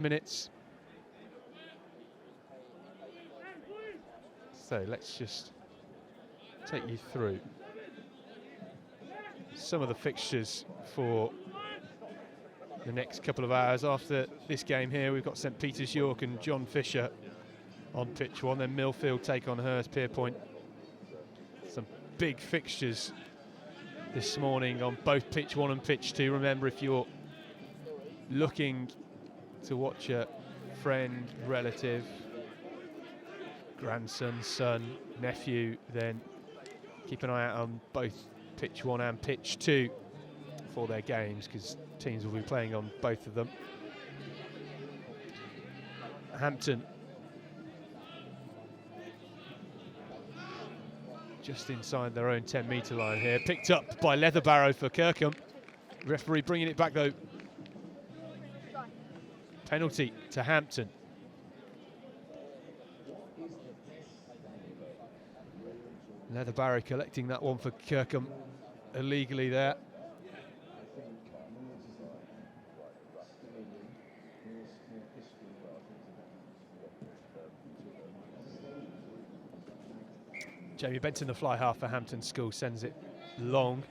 minutes. So let's just take you through some of the fixtures for the next couple of hours. After this game here, we've got St Peter's York and John Fisher on pitch one, then Millfield take on Hurst Pierpoint. Some big fixtures this morning on both pitch one and pitch two. Remember, if you're looking to watch a friend, relative, grandson, son, nephew, then keep an eye out on both pitch one and pitch two for their games, because teams will be playing on both of them. Hampton just inside their own 10-metre line here, picked up by Leatherbarrow for Kirkham. Referee bringing it back though. Penalty to Hampton. Leatherbarrow collecting that one for Kirkham illegally there. Jamie Benton, the fly half for Hampton School, sends it long.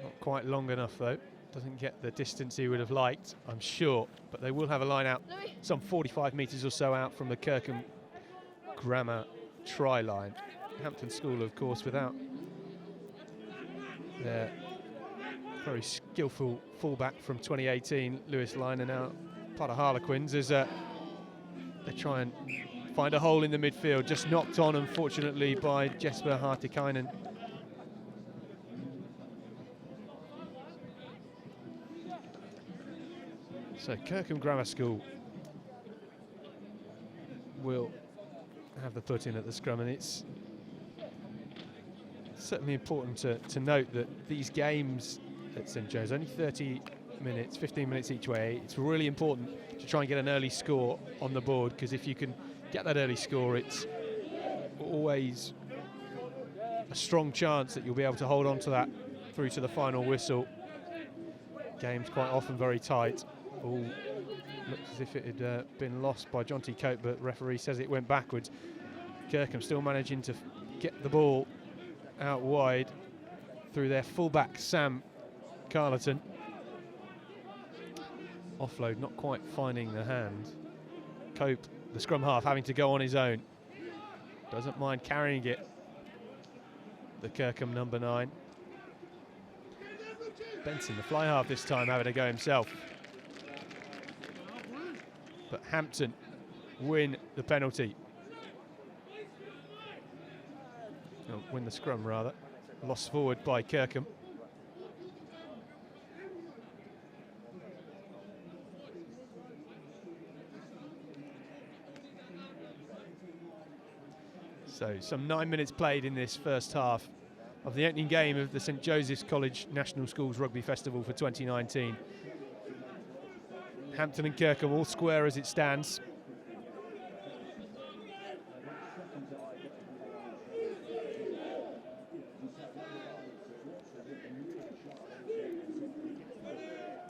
Not quite long enough though. Doesn't get the distance he would have liked, I'm sure. But they will have a line out some 45 metres or so out from the Kirkham Grammar try line. Hampton School, of course, without their very skillful fullback from 2018, Lewis Liner, now part of Harlequins, as they try and find a hole in the midfield. Just knocked on, unfortunately, by Jesper Hartikainen. So Kirkham Grammar School will have the put in at the scrum, and it's certainly important to note that these games at St Joe's, only 30 minutes, 15 minutes each way. It's really important to try and get an early score on the board, because if you can get that early score, it's always a strong chance that you'll be able to hold on to that through to the final whistle. Game's quite often very tight. All looks as if it had been lost by Jonty Cope, but referee says it went backwards. Kirkham still managing to get the ball out wide through their fullback Sam Carleton. Offload not quite finding the hand. Cope, the scrum half, having to go on his own. Doesn't mind carrying it, the Kirkham number 9. Benson, the fly half this time, having to go himself. But Hampton win the penalty. Oh, win the scrum, rather. Lost forward by Kirkham. So some 9 minutes played in this first half of the opening game of the St Joseph's College National Schools Rugby Festival for 2019. Hampton and Kirkham all square as it stands.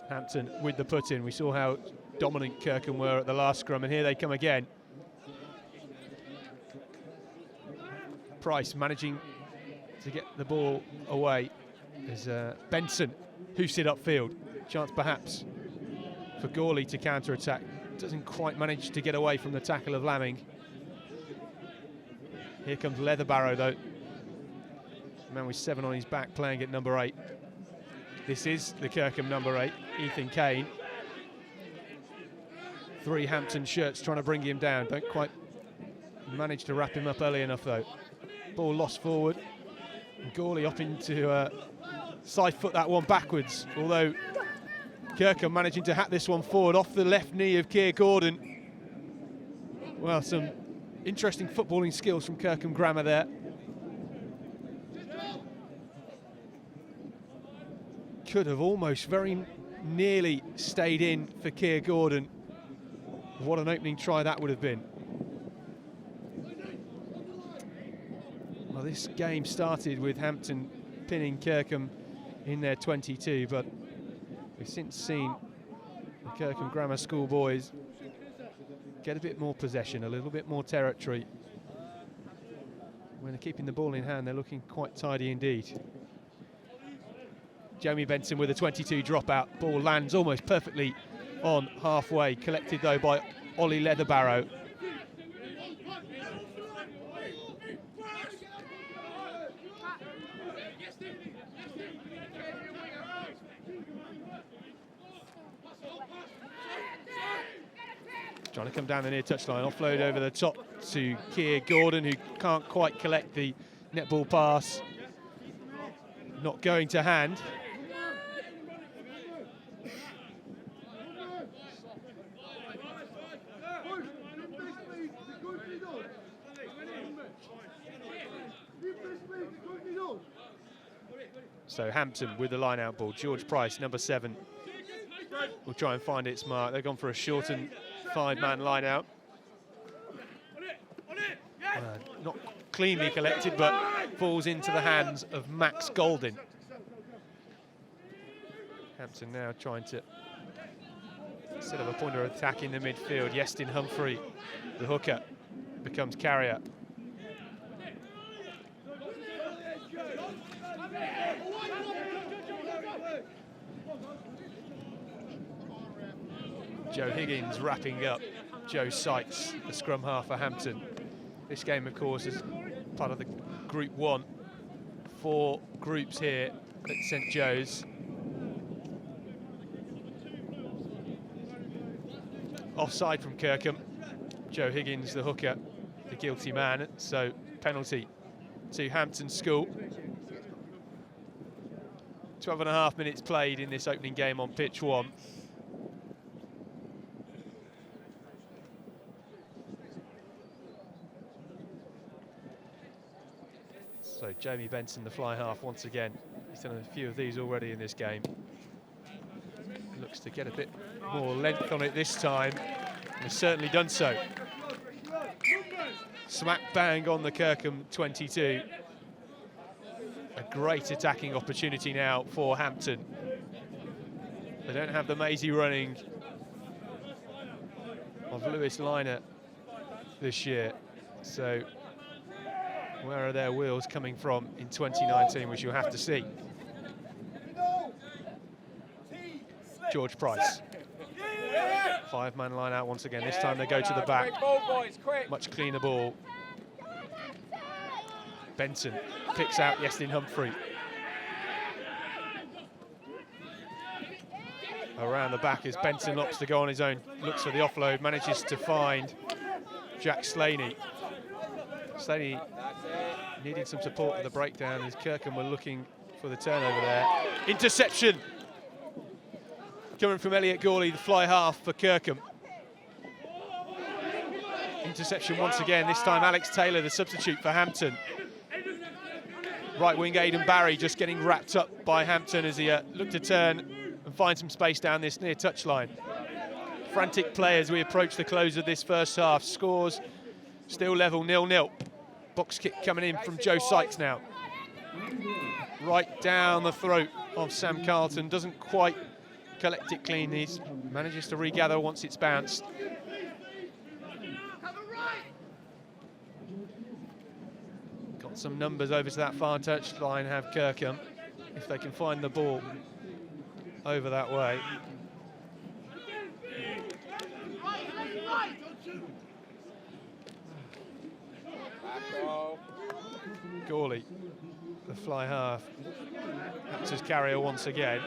Hampton with the put in. We saw how dominant Kirkham were at the last scrum, and here they come again. Price managing to get the ball away as Benson hoofs it upfield. Chance perhaps for Gawley to counter-attack. Doesn't quite manage to get away from the tackle of Lamming. Here comes Leatherbarrow though. Man with 7 on his back, playing at number 8. This is the Kirkham number 8, Ethan Kane. 3 Hampton shirts trying to bring him down. Don't quite manage to wrap him up early enough though. Ball lost forward. And Gawley opting to side foot that one backwards, although Kirkham managing to hat this one forward off the left knee of Keir Gordon. Well, some interesting footballing skills from Kirkham Grammar there. Could have almost very nearly stayed in for Keir Gordon. What an opening try that would have been. Well, this game started with Hampton pinning Kirkham in their 22, but we've since seen the Kirkham Grammar School boys get a bit more possession, a little bit more territory. When they're keeping the ball in hand, they're looking quite tidy indeed. Jamie Benson with a 22 dropout. Ball lands almost perfectly on halfway. Collected though by Ollie Leatherbarrow. Trying to come down the near touchline, offload over the top to Keir Gordon, who can't quite collect the netball pass. Not going to hand. So Hampton with the line-out ball. George Price, number 7, will try and find its mark. They've gone for a shortened 5-man line-out. Not cleanly collected, but falls into the hands of Max Goldin. Hampton now trying to set up a pointer attack in the midfield. Yestin Humphrey, the hooker, becomes carrier. Joe Higgins wrapping up Joe Sykes, the scrum half for Hampton. This game, of course, is part of the Group 1. 4 groups here at St Joe's. Offside from Kirkham. Joe Higgins, the hooker, the guilty man. So penalty to Hampton School. 12.5 minutes played in this opening game on pitch 1. So Jamie Benson, the fly half, once again. He's done a few of these already in this game. Looks to get a bit more length on it this time. And has certainly done so. Smack bang on the Kirkham 22. A great attacking opportunity now for Hampton. They don't have the mazy running of Lewis Liner this year. So where are their wheels coming from in 2019, which you'll have to see. George Price. 5-man line out once again. This time they go to the back. Much cleaner ball. Benson picks out Yestin Humphrey. Around the back as Benson opts to go on his own. Looks for the offload, manages to find Jack Slaney. Slaney needing some support at the breakdown as Kirkham were looking for the turnover there. Interception coming from Elliot Gawley, the fly half for Kirkham. Interception once again, this time Alex Taylor, the substitute for Hampton. Right wing Aidan Barry just getting wrapped up by Hampton as he looked to turn and find some space down this near touchline. Frantic play as we approach the close of this first half. Scores still level, 0-0. Box kick coming in from Joe Sykes now. Right down the throat of Sam Carlton. Doesn't quite collect it clean. He manages to regather once it's bounced. Got some numbers over to that far touchline, have Kirkham, if they can find the ball over that way. Gawley, the fly half, Hampton's carrier once again.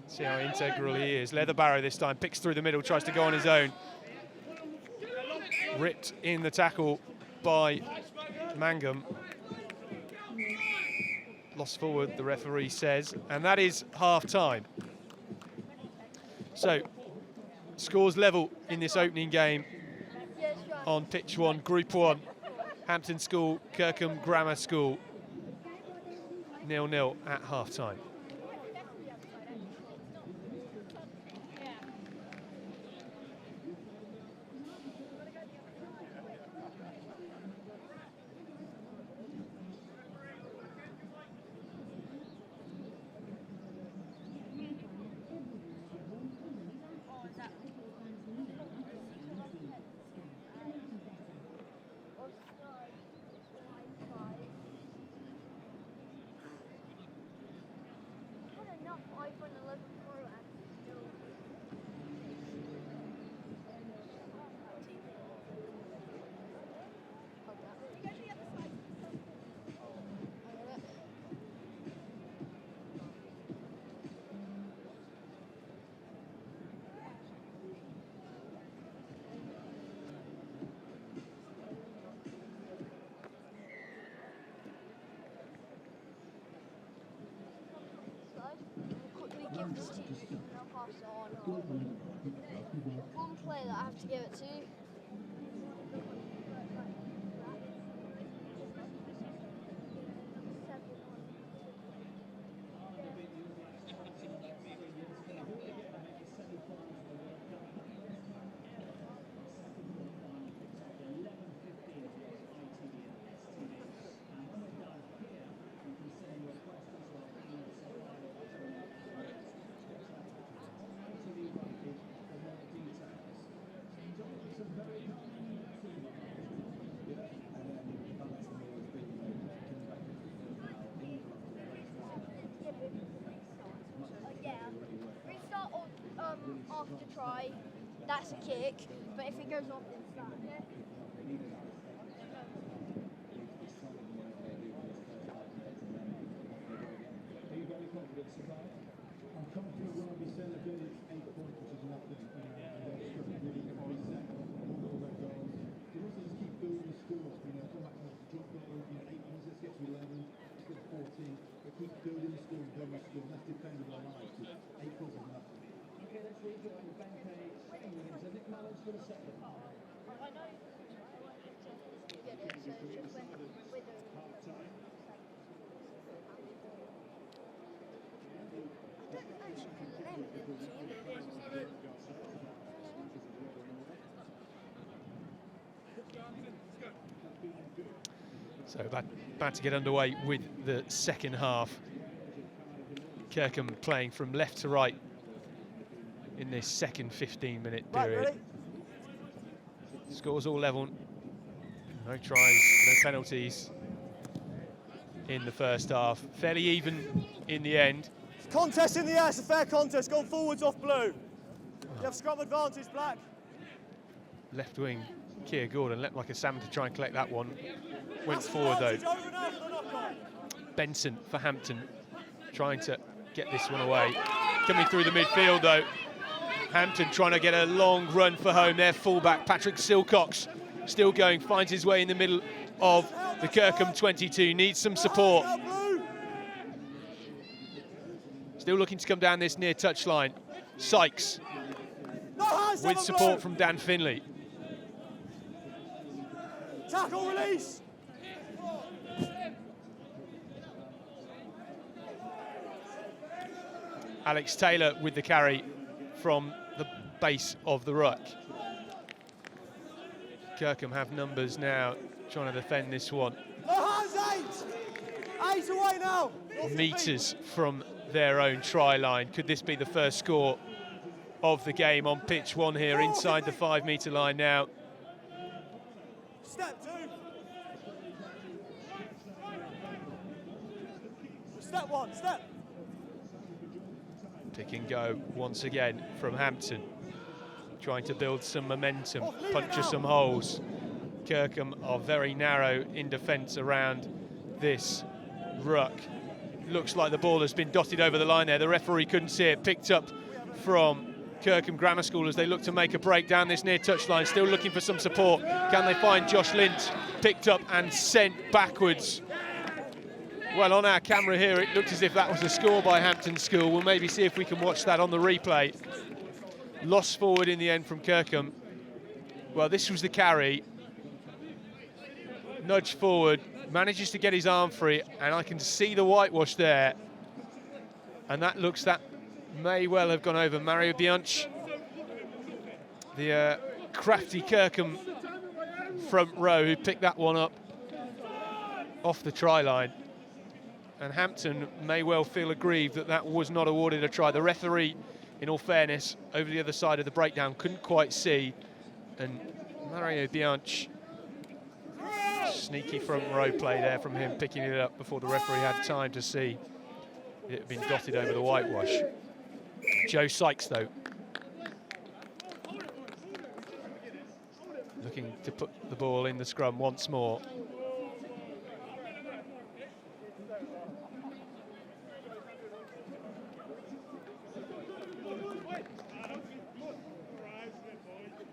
See how integral he is. Leatherbarrow this time, picks through the middle, tries to go on his own. Ripped in the tackle by Mangum. Lost forward, the referee says, and that is half-time. So, scores level in this opening game on pitch 1, Group 1. Hampton School, Kirkham Grammar School, 0-0 at half-time. pass it on. Or one player that I have to give it to. Restart or after try, that's a kick, but if it goes off, it's that. I'm confident when I'll be celebrating 8 points, which is nothing. Really going to reset all their goals. You also just keep building the scores. Come back and drop goal, 8 minutes, let's get to 11, let's get to 14. But keep building the score and building the score. That's dependable on life. 8 points is nothing. Okay, let's rejoin the bank page. So Nick Mallon's for the second. I know. You get it, so it's just when we're doing half-time. So about to get underway with the second half. Kirkham playing from left to right in this second 15-minute period. Right, Scores all level. No tries, no penalties in the first half. Fairly even in the end. contest in the air, it's a fair contest. Going forwards off blue. You have scrum advantage, black. Left wing, Keir Gordon leapt like a salmon to try and collect that one. Went forward though. Benson for Hampton, trying to get this one away. Coming through the midfield though. Hampton trying to get a long run for home. Their fullback, Patrick Silcox, still going, finds his way in the middle of the Kirkham 22. Needs some support. Still looking to come down this near touchline. Sykes with support from Dan Finley. Tackle, release. Alex Taylor with the carry from the base of the ruck. Kirkham have numbers now, trying to defend this one. Eight away now. Meters from their own try line. Could this be the first score of the game on pitch one here inside the 5-metre line now? Step 2. Step 1, step. Pick and go once again from Hampton. Trying to build some momentum, puncture some holes. Kirkham are very narrow in defence around this ruck. Looks like the ball has been dotted over the line there. The referee couldn't see it. Picked up from Kirkham Grammar School as they look to make a break down this near touchline. Still looking for some support. Can they find Josh Lint? Picked up and sent backwards. Well, on our camera here, it looked as if that was a score by Hampton School. We'll maybe see if we can watch that on the replay. Lost forward in the end from Kirkham. Well, this was the carry. Nudge forward, manages to get his arm free, and I can see the whitewash there. And that may well have gone over Mario Bianch. The crafty Kirkham front row who picked that one up off the try line. And Hampton may well feel aggrieved that that was not awarded a try. The referee, in all fairness, over the other side of the breakdown, couldn't quite see. And Mario Bianch, sneaky front row play there from him, picking it up before the referee had time to see it had been dotted over the whitewash. Joe Sykes, though, looking to put the ball in the scrum once more.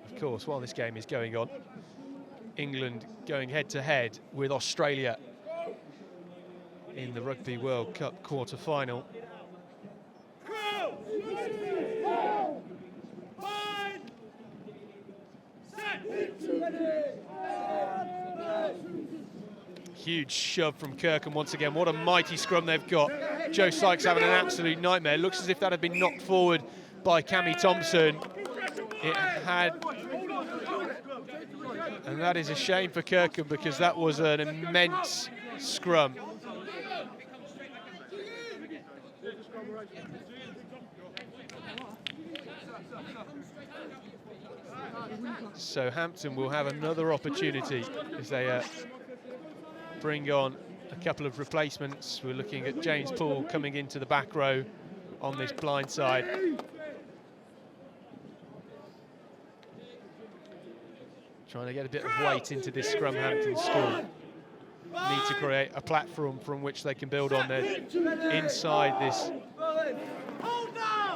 Of course, while this game is going on, England going head-to-head with Australia in the Rugby World Cup quarter-final. Huge shove from Kirkham once again. What a mighty scrum they've got. Joe Sykes having an absolute nightmare. Looks as if that had been knocked forward by Cammy Thompson. It had. And that is a shame for Kirkham because that was an immense scrum. So Hampton will have another opportunity as they bring on a couple of replacements. We're looking at James Poole coming into the back row on this blind side. Trying to get a bit of weight into this scrum Hampton school. Need to create a platform from which they can build on. Their inside this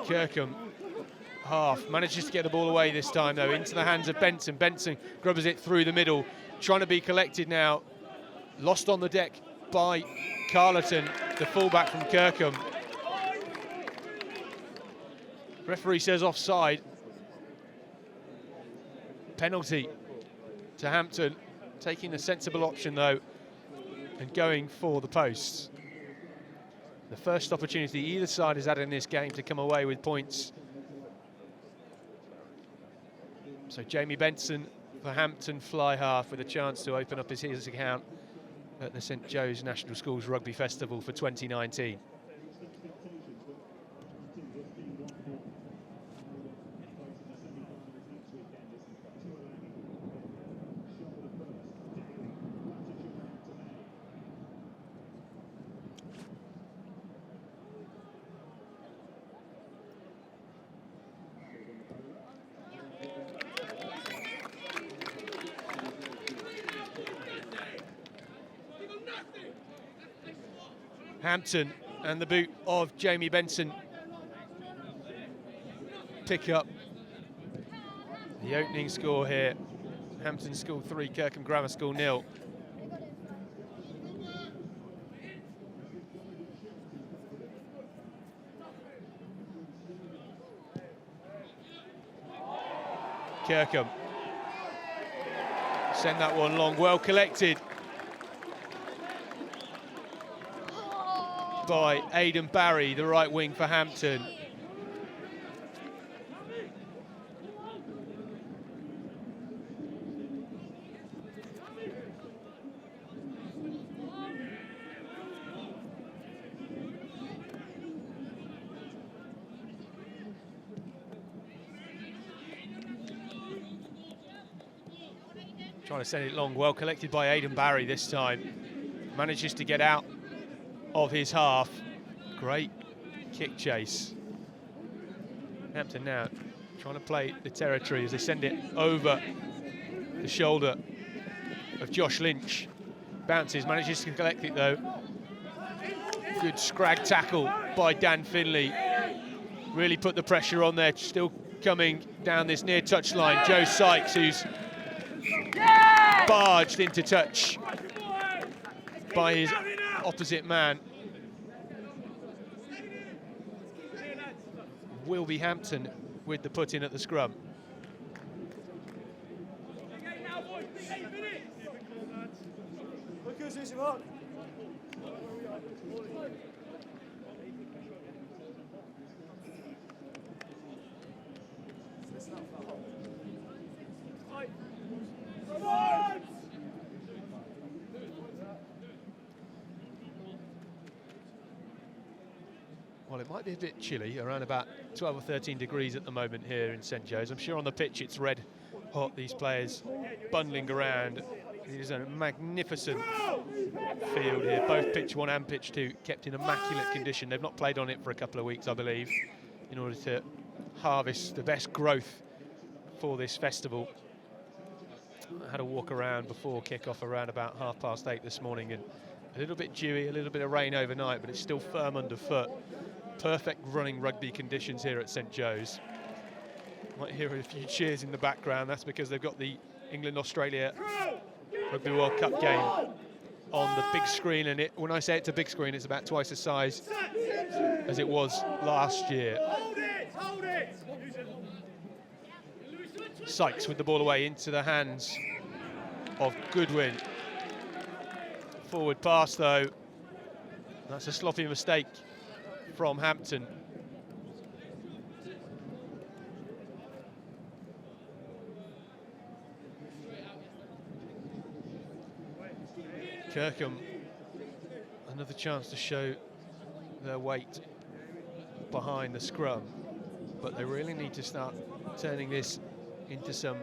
Kirkham half. Manages to get the ball away this time though, into the hands of Benson. Benson grubbers it through the middle, trying to be collected now. Lost on the deck by Carleton, the fullback from Kirkham. Referee says offside. Penalty to Hampton, taking the sensible option though and going for the posts. The first opportunity either side has had in this game to come away with points. So Jamie Benson for Hampton, fly half, with a chance to open up his account at the St Joe's National Schools Rugby Festival for 2019. Hampton and the boot of Jamie Benson pick up the opening score here. Hampton School 3, Kirkham Grammar School 0. Kirkham send that one long, well collected by Aidan Barry, the right wing for Hampton. Trying to send it long, well collected by Aidan Barry this time. Manages to get out of his half. Great kick chase. Hampton now trying to play the territory as they send it over the shoulder of Josh Lynch. Bounces, manages to collect it though. Good scrag tackle by Dan Finley. Really put the pressure on there, still coming down this near touchline. Joe Sykes, who's barged into touch by his opposite man. Will be Hampton with the put in at the scrum. Well, it might be a bit chilly, around about 12 or 13 degrees at the moment here in St Joe's. I'm sure on the pitch it's red hot, these players bundling around. It is a magnificent field here. Both pitch 1 and pitch 2 kept in immaculate condition. They've not played on it for a couple of weeks, I believe, in order to harvest the best growth for this festival. I had a walk around before kick-off around about 8:30 this morning, and a little bit dewy, a little bit of rain overnight, but it's still firm underfoot. Perfect running rugby conditions here at St Joe's. Might hear a few cheers in the background. That's because they've got the England-Australia Rugby World Cup game on the big screen, and when I say it's a big screen, it's about twice the size as it was last year. Sykes with the ball away into the hands of Goodwin. Forward pass though, that's a sloppy mistake from Hampton. Kirkham, another chance to show their weight behind the scrum, but they really need to start turning this into some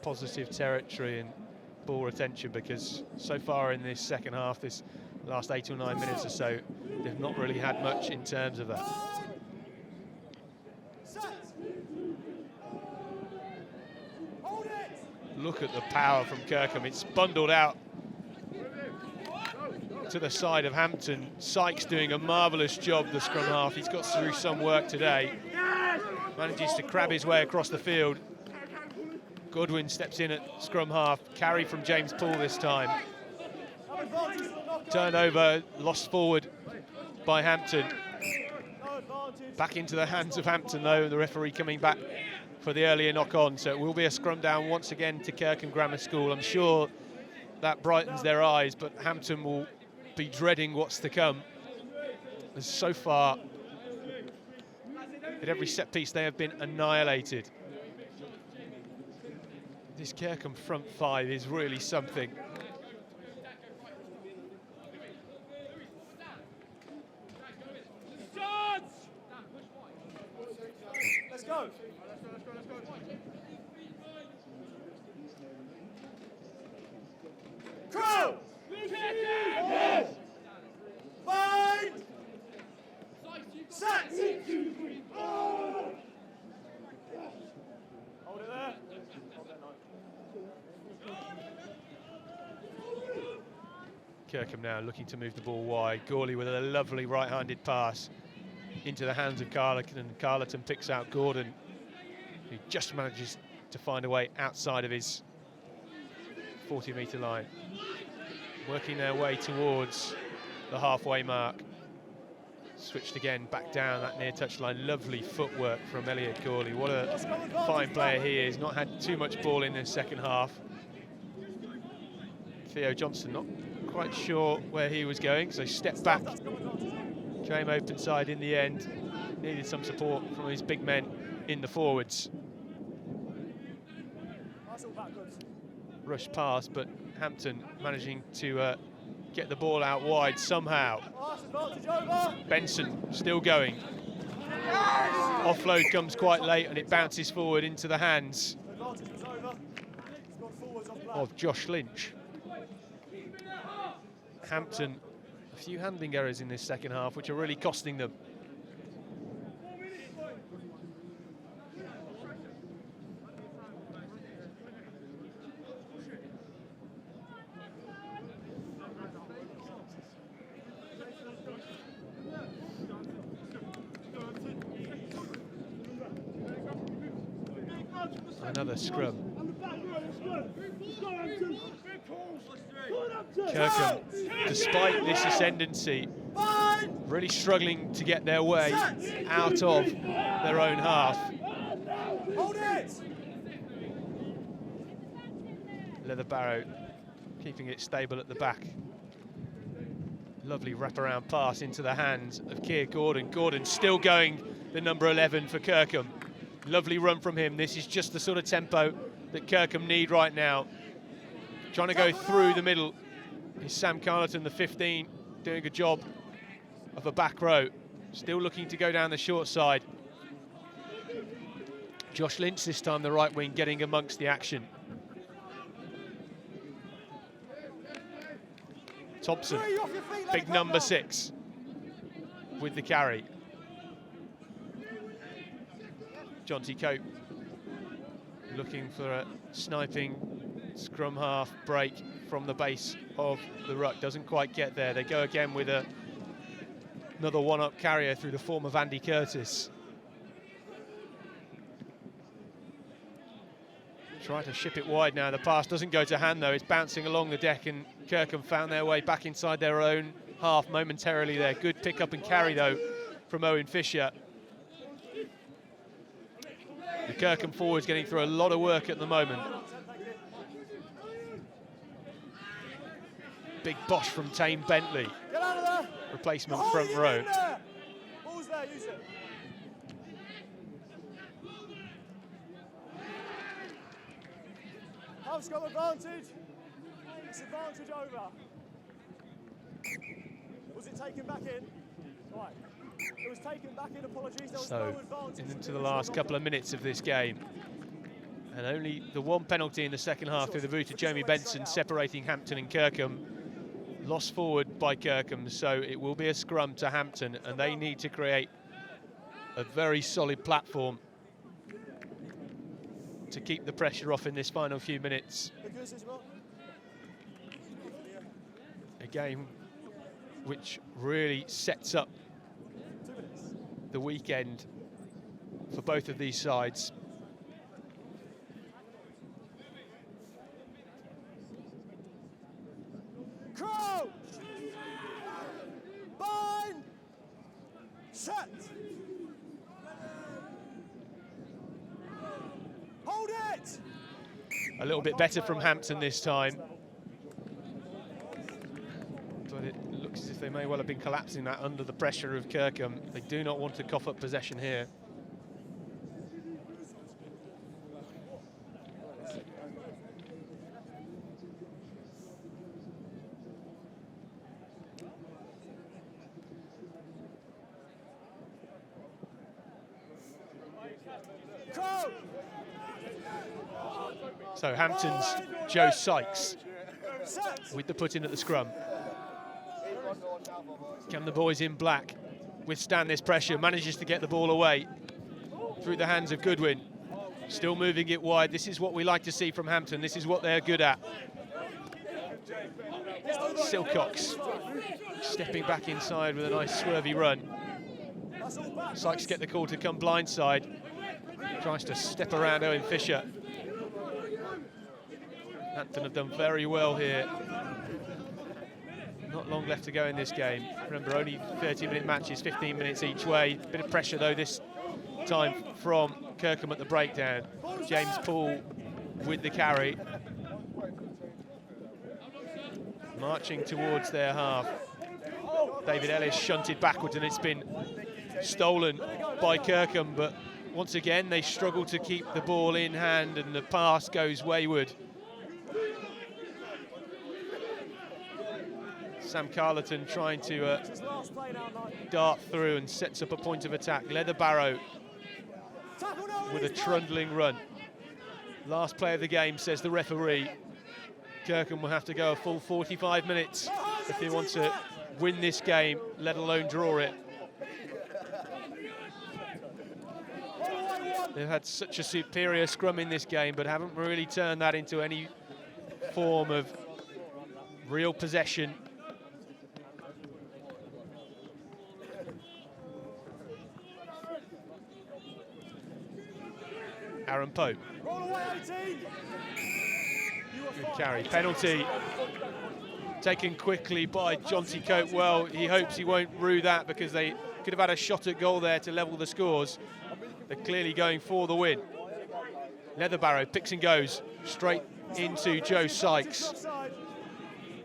positive territory and ball retention, because so far in this second half, this last 8 or 9 minutes or so, they've not really had much in terms of that. Look at the power from Kirkham. It's bundled out to the side of Hampton. Sykes doing a marvellous job, the scrum half. He's got through some work today. Manages to crab his way across the field. Goodwin steps in at scrum half. Carry from James Poole this time. Turnover, lost forward by Hampton. Back into the hands of Hampton though, the referee coming back for the earlier knock-on, so it will be a scrum down once again to Kirkham Grammar School. I'm sure that brightens their eyes, but Hampton will be dreading what's to come. As so far, at every set piece, they have been annihilated. This Kirkham front five is really something. Let's go. Crow! Bind! Set! Hold it there. Hold that knife. Kirkham now looking to move the ball wide. Gawley with a lovely right-handed pass into the hands of Carleton, and Carleton picks out Gordon, who just manages to find a way outside of his 40-metre line. Working their way towards the halfway mark. Switched again back down that near touchline. Lovely footwork from Elliot Gawley. What a fine player he is. Not had too much ball in this second half. Theo Johnson not quite sure where he was going, so stepped back. Came open side in the end. Needed some support from his big men in the forwards. Rush pass, but Hampton managing to get the ball out wide somehow. Benson still going. Offload comes quite late and it bounces forward into the hands of Josh Lynch. Hampton, a few handling errors in this second half, which are really costing them. Another scrum. Kirkham, despite this ascendancy, really struggling to get their way out of their own half. Leather Barrow keeping it stable at the back. Lovely wraparound pass into the hands of Keir Gordon. Gordon still going, the number 11 for Kirkham. Lovely run from him. This is just the sort of tempo that Kirkham need right now. Trying to go through the middle is Sam Carleton, the 15, doing a job of a back row. Still looking to go down the short side. Josh Lynch this time, the right wing, getting amongst the action. Thompson, big number 6 with the carry. Jonty Cope looking for a sniping scrum half break from the base of the ruck. Doesn't quite get there. They go again with another one-up carrier through the form of Andy Curtis. Try to ship it wide now. The pass doesn't go to hand though. It's bouncing along the deck, and Kirkham found their way back inside their own half momentarily there. Good pick up and carry though from Owen Fisher. The Kirkham forwards getting through a lot of work at the moment. Big bosh from Tame Bentley. Get out of there. Replacement Hold front it row. in there. Ball's there, use it. Half's got advantage. It's advantage over. Was it taken back in? Right. It was taken back in, apologies. There was no So, advantage. into the last couple of minutes of this game. And only the one penalty in the second half through the boot of Jamie Benson separating Hampton and Kirkham. Lost forward by Kirkham, so it will be a scrum to Hampton, and they need to create a very solid platform to keep the pressure off in this final few minutes. A game which really sets up the weekend for both of these sides. Crouch! Bind! Set! Hold it! A little bit better from Hampton this time. But it looks as if they may well have been collapsing that under the pressure of Kirkham. They do not want to cough up possession here. So Hampton's Joe Sykes with the put in at the scrum. Can the boys in black withstand this pressure? Manages to get the ball away through the hands of Goodwin. Still moving it wide. This is what we like to see from Hampton. This is what they're good at. Silcox stepping back inside with a nice swervy run. Sykes get the call to come blindside. Tries to step around Owen Fisher. Hampton have done very well here. Not long left to go in this game. Remember, only 30-minute matches, 15 minutes each way. Bit of pressure, though, this time from Kirkham at the breakdown. James Poole with the carry. Marching towards their half. David Ellis shunted backwards, and it's been stolen by Kirkham, but once again, they struggle to keep the ball in hand, and the pass goes wayward. Sam Carleton trying to dart through and sets up a point of attack. Leather Barrow with a trundling run. Last play of the game, says the referee. Kirkham will have to go a full 45 minutes if they want to win this game, let alone draw it. They've had such a superior scrum in this game, but haven't really turned that into any form of real possession. Aaron Pope. Good carry. Penalty taken quickly by Jonty Cope. Well, he hopes he won't rue that, because they could have had a shot at goal there to level the scores. They're clearly going for the win. Leatherbarrow picks and goes straight into Joe Sykes.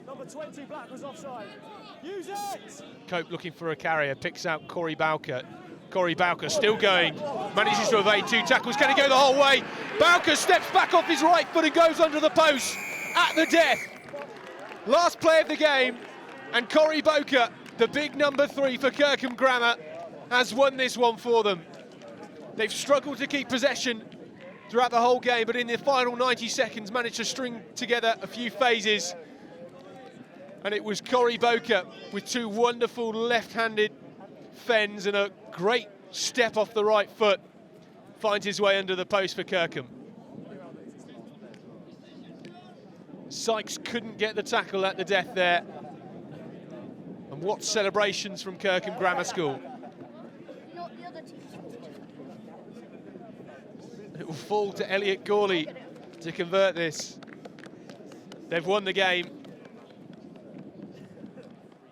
Number 20, Black was offside. Use it! Cope looking for a carrier, picks out Corey Bowker. Corey Bowker still going, manages to evade two tackles. Can he go the whole way? Bowker steps back off his right foot and goes under the post at the death. Last play of the game, and Corey Bowker, the big number 3 for Kirkham Grammar, has won this one for them. They've struggled to keep possession throughout the whole game, but in the final 90 seconds managed to string together a few phases. And it was Corey Bowker with two wonderful left-handed fens and a great step off the right foot. Finds his way under the post for Kirkham. Sykes couldn't get the tackle at the death there. And what celebrations from Kirkham Grammar School. Not the other team. It will fall to Elliot Gawley to convert this. They've won the game.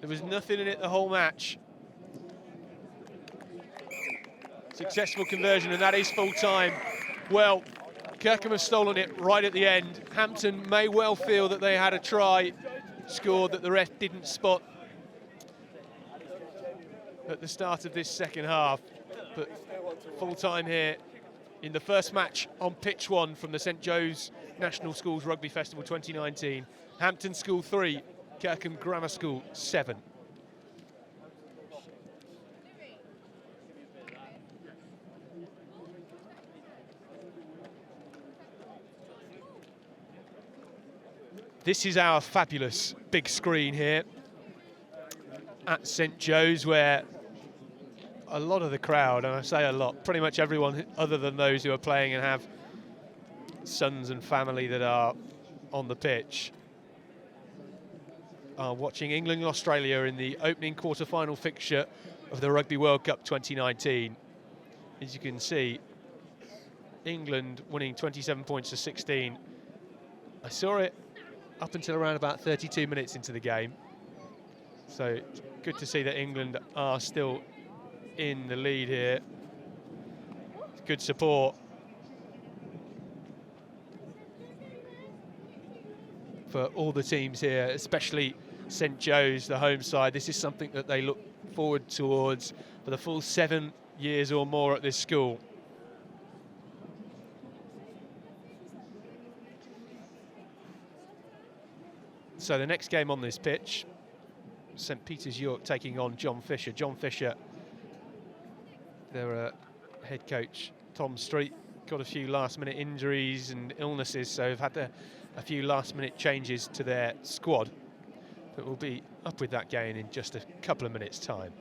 There was nothing in it the whole match. Successful conversion, and that is full time. Well, Kirkham have stolen it right at the end. Hampton may well feel that they had a try scored that the ref didn't spot at the start of this second half. But full time here in the first match on pitch 1 from the St Joe's National Schools Rugby Festival 2019. Hampton School 3, Kirkham Grammar School 7. This is our fabulous big screen here at St Joe's, where a lot of the crowd, and I say a lot, pretty much everyone other than those who are playing and have sons and family that are on the pitch, are watching England and Australia in the opening quarter-final fixture of the Rugby World Cup 2019. As you can see, England winning 27 points to 16. I saw it up until around about 32 minutes into the game. So it's good to see that England are still in the lead here. Good support for all the teams here, especially St Joe's, the home side. This is something that they look forward towards for the full 7 years or more at this school. So the next game on this pitch, St Peter's York taking on John Fisher. John Fisher, their head coach, Tom Street, got a few last-minute injuries and illnesses, so have had a few last-minute changes to their squad. But we'll be up with that game in just a couple of minutes' time.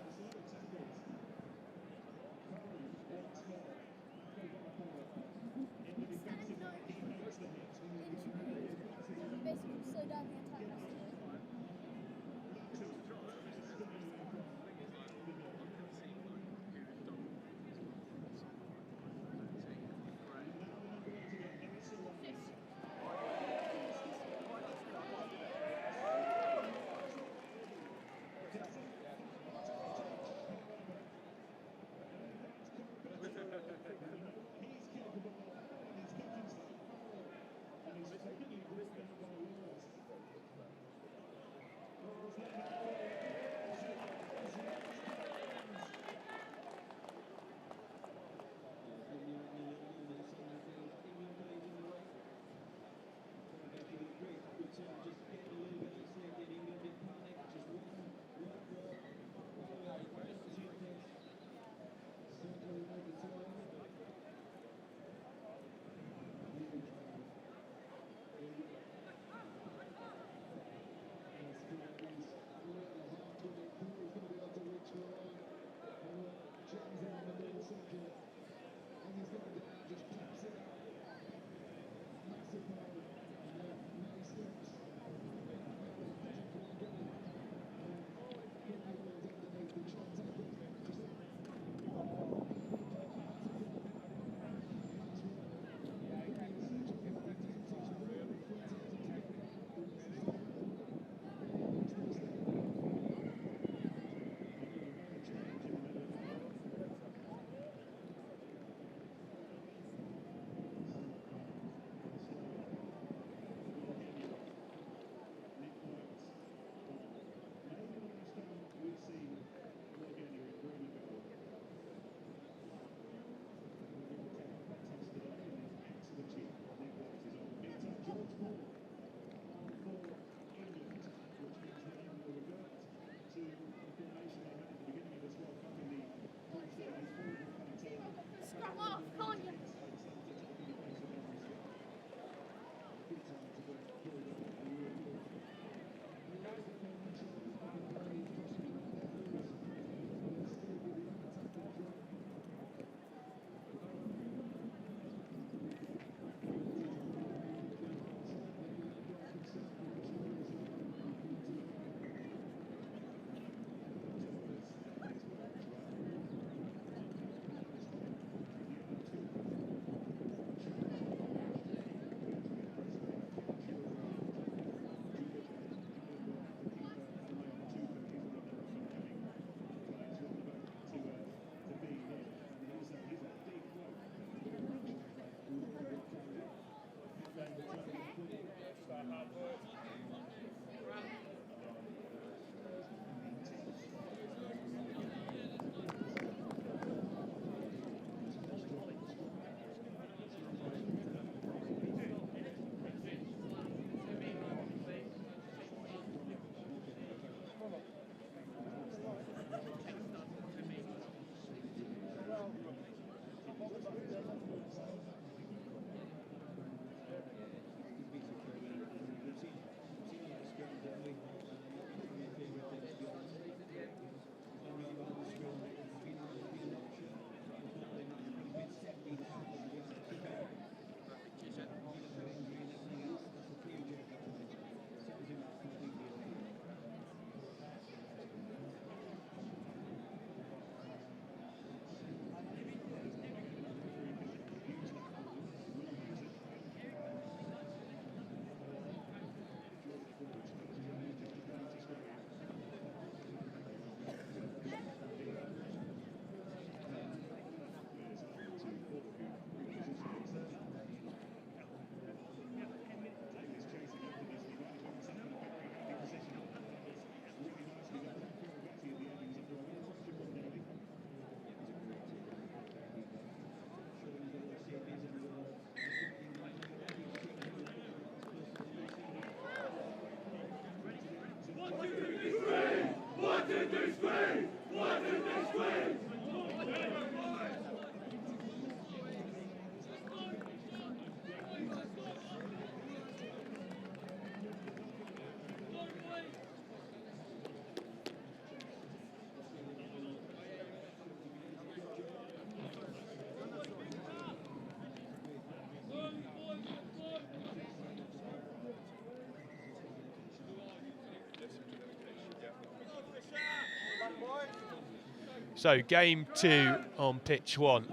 So game 2 on pitch 1.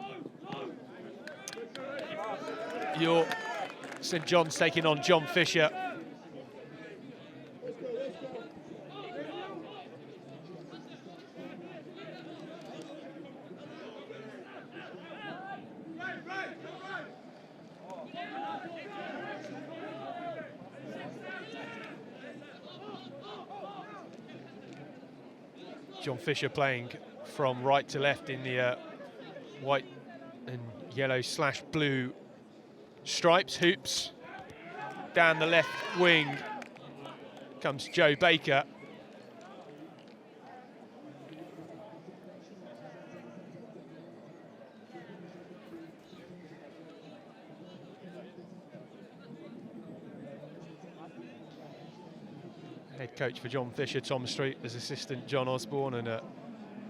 Your St John's taking on John Fisher. John Fisher playing from right to left in the white and yellow / blue stripes, hoops. Down the left wing comes Joe Baker. Head coach for John Fisher, Tom Street, as assistant John Osborne, and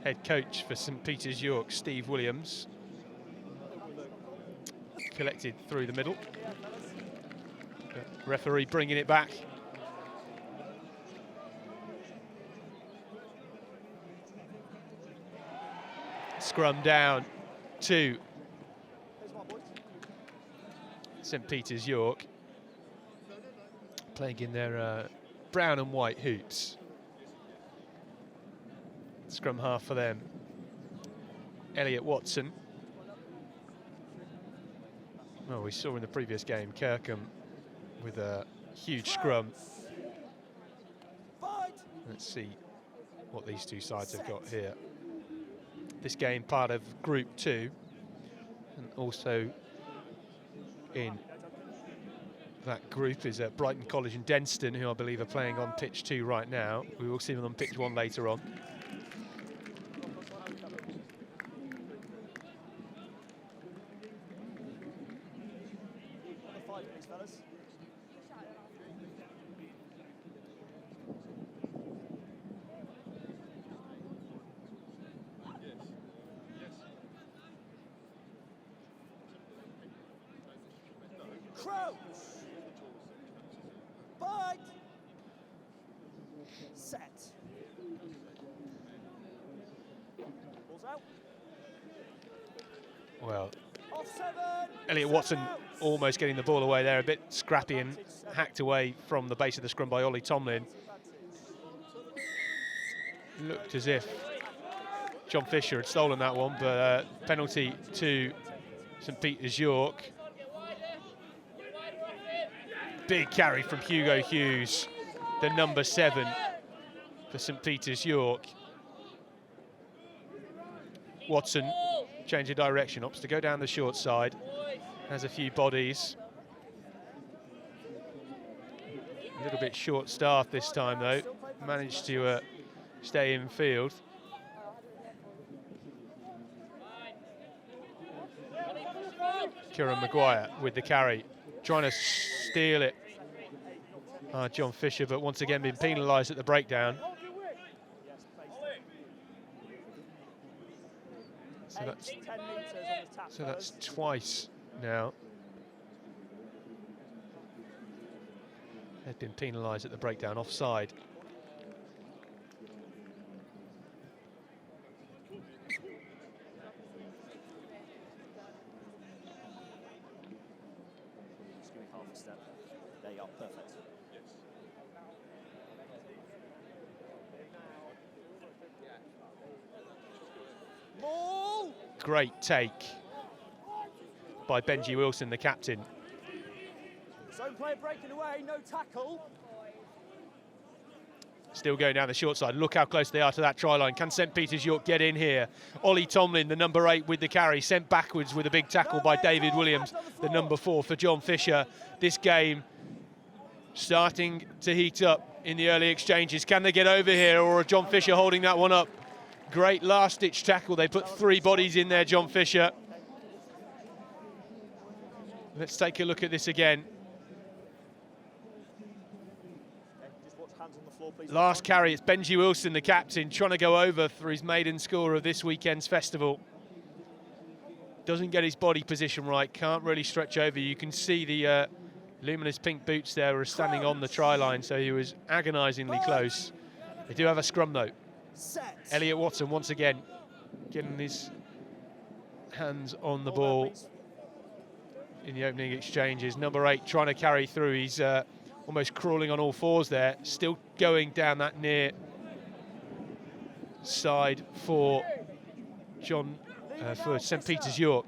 head coach for St Peter's York, Steve Williams. Collected through the middle. Referee bringing it back. Scrum down to St Peter's York, playing in their brown and white hoops. Scrum half for them, Elliot Watson. Well, we saw in the previous game Kirkham with a huge scrum. Let's see what these two sides have got here. This game part of Group 2, and also in that group is Brighton College and Denston, who I believe are playing on pitch 2 right now. We will see them on pitch 1 later on. Crouch. Bite. Set. Balls out. Well, Off 7. Elliot Watson almost getting the ball away there, a bit scrappy and hacked away from the base of the scrum by Ollie Tomlin. Looked as if John Fisher had stolen that one, but penalty to St Peter's York. Big carry from Hugo Hughes, the number 7 for St Peter's York. Watson changing direction, opts to go down the short side, has a few bodies. A little bit short-staffed this time though, managed to stay in field. Kieran Maguire with the carry, trying to steal it. John Fisher, but once again been penalised at the breakdown. So that's twice now. They've been penalised at the breakdown, offside. There you are, perfect. Ball. Great take by Benji Wilson, the captain. Zone player breaking away, no tackle. Still going down the short side. Look how close they are to that try line. Can St Peter's York get in here? Ollie Tomlin, the number 8 with the carry, sent backwards with a big tackle by David Williams, the number 4 for John Fisher. This game starting to heat up in the early exchanges. Can they get over here, or John Fisher holding that one up? Great last-ditch tackle. They put 3 bodies in there, John Fisher. Let's take a look at this again. Last carry, it's Benji Wilson, the captain, trying to go over for his maiden score of this weekend's festival. Doesn't get his body position right, can't really stretch over. You can see the luminous pink boots there were standing on the try line, so he was agonisingly close. They do have a scrum though. Elliot Watson once again getting his hands on the ball in the opening exchanges. Number 8 trying to carry through. He's almost crawling on all fours there, still going down that near side for for St Peter's York.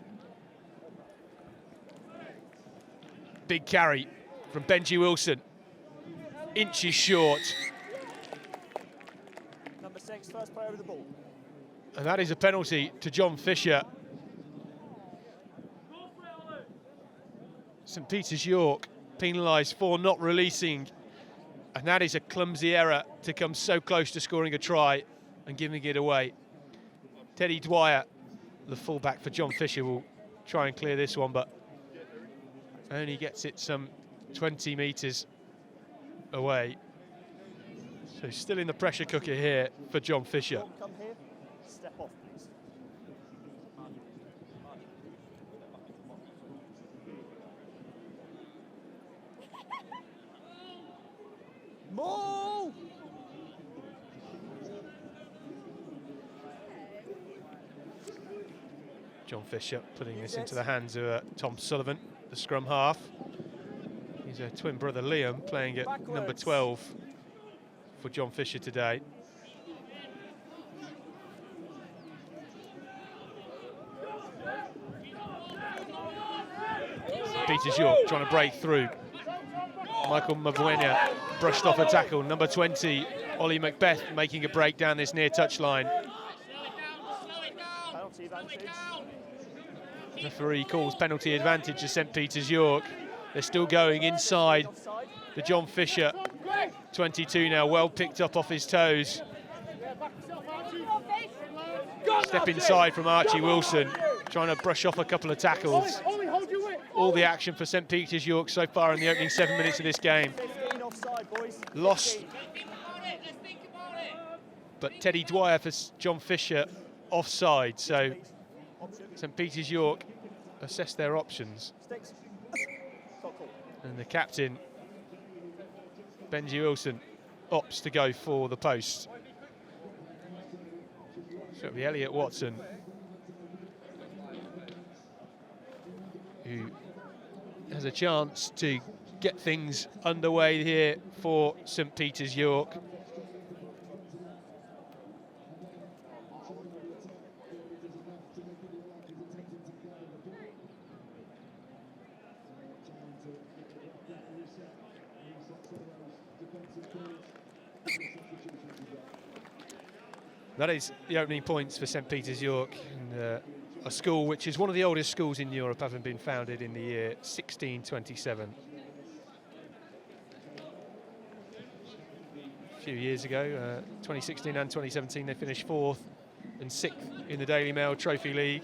Big carry from Benji Wilson, inches short. Number 6, first player with the ball. And that is a penalty to John Fisher. St Peter's York penalised for not releasing, and that is a clumsy error to come so close to scoring a try and giving it away. Teddy Dwyer, the fullback for John Fisher, will try and clear this one, but only gets it some 20 metres away. So still in the pressure cooker here for John Fisher. Come here, step off, please. Maul! John Fisher putting this into the hands of Tom Sullivan, the scrum half. He's a twin brother Liam playing at number 12 for John Fisher today. Peters York trying to break through. Michael Mabuena brushed off a tackle. Number 20, Ollie Macbeth, making a break down this near touchline. Penalty advantage. Referee calls penalty advantage to St Peter's York. They're still going inside the John Fisher 22 now, well picked up off his toes. Step inside from Archie Wilson, trying to brush off a couple of tackles. All the action for St Peter's York so far in the opening 7 minutes of this game. 15 offside, boys. Lost, but Teddy Dwyer for John Fisher offside, so St Peter's York assess their options. Sticks. And the captain, Benji Wilson, opts to go for the post. So it'll be Elliot Watson, who has a chance to get things underway here for St Peter's York. That is the opening points for St Peter's York, and, a school which is one of the oldest schools in Europe, having been founded in the year 1627. A few years ago, 2016 and 2017, they finished 4th and 6th in the Daily Mail Trophy League.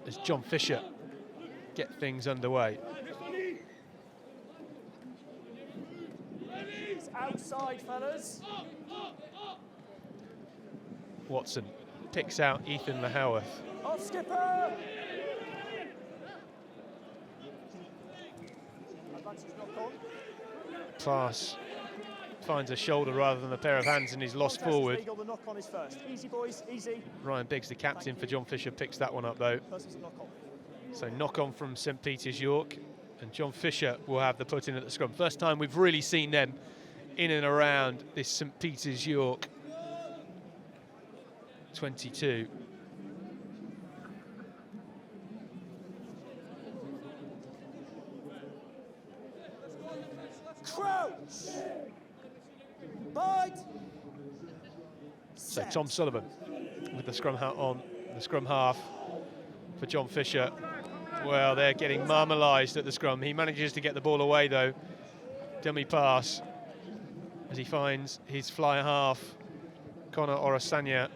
As John Fisher get things underway. Outside, fellas. Watson picks out Ethan Lahowarth. Off skipper. Advantage knock on. Pass finds a shoulder rather than a pair of hands and he's lost forward. The knock on is first. Easy, boys, easy. Ryan Biggs, the captain for John Fisher, picks that one up though. First is a knock on. So knock on from St Peter's York, and John Fisher will have the put in at the scrum. First time we've really seen them in and around this St Peter's York 22. Crouch. Bite. So Tom Sullivan with the scrum hat on, the scrum half for John Fisher. Well, they're getting marmalised at the scrum. He manages to get the ball away though. Dummy pass as he finds his fly half, Connor Orasanya.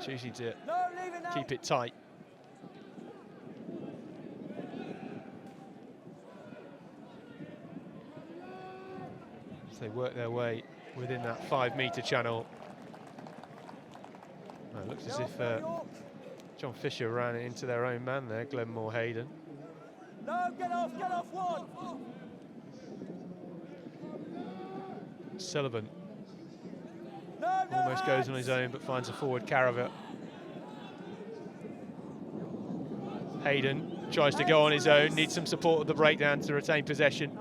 Choosing to keep it tight. As they work their way within that 5-metre channel. Well, it looks as if John Fisher ran it into their own man there, Glenmore Hayden. No, get off one. Sullivan No, almost goes on his own, but finds a forward Caravat. Hayden tries to go on his own, needs some support at the breakdown to retain possession.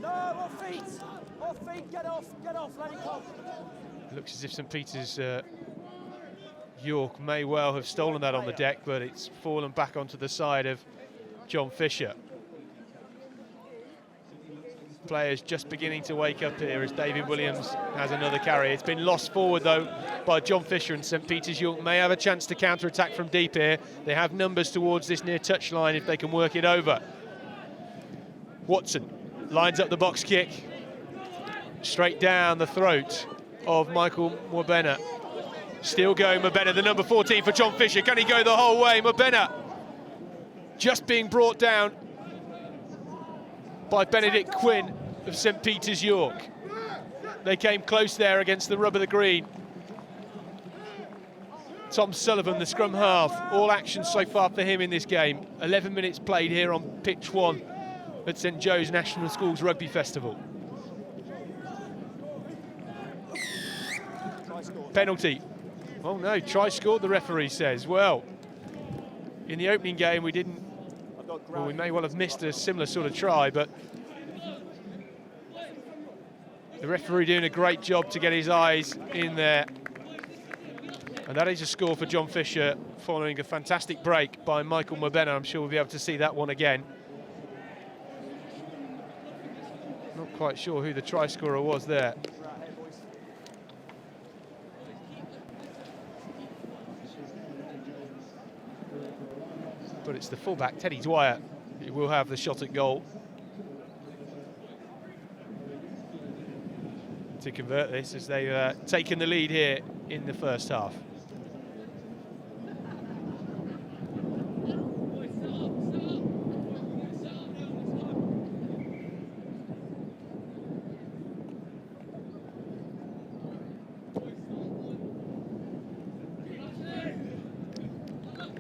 No, off feet, get off, let it come. Looks as if St Peter's York may well have stolen that on the deck, but it's fallen back onto the side of John Fisher. Players just beginning to wake up here as David Williams has another carry. It's been lost forward though by John Fisher, and St Peter's York may have a chance to counter-attack from deep here. They have numbers towards this near touchline if they can work it over. Watson lines up the box kick straight down the throat of Michael Mwabena. Still going Mwabena, the number 14 for John Fisher. Can he go the whole way? Mwabena just being brought down by Benedict Quinn of St Peter's York. They came close there against the rub of the green. Tom Sullivan, the scrum half, all action so far for him in this game. 11 minutes played here on pitch 1 at St Joe's National Schools Rugby Festival. Penalty. Oh no, try scored, the referee says. Well, in the opening game we didn't, well, we may well have missed a similar sort of try, but the referee doing a great job to get his eyes in there. And that is a score for John Fisher following a fantastic break by Michael Mwabena. I'm sure we'll be able to see that one again. Not quite sure who the try scorer was there. But it's the fullback, Teddy Dwyer, who will have the shot at goal to convert this, as they've taken the lead here in the first half.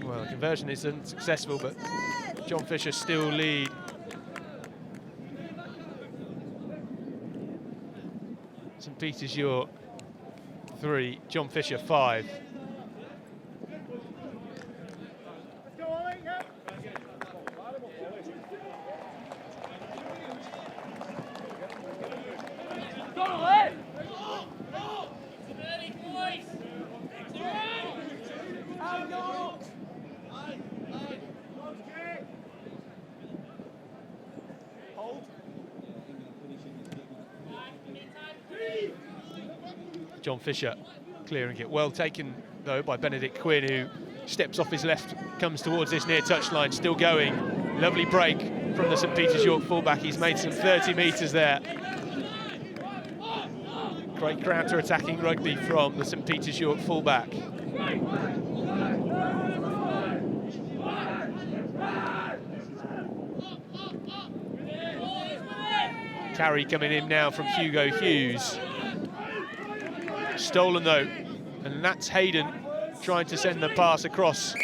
Well, the conversion isn't successful, but John Fisher still lead. St Peter's York 3, John Fisher 5. John Fisher clearing it. Well taken, though, by Benedict Quinn, who steps off his left, comes towards this near touchline, still going. Lovely break from the St Peter's York fullback. He's made some 30 metres there. Great counter-attacking rugby from the St Peter's York fullback. Carry coming in now from Hugo Hughes. Stolen though, and that's Hayden trying to send the pass across.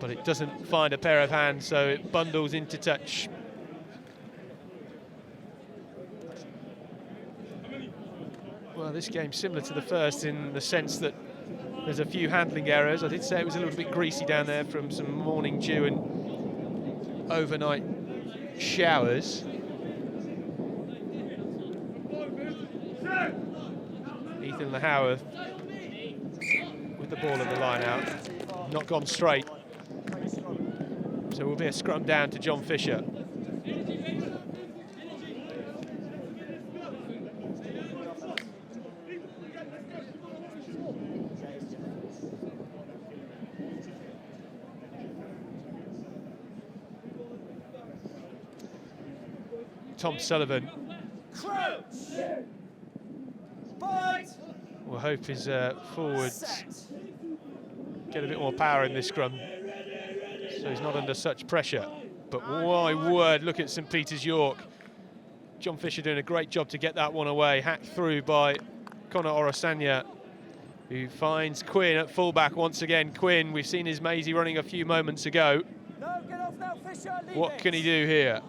But it doesn't find a pair of hands, so it bundles into touch. Well, this game's similar to the first in the sense that there's a few handling errors. I did say it was a little bit greasy down there from some morning dew and overnight showers. Ethan Lahowarth with the ball at the line out, not gone straight. So it will be a scrum down to John Fisher. Tom Sullivan. We'll hope his forwards get a bit more power in this scrum, so he's not under such pressure. But my word, look at St Peter's York. John Fisher doing a great job to get that one away, hacked through by Conor Orosanya, who finds Quinn at fullback once again. Quinn, we've seen his Maisie running a few moments ago. No, get off now, Fisher. Leave What it. can he do here?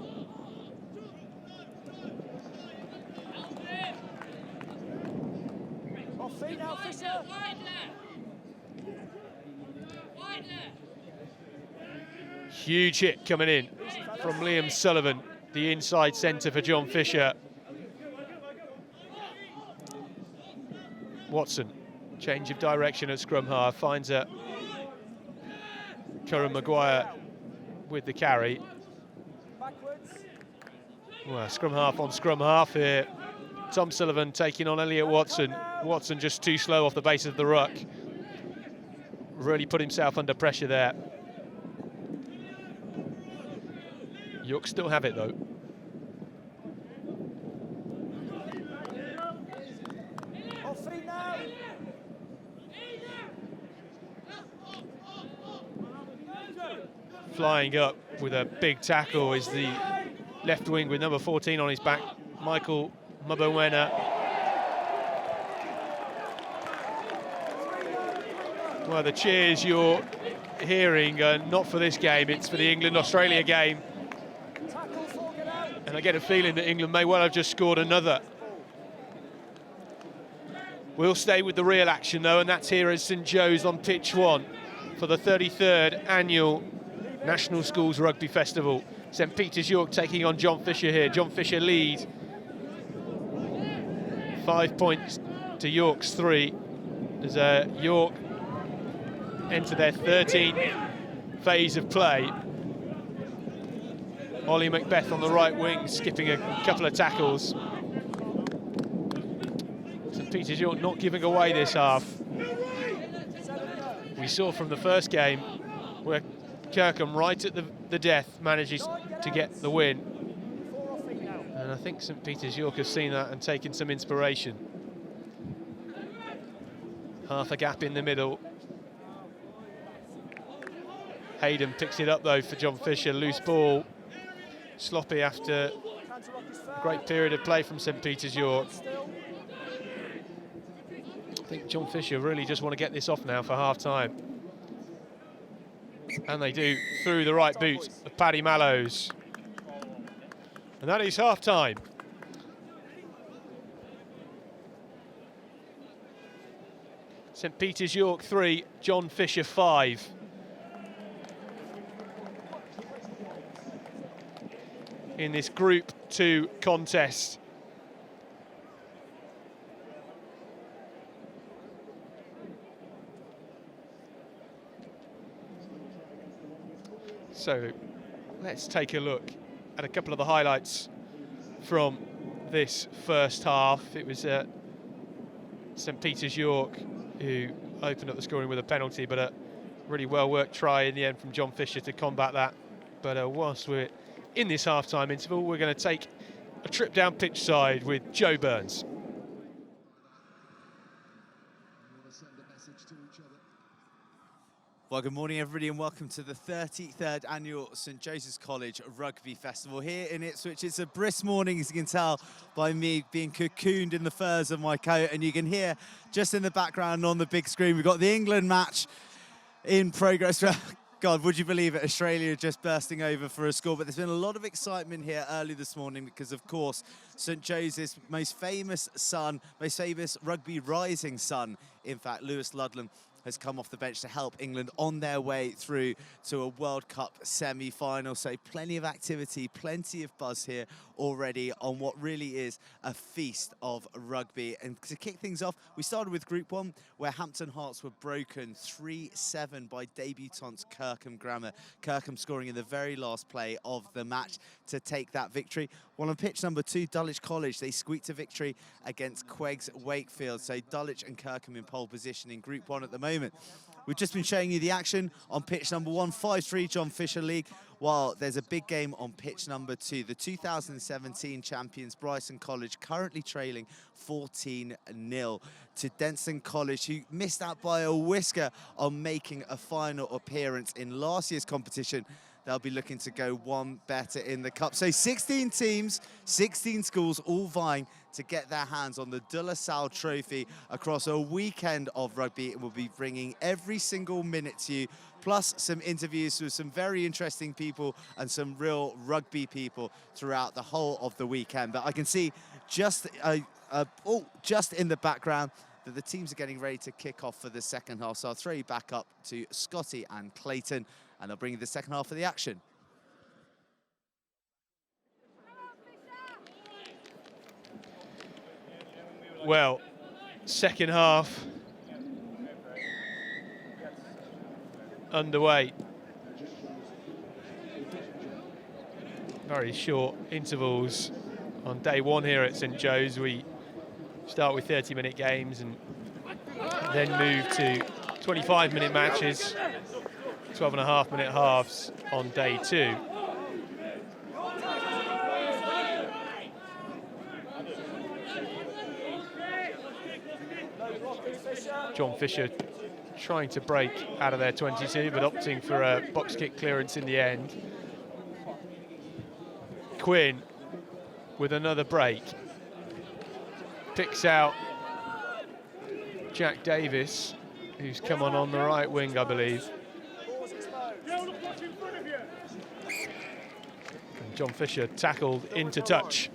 Off feet now, Fisher. Huge hit coming in from Liam Sullivan, the inside centre for John Fisher. Watson, change of direction at scrum half, finds a Curran Maguire with the carry. Backwards. Well, scrum half on scrum half here. Tom Sullivan taking on Elliot Watson. Watson just too slow off the base of the ruck. Really put himself under pressure there. York still have it though. Off feet now. Flying up with a big tackle is the left wing with number 14 on his back, Michael Mabawena. Well, the cheers you're hearing are not for this game, it's for the England-Australia game. And I get a feeling that England may well have just scored another. We'll stay with the real action though, and that's here at St Joe's on pitch 1 for the 33rd annual National Schools Rugby Festival. St Peter's York taking on John Fisher here. John Fisher lead. 5 points to York's 3 as York enter their 13th phase of play. Ollie Macbeth on the right wing, skipping a couple of tackles. St Peter's York not giving away this half. We saw from the first game where Kirkham, right at the death, manages to get the win. And I think St Peter's York has seen that and taken some inspiration. Half a gap in the middle. Hayden picks it up though for John Fisher, loose ball. Sloppy after a great period of play from St Peter's York. I think John Fisher really just want to get this off now for half-time. And they do, through the right boot of Paddy Mallows. And that is half-time. St Peter's York 3, John Fisher 5. In this Group 2 contest. So let's take a look at a couple of the highlights from this first half. It was St Peter's York who opened up the scoring with a penalty, but a really well-worked try in the end from John Fisher to combat that. But whilst we're in this half-time interval, we're going to take a trip down pitch side with Joe Burns. Well, good morning, everybody, and welcome to the 33rd annual St Joseph's College Rugby Festival here in Ipswich. It's a brisk morning, as you can tell by me being cocooned in the furs of my coat, and you can hear just in the background on the big screen, we've got the England match in progress. God, would you believe it? Australia just bursting over for a score. But there's been a lot of excitement here early this morning because, of course, St Joseph's most famous son, most famous rugby rising son, in fact, Lewis Ludlam, has come off the bench to help England on their way through to a World Cup semi-final. So plenty of activity, plenty of buzz here already on what really is a feast of rugby. And to kick things off, we started with Group 1, where Hampton Hearts were broken 3-7 by debutants Kirkham Grammar. Kirkham scoring in the very last play of the match to take that victory. Well, on pitch number 2, Dulwich College, they squeaked a victory against Queggs Wakefield. So Dulwich and Kirkham in pole position in Group 1 at the moment. We've just been showing you the action on pitch number 1, 5-3 John Fisher League, while there's a big game on pitch number 2. The 2017 champions Bryson College currently trailing 14-0 to Denson College, who missed out by a whisker on making a final appearance in last year's competition. they'll be looking to go one better in the cup. So 16 teams, 16 schools, all vying to get their hands on the De La Salle Trophy across a weekend of rugby. It will be bringing every single minute to you, plus some interviews with some very interesting people and some real rugby people throughout the whole of the weekend. But I can see just in the background that the teams are getting ready to kick off for the second half. So I'll throw you back up to Scotty and Clayton, and I'll bring you the second half of the action. Well, second half underway. Very short intervals on day one here at St Joe's. We start with 30-minute games and then move to 25-minute matches, 12.5-minute halves on day two. John Fisher trying to break out of their 22, but opting for a box kick clearance in the end. Quinn with another break. Picks out Jack Davis, who's come on the right wing, I believe. And John Fisher tackled into touch.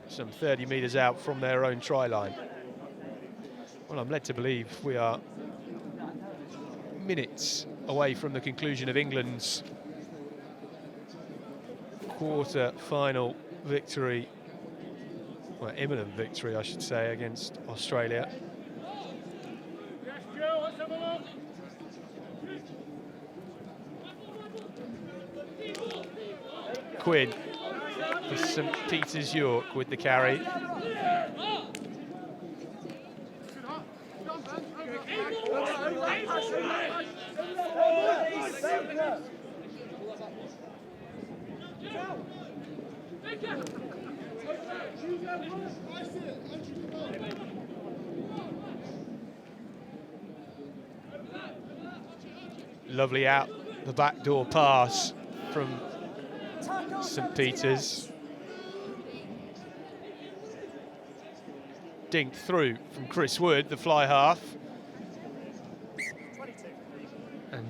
Some 30 metres out from their own try line. Well, I'm led to believe we are minutes away from the conclusion of England's quarter-final victory, well, imminent victory, I should say, against Australia. Quinn for St Peter's York with the carry. Lovely out the back door pass from St Peter's. Dinked through from Chris Wood, the fly half. And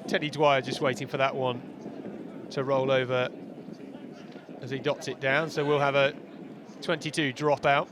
Teddy Dwyer just waiting for that one to roll over as he dots it down. So we'll have a 22 dropout.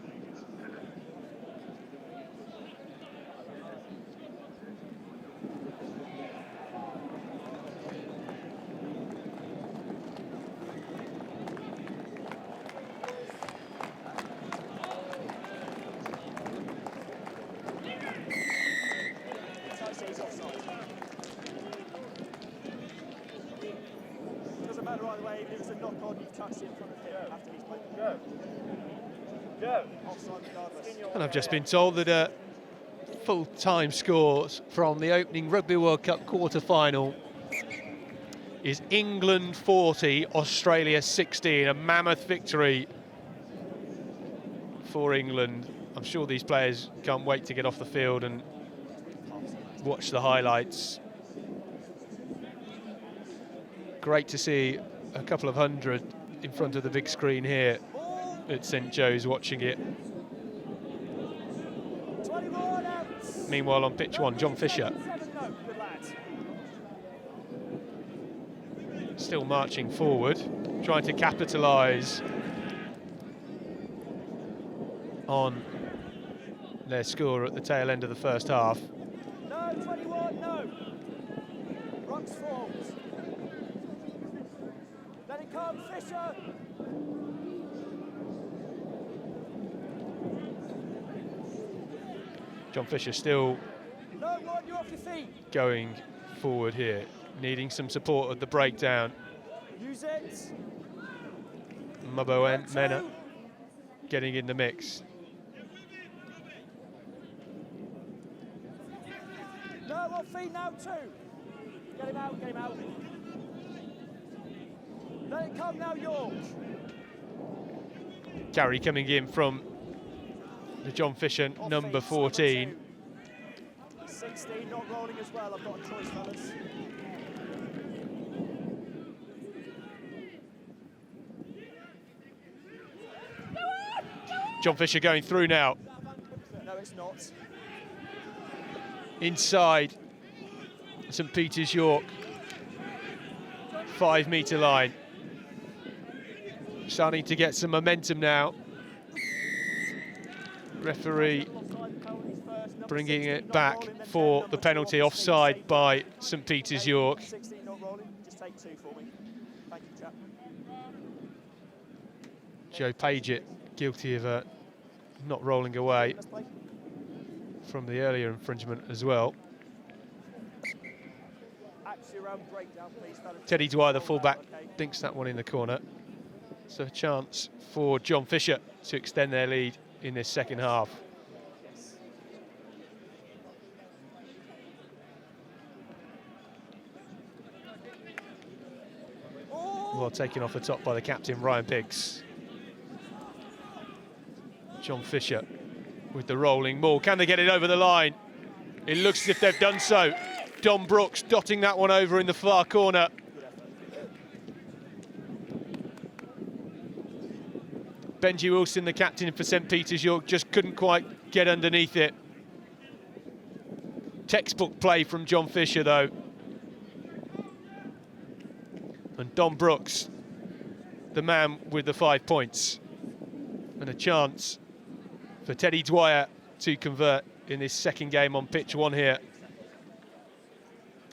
And I've just been told that a full-time scores from the opening Rugby World Cup quarter-final is England 40, Australia 16, a mammoth victory for England. I'm sure these players can't wait to get off the field and watch the highlights. Great to see a couple of hundred in front of the big screen here at St Joe's watching it. Meanwhile, on pitch one, John Fisher still marching forward, trying to capitalise on their score at the tail end of the first half. No, 21, no. Rucks forwards. Let it come, Fisher. John Fisher still No, Rod, you're off your feet. going forward here, needing some support at the breakdown. Use it. Mubbo and Mena getting in the mix. No, off feet now too. Get him out, get him out. Let it come now, York. Carry coming in from the John Fisher number 14. 16, not rolling as well. I've got a choice, fellas. John Fisher going through now. No, it's not. Inside St Peter's York 5-metre line. Starting to get some momentum now. Referee bringing it back for the penalty, offside by St Peter's York. 16 not rolling. Just take 2 for me. Thank you, chap. Joe Paget guilty of not rolling away from the earlier infringement as well. Teddy Dwyer, the fullback, dinks that one in the corner. So a chance for John Fisher to extend their lead in this second half. Well taken off the top by the captain, Ryan Biggs. John Fisher with the rolling ball. Can they get it over the line? It looks as if they've done so. Dom Brooks dotting that one over in the far corner. Benji Wilson, the captain for St Peter's York, just couldn't quite get underneath it. Textbook play from John Fisher, though. And Dom Brooks, the man with the 5 points. And a chance for Teddy Dwyer to convert in this second game on pitch 1 here.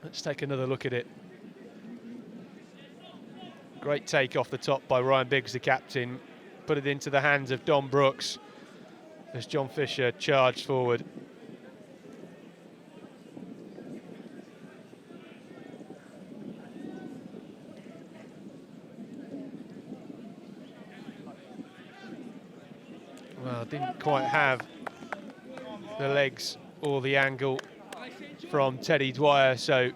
Let's take another look at it. Great take off the top by Ryan Biggs, the captain. Put it into the hands of Dom Brooks as John Fisher charged forward. Well, didn't quite have the legs or the angle from Teddy Dwyer, so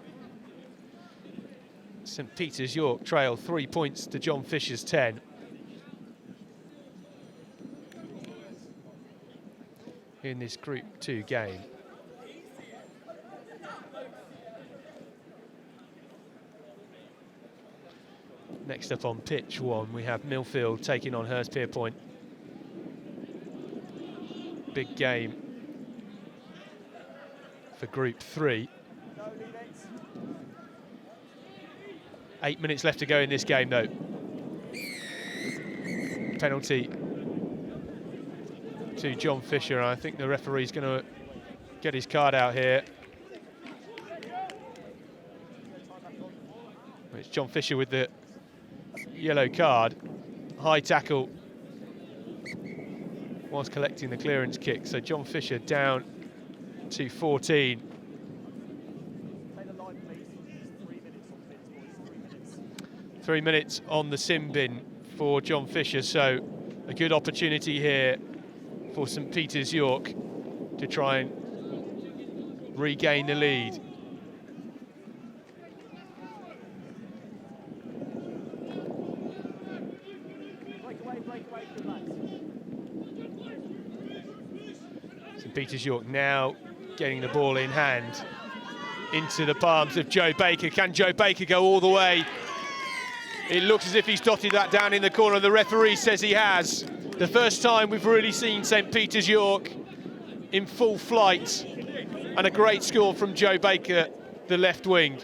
St Peter's York trail 3 points to John Fisher's 10. In this Group 2 game. Next up on pitch 1, we have Millfield taking on Hurstpierpoint. Big game for Group 3. 8 minutes left to go in this game, though. Penalty to John Fisher. I think the referee's going to get his card out here. It's John Fisher with the yellow card. High tackle whilst collecting the clearance kick. So John Fisher down to 14. 3 minutes on the sin bin for John Fisher, so a good opportunity here for St Peter's York to try and regain the lead. St Peter's York now getting the ball in hand into the palms of Joe Baker. Can Joe Baker go all the way? It looks as if he's dotted that down in the corner. The referee says he has. The first time we've really seen St Peter's York in full flight, and a great score from Joe Baker, the left wing.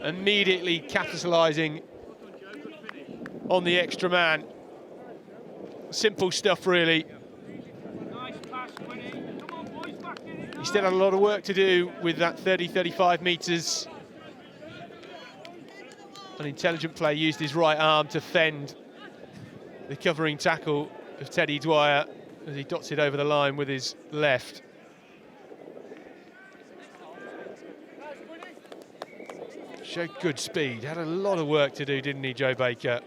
Immediately capitalising on the extra man. Simple stuff, really. He still had a lot of work to do with that 30-35 metres. An intelligent play, used his right arm to fend the covering tackle of Teddy Dwyer as he dots it over the line with his left. Showed good speed, had a lot of work to do, didn't he, Joe Baker?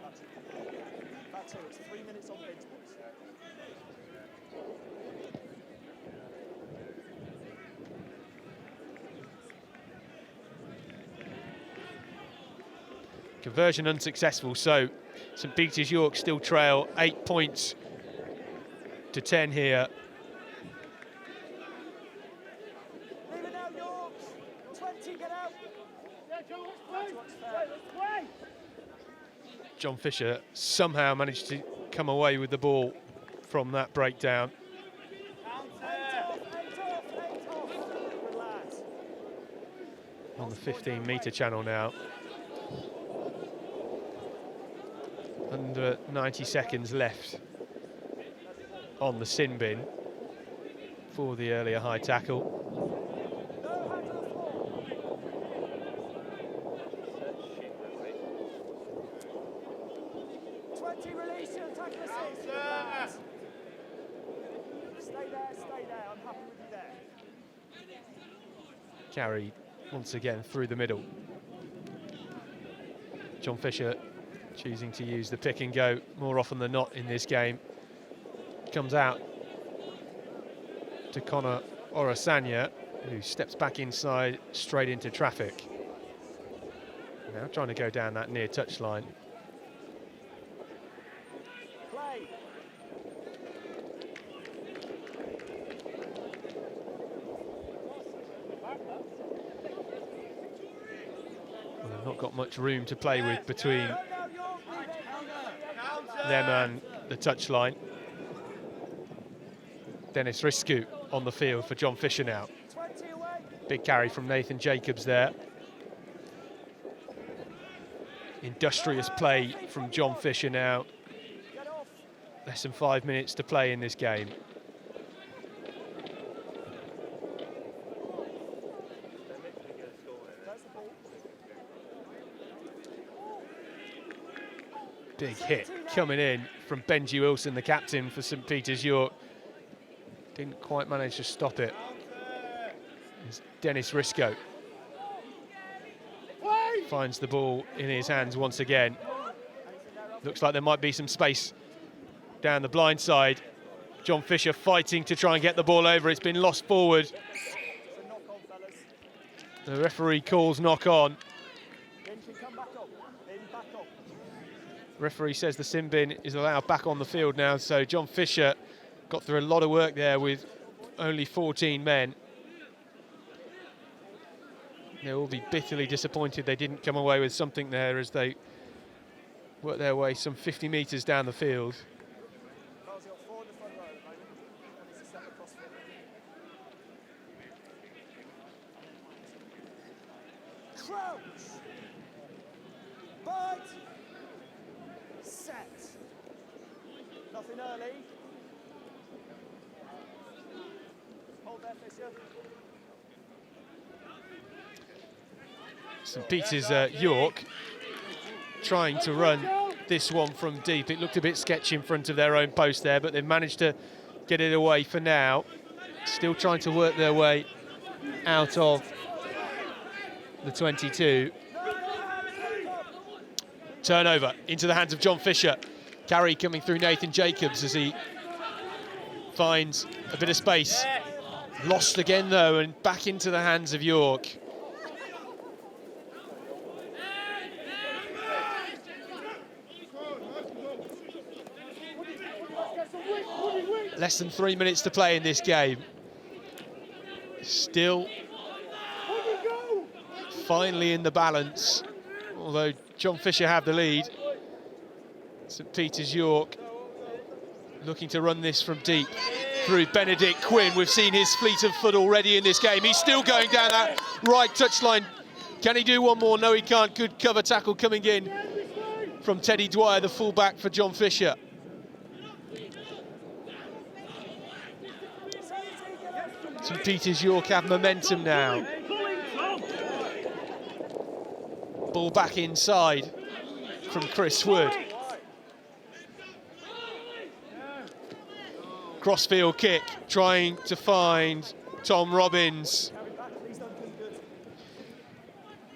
Conversion unsuccessful, so St Peter's York still trail 8 points to 10 here. John Fisher somehow managed to come away with the ball from that breakdown. On the 15-metre channel now. Under 90 seconds left on the sin bin for the earlier high tackle. Carry once again through the middle. John Fisher choosing to use the pick and go more often than not in this game. Comes out to Connor Orasanya, who steps back inside straight into traffic. Now trying to go down that near touchline. Well, they've not got much room to play with between them and the touchline. Dennis Risku on the field for John Fisher now. Big carry from Nathan Jacobs there. Industrious play from John Fisher now. Less than 5 minutes to play in this game. Big hit coming in from Benji Wilson, the captain for St Peter's York. Didn't quite manage to stop it. It's Dennis Risco. Finds the ball in his hands once again. Looks like there might be some space down the blind side. John Fisher fighting to try and get the ball over. It's been lost forward. The referee calls knock on. Referee says the sin bin is allowed back on the field now, so John Fisher got through a lot of work there with only 14 men. They will be bitterly disappointed they didn't come away with something there as they work their way some 50 metres down the field. St Peter's York trying to run this one from deep. It looked a bit sketchy in front of their own post there, but they've managed to get it away for now. Still trying to work their way out of the 22. Turnover into the hands of John Fisher. Carry coming through Nathan Jacobs as he finds a bit of space. Lost again though, and back into the hands of York. Less than 3 minutes to play in this game. Still finally in the balance, although John Fisher have the lead. St Peter's York looking to run this from deep through Benedict Quinn. We've seen his fleet of foot already in this game. He's still going down that right touchline. Can he do one more? No, he can't. Good cover tackle coming in from Teddy Dwyer, the fullback for John Fisher. St Peter's York have momentum now. Ball back inside from Chris Wood. Crossfield kick, trying to find Tom Robbins.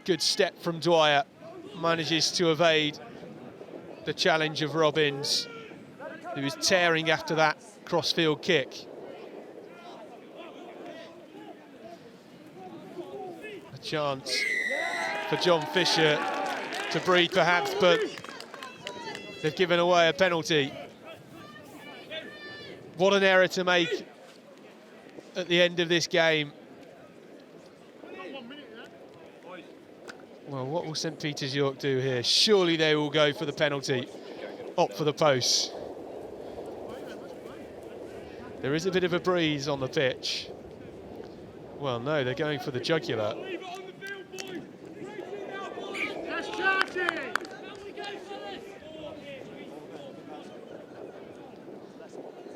Good step from Dwyer. Manages to evade the challenge of Robbins, who was tearing after that crossfield kick. A chance for John Fisher to breathe perhaps, but they've given away a penalty. What an error to make at the end of this game. Well, what will St Peter's York do here? Surely they will go for the penalty, opt for the post. There is a bit of a breeze on the pitch. Well, no, they're going for the jugular.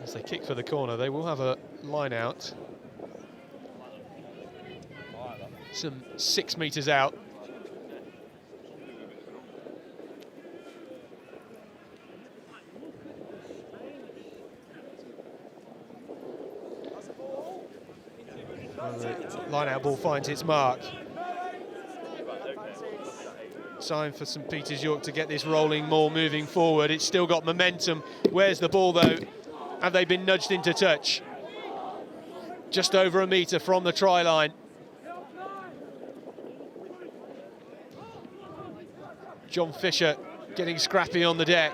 As they kick for the corner, they will have a line out. Some 6 metres out. And the line out ball finds its mark. Time for St Peter's York to get this rolling more moving forward. It's still got momentum. Where's the ball though? Have they been nudged into touch? Just over a metre from the try line. John Fisher getting scrappy on the deck.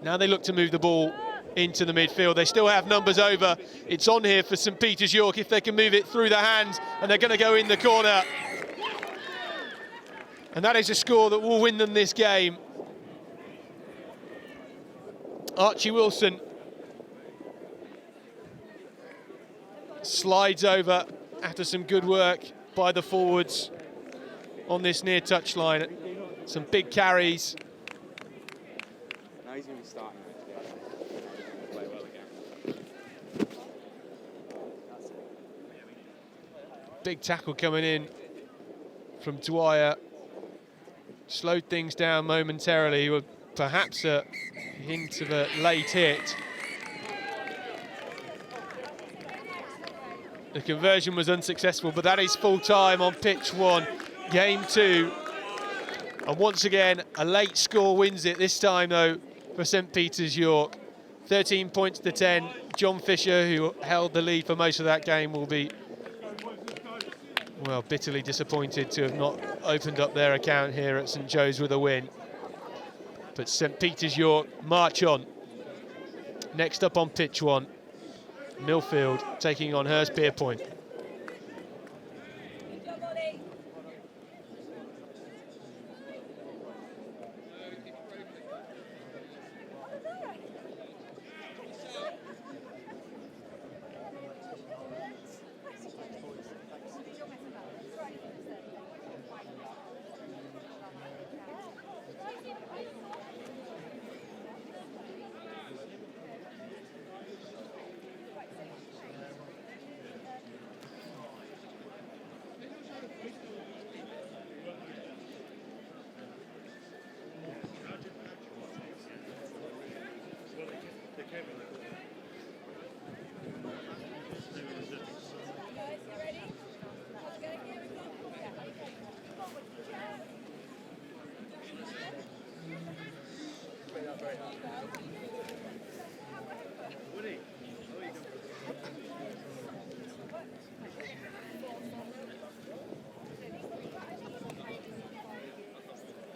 Now they look to move the ball into the midfield. They still have numbers over. It's on here for St Peter's York if they can move it through their hands, and they're going to go in the corner. And that is a score that will win them this game. Archie Wilson slides over after some good work by the forwards on this near touchline. Some big carries. Now he's going to be starting. Play well again. Big tackle coming in from Dwyer. Slowed things down momentarily with perhaps a hint of a late hit. The conversion was unsuccessful, but that is full time on pitch 1, game 2. And once again, a late score wins it, this time though for St Peter's York. 13 points to 10. John Fisher, who held the lead for most of that game, will be, well, bitterly disappointed to have not opened up their account here at St Joe's with a win. But St Peter's York march on. Next up on pitch 1, Millfield taking on Hurstpierpoint.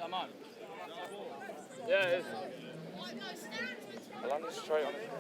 Come on. Yeah, it is. I landed straight on it.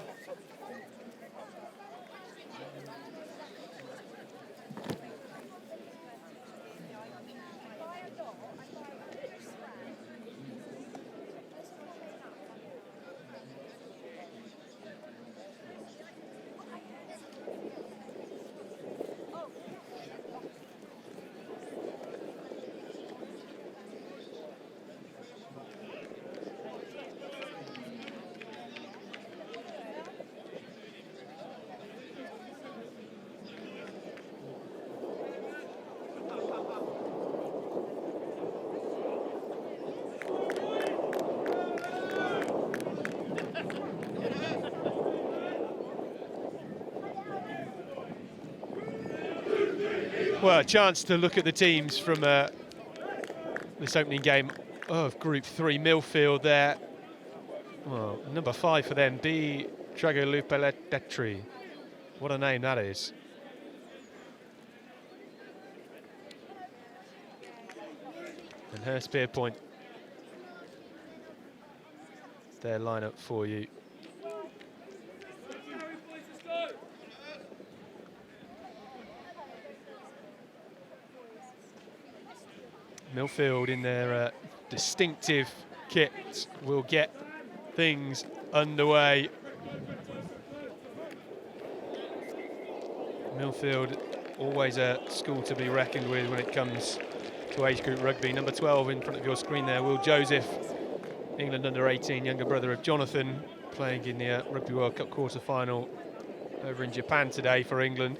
Well, a chance to look at the teams from this opening game of Group 3. Millfield there. Well, number 5 for them, B. Dragolupeletri. What a name that is. And Hurstpierpoint. Their lineup for you. Millfield in their distinctive kit will get things underway. Millfield, always a school to be reckoned with when it comes to age group rugby. Number 12 in front of your screen there, Will Joseph, England under 18, younger brother of Jonathan, playing in the Rugby World Cup quarter-final over in Japan today for England.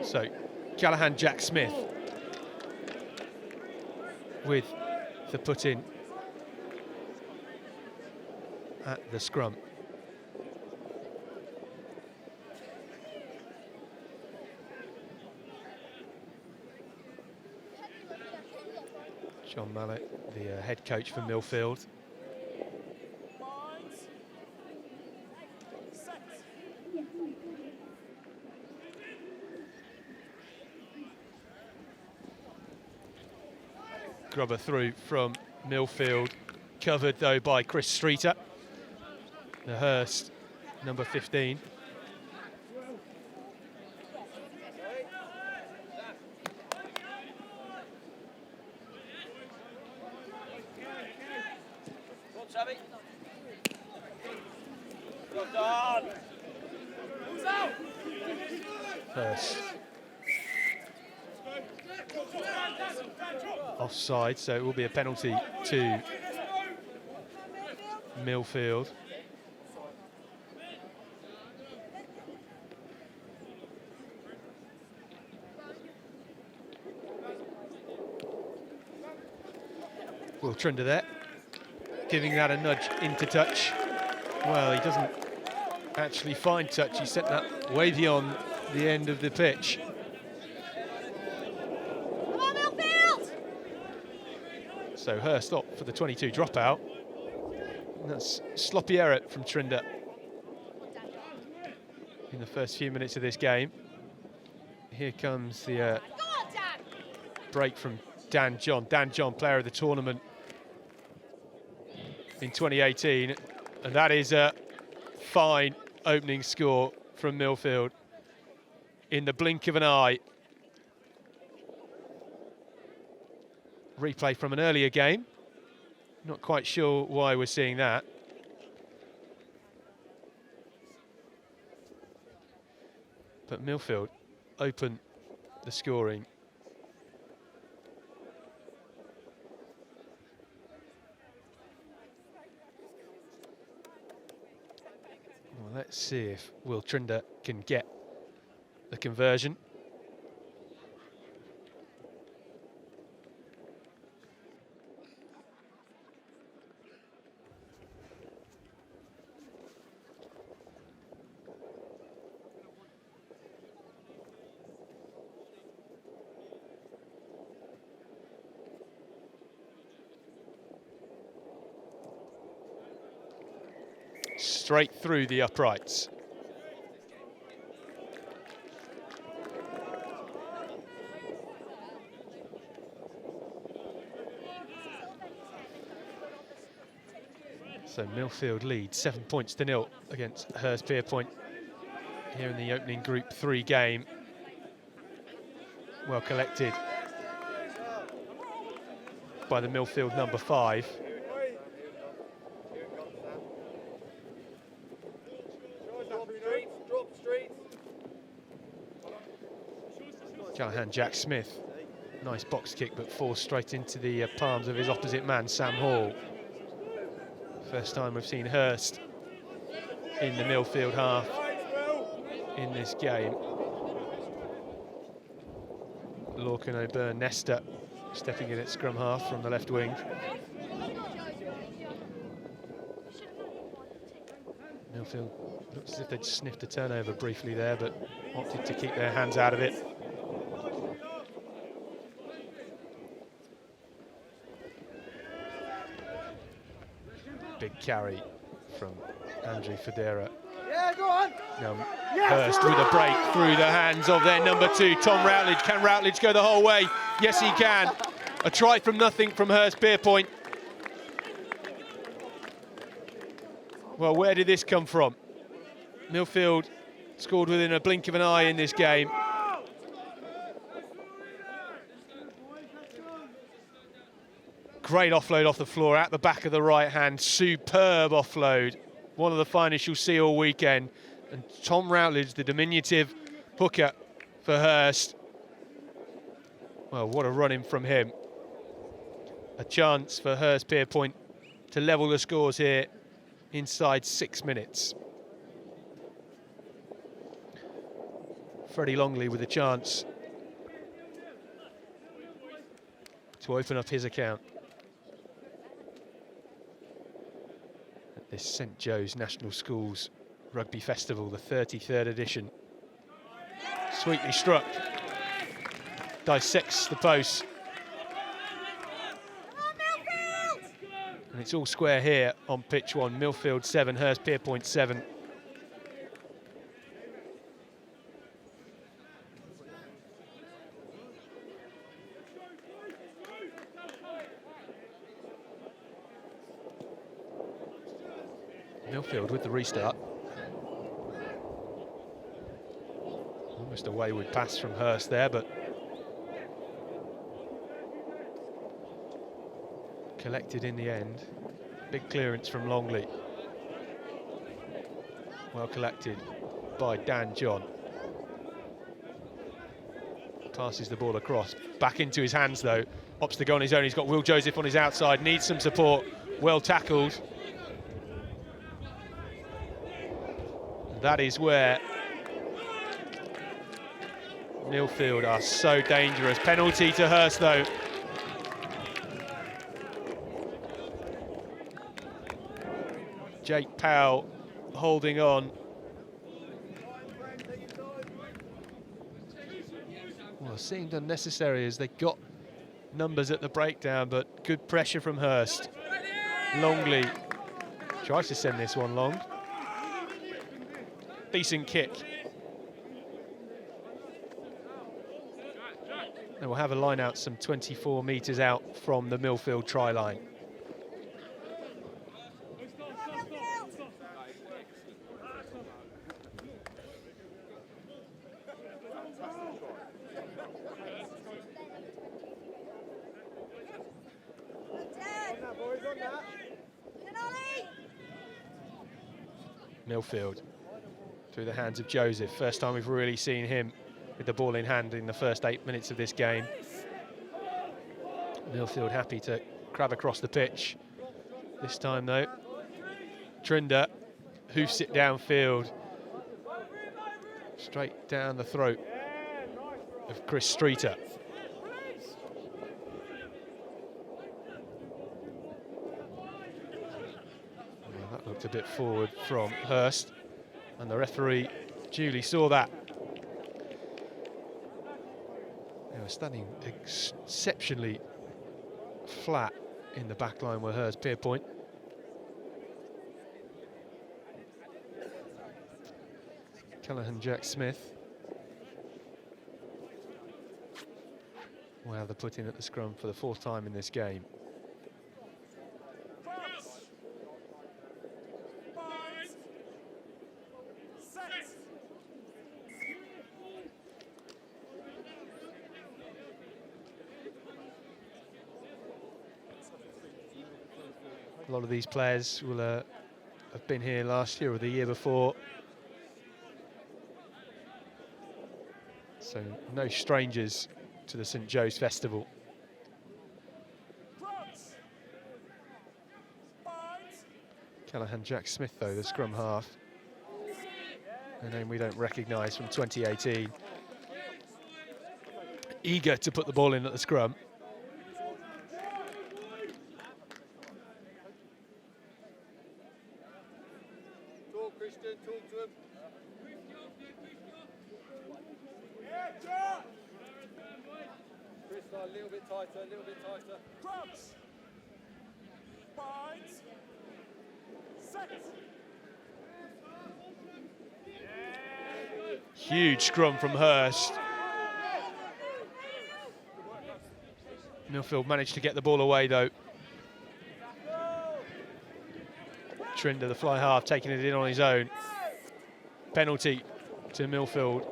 So, Callahan Jack Smith with the put-in at the scrum. John Mallett, the head coach for Millfield. Grubber through from Millfield, covered though by Chris Streeter. The Hurst, number 15. Hurst. Offside, so it will be a penalty to Millfield. Will Trinder there, giving that a nudge into touch. Well, he doesn't actually find touch. He sent that way beyond the end of the pitch. So Hurst up for the 22 dropout. And that's sloppy error from Trinder in the first few minutes of this game. Here comes the break from Dan John. Dan John, player of the tournament in 2018. And that is a fine opening score from Millfield in the blink of an eye. Replay from an earlier game. Not quite sure why we're seeing that. But Millfield open the scoring. Well, let's see if Will Trinder can get the conversion. Straight through the uprights. So Millfield lead 7 points to 0 against Hurst Pierpoint here in the opening Group 3 game. Well collected by the Millfield number 5. Callahan Jack Smith, nice box kick, but falls straight into the palms of his opposite man, Sam Hall. First time we've seen Hurst in the Millfield half in this game. Lorcan, O'Byrne, Nesta stepping in at scrum half from the left wing. Millfield looks as if they'd sniffed a turnover briefly there, but opted to keep their hands out of it. Big carry from Andrew Federa. Yeah, go on. Now Hurst with a break through the hands of their number 2, Tom Routledge. Can Routledge go the whole way? Yes, he can. A try from nothing from Hurst Pierpoint. Well, where did this come from? Millfield scored within a blink of an eye in this game. Great offload off the floor, at the back of the right hand. Superb offload. One of the finest you'll see all weekend. And Tom Routledge, the diminutive hooker for Hurst. Well, what a run-in from him. A chance for Hurst Pierpoint to level the scores here inside 6 minutes. Freddie Longley with a chance to open up his account at this St Joe's National Schools Rugby Festival, the 33rd edition. Sweetly struck, dissects the post. And it's all square here on pitch one. Millfield 7, Hurst Pierpoint 7. Millfield with the restart. Almost a wayward pass from Hurst there, but collected in the end. Big clearance from Longley. Well collected by Dan John. Passes the ball across. Back into his hands though. Opts to go on his own. He's got Will Joseph on his outside. Needs some support. Well tackled. That is where Millfield are so dangerous. Penalty to Hurst though. Jake Powell holding on. Well, it seemed unnecessary as they got numbers at the breakdown, but good pressure from Hurst. Longley tries to send this one long. Decent kick. And we'll have a line out some 24 metres out from the Millfield try line. Millfield through the hands of Joseph. First time we've really seen him with the ball in hand in the first 8 minutes of this game. Millfield happy to crab across the pitch. This time though, Trinder hoofs it downfield. Straight down the throat of Chris Streeter. Well, that looked a bit forward from Hurst, and the referee duly saw that. They were standing exceptionally flat in the back line where Hurst Pierpoint. Callaghan Jack Smith will have the put in at the scrum for the 4th time in this game. A lot of these players will have been here last year or the year before. So no strangers to the St Joe's Festival. Callaghan Jack Smith though, the scrum half. A name we don't recognise from 2018. Eager to put the ball in at the scrum. A little bit tighter, a little bit tighter. Cross. Binds. Set. Huge scrum from Hurst. Millfield managed to get the ball away though. Trinder, the fly half, taking it in on his own. Penalty to Millfield.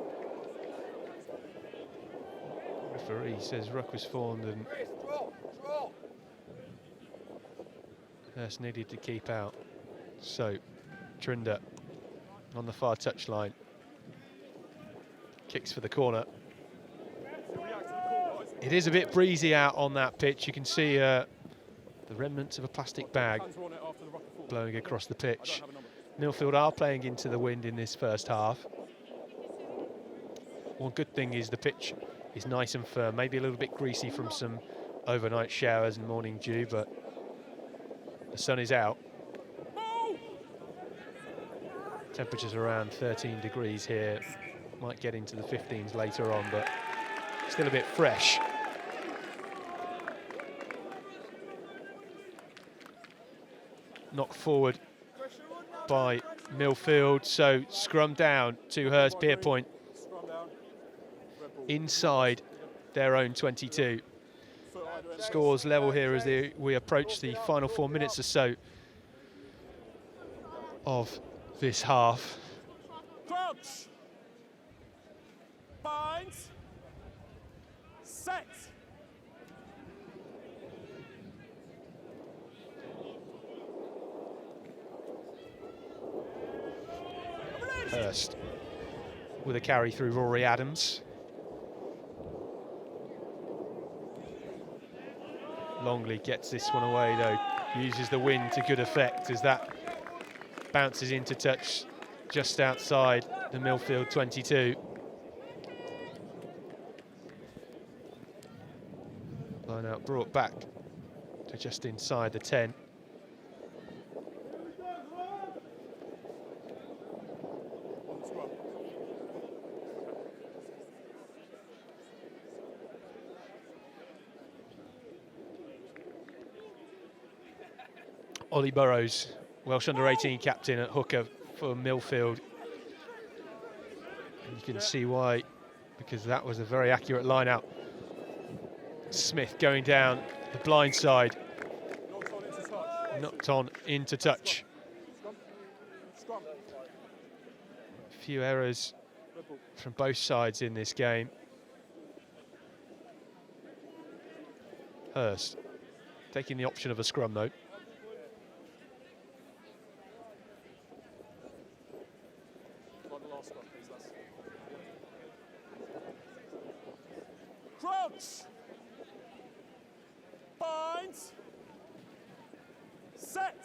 Referee says ruck was formed and Hurst needed to keep out. So Trinder on the far touchline. Kicks for the corner. It is a bit breezy out on that pitch. You can see the remnants of a plastic bag blowing across the pitch. Millfield are playing into the wind in this first half. One good thing is the pitch is nice and firm, maybe a little bit greasy from some overnight showers and morning dew, but the sun is out. Temperatures around 13 degrees here. Might get into the 15s later on, but still a bit fresh. Knocked forward by Millfield, so scrum down to Hurst Pierpoint inside their own 22. Scores level here as we approach the final 4 minutes or so of this half. Crouch. Binds. Set. Hurst with a carry through Rory Adams. Longley gets this one away though, uses the wind to good effect as that bounces into touch just outside the Millfield 22. Line out brought back to just inside the 10. Ollie Burrows, Welsh under-18 captain at hooker for Millfield. And you can see why, because that was a very accurate line out. Smith going down the blind side, knocked on into touch. A few errors from both sides in this game. Hurst taking the option of a scrum though. Crouch. Binds. Set.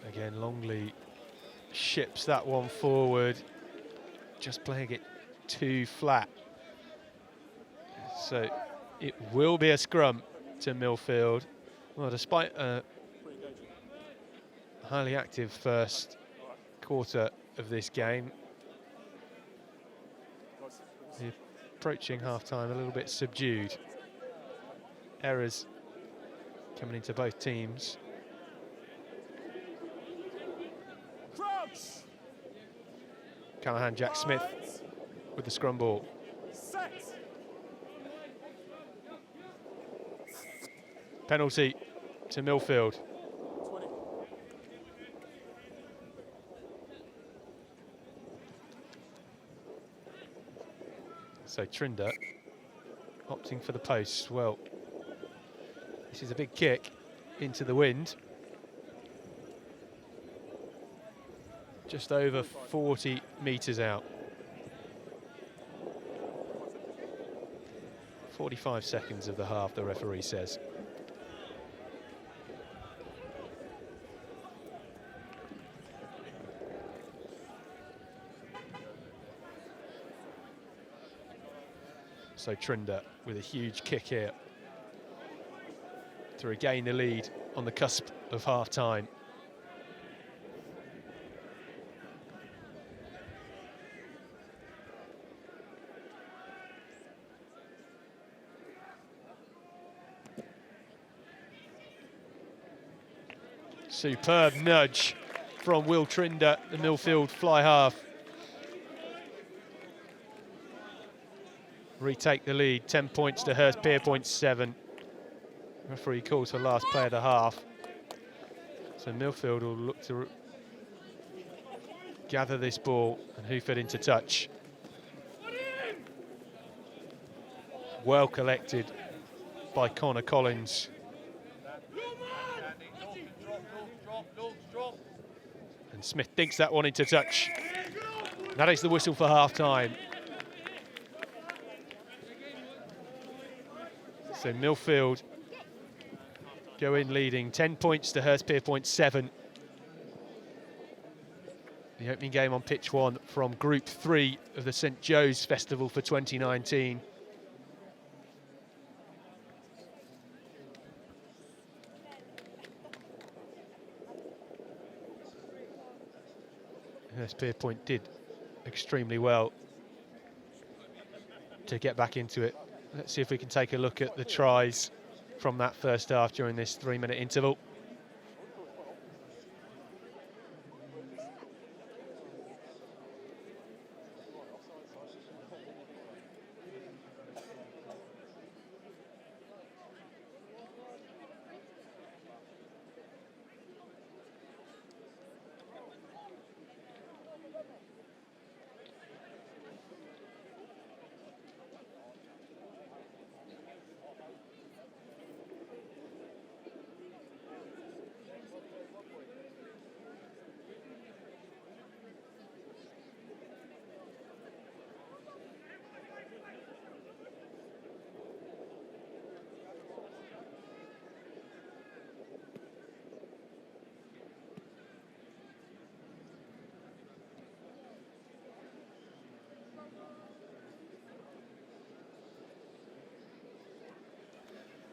Again, Longley ships that one forward, just playing it too flat. So it will be a scrum to Millfield. Well, despite a highly active first quarter of this game, the approaching half-time a little bit subdued. Errors coming into both teams. Callahan, Jack Smith with the scrum ball. Set. Penalty to Millfield. 20. So Trinder opting for the post. Well, this is a big kick into the wind. Just over 40 metres out. 45 seconds of the half, the referee says. So Trinder with a huge kick here to regain the lead on the cusp of half-time. Superb nudge from Will Trinder, the Millfield fly half. retake the lead. 10 points to Hurst, Pierpoint 7. Referee calls for last play of the half. So Millfield will look to gather this ball and hoof it into touch. Well collected by Connor Collins. And Smith dinks that one into touch. That is the whistle for half-time. So Millfield go in leading, 10 points to Hurst Pierpoint 7. The opening game on pitch 1 from Group 3 of the St Joe's Festival for 2019. Hurst Pierpoint did extremely well to get back into it. Let's see if we can take a look at the tries from that first half during this 3-minute interval.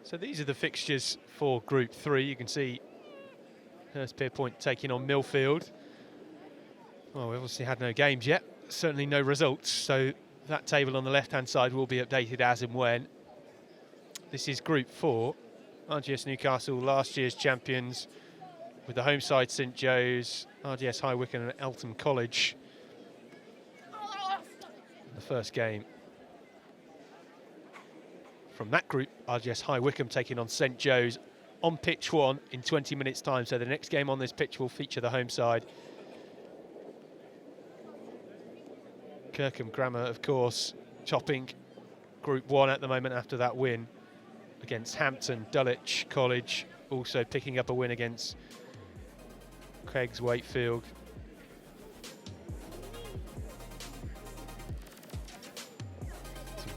So these are the fixtures for Group 3. You can see Hurst Pierpoint taking on Millfield. Well, we obviously had no games yet, certainly no results, so that table on the left-hand side will be updated as and when. This is Group 4. RGS Newcastle, last year's champions, with the home side St Joe's, RGS High Wycombe and Eltham College. The first game from that group, RGS High Wycombe taking on St Joe's on pitch 1 in 20 minutes time. So the next game on this pitch will feature the home side. Kirkham Grammar, of course, topping Group 1 at the moment after that win against Hampton. Dulwich College also picking up a win against Craigs Wakefield.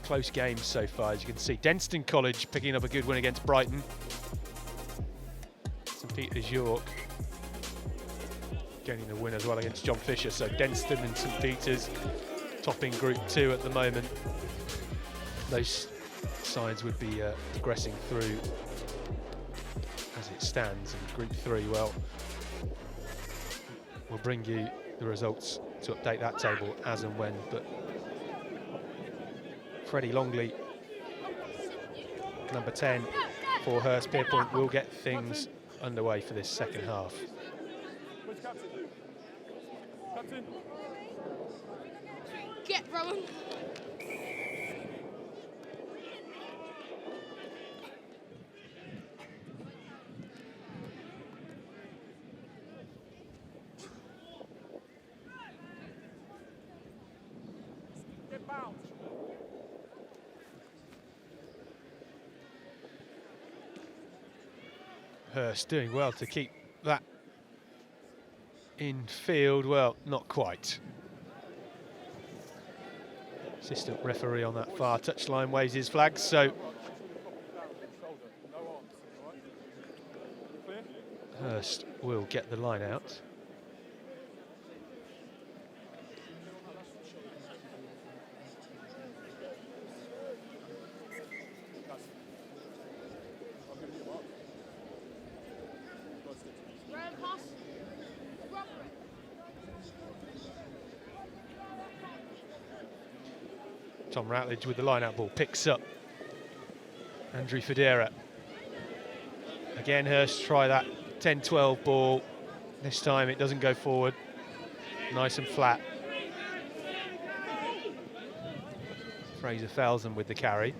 Close games so far, as you can see. Denston College picking up a good win against Brighton. St Peter's York getting the win as well against John Fisher. So Denston and St Peter's topping Group 2 at the moment. Those sides would be progressing through as it stands. And Group 3, well, we'll bring you the results to update that table as and when. But Freddie Longley, number 10 for Hurst Pierpoint, will get things underway for this second half. Get Rowan. Hurst doing well to keep that in field. Well, not quite. Assistant referee on that far touchline waves his flag, so Hurst will get the line out. Tom Ratledge with the line-out ball, picks up Andrew Federa. Again, Hurst try that 10-12 ball. This time it doesn't go forward. Nice and flat. Fraser Felsen with the carry.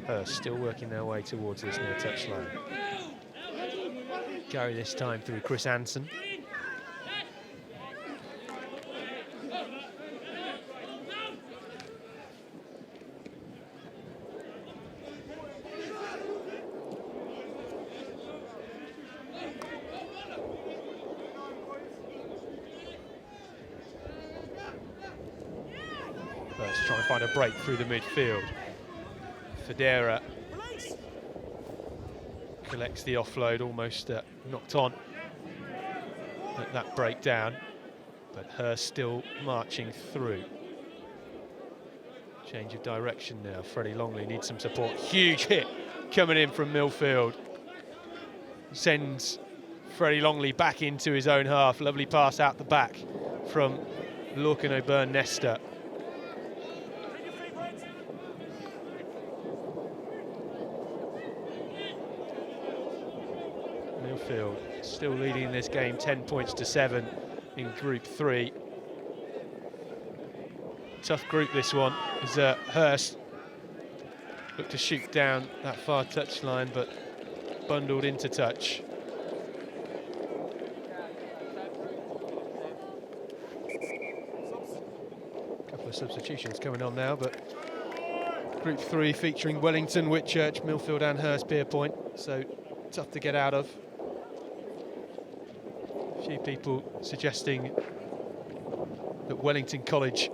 Hurst still working their way towards this near touchline. Carry this time through Chris Anson. Hurst trying to find a break through the midfield. Federa collects the offload, almost knocked on at that breakdown, but Hurst still marching through. Change of direction now. Freddie Longley needs some support. Huge hit coming in from Millfield. Sends Freddie Longley back into his own half. Lovely pass out the back from Lorcan O'Byrne-Nesta. Millfield still leading this game 10 points to 7 in Group 3. Tough group this one, as Hurst looked to shoot down that far touchline, but bundled into touch. A couple of substitutions coming on now, but Group 3 featuring Wellington, Whitchurch, Millfield and Hurst Pierpoint, so tough to get out of. A few people suggesting that Wellington College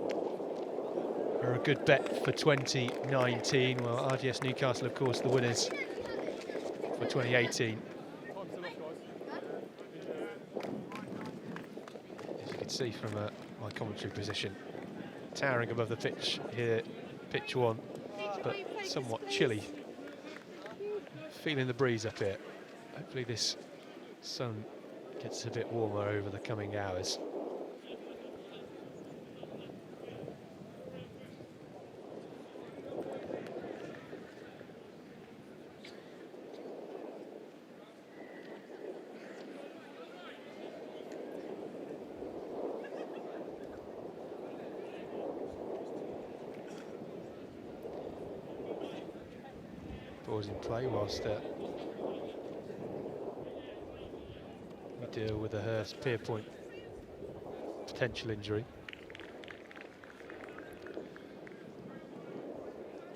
are a good bet for 2019. Well, RGS Newcastle, of course, the winners for 2018. As you can see from my commentary position, towering above the pitch here, pitch 1, but somewhat chilly. Feeling the breeze up here. Hopefully this sun gets a bit warmer over the coming hours. Balls in play whilst we deal with a Hurst Pierpoint potential injury.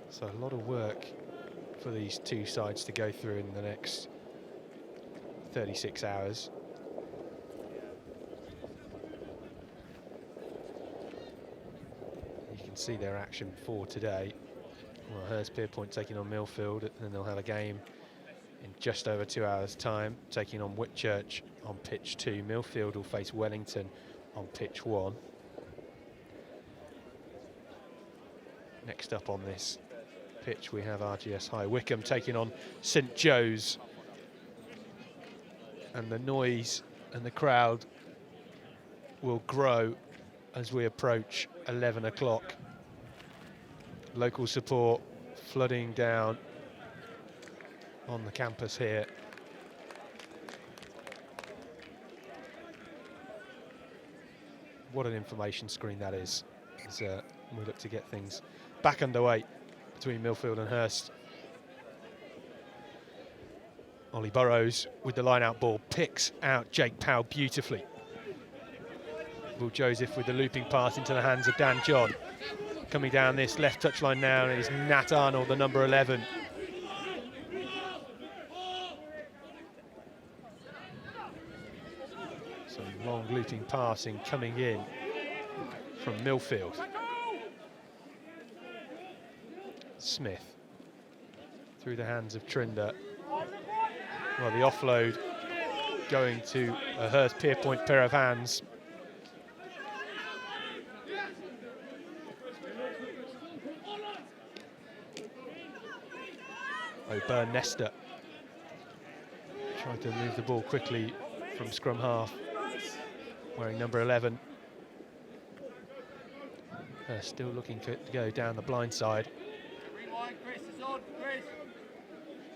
So a lot of work for these two sides to go through in the next 36 hours. You can see their action for today. Well, Hurst Pierpoint taking on Millfield, and then they'll have a game in just over 2 hours' time, taking on Whitchurch on pitch 2. Millfield will face Wellington on pitch 1. Next up on this pitch, we have RGS High Wycombe taking on St Joe's. And the noise and the crowd will grow as we approach 11 o'clock. Local support flooding down on the campus here. What an information screen that is, as we look to get things back underway between Millfield and Hurst. Ollie Burrows with the line-out ball, picks out Jake Powell beautifully. Will Joseph with the looping pass into the hands of Dan John. Coming down this left touchline now is Nat Arnold, the number 11. Some long looping passing coming in from Millfield. Smith through the hands of Trinder. Well, the offload going to a Hurst Pierpoint pair of hands. O'Byrne-Nesta trying to move the ball quickly from scrum half, wearing number 11. Still looking to go down the blind side.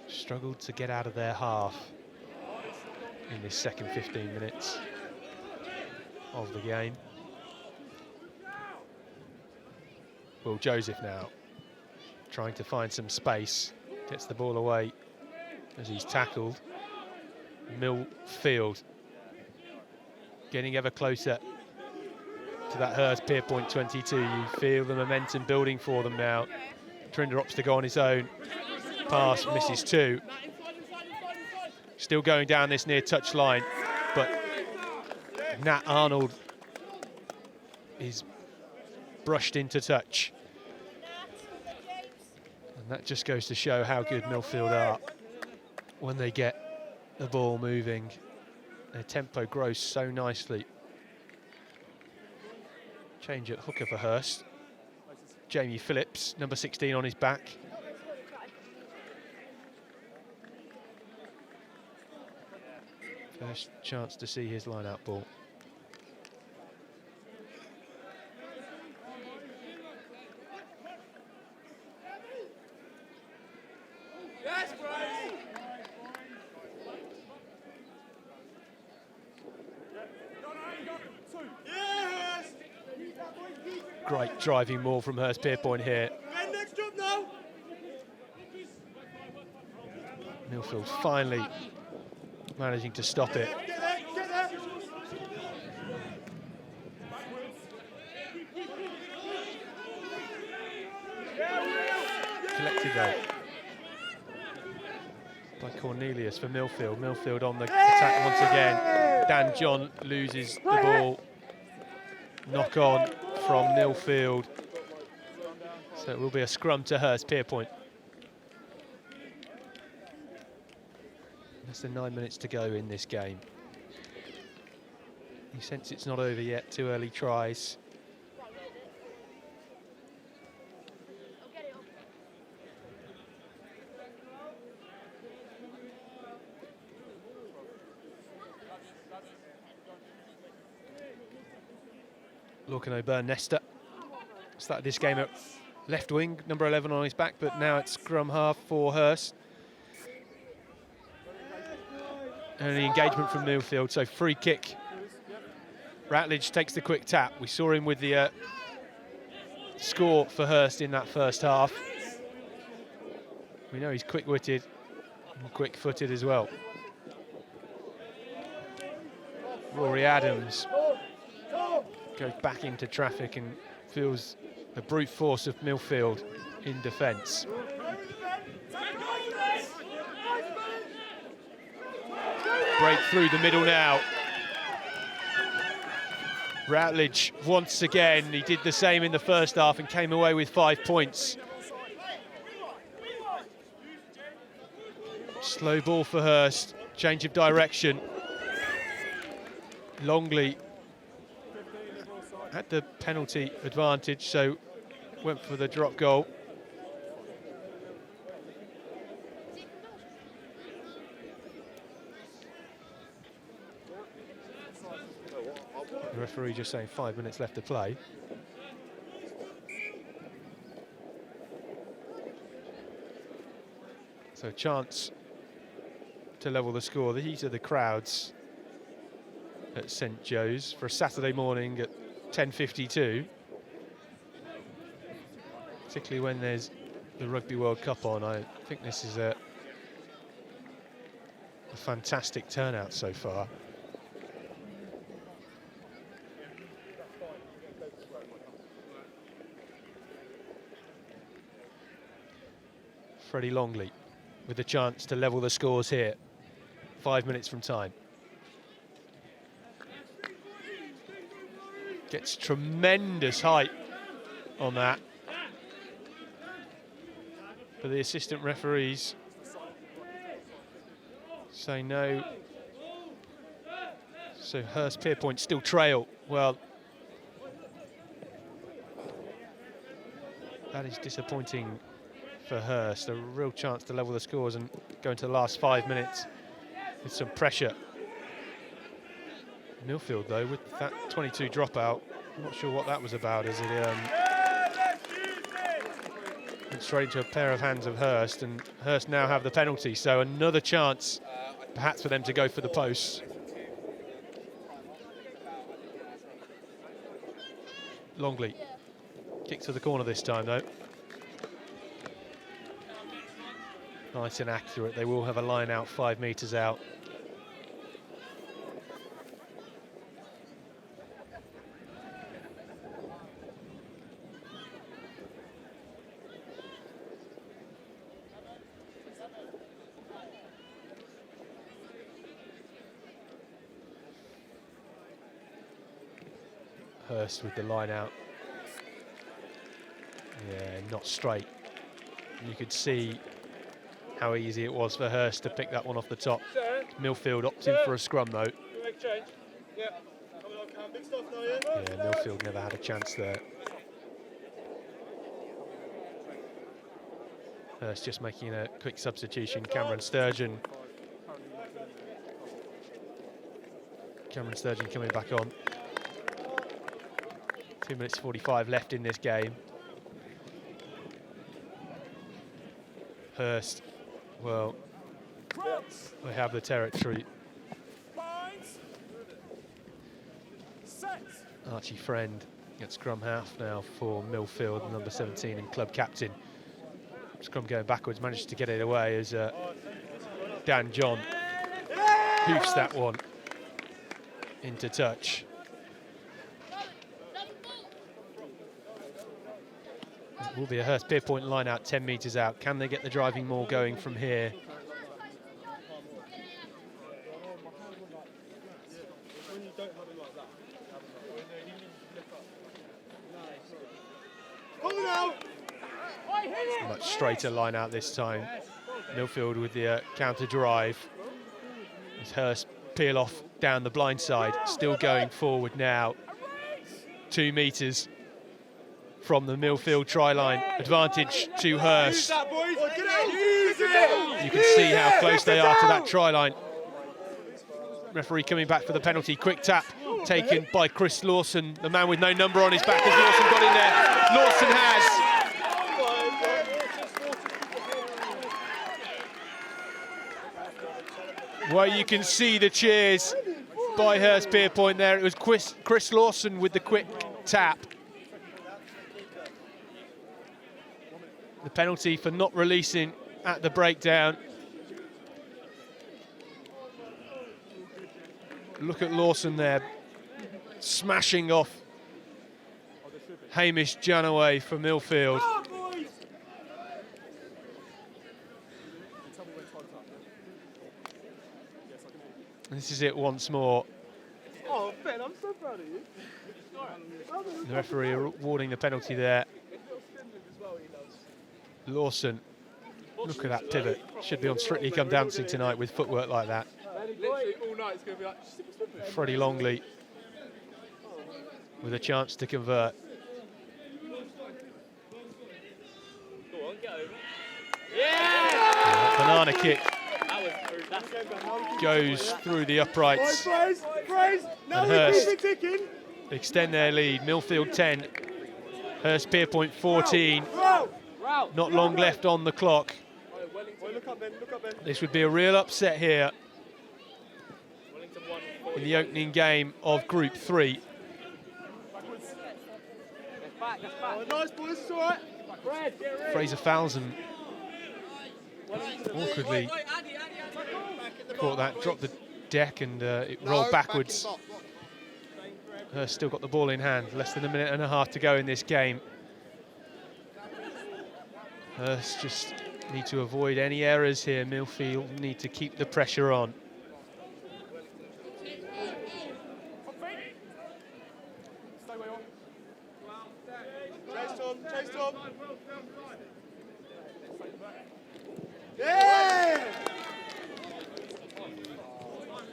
Struggled to get out of their half. in this second 15 minutes of the game. Will Joseph now trying to find some space, gets the ball away as he's tackled. Millfield getting ever closer to that Hurst Pierpoint 22. You feel the momentum building for them now. Trinder opts to go on his own. Pass misses two. Still going down this near touch line, but Nat Arnold is brushed into touch. And that just goes to show how good Millfield are when they get the ball moving. Their tempo grows so nicely. Change at hooker for Hurst. Jamie Phillips, number 16 on his back. First chance to see his line-out ball. Great driving maul from Hurst Pierpoint here. Millfield finally managing to stop it. Collected though by Cornelius for Millfield. Millfield on the attack once again. Dan John loses the ball. Knock on from Millfield. So it will be a scrum to Hurst Pierpoint. Less than 9 minutes to go in this game. You sense it's not over yet, 2 early tries. Lorcan O'Byrne Nesta started this game at left wing, number 11 on his back, but now it's scrum half for Hurst. Early engagement from Millfield, so free kick. Ratledge takes the quick tap. We saw him with the score for Hurst in that first half. We know he's quick-witted and quick-footed as well. Rory Adams goes back into traffic and feels the brute force of Millfield in defence. Break through the middle now. Routledge once again, he did the same in the first half and came away with 5 points. Slow ball for Hurst, change of direction. Longley had the penalty advantage, so went for the drop goal. The referee just saying 5 minutes left to play. So a chance to level the score. These are the crowds at St Joe's for a Saturday morning at 10:52. Particularly when there's the Rugby World Cup on, I think this is a fantastic turnout so far. Freddie Longley with the chance to level the scores here. 5 minutes from time. Gets tremendous height on that. But the assistant referees say no. So Hurst Pierpoint still trail. Well, that is disappointing for Hurst. A real chance to level the scores and go into the last 5 minutes with some pressure. Millfield, though, with that 22 dropout, I'm not sure what that was about, as it went straight into a pair of hands of Hurst, and Hurst now have the penalty, so another chance perhaps for them to go for the posts. Longley kicks to the corner this time though. Nice and accurate. They will have a line out 5 metres out. Hurst with the line out. Yeah, not straight. You could see how easy it was for Hurst to pick that one off the top. Millfield opting for a scrum though. Yeah, Millfield never had a chance there. Hurst just making a quick substitution. Cameron Sturgeon coming back on. 2 minutes 45 left in this game. Hurst, well, they have the territory. Archie Friend at scrum half now for Millfield, number 17 and club captain. Scrum going backwards, managed to get it away as Dan John hoofs that one into touch. It will be a Hurst Pierpoint line out 10 metres out. Can they get the driving maul going from here? Much straighter line out this time. Millfield with the counter drive. As Hurst peel off down the blind side, still going forward now. 2 metres from the Millfield try line. Advantage to Hurst. You can see how close they are to that try line. Referee coming back for the penalty. Quick tap taken by Chris Lawson, the man with no number on his back. Has Lawson got in there? Lawson has. Well, you can see the cheers by Hurst Pierpoint there. It was Chris Lawson with the quick tap. The penalty for not releasing at the breakdown. Look at Lawson there, smashing off Hamish Janaway for Millfield. This is it once more. Oh, Ben, I'm so proud of you. The referee awarding the penalty there. Lawson, look at that pivot. Should be on Strictly Come Dancing tonight with footwork like that. Literally all night it's going to be like... Freddie Longley with a chance to convert. Go on, get over. Yeah! Banana kick goes through the uprights. And Hurst extend their lead. Millfield 10, Hurst Pierpoint 14. Not long left on the clock. This would be a real upset here in the opening game of Group 3. Fraser Falzon awkwardly caught that, dropped the deck, and it rolled backwards. Hurst still got the ball in hand. Less than a minute and a half to go in this game. Hurst just need to avoid any errors here. Millfield need to keep the pressure on. Chase Tom. Yeah!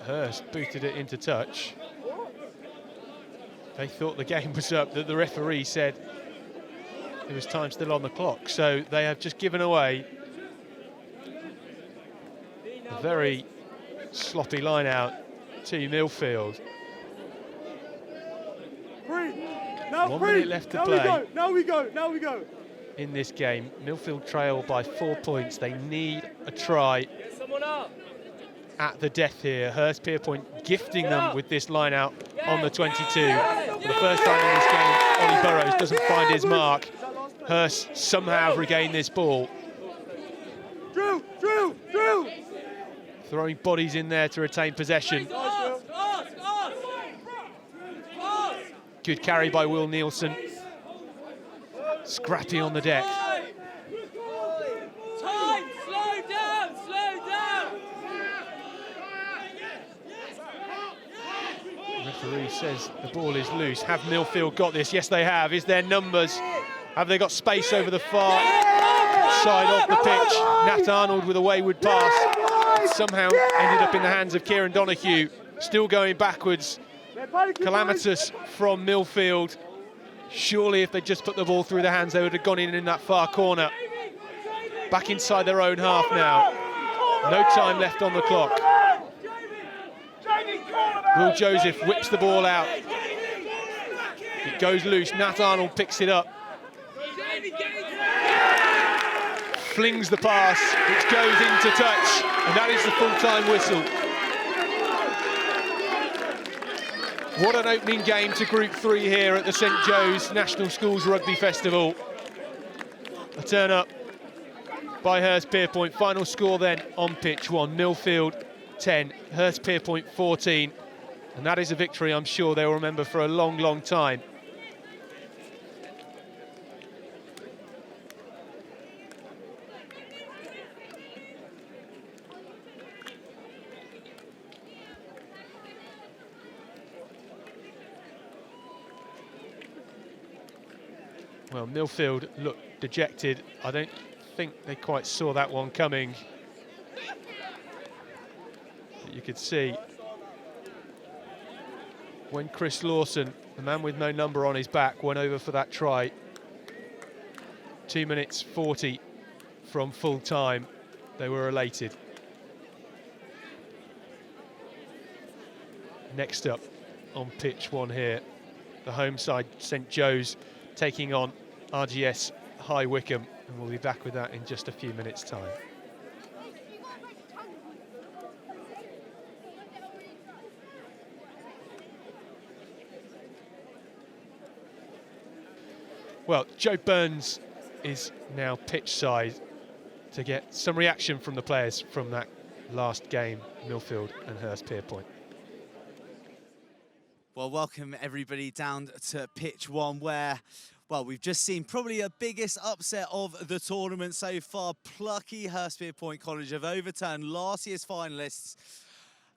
Hurst booted it into touch. They thought the game was up, that the referee said there was time still on the clock, so they have just given away a very sloppy line out to Millfield. 1 minute left to play. Now we go. In this game, Millfield trail by 4 points. They need a try. Get someone up. at the death here. Hurst Pierpoint gifting them with this line out on the 22. For the first time in this game, Ollie Burrows doesn't find his mark. Hurst somehow have regained this ball. Drew! Throwing bodies in there to retain possession. Good carry by Will Nielsen. Scrappy on the deck. Referee says the ball is loose. Have Millfield got this? Yes, they have. Is there numbers? Have they got space over the far side of the pitch? Nat Arnold with a wayward pass. Somehow ended up in the hands of Kieran Donoghue. Still going backwards. Calamitous from Millfield. Surely if they just put the ball through the hands, they would have gone in that far corner. Back inside their own half now. No time left on the clock. Will Joseph whips the ball out. It goes loose. Nat Arnold picks it up. Flings the pass, which goes into touch, and that is the full-time whistle. What an opening game to Group 3 here at the St Joe's National Schools Rugby Festival. A turn up by Hurst Pierpoint. Final score then on pitch 1, Millfield 10, Hurst Pierpoint 14. And that is a victory I'm sure they'll remember for a long, long time. Well, Millfield looked dejected. I don't think they quite saw that one coming. But you could see when Chris Lawson, the man with no number on his back, went over for that try. 2 minutes 40 from full time. They were elated. Next up on pitch 1 here, the home side, St Joe's, taking on RGS High Wycombe, and we'll be back with that in just a few minutes' time. Well, Joe Burns is now pitch side to get some reaction from the players from that last game, Millfield and Hurst Pierpoint. Well, welcome everybody down to pitch 1 where, well, we've just seen probably the biggest upset of the tournament so far. Plucky Hurst Pierpoint College have overturned last year's finalists,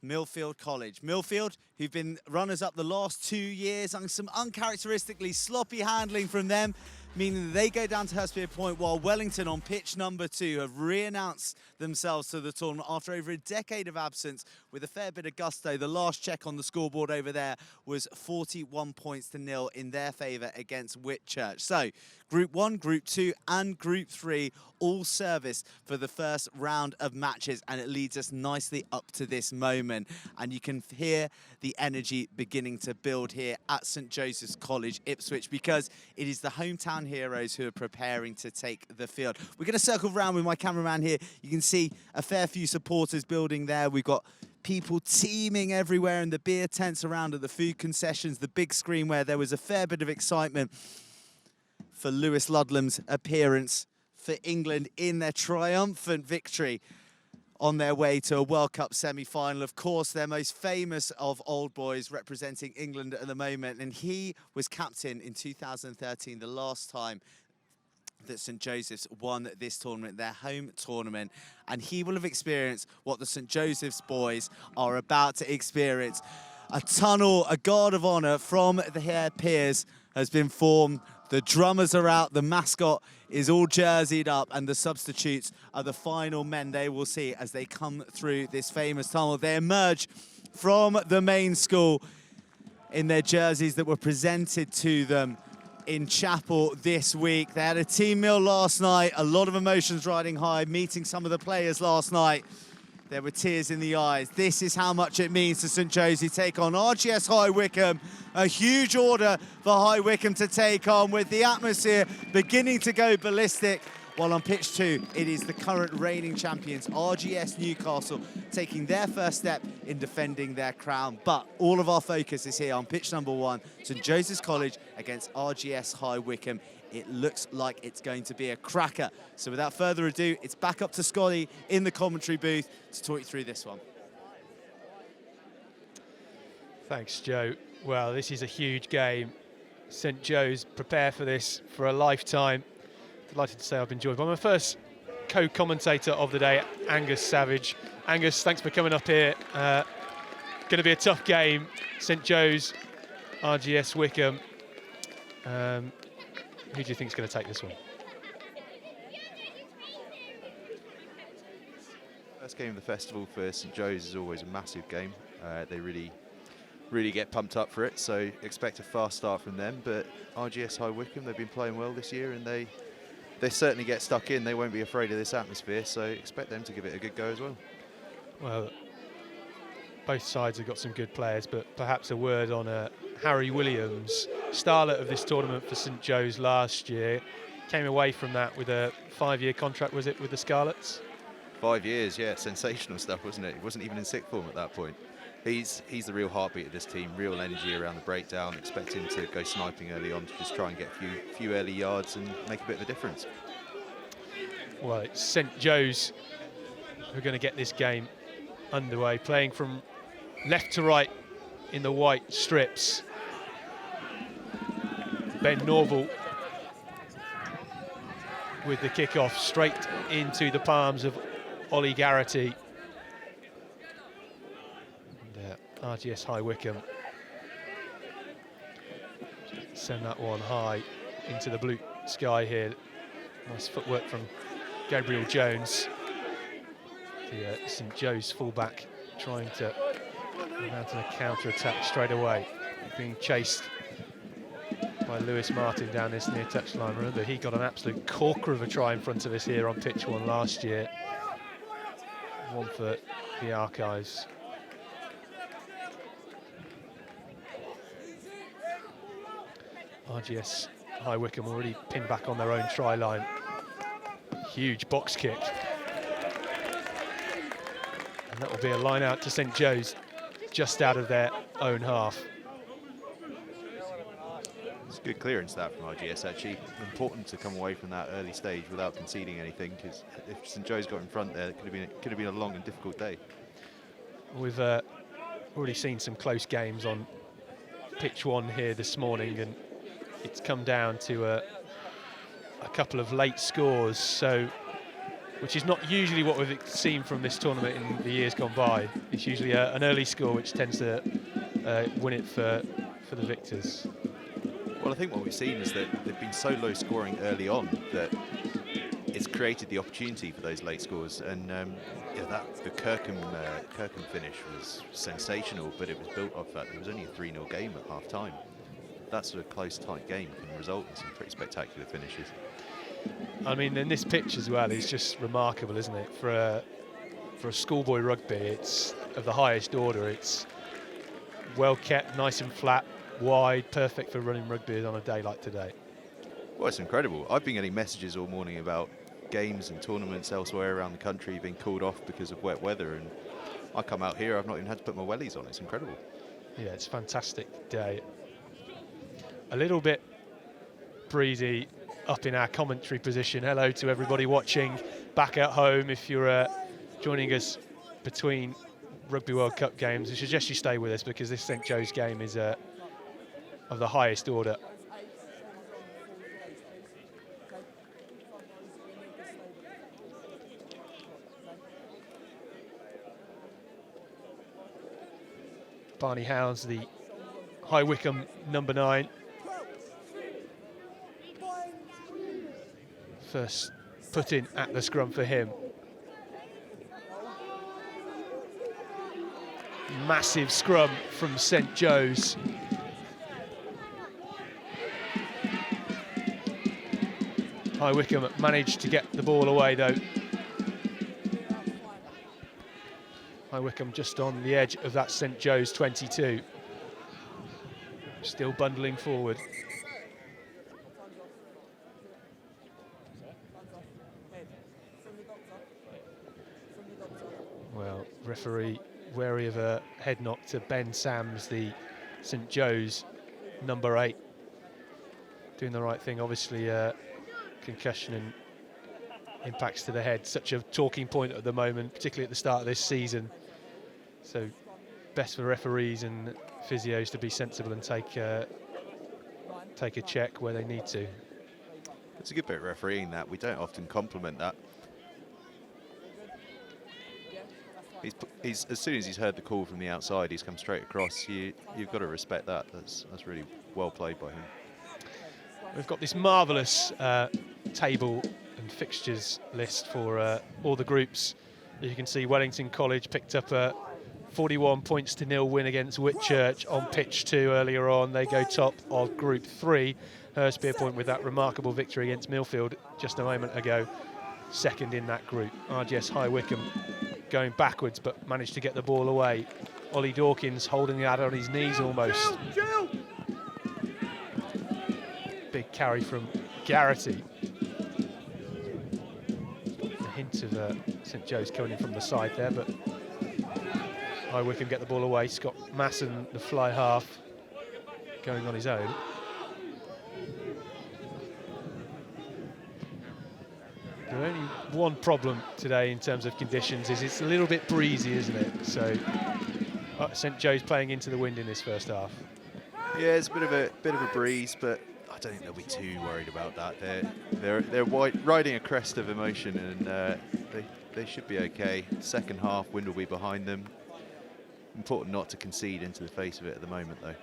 Millfield College. Millfield, who've been runners-up the last 2 years, and some uncharacteristically sloppy handling from them, meaning that they go down to Hurst Pierpoint, while Wellington on pitch number 2 have re-announced themselves to the tournament after over a decade of absence with a fair bit of gusto. The last check on the scoreboard over there was 41 points to 0 in their favour against Whitchurch. So, Group 1, Group 2 and Group 3 all serviced for the first round of matches, and it leads us nicely up to this moment. And you can hear the energy beginning to build here at St Joseph's College, Ipswich, because it is the hometown heroes who are preparing to take the field. We're going to circle around with my cameraman here. You can see a fair few supporters building there. We've got people teeming everywhere in the beer tents around at the food concessions, the big screen where there was a fair bit of excitement for Lewis Ludlam's appearance for England in their triumphant victory on their way to a World Cup semi-final. Of course, their most famous of old boys representing England at the moment, and he was captain in 2013, the last time that St Joseph's won this tournament, their home tournament, and he will have experienced what the St Joseph's boys are about to experience. A tunnel, a guard of honour from their peers has been formed. The drummers are out, the mascot is all jerseyed up, and the substitutes are the final men they will see as they come through this famous tunnel. They emerge from the main school in their jerseys that were presented to them in chapel this week. They had a team meal last night, a lot of emotions riding high, meeting some of the players last night. There were tears in the eyes. This is how much it means to St Joe's who take on RGS High Wycombe. A huge order for High Wycombe to take on, with the atmosphere beginning to go ballistic while on pitch 2, it is the current reigning champions, RGS Newcastle, taking their first step in defending their crown. But all of our focus is here on pitch number 1, St Joseph's College against RGS High Wycombe. It looks like it's going to be a cracker. So without further ado, it's back up to Scotty in the commentary booth to talk you through this one. Thanks, Joe. Well, this is a huge game. St Joe's prepare for this for a lifetime. Delighted to say I've been joined by my first co-commentator of the day, Angus Savage. Angus, thanks for coming up here. Going to be a tough game. St Joe's, RGS Wycombe. Who do you think is going to take this one? First game of the festival for St Joe's is always a massive game. They really get pumped up for it, so expect a fast start from them. But RGS High Wycombe, they've been playing well this year, and they certainly get stuck in. They won't be afraid of this atmosphere, so expect them to give it a good go as well. Well, Both sides have got some good players, but perhaps a word on Harry Williams, starlet of this tournament for St Joe's last year. Came away from that with a 5-year contract, was it, with the Scarlets? 5 years, yeah, sensational stuff, wasn't it? He wasn't even in sick form at that point. He's the real heartbeat of this team, real energy around the breakdown. Expect him to go sniping early on to just try and get a few early yards and make a bit of a difference. Well, it's St Joe's who are going to get this game underway, playing from left to right in the white strips. Ben Norval with the kick-off straight into the palms of Ollie Garrity. RGS High Wycombe send that one high into the blue sky here. Nice footwork from Gabriel Jones. The St Joe's fullback trying to mount a counter-attack straight away. Being chased by Lewis Martin down this near touchline. Remember, he got an absolute corker of a try in front of us here on pitch 1 last year. One for the archives. RGS High Wycombe already pinned back on their own try line. Huge box kick. And that will be a line out to St Joe's, just out of their own half. It's good clearance that from RGS, actually. Important to come away from that early stage without conceding anything, because if St Joe's got in front there, it could have been a long and difficult day. We've already seen some close games on pitch 1 here this morning, and it's come down to a couple of late scores, which is not usually what we've seen from this tournament in the years gone by. It's usually an early score which tends to win it for the victors. Well, I think what we've seen is that they've been so low scoring early on that it's created the opportunity for those late scores. And the Kirkham finish was sensational, but it was built off that. It was only a 3-0 game at half time. That sort of close, tight game can result in some pretty spectacular finishes. I mean, and this pitch as well is just remarkable, isn't it? For a schoolboy rugby, it's of the highest order. It's well kept, nice and flat, wide, perfect for running rugby on a day like today. Well, it's incredible. I've been getting messages all morning about games and tournaments elsewhere around the country being called off because of wet weather, and I come out here, I've not even had to put my wellies on. It's incredible. Yeah, it's a fantastic day. A little bit breezy up in our commentary position. Hello to everybody watching back at home. If you're joining us between Rugby World Cup games, I suggest you stay with us, because this St Joe's game is of the highest order. Barney Howes, the High Wycombe number 9. First put in at the scrum for him. Massive scrum from St Joe's. High Wycombe managed to get the ball away though. High Wycombe just on the edge of that St Joe's 22. Still bundling forward. Referee wary of a head knock to Ben Sams, the St Joe's number 8. Doing the right thing, obviously. Concussion and impacts to the head, such a talking point at the moment, particularly at the start of this season. So best for referees and physios to be sensible and take a check where they need to. It's a good bit of refereeing that. We don't often compliment that. He's as soon as he's heard the call from the outside, he's come straight across. You've got to respect that. That's really well played by him. We've got this marvellous table and fixtures list for all the groups. As you can see, Wellington College picked up a 41 points to 0 win against Whitchurch on pitch 2 earlier on. They go top of Group 3. Hurstpierpoint with that remarkable victory against Millfield just a moment ago, second in that group. RGS High Wycombe going backwards but managed to get the ball away. Ollie Dawkins holding the lad on his knees almost. Big carry from Garrity. A hint of St Joe's coming in from the side there, but High Wycombe get the ball away. Scott Masson, the fly half, going on his own. The only one problem today in terms of conditions is it's a little bit breezy, isn't it? So St Joe's playing into the wind in this first half. Yeah, it's a bit of a breeze, but I don't think they'll be too worried about that. They're riding a crest of emotion, and they should be okay. Second half, wind will be behind them. Important not to concede into the face of it at the moment, though.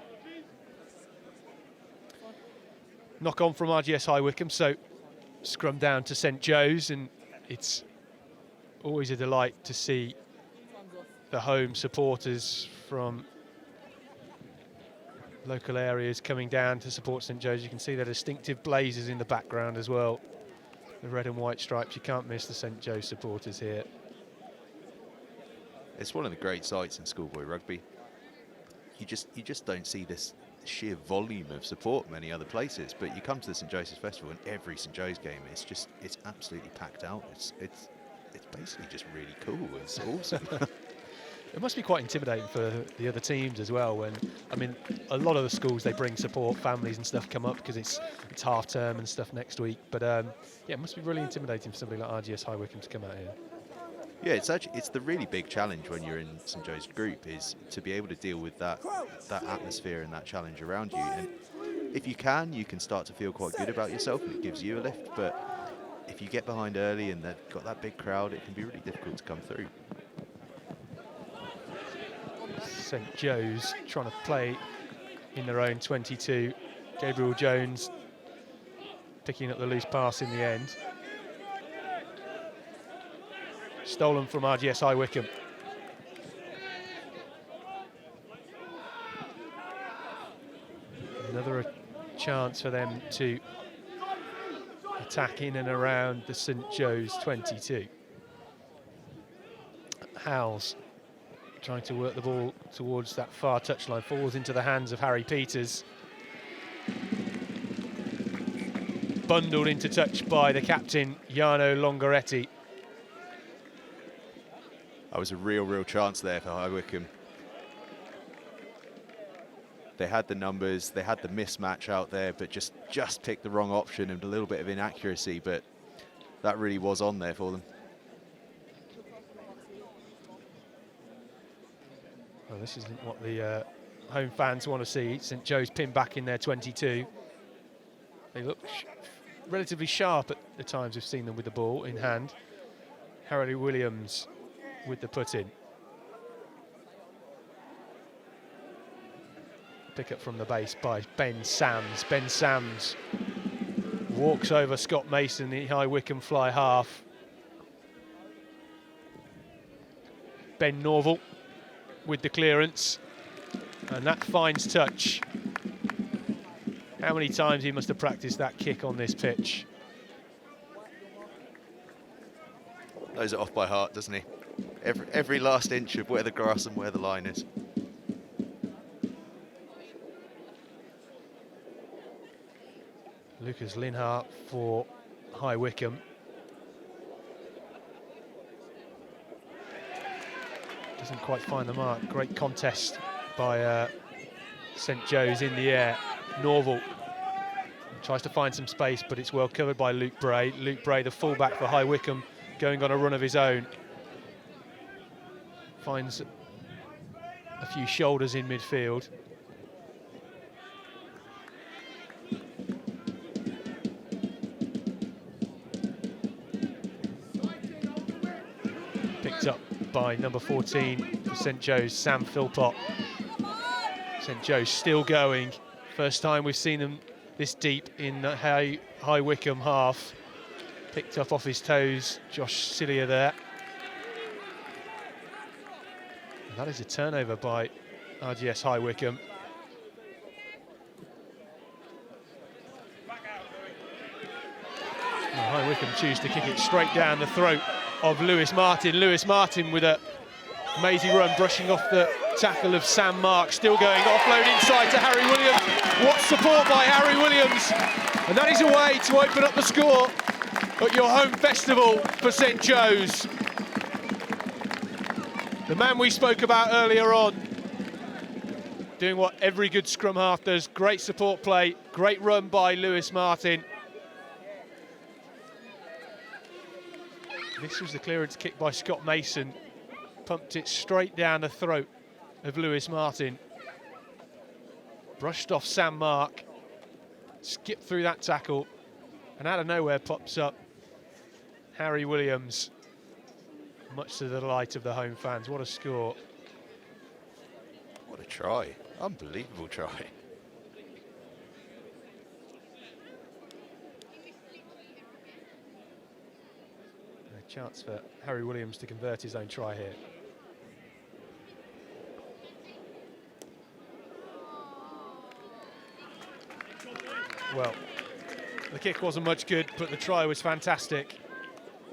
Knock on from RGS High Wycombe, so scrum down to St Joe's, and it's always a delight to see the home supporters from local areas coming down to support St Joe's. You can see their distinctive blazers in the background as well. The red and white stripes, you can't miss the St Joe's supporters here. It's one of the great sights in schoolboy rugby. You just don't see this sheer volume of support many other places, but you come to the St Joseph's Festival and every St Joe's game, it's absolutely packed out. It's basically just really cool. It's awesome. It must be quite intimidating for the other teams as well. When, I mean, a lot of the schools, they bring support, families and stuff come up because it's half term and stuff next week. But yeah, it must be really intimidating for somebody like RGS High Wycombe to come out here. Yeah, it's the really big challenge when you're in St Joe's group, is to be able to deal with that atmosphere and that challenge around you. And if you can start to feel quite good about yourself, and it gives you a lift. But if you get behind early and they've got that big crowd, it can be really difficult to come through. St Joe's trying to play in their own 22. Gabriel Jones picking up the loose pass in the end. Stolen from RGS High Wycombe. Another chance for them to attack in and around the St Joe's 22. Howells trying to work the ball towards that far touchline, falls into the hands of Harry Peters. Bundled into touch by the captain, Jarno Longoretti. That was a real chance there for High Wycombe. They had the numbers, they had the mismatch out there, but just picked the wrong option and a little bit of inaccuracy, but that really was on there for them. Well, this isn't what the home fans want to see. St Joe's pinned back in their 22. They look relatively sharp at the times we've seen them with the ball in hand. Harry Williams with the put-in. Pick up from the base by Ben Sams. Ben Sams walks over Scott Mason, the High Wycombe fly half. Ben Norval with the clearance, and that finds touch. How many times he must have practiced that kick on this pitch. Knows it off by heart, doesn't he? Every last inch of where the grass and where the line is. Lucas Linhart for High Wycombe. Doesn't quite find the mark. Great contest by St Joe's in the air. Norval tries to find some space, but it's well covered by Luke Bray. Luke Bray, the fullback for High Wycombe, going on a run of his own. Finds a few shoulders in midfield. Picked up by number 14 for St Joe's, Sam Philpott. St Joe's still going. First time we've seen them this deep in the High Wycombe half. Picked up off his toes, Josh Cillier there. And that is a turnover by RGS High Wycombe. Now High Wycombe choose to kick it straight down the throat of Lewis Martin. Lewis Martin with a mazy run, brushing off the tackle of Sam Mark, still going, offload inside to Harry Williams. What support by Harry Williams, and that is a way to open up the score at your home festival for St Joe's. The man we spoke about earlier on, doing what every good scrum half does. Great support play, great run by Lewis Martin. This was the clearance kick by Scott Mason, pumped it straight down the throat of Lewis Martin. Brushed off Sam Mark, skipped through that tackle, and out of nowhere pops up Harry Williams, much to the delight of the home fans. What a score. What a try. Unbelievable try. A chance for Harry Williams to convert his own try here. Well, the kick wasn't much good, but the try was fantastic.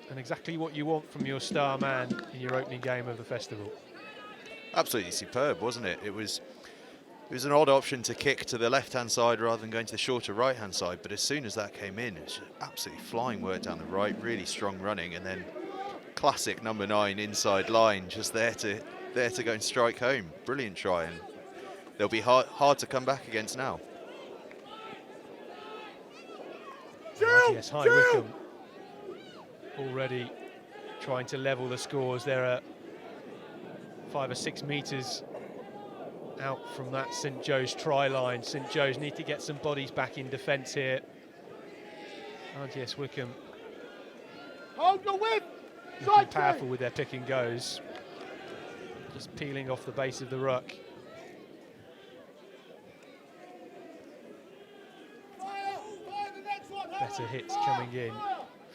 And exactly what you want from your star man in your opening game of the festival. Absolutely superb, wasn't it? It was an odd option to kick to the left-hand side rather than going to the shorter right-hand side, but as soon as that came in, it was just absolutely flying work down the right, really strong running, and then classic number 9 inside line, just there to go and strike home. Brilliant try, and they'll be hard to come back against now. Yes, High Wycombe already trying to level the scores. There are 5 or 6 metres out from that St Joe's try line. St Joe's need to get some bodies back in defence here. RGS Wycombe Hold your width! looking powerful with their pick and goes. Just peeling off the base of the ruck. Better hits coming in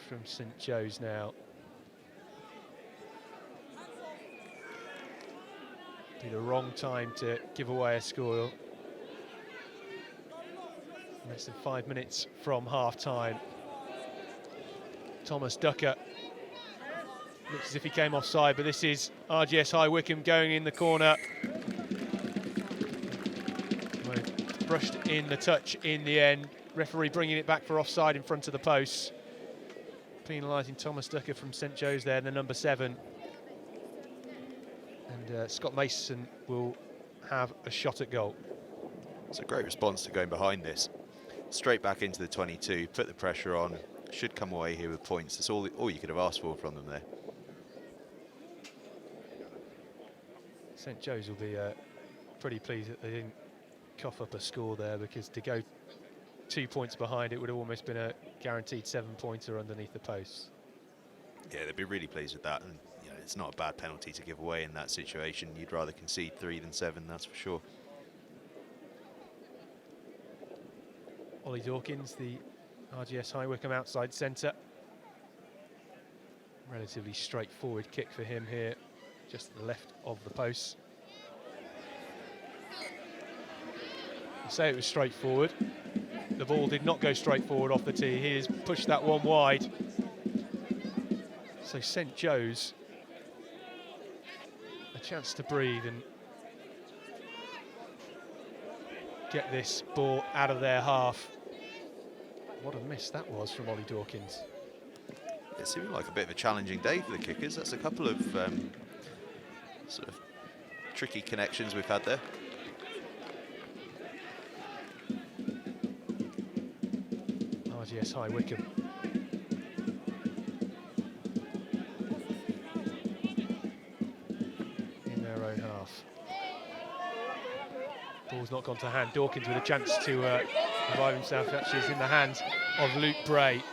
from St Joe's now. Be the wrong time to give away a score. Less than 5 minutes from half-time. Thomas Ducker looks as if he came offside, but this is RGS High Wycombe going in the corner. Brushed in the touch in the end. Referee bringing it back for offside in front of the posts. Penalising Thomas Ducker from St Joe's there, the number 7. And Scott Mason will have a shot at goal. It's a great response to going behind this. Straight back into the 22, put the pressure on, should come away here with points. That's all you could have asked for from them there. St Joe's will be pretty pleased that they didn't cough up a score there, because to go 2 points behind, it would have almost been a guaranteed 7-pointer underneath the posts. Yeah, they'd be really pleased with that, and you know, it's not a bad penalty to give away in that situation. You'd rather concede 3 than 7, that's for sure. Ollie Dawkins, the RGS High Wycombe outside centre. Relatively straightforward kick for him here, just to the left of the posts. You say it was straightforward. The ball did not go straight forward off the tee. He has pushed that one wide. So St Joe's a chance to breathe and get this ball out of their half. What a miss that was from Ollie Dawkins. It seemed like a bit of a challenging day for the kickers. That's a couple of sort of tricky connections we've had there. RGS High Wycombe. In their own half. Ball's not gone to hand. Dawkins with a chance to revive himself. Actually, is in the hands of Luke Bray,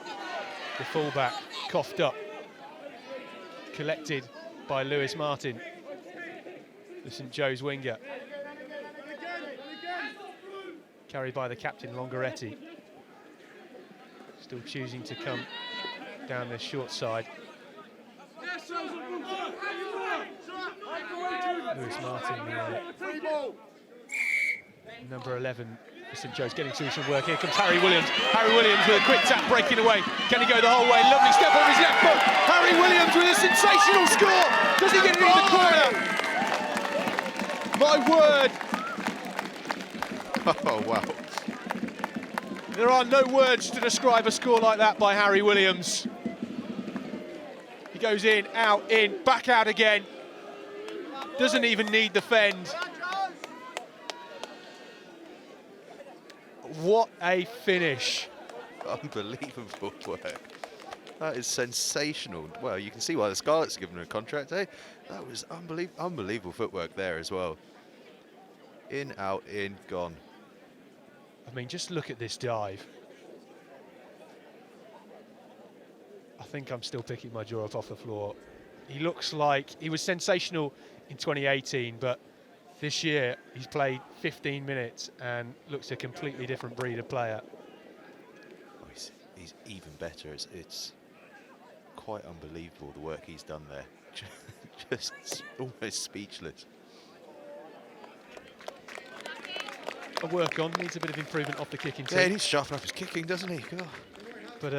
the fullback, coughed up. Collected by Lewis Martin, the St Joe's winger. Carried by the captain, Longoretti. Still choosing to come down the short side. Lewis Martin, number 11 for St Joe's, getting through some work. Here comes Harry Williams. Harry Williams with a quick tap, breaking away. Can he go the whole way? Lovely step on his left foot. Harry Williams with a sensational score. Does he get it in the corner? My word. Oh, wow. There are no words to describe a score like that by Harry Williams. He goes in, out, in, back out again. Doesn't even need the fend. What a finish. Unbelievable work. That is sensational. Well, you can see why the Scarlets are giving him a contract, eh? That was unbelievable footwork there as well. In, out, in, gone. I mean, just look at this dive. I think I'm still picking my jaw up off the floor. He looks like he was sensational in 2018, but this year he's played 15 minutes and looks a completely different breed of player. Oh, he's even better. It's quite unbelievable the work he's done there. Just almost speechless. A work on, needs a bit of improvement off the kicking too. Yeah, he needs to sharpen up his kicking, doesn't he? God. But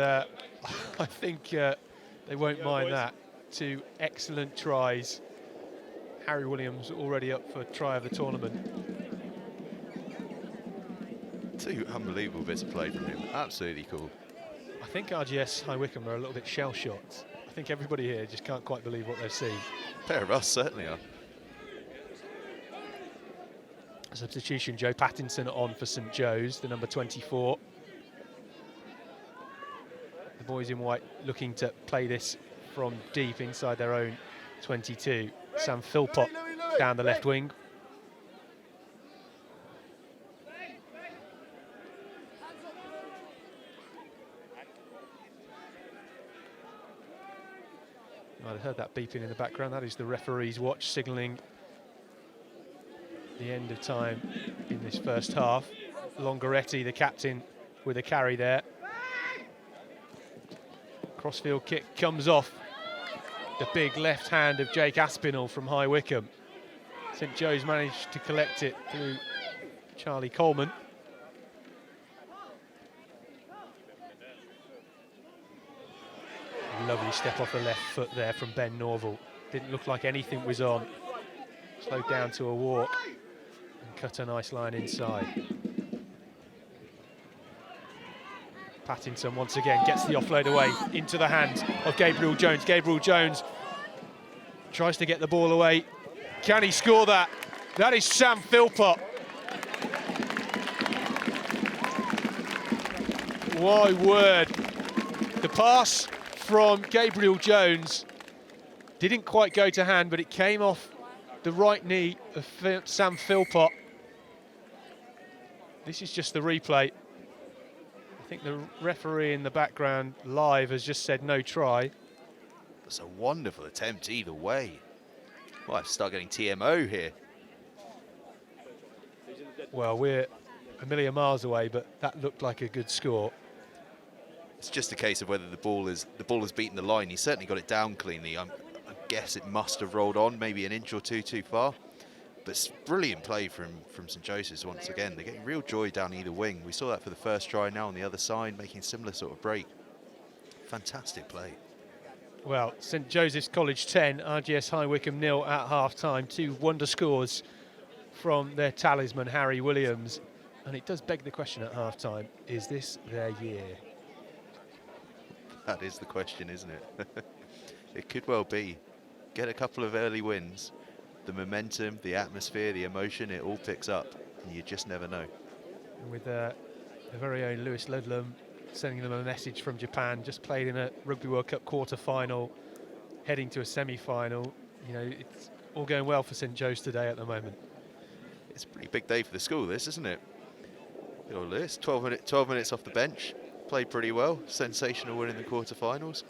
I think they won't mind that. 2 excellent tries. Harry Williams already up for try of the tournament. 2 unbelievable bits of play from him. Absolutely cool. I think RGS High Wycombe are a little bit shell-shocked. I think everybody here just can't quite believe what they've seen. A pair of us certainly are. Substitution, Joe Pattinson on for St Joe's, the number 24. The boys in white looking to play this from deep inside their own 22. Sam Philpott down the left wing. Might have heard that beeping in the background. That is the referee's watch signalling the end of time in this first half. Longoretti, the captain, with a carry there. Crossfield kick comes off the big left hand of Jake Aspinall from High Wycombe. St Joe's managed to collect it through Charlie Coleman. Lovely step off the left foot there from Ben Norval. Didn't look like anything was on. Slowed down to a walk and cut a nice line inside. Pattinson once again gets the offload away into the hands of Gabriel Jones. Gabriel Jones tries to get the ball away. Can he score that? That is Sam Philpott. My word. The pass from Gabriel Jones didn't quite go to hand, but it came off the right knee of Sam Philpott. This is just the replay. I think the referee in the background live has just said no try. It's a wonderful attempt either way. Well, I have to start getting TMO here. Well, we're a million miles away, but that looked like a good score. It's just a case of whether the ball has beaten the line. He certainly got it down cleanly. I guess it must have rolled on, maybe an inch or two too far. But it's brilliant play from St Joseph's once again. They're getting real joy down either wing. We saw that for the first try, now on the other side, making a similar sort of break. Fantastic play. Well, St Joseph's College 10, RGS High Wycombe 0 at half-time. 2 wonder scores from their talisman, Harry Williams. And it does beg the question at half-time, is this their year? That is the question, isn't it? It could well be. Get a couple of early wins, the momentum, the atmosphere, the emotion, it all picks up, and you just never know. And with the very own Lewis Ludlam sending them a message from Japan, just played in a Rugby World Cup quarter-final, heading to a semi-final. You know, it's all going well for St Joe's today at the moment. It's a pretty big day for the school, this, isn't it? You know, Lewis, 12 minutes off the bench, played pretty well, sensational win in the quarter-finals.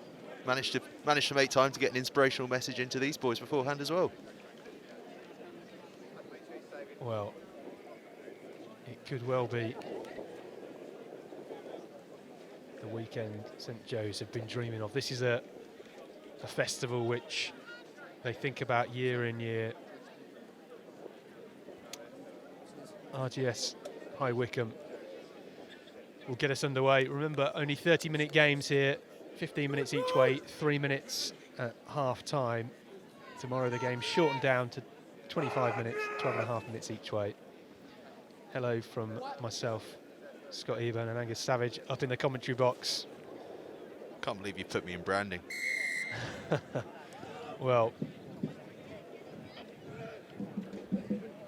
Managed to make time to get an inspirational message into these boys beforehand as well. Well, it could well be the weekend St Joe's have been dreaming of. This is a festival which they think about year in, year. RGS High Wycombe will get us underway. Remember, only 30-minute games here, 15 minutes each way, 3 minutes at half-time. Tomorrow the game's shortened down to 25 minutes, 12.5 minutes each way. Hello from myself, Scott Eburn and Angus Savage up in the commentary box. Can't believe you put me in branding. Well,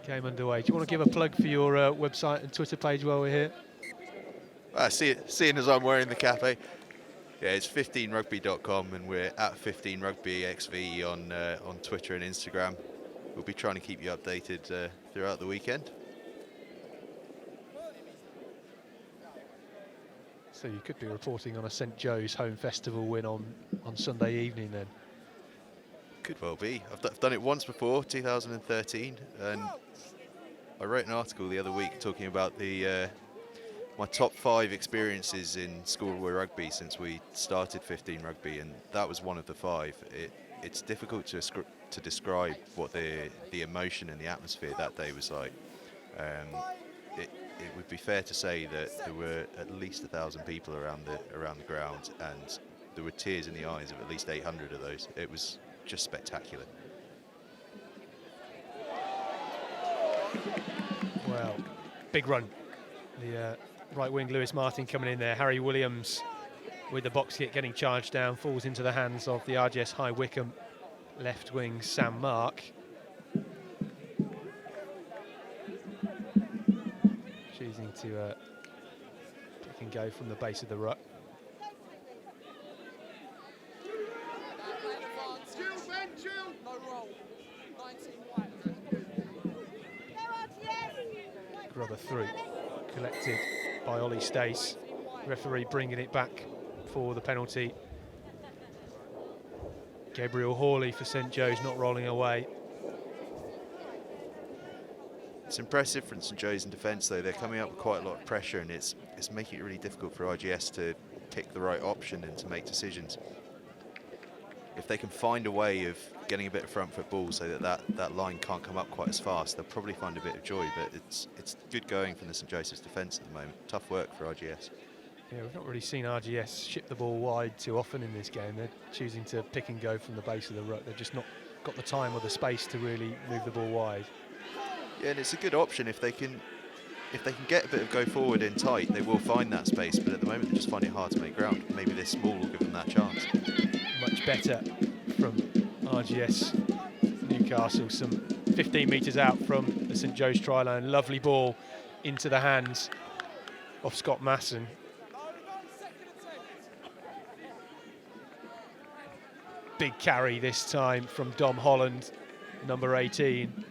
game underway. Do you want to give a plug for your website and Twitter page while we're here? Seeing as I'm wearing the cap, yeah, it's 15rugby.com, and we're at 15rugbyxv on Twitter and Instagram. We'll be trying to keep you updated throughout the weekend. So you could be reporting on a St Joe's home festival win on Sunday evening then. Could well be. I've done it once before, 2013, and I wrote an article the other week talking about my top 5 experiences in schoolboy rugby since we started 15 Rugby, and that was one of the 5. It's difficult to describe what the emotion and the atmosphere that day was like. It would be fair to say that there were at least 1,000 people around the ground, and there were tears in the eyes of at least 800 of those. It was just spectacular. Well, big run. The right wing Lewis Martin coming in there. Harry Williams with the box hit getting charged down, falls into the hands of the RGS High Wycombe left wing Sam Mark. Choosing to pick and go from the base of the ruck. Grubber through, collected by Ollie Stace. Referee bringing it back for the penalty. Gabriel Hawley for St Joe's not rolling away. It's impressive for St Joe's in defence, though. They're coming up with quite a lot of pressure, and it's making it really difficult for RGS to pick the right option and to make decisions. If they can find a way of getting a bit of front foot ball so that line can't come up quite as fast, they'll probably find a bit of joy, but it's good going from the St Joseph's defence at the moment. Tough work for RGS. Yeah, we've not really seen RGS ship the ball wide too often in this game. They're choosing to pick and go from the base of the ruck. They've just not got the time or the space to really move the ball wide. Yeah, and it's a good option if they can get a bit of go forward in tight, they will find that space, but at the moment they just find it hard to make ground. Maybe this small will give them that chance. Much better from RGS Newcastle, some 15 metres out from the St Joe's try line. Lovely ball into the hands of Scott Masson. Big carry this time from Dom Holland, number 18.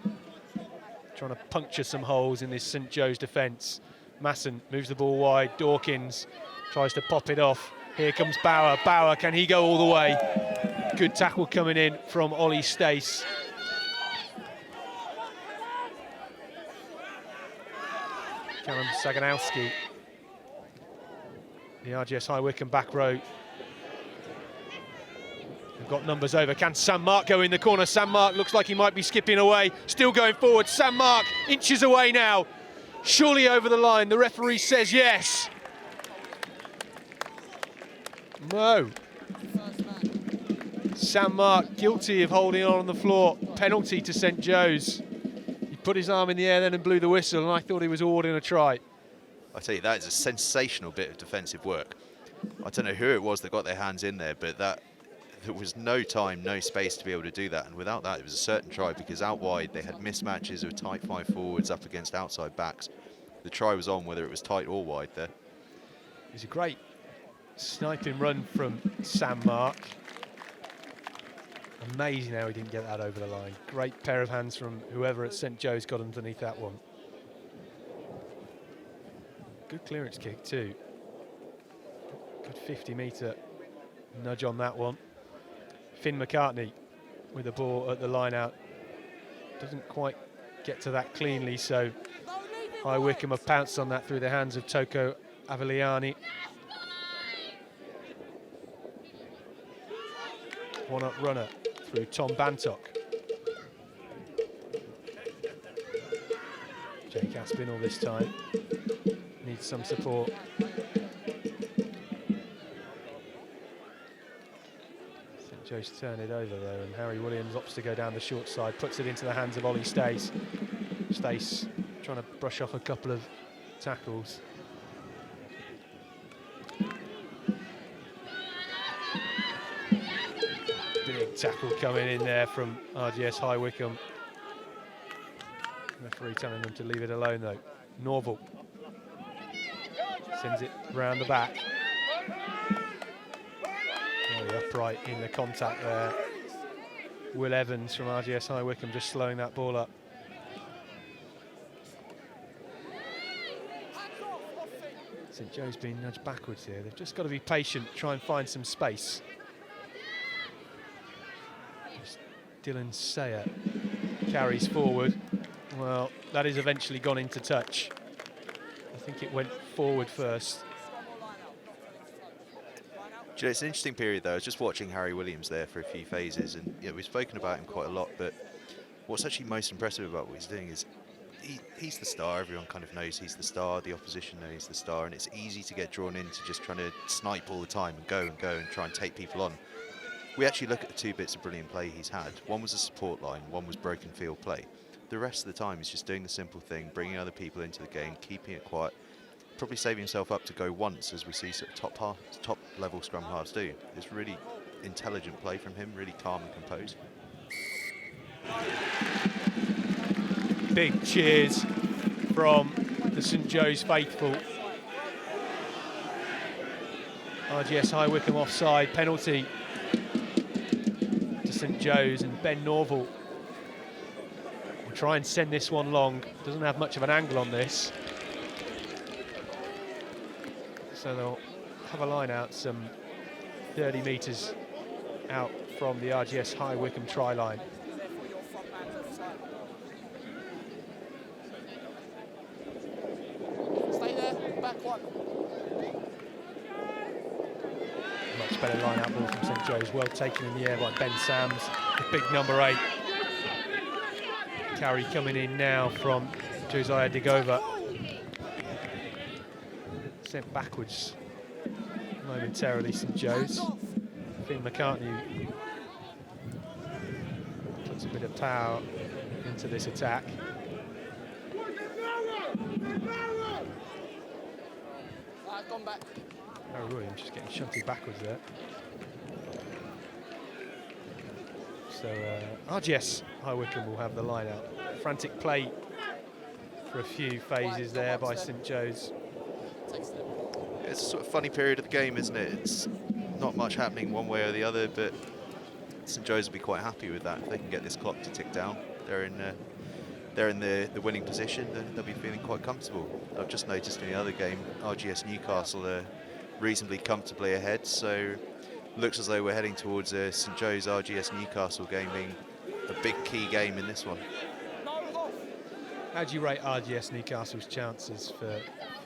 Trying to puncture some holes in this St Joe's defence. Masson moves the ball wide. Dawkins tries to pop it off. Here comes Bauer. Bauer, can he go all the way? Good tackle coming in from Ollie Stace. Callum Saganowski. The RGS High Wycombe back row. They've got numbers over. Can Sam Mark go in the corner? Sam Mark looks like he might be skipping away. Still going forward. Sam Mark inches away now. Surely over the line. The referee says yes. No. Sam Mark guilty of holding on the floor. Penalty to St Joe's. He put his arm in the air then and blew the whistle, and I thought he was awarding a try. I tell you, that is a sensational bit of defensive work. I don't know who it was that got their hands in there, but there was no time, no space to be able to do that. And without that, it was a certain try, because out wide they had mismatches of tight 5 forwards up against outside backs. The try was on whether it was tight or wide there. It was a great sniping run from Sam Mark. Amazing how he didn't get that over the line. Great pair of hands from whoever at St Joe's got underneath that one. Good clearance kick too. Good 50-metre nudge on that one. Finn McCartney with the ball at the line out. Doesn't quite get to that cleanly, so High Wycombe have pounced on that through the hands of Toko Aviliani. One-up runner through Tom Bantock. Jake Aspinall this time needs some support. St Joe's turn it over though, and Harry Williams opts to go down the short side, puts it into the hands of Ollie Stace. Stace trying to brush off a couple of tackles. Big tackle coming in there from RGS High Wycombe. Referee telling them to leave it alone though. Norval sends it round the back. Very upright in the contact there. Will Evans from RGS High Wycombe just slowing that ball up. St Joe's being nudged backwards here. They've just got to be patient, try and find some space. Dylan Sayer carries forward. Well, that is eventually gone into touch. I think it went forward first. Do you know, it's an interesting period though. I was just watching Harry Williams there for a few phases, and we've spoken about him quite a lot, but what's actually most impressive about what he's doing is he's the star. Everyone kind of knows he's the star. The opposition knows he's the star, and it's easy to get drawn into just trying to snipe all the time and go and try and take people on. We actually look at the 2 bits of brilliant play he's had. One was a support line, one was broken field play. The rest of the time he's just doing the simple thing, bringing other people into the game, keeping it quiet, probably saving himself up to go once, as we see sort of top level scrum halves do. It's really intelligent play from him, really calm and composed. Big cheers from the St Joe's faithful. RGS High Wycombe offside, penalty to St Joe's, and Ben Norval will try and send this one long. Doesn't have much of an angle on this. So they'll have a line out some 30 metres out from the RGS High Wycombe try line. Stay there, back one. Much better line out ball from St Joe's, well taken in the air by Ben Sams, the big number 8. Carry coming in now from Josiah Digova. Sent backwards momentarily, St Joe's. Finn McCartney puts a bit of power into this attack. Gone back. Harry Williams just getting shunted backwards there. So RGS High Wycombe will have the line out. Frantic play for a few phases there by St Joe's. It's a sort of funny period of the game, isn't it? It's not much happening one way or the other, but St Joe's will be quite happy with that. If they can get this clock to tick down, they're in the winning position, then they'll be feeling quite comfortable. I've just noticed in the other game, RGS Newcastle are reasonably comfortably ahead, so looks as though we're heading towards a St Joe's RGS Newcastle game being a big key game in this one. How do you rate RGS Newcastle's chances for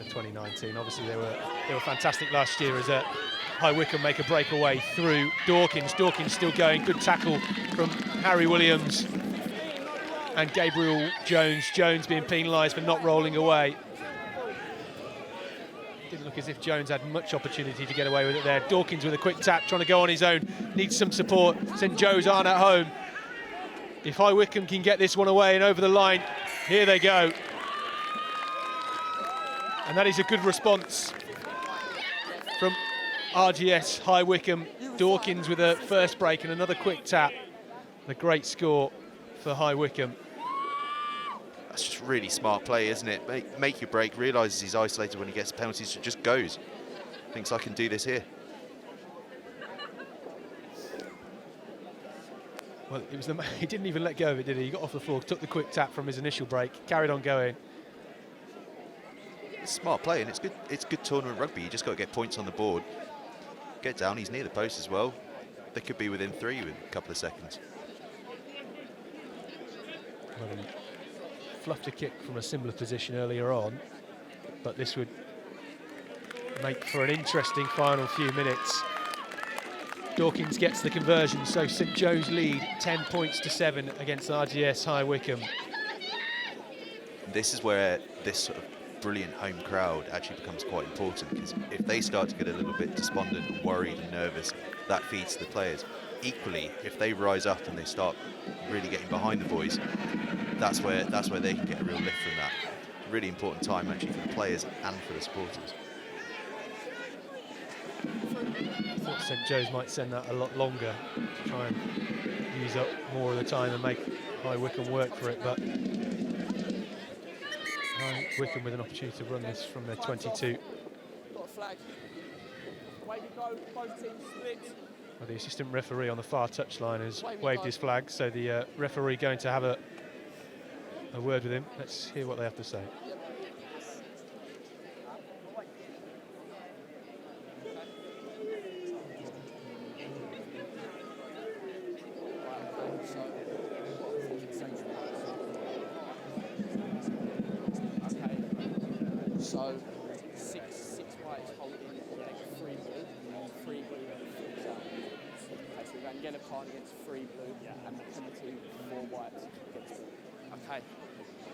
2019? Obviously they were fantastic last year as High Wycombe make a breakaway through Dawkins. Dawkins still going, good tackle from Harry Williams and Gabriel Jones. Jones being penalised for not rolling away. Didn't look as if Jones had much opportunity to get away with it there. Dawkins with a quick tap, trying to go on his own, needs some support. St Joe's aren't at home. If High Wycombe can get this one away and over the line, here they go. And that is a good response from RGS High Wycombe. Dawkins with a first break and another quick tap. A great score for High Wycombe. That's just really smart play, isn't it? Make your break, realises he's isolated when he gets penalties, so just goes. Thinks I can do this here. Well, it was he didn't even let go of it, did he? He got off the floor, took the quick tap from his initial break, carried on going. It's smart play, and it's good tournament rugby. You just got to get points on the board. Get down, he's near the post as well. They could be within 3 with a couple of seconds. Well, he fluffed a kick from a similar position earlier on, but this would make for an interesting final few minutes. Dawkins gets the conversion, so St Joe's lead 10 points to 7 against RGS High Wycombe. This is where this sort of brilliant home crowd actually becomes quite important, because if they start to get a little bit despondent and worried and nervous, that feeds the players. Equally, if they rise up and they start really getting behind the boys, that's where they can get a real lift from that. Really important time actually for the players and for the supporters. I thought St Joe's might send that a lot longer to try and use up more of the time and make High Wycombe work for it, but High Wycombe with an opportunity to run this from their 22. Got a flag. Away we go, both teams split. Well, the assistant referee on the far touchline has waved his flag, so the referee going to have a word with him. Let's hear what they have to say. So, six whites holding like 3 blue, and 3 blue flips out. Okay, so we ran yellow card against 3 blue, and the penalty 4 whites against blue. Okay.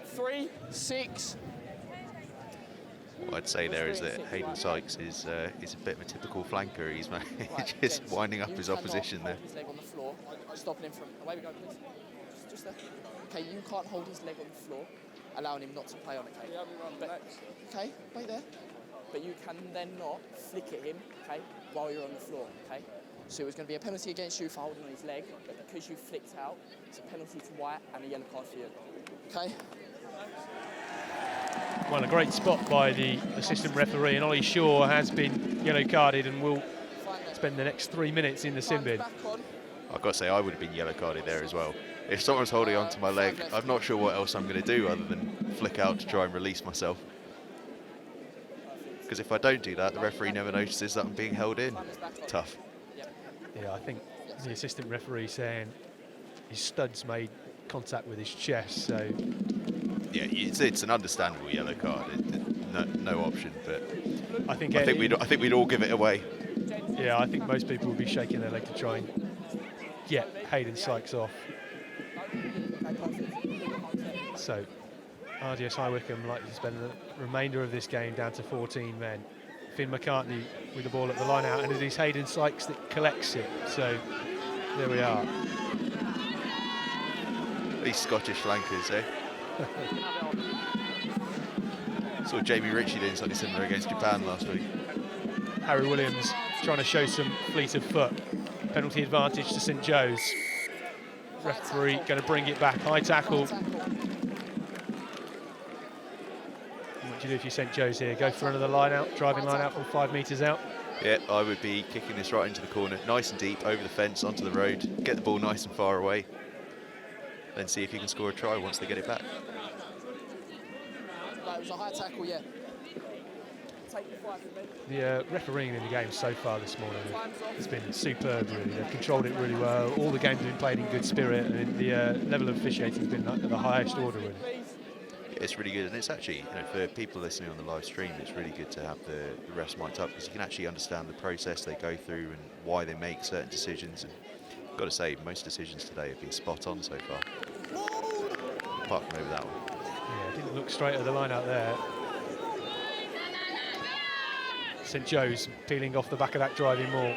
3, 6. What I'd say there is that Hayden Sykes is a bit of a typical flanker. He's just winding up his opposition there. His leg on the floor, stopping him from. Away we go, please. Just there. Okay, you can't hold his leg on the floor, allowing him not to play on it. Okay. Okay, wait there. But you can then not flick at him, okay, while you're on the floor, okay? So it was going to be a penalty against you for holding on his leg, but because you flicked out, it's a penalty to white and a yellow card for you, okay? Well, a great spot by the assistant referee, and Ollie Shaw has been yellow carded and will spend the next 3 minutes in the sin bin. I've got to say, I would have been yellow carded there as well. If someone's holding onto my leg, I'm not sure what else I'm going to do other than flick out to try and release myself. Because if I don't do that, the referee never notices that I'm being held in. Tough. Yeah, I think the assistant referee saying his studs made contact with his chest, so... Yeah, it's an understandable yellow card. No option, but I think we'd all give it away. Yeah, I think most people would be shaking their leg to try and get Hayden Sykes off. So, RGS High Wycombe likely to spend the remainder of this game down to 14 men. Finn McCartney with the ball at the line out, and it is Hayden Sykes that collects it. So, there we are. These Scottish flankers, eh? Saw Jamie Ritchie doing something similar against Japan last week. Harry Williams trying to show some fleet of foot. Penalty advantage to St Joe's. Referee going to bring it back. High tackle. What do you do if you're St Joe's here? Go for another line out, driving line out from 5 metres out? Yeah, I would be kicking this right into the corner, nice and deep, over the fence, onto the road, get the ball nice and far away, then see if you can score a try once they get it back. It was a high tackle, yeah. The refereeing in the game so far this morning has been superb, really. They've controlled it really well. All the games have been played in good spirit, and the level of officiating has been at the highest order, really. Yeah, it's really good, and it's actually, for people listening on the live stream, it's really good to have the refs mic'd up, because you can actually understand the process they go through and why they make certain decisions. And I've got to say, most decisions today have been spot on so far, apart from over that one. Yeah, didn't look straight at the line out there. St Joe's peeling off the back of that driving maul.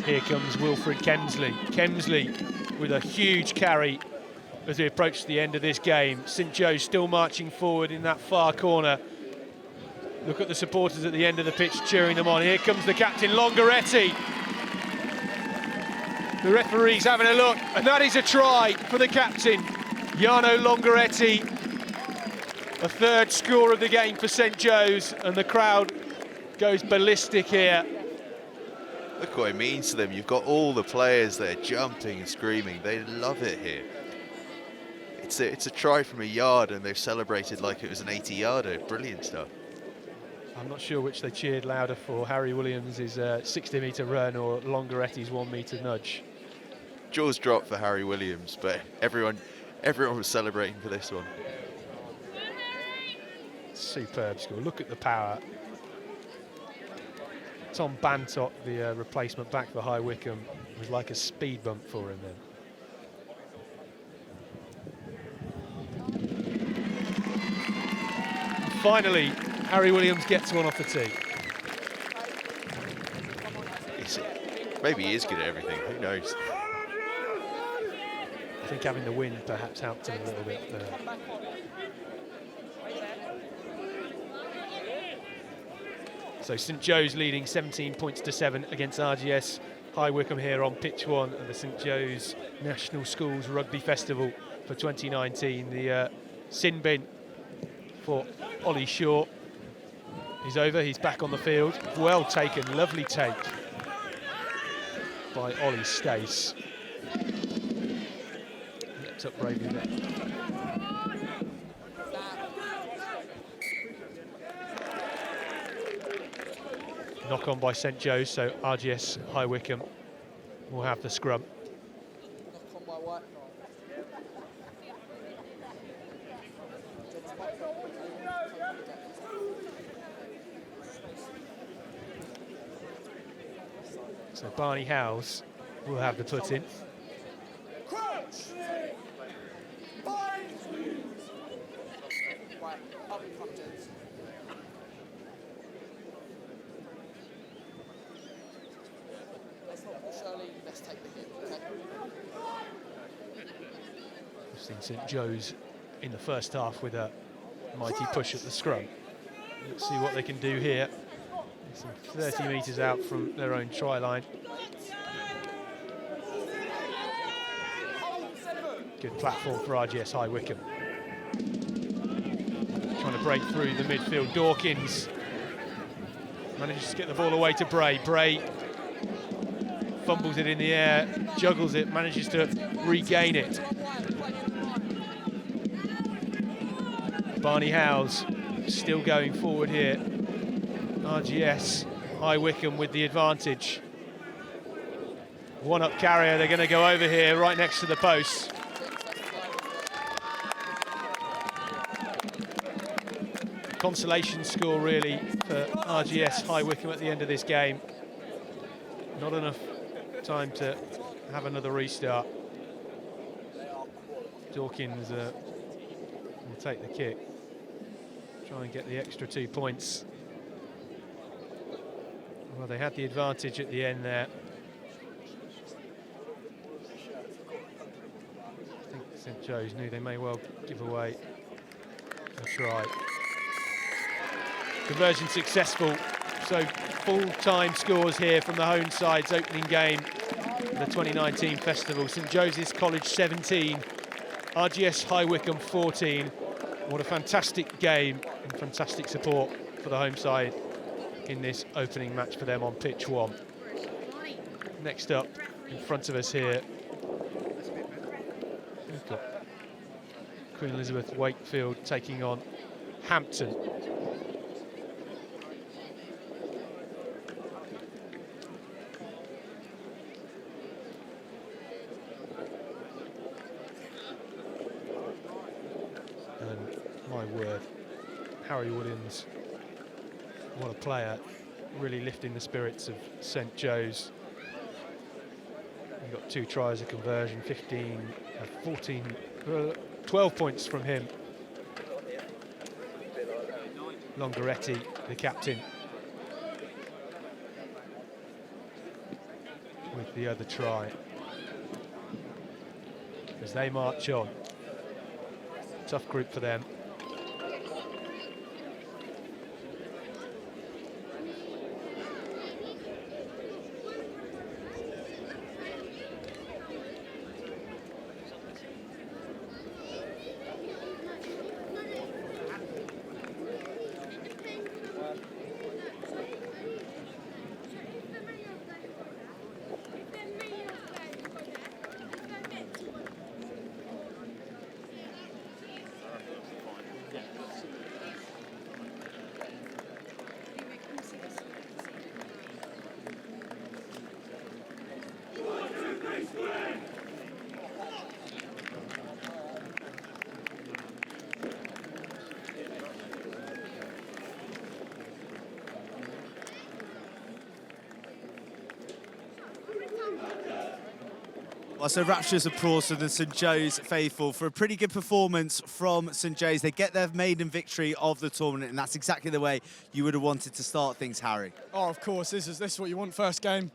Here comes Wilfred Kemsley. Kemsley with a huge carry as we approach the end of this game. St Joe's still marching forward in that far corner. Look at the supporters at the end of the pitch cheering them on. Here comes the captain, Longoretti. The referee's having a look, and that is a try for the captain, Jarno Longoretti. A third score of the game for St Joe's, and the crowd goes ballistic here. Look what it means to them. You've got all the players there jumping and screaming. They love it here. It's a try from a yard, and they've celebrated like it was an 80-yarder. Brilliant stuff. I'm not sure which they cheered louder for, Harry Williams' 60-metre run or Longoretti's 1-metre nudge. Jaws dropped for Harry Williams, but everyone was celebrating for this one. Superb score. Look at the power. Tom Bantott, the replacement back for High Wycombe, was like a speed bump for him then. And finally, Harry Williams gets one off the tee. Maybe he is good at everything. Who knows? I think having the wind perhaps helped him a little bit there. So St Joe's leading 17 points to 7 against RGS High Wycombe here on pitch 1 of the St Joe's National Schools Rugby Festival for 2019. The sin bin for Ollie Shaw is over. He's back on the field. Well taken, lovely take by Ollie Stace. Gets up bravely there. Knock on by St Joe's, so RGS High Wycombe will have the scrum. Knock on by White. So Barney Howes will have the put in. Right, up you come, gents. Let's not push early, let's take the hit, okay? We've seen St Joe's in the first half with a mighty push at the scrum. Let's see what they can do here. Some 30 metres out from their own try line. Good platform for RGS High Wycombe. Trying to break through the midfield. Dawkins manages to get the ball away to Bray. Bray fumbles it in the air, juggles it, manages to regain it. Barney Howes still going forward here. RGS High Wycombe with the advantage. One up carrier, they're going to go over here right next to the post. Consolation score really for RGS High Wycombe at the end of this game. Not enough time to have another restart. Dawkins will take the kick. Try and get the extra 2 points. Well, they had the advantage at the end there. I think St Joe's knew they may well give away a try. Conversion successful, so full-time scores here from the home side's opening game of the 2019 festival. St Joseph's College 17, RGS High Wycombe 14. What a fantastic game and fantastic support for the home side in this opening match for them on pitch 1. Next up in front of us here, we've got Queen Elizabeth Wakefield taking on Hampton. My word, Harry Williams, what a player, really lifting the spirits of St Joe's. He got 2 tries of conversion, 12 points from him. Longoretti, the captain, with the other try. As they march on. Tough group for them. Well, so rapturous applause for the St Joe's faithful for a pretty good performance from St Joe's. They get their maiden victory of the tournament, and that's exactly the way you would have wanted to start things, Harry. Oh, of course. This is what you want. First game.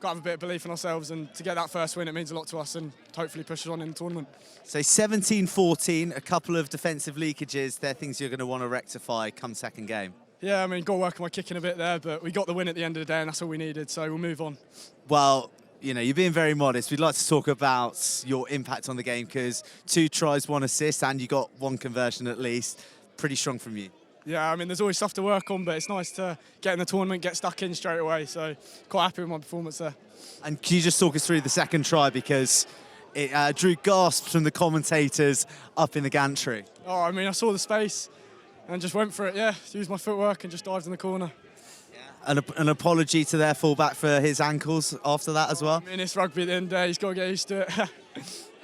Got to have a bit of belief in ourselves, and to get that first win, it means a lot to us, and hopefully push us on in the tournament. So 17-14, a couple of defensive leakages. They're things you're going to want to rectify come second game. Yeah, I mean, got to work on my kicking a bit there, but we got the win at the end of the day, and that's all we needed, so we'll move on. Well, you know, you're being very modest. We'd like to talk about your impact on the game, because 2 tries, 1 assist, and you got 1 conversion at least. Pretty strong from you. Yeah, I mean, there's always stuff to work on, but it's nice to get in the tournament, get stuck in straight away, so quite happy with my performance there. And can you just talk us through the second try, because it drew gasps from the commentators up in the gantry? Oh, I mean, I saw the space and just went for it, yeah. Used my footwork and just dived in the corner. An apology to their fullback for his ankles after that as well? I mean, it's rugby at the end of the day, he's got to get used to it.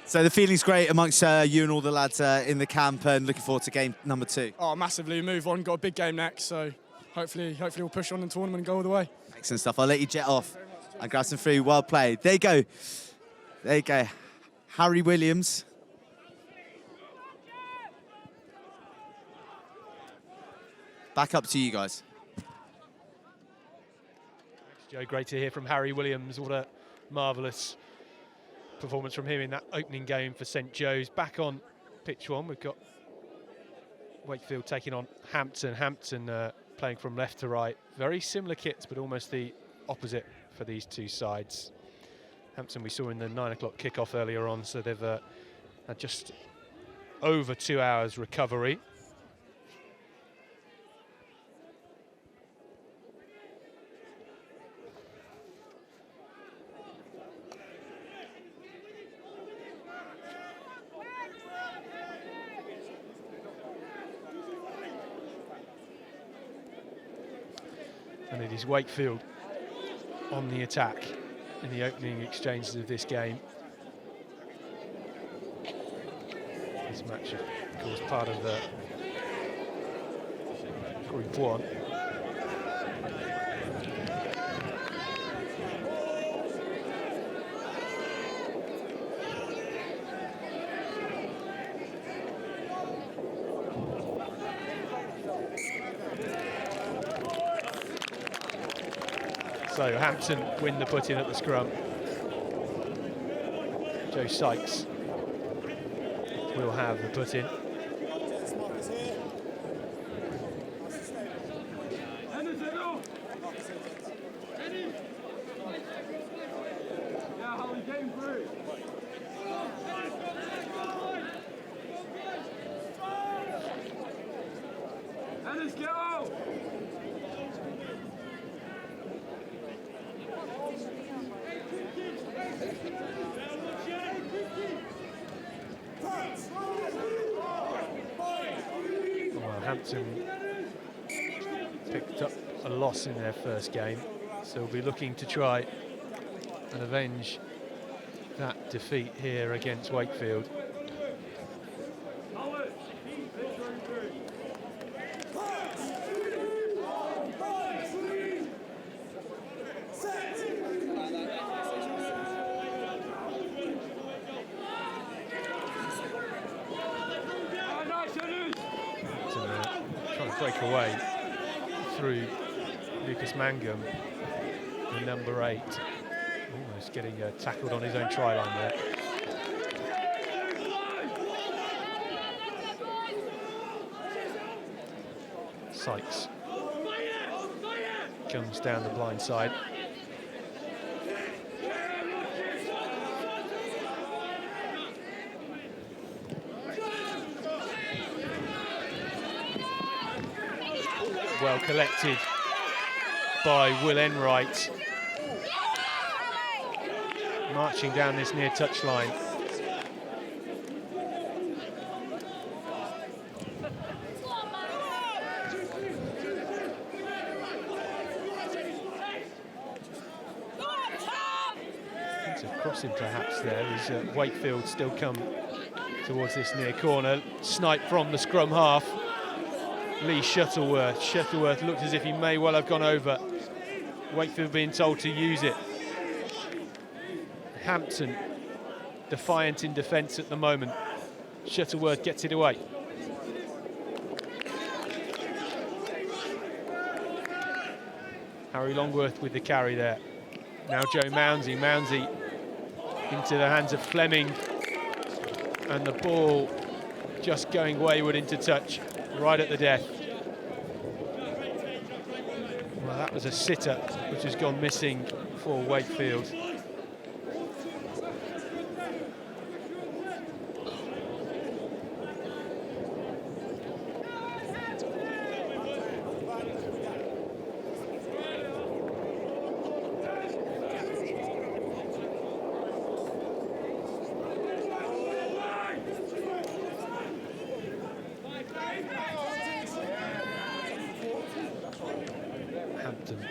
So the feeling's great amongst you and all the lads in the camp, and looking forward to game number 2. Oh, massively. We move on, got a big game next, so hopefully we'll push on in the tournament and go all the way. Excellent stuff. I'll let you jet off and grab some food. Well played. There you go. There you go. Harry Williams. Back up to you guys. Joe, great to hear from Harry Williams. What a marvellous performance from him in that opening game for St Joe's. Back on pitch 1, we've got Wakefield taking on Hampton. Hampton playing from left to right. Very similar kits, but almost the opposite for these two sides. Hampton we saw in the 9 o'clock kickoff earlier on, so they've had just over 2 hours recovery. And it is Wakefield on the attack in the opening exchanges of this game. This match, of course, part of the Group 1. So Hampton win the put-in at the scrum. Joe Sykes will have the put-in. Hampton picked up a loss in their first game, so we'll be looking to try and avenge that defeat here against Wakefield. Break away through Lucas Mangum, the number 8, almost getting tackled on his own try line there. Sykes comes down the blind side. Well collected by Will Enright, marching down this near touchline. It's a crossing perhaps there as Wakefield still come towards this near corner. Snipe from the scrum half. Lee Shuttleworth. Shuttleworth looked as if he may well have gone over. Wakefield being told to use it. Hampton defiant in defence at the moment. Shuttleworth gets it away. Harry Longworth with the carry there. Now Joe Mounsey. Mounsey into the hands of Fleming. And the ball just going wayward into touch, right at the death. Well, that was a sitter which has gone missing for Wakefield.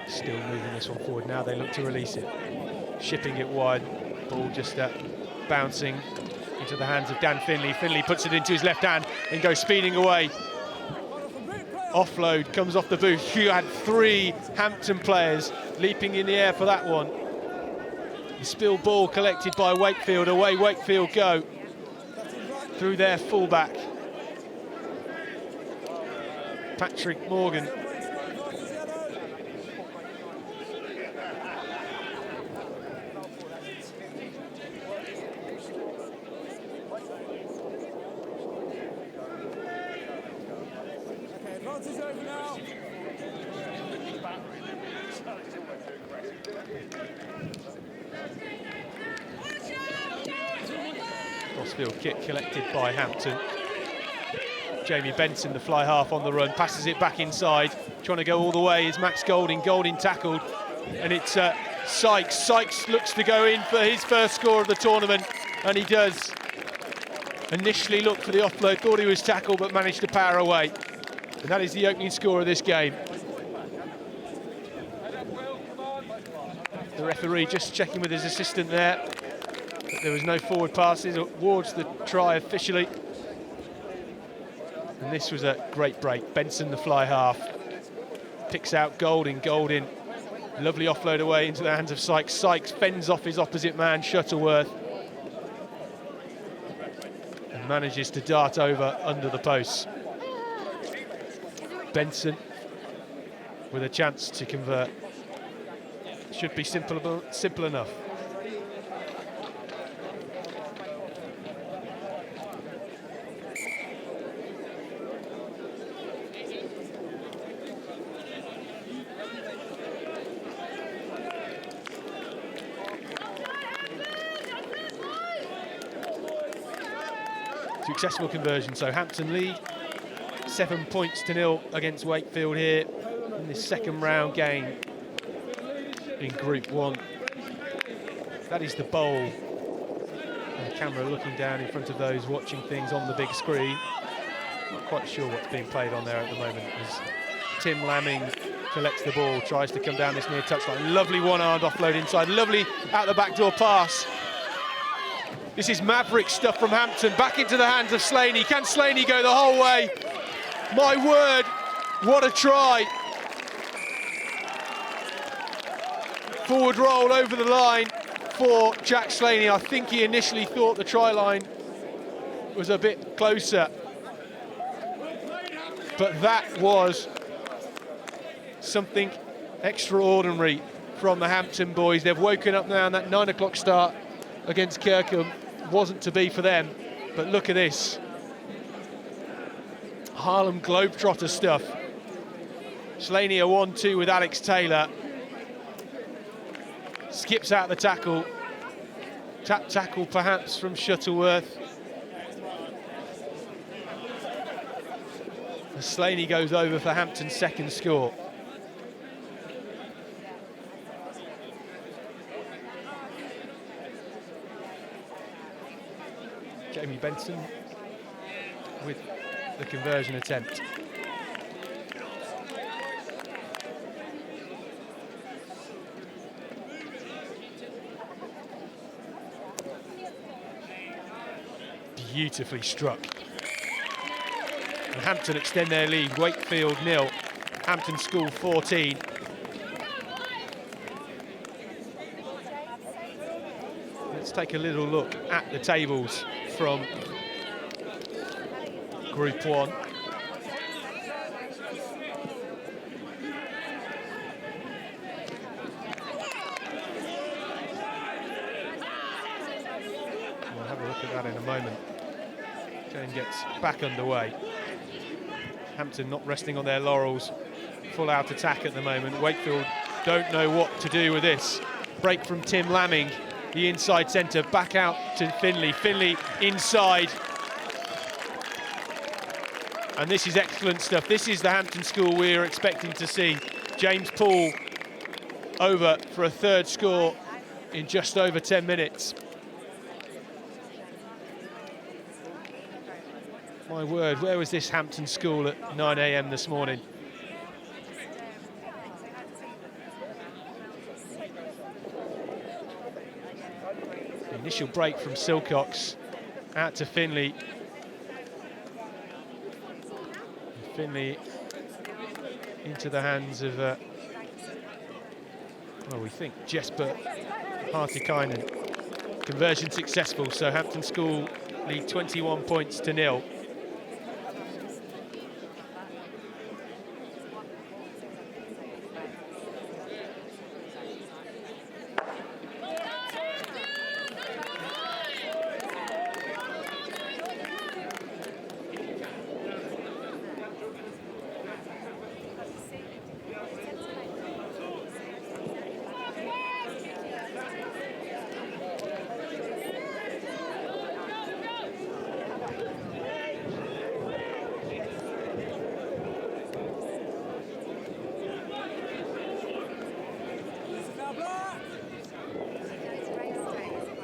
Still moving this one forward. Now they look to release it. Shipping it wide. Ball just bouncing into the hands of Dan Finley. Finley puts it into his left hand and goes speeding away. Offload comes off the boot. You had 3 Hampton players leaping in the air for that one. The spill ball collected by Wakefield. Away Wakefield go through their fullback, Patrick Morgan. Crossfield kick collected by Hampton. Jamie Benson, the fly half on the run, passes it back inside. Trying to go all the way is Max Golding. Golding tackled, and it's Sykes. Sykes looks to go in for his first score of the tournament, and he does. Initially looked for the offload, thought he was tackled, but managed to power away. And that is the opening score of this game. The referee just checking with his assistant there. There was no forward passes towards the try officially. And this was a great break. Benson, the fly half, picks out Golding. Golding, lovely offload away into the hands of Sykes. Sykes fends off his opposite man, Shuttleworth, and manages to dart over under the posts. Benson with a chance to convert. Should be simple enough. Successful conversion, so Hampton lead 7 points to 0 against Wakefield here in this second round game in Group 1. That is the bowl. And the camera looking down in front of those watching things on the big screen. Not quite sure what's being played on there at the moment as Tim Lamming collects the ball, tries to come down this near touchline. Lovely one-armed offload inside, lovely out the back door pass. This is maverick stuff from Hampton, back into the hands of Slaney. Can Slaney go the whole way? My word, what a try. Forward roll over the line for Jack Slaney. I think he initially thought the try line was a bit closer, but that was something extraordinary from the Hampton boys. They've woken up now, and that 9 o'clock start against Kirkham wasn't to be for them, but look at this. Harlem Globetrotter stuff. Slaney a 1-2 with Alex Taylor. Skips out the tackle. Tap tackle perhaps from Shuttleworth. And Slaney goes over for Hampton's second score. Jamie Benson with the conversion attempt. Beautifully struck. And Hampton extend their lead. Wakefield 0, Hampton School 14. Let's Let's take a little look at the tables from Group 1. We'll have a look at that in a moment. Game gets back underway. Hampton not resting on their laurels. Full out attack at the moment. Wakefield don't know what to do with this. Break from Tim Lamming, the inside centre, back out to Finley. Finley inside. And this is excellent stuff. This is the Hampton School we're expecting to see. James Poole over for a third score in just over 10 minutes. My word, where was this Hampton School at 9 AM this morning? The initial break from Silcox out to Finley. And Finley into the hands of, well, we think Jesper Hartikainen. Conversion successful, so Hampton School lead 21 points to 0.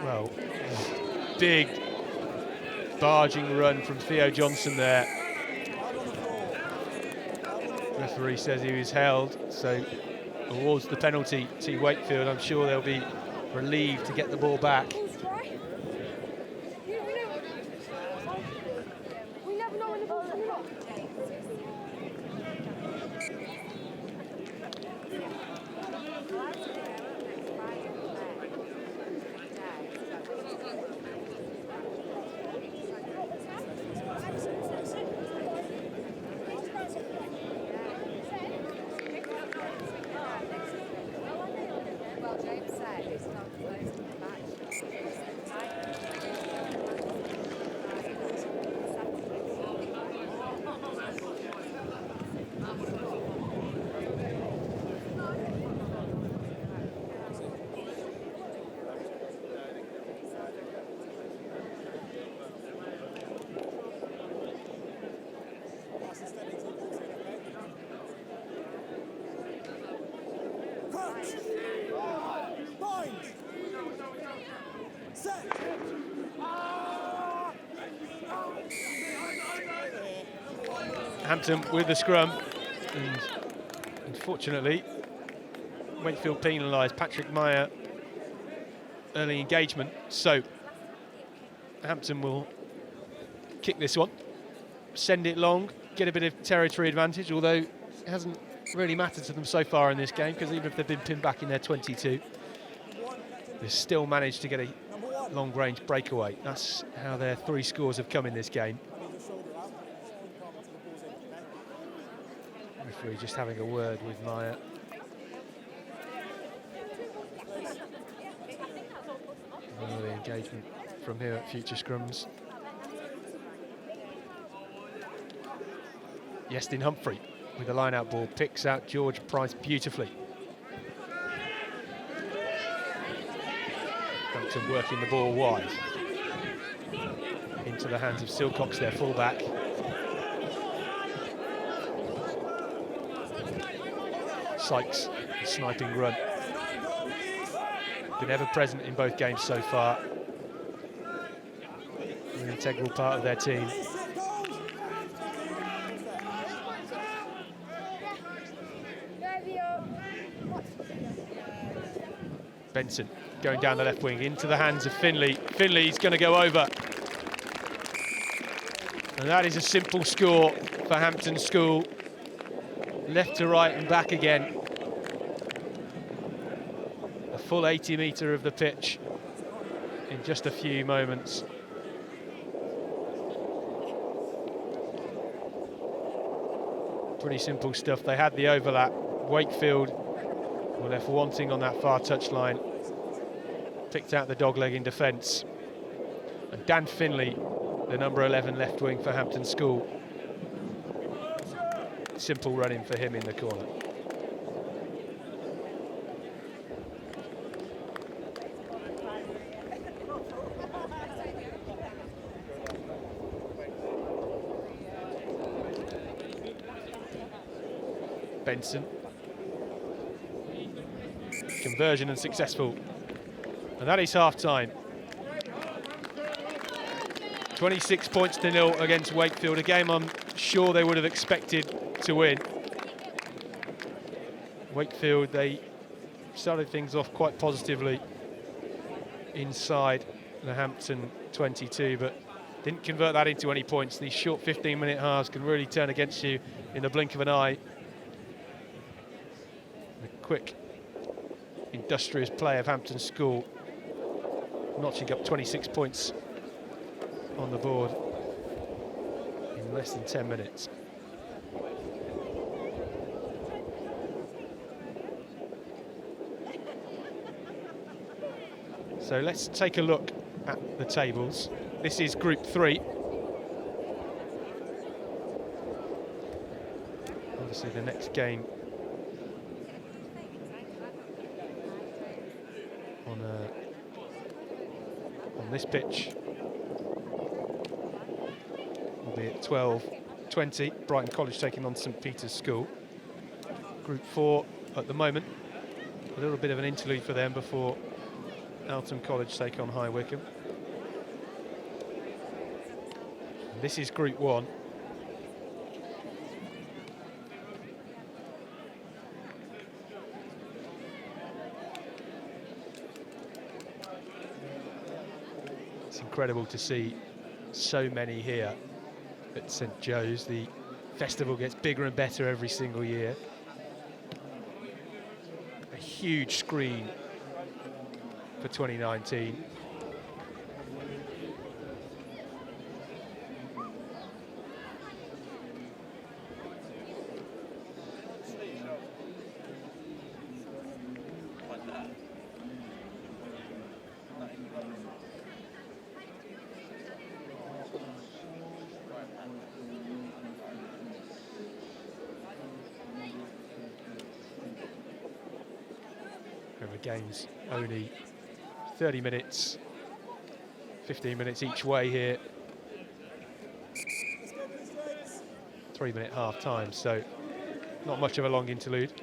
Well, big barging run from Theo Johnson there. Referee says he was held, so awards the penalty to Wakefield. I'm sure they'll be relieved to get the ball back. Hampton with the scrum, and unfortunately Wakefield penalised Patrick Meyer early engagement, so Hampton will kick this one, send it long, get a bit of territory advantage, although it hasn't really mattered to them so far in this game, because even if they've been pinned back in their 22, they've still managed to get a long-range breakaway. That's how their 3 scores have come in this game. Referee just having a word with Meyer. Early engagement from here at future scrums. Yestin Humphrey with a line-out ball, picks out George Price beautifully. Hampton working the ball wide. Into the hands of Silcox, their fullback. Sykes, sniping run. Been ever present in both games so far. An integral part of their team. Benson going down the left wing into the hands of Finley. Finley's going to go over. And that is a simple score for Hampton School. Left to right and back again. A full 80 metre of the pitch. in just a few moments. Pretty simple stuff. They had the overlap. Wakefield were left wanting on that far touchline. Picked out the dogleg in defence. And Dan Finley, the number 11 left wing for Hampton School. Simple run-in for him in the corner. Benson. Conversion and successful. And that is half-time. 26 points to 0 against Wakefield, a game I'm sure they would have expected to win. Wakefield, they started things off quite positively inside the Hampton 22, but didn't convert that into any points. These short 15-minute halves can really turn against you in the blink of an eye. The quick, industrious play of Hampton School, notching up 26 points on the board in less than 10 minutes. So let's take a look at the tables. This is Group 3. Obviously the next game on this pitch will be at 12:20. Brighton College taking on St Peter's School. Group 4 at the moment. A little bit of an interlude for them before Eltham College take on High Wycombe. And this is Group 1. It's incredible to see so many here at St Joe's. The festival gets bigger and better every single year. A huge screen for 2019. Games only 30 minutes, 15 minutes each way here. 3-minute half time, so not much of a long interlude.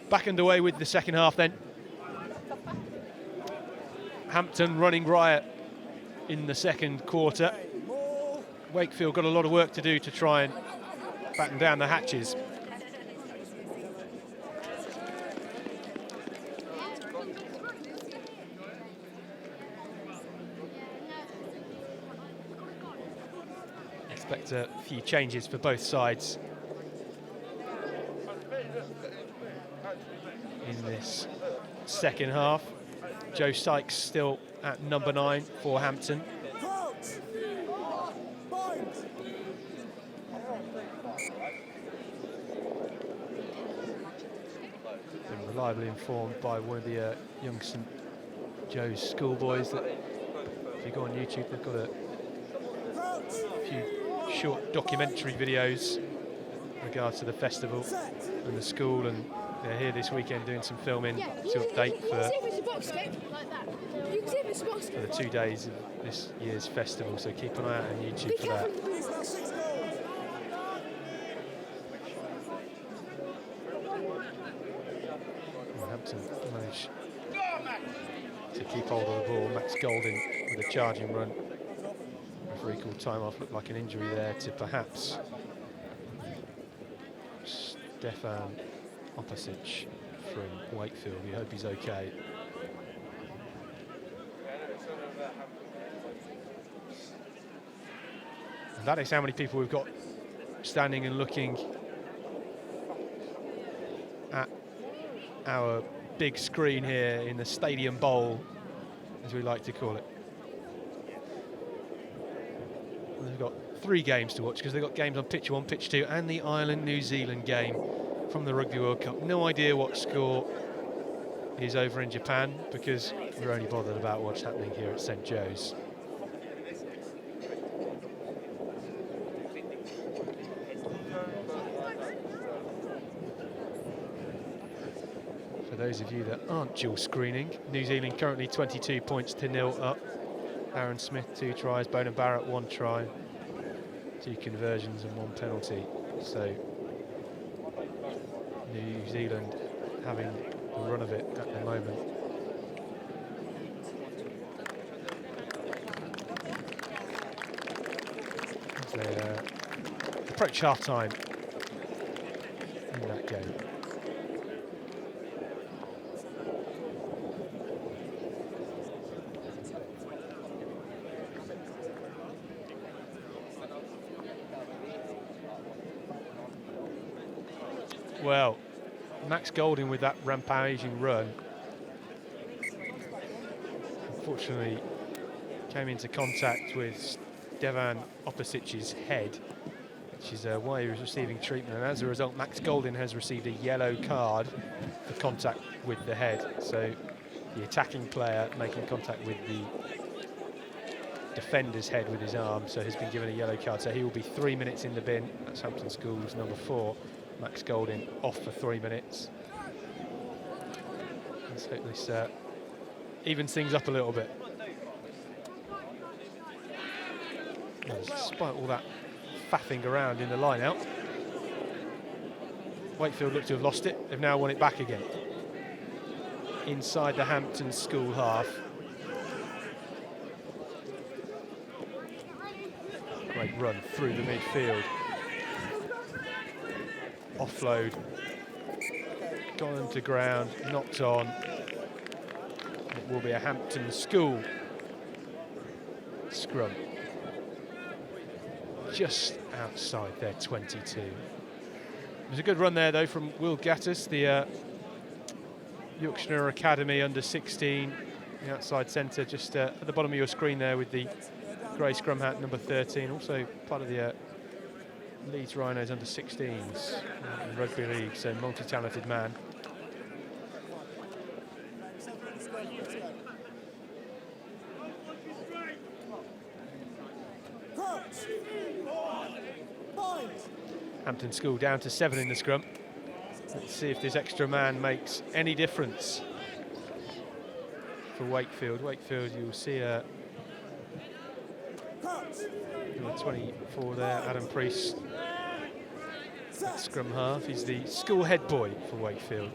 Back underway with the second half then. Hampton running riot in the second quarter. Wakefield got a lot of work to do to try and batten down the hatches. Expect a few changes for both sides in this second half. Joe Sykes still at number 9 for Hampton. Been reliably informed by one of the young St Joe's schoolboys that if you go on YouTube, they've got a few short documentary videos in regards to the festival and the school and they're here this weekend doing some filming Yeah, to update see if it's a box kick like that. You can see if it's a box for kick. the 2 days of this year's festival, so keep an eye out on YouTube Be for that. careful. He's now 6 goals. Hampton managed to keep hold of the ball. Max Golding with a charging run. Referee called time off, looked like an injury there to perhaps Stefan Opasic from Wakefield. We hope he's okay. And that is how many people we've got standing and looking at our big screen here in the Stadium Bowl, as we like to call it. And they've got 3 games to watch because they've got games on pitch 1, pitch 2, and the Ireland-New Zealand game from the Rugby World Cup. No idea what score is over in Japan because we're only bothered about what's happening here at St. Joe's. For those of you that aren't dual screening, New Zealand currently 22 points to 0 up. Aaron Smith 2 tries, Bonan Barrett 1 try, 2 conversions and 1 penalty. So New Zealand having the run of it at the moment. As they approach half-time in that game. Well, Max Golding with that rampaging run, unfortunately came into contact with Devan Opasic's head, which is why he was receiving treatment, and as a result Max Golding has received a yellow card for contact with the head. So the attacking player making contact with the defender's head with his arm, so has been given a yellow card, so he will be 3 minutes in the bin. That's Hampton School's number 4. Max Golding off for 3 minutes. Let's hope this evens things up a little bit. Well, despite all that faffing around in the line-out, Wakefield look to have lost it. They've now won it back again. Inside the Hampton School half. Great run through the midfield. Offload, gone into ground, knocked on. It will be a Hampton School scrum. Just outside their 22. It was a good run there though from Will Gattis, the Yorkshire Academy under-16, the outside centre, just at the bottom of your screen there with the grey scrum hat, number 13, also part of the Leeds Rhinos under-16s in Rugby League, so multi-talented man. Hampton School down to 7 in the scrum. Let's see if this extra man makes any difference for Wakefield. Wakefield, you'll see number 24 there, Adam Priest, scrum half. He's the school head boy for Wakefield.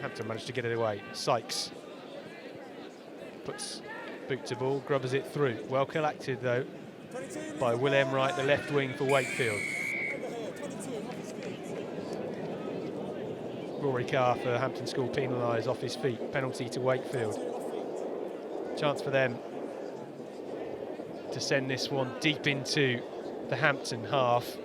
Hampton managed to get it away. Sykes puts boot to ball, grubbers it through. Well collected though by Will Enright, the left wing for Wakefield. Rory Carr for Hampton School penalised off his feet. Penalty to Wakefield. Chance for them to send this one deep into the Hampton half.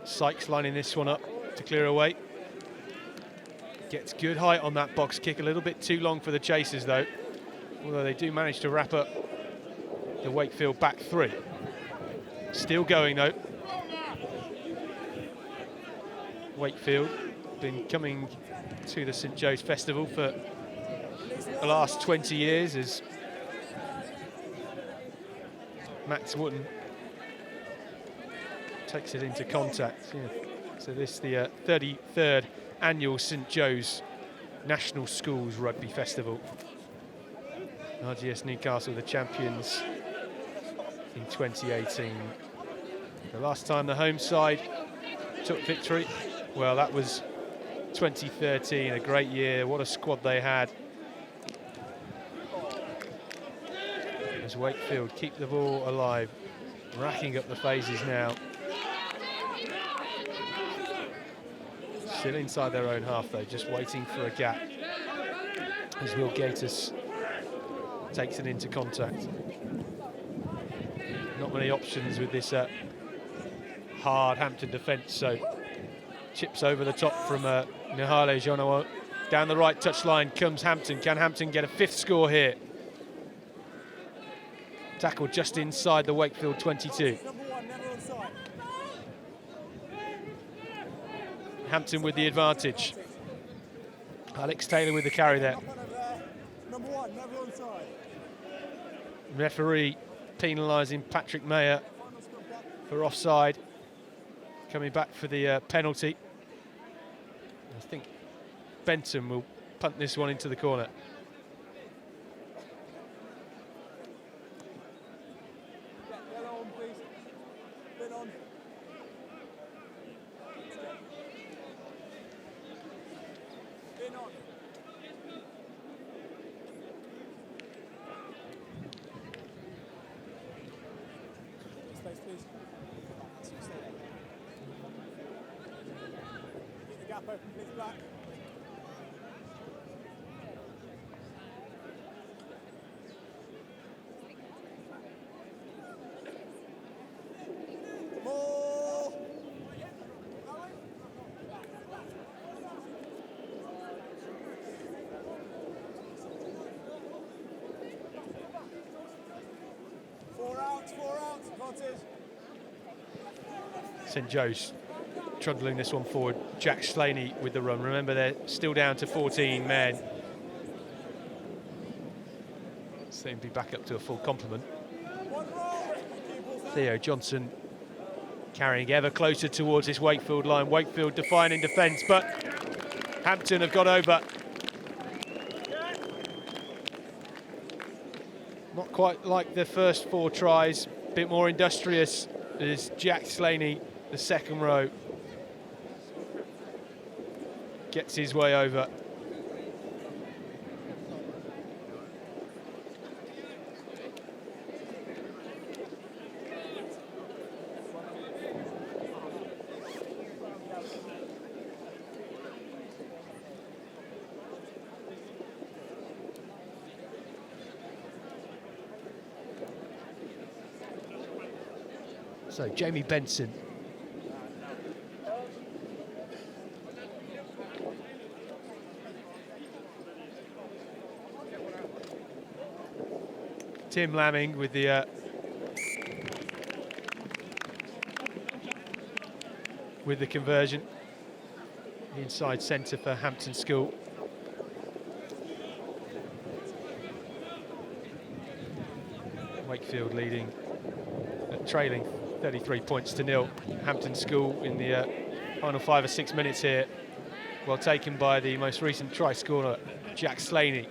Sykes lining this one up to clear away. Gets good height on that box kick, a little bit too long for the chasers though. Although they do manage to wrap up the Wakefield back three. Still going though. Wakefield been coming to the St Joe's Festival for the last 20 years as Max Wooten takes it into contact. Yeah. So this is the 33rd annual St Joe's National Schools Rugby Festival. RGS Newcastle, the champions in 2018. The last time the home side took victory, well, that was 2013, a great year. What a squad they had. As Wakefield keep the ball alive, racking up the phases now. Still inside their own half though, just waiting for a gap. As Will Gatiss takes it into contact. Not many options with this hard Hampton defence, so chips over the top from Nihale Jonawo. Down the right touchline comes Hampton. Can Hampton get a fifth score here? Tackle just inside the Wakefield 22. Hampton with the advantage. Alex Taylor with the carry there. Referee penalising Patrick Mayer for offside. Coming back for the penalty. I think Benton will punt this one into the corner. St Joe's trundling this one forward. Jack Slaney with the run. Remember, they're still down to 14 men. Seem to be back up to a full complement. Theo Johnson carrying ever closer towards this Wakefield line. Wakefield defining defence, but Hampton have got over. Not quite like the first four tries. A bit more industrious is Jack Slaney, the second row. Gets his way over. So Jamie Benson. Tim Lamming with the conversion. The inside centre for Hampton School. Wakefield leading, trailing 33 points to nil. Hampton School in the final 5 or 6 minutes here. Well taken by the most recent try scorer, Jack Slaney.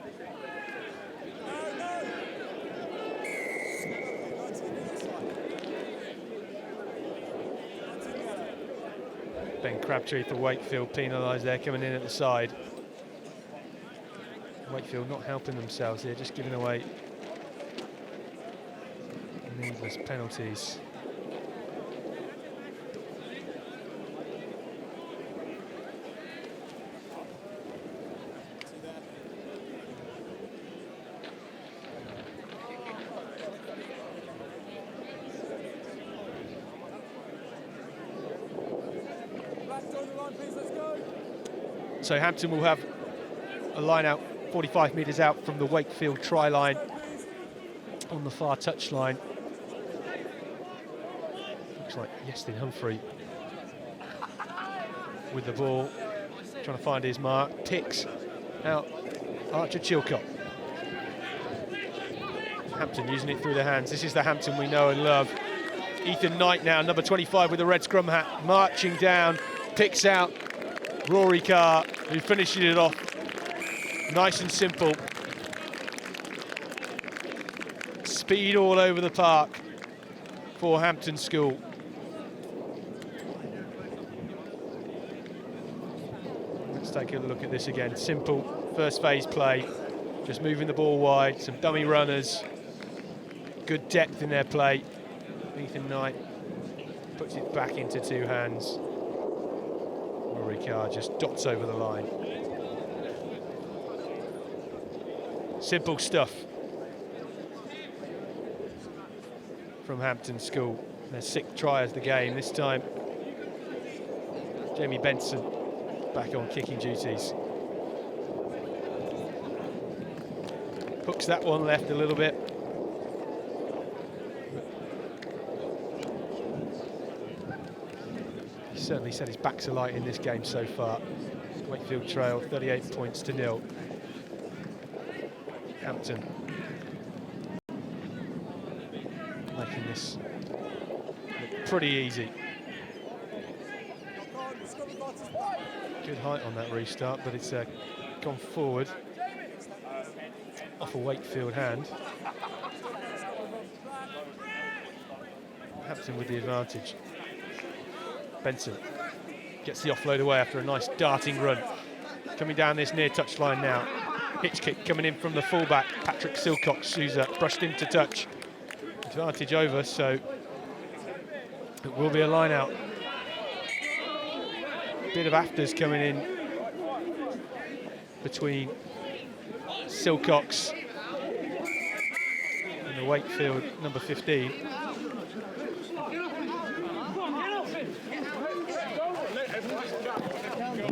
Ben Crabtree for Wakefield penalised there, coming in at the side. Wakefield not helping themselves here, just giving away needless penalties. So Hampton will have a line out 45 metres out from the Wakefield try line on the far touch line. Looks like Yestin Humphrey with the ball, trying to find his mark. Picks out Archer Chilcott. Hampton using it through their hands. This is the Hampton we know and love. Ethan Knight now, number 25 with the red scrum hat, marching down, picks out Rory Carr, who finishes it off. Nice and simple. Speed all over the park for Hampton School. Let's take a look at this again. Simple first phase play, just moving the ball wide, some dummy runners, good depth in their play. Ethan Knight puts it back into two hands. Rory Carr just dots over the line. Simple stuff from Hampton School. Their sixth try of the game. This time, Jamie Benson back on kicking duties. Hooks that one left a little bit. He certainly set his back's alight in this game so far. Wakefield trail 38 points to 0. Hampton making this look pretty easy. Good height on that restart, but it's gone forward off a Wakefield hand. Hampton with the advantage. Benson gets the offload away after a nice darting run. Coming down this near touch line now. Hitch kick coming in from the fullback, Patrick Silcox, who's brushed into touch. Advantage over, so it will be a line out. Bit of afters coming in between Silcox and the Wakefield number 15.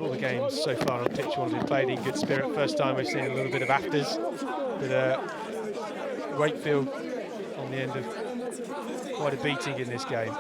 All the games so far on pitch one have been played in good spirit. First time we've seen a little bit of afters, but Wakefield on the end of quite a beating in this game.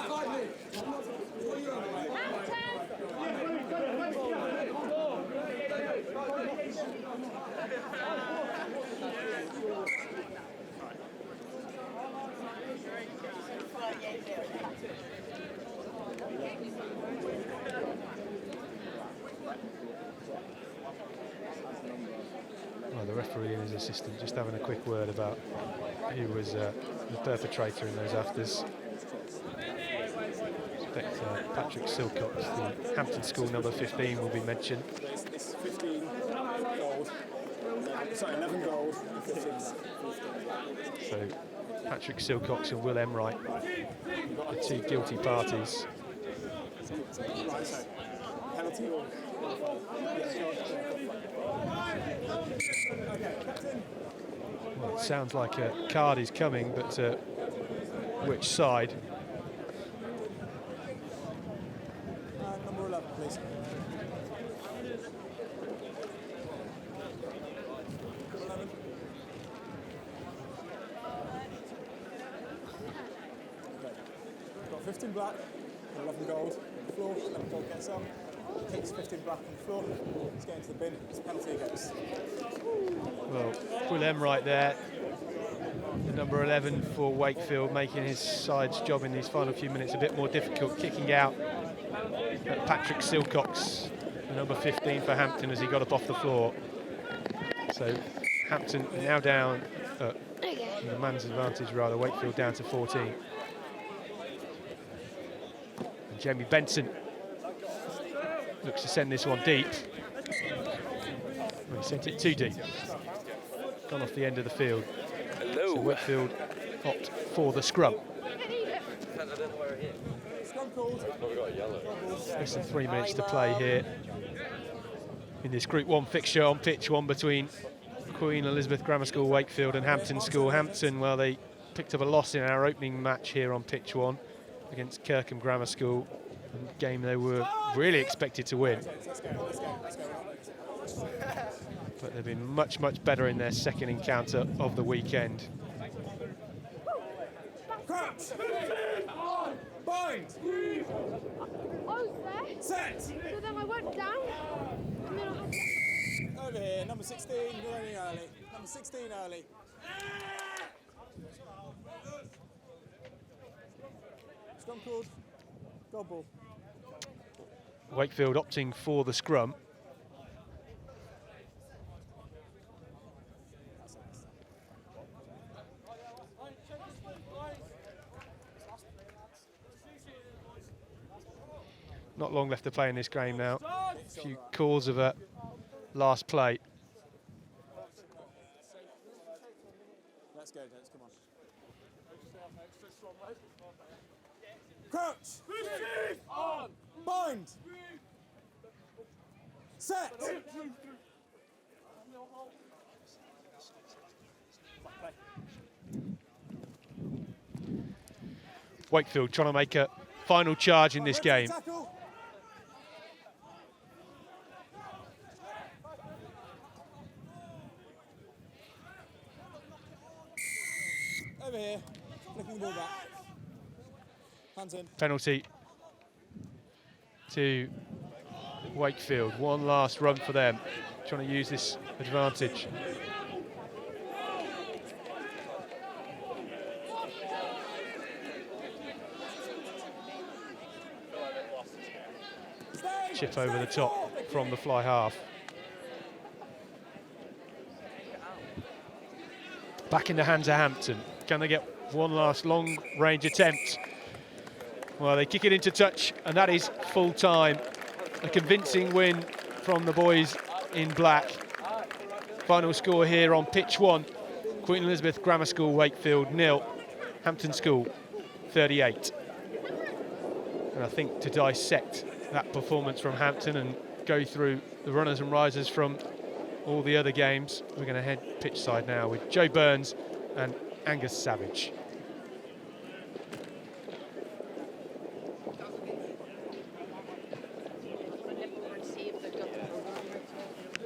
Well, the referee and his assistant just having a quick word about who was the perpetrator in those afters. I expect Patrick Silcox, the Hampton School number 15, will be mentioned. It's 15 gold, sorry, 11 gold, 15. So Patrick Silcox and Will Emright, the two guilty parties. Penalty or Well, it sounds like a card is coming, but which side? number 11, please. Got 15 black, 11 gold on the floor, 11 gold gets up. Kicks 15 black on the floor, it's getting to the bin, it's a penalty against. Well, Will Emright there, the number 11 for Wakefield, making his side's job in these final few minutes a bit more difficult, kicking out at Patrick Silcox, the number 15 for Hampton, as he got up off the floor. So Hampton now down, the man's advantage rather, Wakefield down to 14. And Jamie Benson looks to send this one deep. Well, he sent it too deep. Gone off the end of the field. So Wakefield opt for the scrum. Less than 3 minutes to play here in this Group 1 fixture on pitch one between Queen Elizabeth Grammar School, Wakefield and Hampton School. Hampton, well, they picked up a loss in our opening match here on pitch one against Kirkham Grammar School. A game they were really expected to win. But they've been much, much better in their second encounter of the weekend. Crouch! Bind! I was there. Set! So then I went down, and then I had to... Over here, number 16, you're running early. Number 16 early. Scrum called. Goal ball. Wakefield opting for the scrum. Not long left to play in this game now. A few calls of a last play. Let's go, Dennis, come on. Crouch! Bind! Set! Wakefield trying to make a final charge in this game. Tackle. Over here, flicking the ball back. Hands in. Penalty to Wakefield. One last run for them, trying to use this advantage. Chip over the top from the fly half. Back in the hands of Hampton. Can they get one last long range attempt? Well, they kick it into touch, and that is full time. A convincing win from the boys in black. Final score here on pitch 1. Queen Elizabeth Grammar School, Wakefield 0. Hampton School 38. And I think to dissect that performance from Hampton and go through the runners and risers from all the other games, we're going to head pitch side now with Joe Burns and Angus Savage.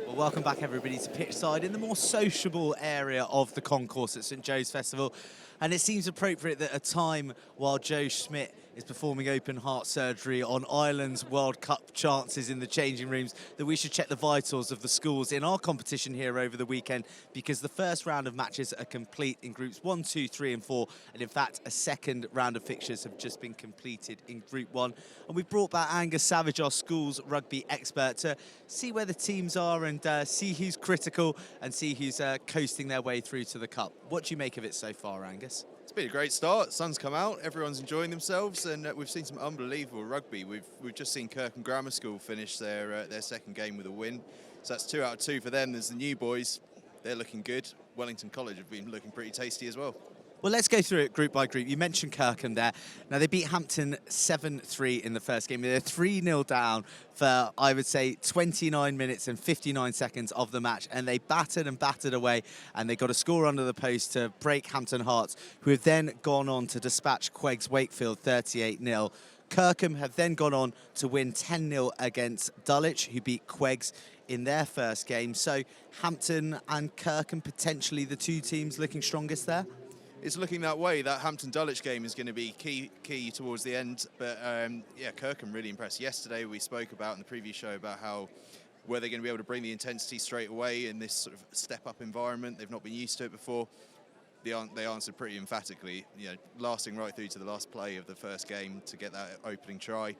Well, welcome back everybody to pitch side in the more sociable area of the concourse at St Joe's Festival. And it seems appropriate that at a time while Joe Schmidt is performing open heart surgery on Ireland's World Cup chances in the changing rooms, that we should check the vitals of the schools in our competition here over the weekend, because the first round of matches are complete in groups 1, 2, 3 and 4. And in fact, a second round of fixtures have just been completed in group 1. And we've brought back Angus Savage, our school's rugby expert, to see where the teams are and see who's critical and see who's coasting their way through to the cup. What do you make of it so far, Angus? It's been a great start. Sun's come out, everyone's enjoying themselves, and we've seen some unbelievable rugby. We've just seen Kirkham Grammar School finish their second game with a win, so that's 2 out of 2 for them. There's the new boys, they're looking good. Wellington College have been looking pretty tasty as well. Well, let's go through it group by group. You mentioned Kirkham there. Now, they beat Hampton 7-3 in the first game. They're 3-0 down for, I would say, 29 minutes and 59 seconds of the match. And they battered and battered away, and they got a score under the post to break Hampton Hearts, who have then gone on to dispatch Queggs Wakefield 38-0. Kirkham have then gone on to win 10-0 against Dulwich, who beat Queggs in their first game. So Hampton and Kirkham potentially the two teams looking strongest there? It's looking that way. That Hampton-Dulwich game is going to be key towards the end. But, yeah, Kirkham really impressed. Yesterday we spoke about in the previous show about how were they going to be able to bring the intensity straight away in this sort of step-up environment. They've not been used to it before. They answered pretty emphatically, you know, lasting right through to the last play of the first game to get that opening try.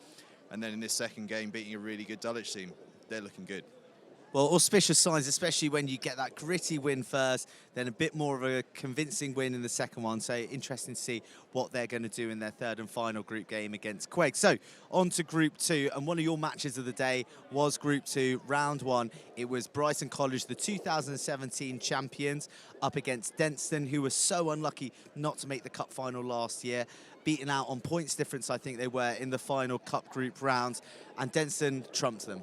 And then in this second game, beating a really good Dulwich team. They're looking good. Well, auspicious signs, especially when you get that gritty win first, then a bit more of a convincing win in the second one. So interesting to see what they're going to do in their third and final group game against Quegg. So on to Group 2, and one of your matches of the day was Group 2, Round 1. It was Brighton College, the 2017 champions, up against Denstone, who were so unlucky not to make the cup final last year. Beaten out on points difference, I think they were, in the final cup group round, and Denstone trumped them.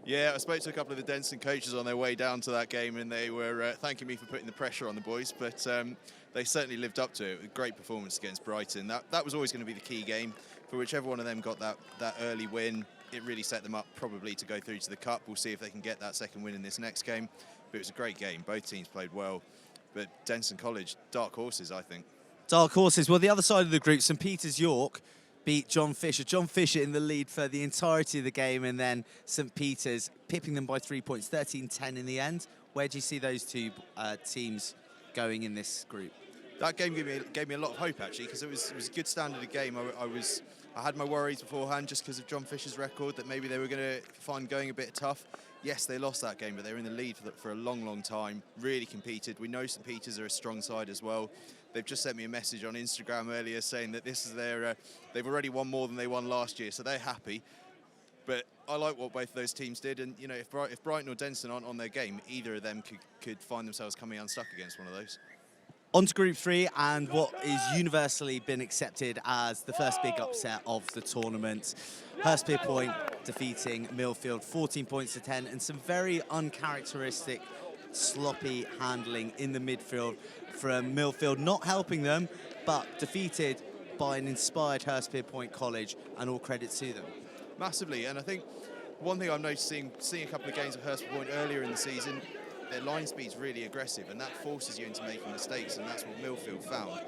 Yeah, I spoke to a couple of the Denstone coaches on their way down to that game, and they were thanking me for putting the pressure on the boys, but they certainly lived up to it. A great performance against Brighton. That was always going to be the key game. for whichever one of them got that early win, it really set them up probably to go through to the Cup. We'll see if they can get that second win in this next game. But it was a great game. Both teams played well. But Denson College, dark horses, I think. Dark horses. Well, the other side of the group, St Peter's York beat John Fisher. John Fisher in the lead for the entirety of the game, and then St Peter's pipping them by 3 points, 13-10 in the end. Where do you see those two teams going in this group? That game gave me a lot of hope, actually, because it was a good standard of game. I had my worries beforehand just because of John Fisher's record that maybe they were going to find going a bit tough. Yes, they lost that game, but they were in the lead for a long, long time, really competed. We know St Peter's are a strong side as well. They've just sent me a message on Instagram earlier saying that this is their, they've already won more than they won last year, so they're happy. But I like what both of those teams did, and you know, if Brighton or Denson aren't on their game, either of them could find themselves coming unstuck against one of those. On to Group 3 and what is universally been accepted as the first big upset of the tournament. Hurstpierpoint Point defeating Millfield 14 points to 10, and some very uncharacteristic sloppy handling in the midfield from Millfield, not helping them, but defeated by an inspired Hurstpierpoint Point College, and all credit to them. Massively, and I think one thing I'm noticing, seeing a couple of games of Hurstpierpoint Point earlier in the season, their line speed's really aggressive, and that forces you into making mistakes, and that's what Millfield found.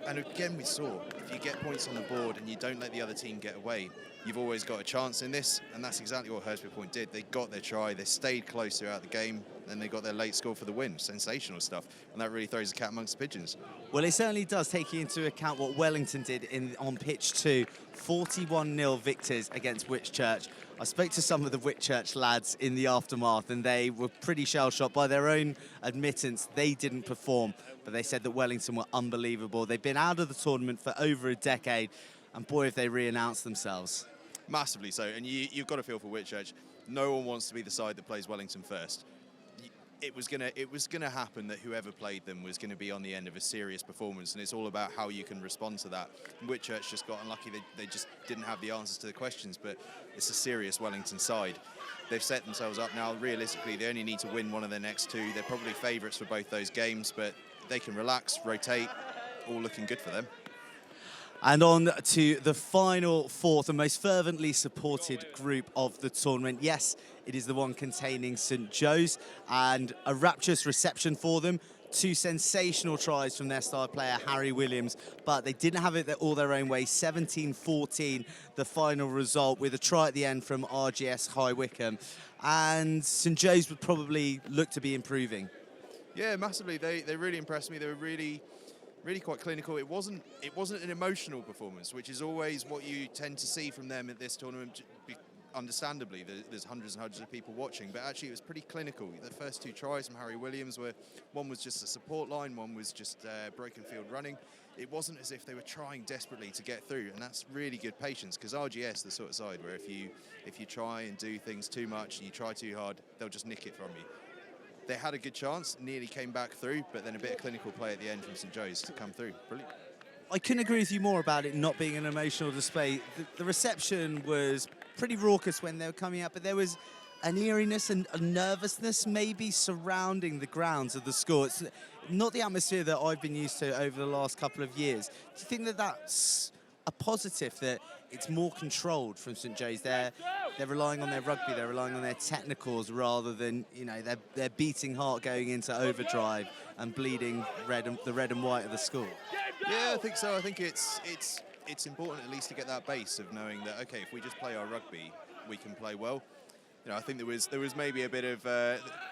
And again, we saw, if you get points on the board and you don't let the other team get away, you've always got a chance in this, and that's exactly what Hurstpierpoint Point did. They got their try, they stayed close throughout the game, and they got their late score for the win. Sensational stuff, and that really throws the cat amongst the pigeons. Well, it certainly does, taking into account what Wellington did on pitch 2, 41-0 victors against Whitchurch. I spoke to some of the Whitchurch lads in the aftermath, and they were pretty shell-shocked. By their own admittance, they didn't perform, but they said that Wellington were unbelievable. They've been out of the tournament for over a decade, and boy, have they re-announced themselves. Massively so, and you've got to feel for Whitchurch. No one wants to be the side that plays Wellington first. It was gonna happen that whoever played them was going to be on the end of a serious performance, and it's all about how you can respond to that. Whitchurch just got unlucky; they just didn't have the answers to the questions. But it's a serious Wellington side. They've set themselves up now. Realistically, they only need to win one of their next two. They're probably favourites for both those games, but they can relax, rotate. All looking good for them. And on to the final fourth, the most fervently supported group of the tournament. Yes, it is the one containing St Joe's, and a rapturous reception for them. 2 sensational tries from their star player, Harry Williams, but they didn't have it all their own way. 17-14, the final result, with a try at the end from RGS High Wycombe. And St Joe's would probably look to be improving. Yeah, massively. They really impressed me. They were really quite clinical. It wasn't an emotional performance, which is always what you tend to see from them at this tournament. Understandably, there's hundreds and hundreds of people watching, but actually it was pretty clinical. The first 2 tries from Harry Williams one was just a support line, one was just broken field running. It wasn't as if they were trying desperately to get through, and that's really good patience, because RGS, the sort of side where if you try and do things too much and you try too hard, they'll just nick it from you. They had a good chance, nearly came back through, but then a bit of clinical play at the end from St Joe's to come through. Brilliant. I couldn't agree with you more about it not being an emotional display. The reception was pretty raucous when they were coming out, but there was an eeriness and a nervousness maybe surrounding the grounds of the school. It's not the atmosphere that I've been used to over the last couple of years. Do you think that that's a positive, that it's more controlled from St Joe's? They're relying on their rugby, they're relying on their technicals rather than, you know, their beating heart going into overdrive and bleeding the red and white of the school. Yeah, I think so. I think it's important at least to get that base of knowing that, okay, if we just play our rugby, we can play well. You know, I think there was maybe a bit of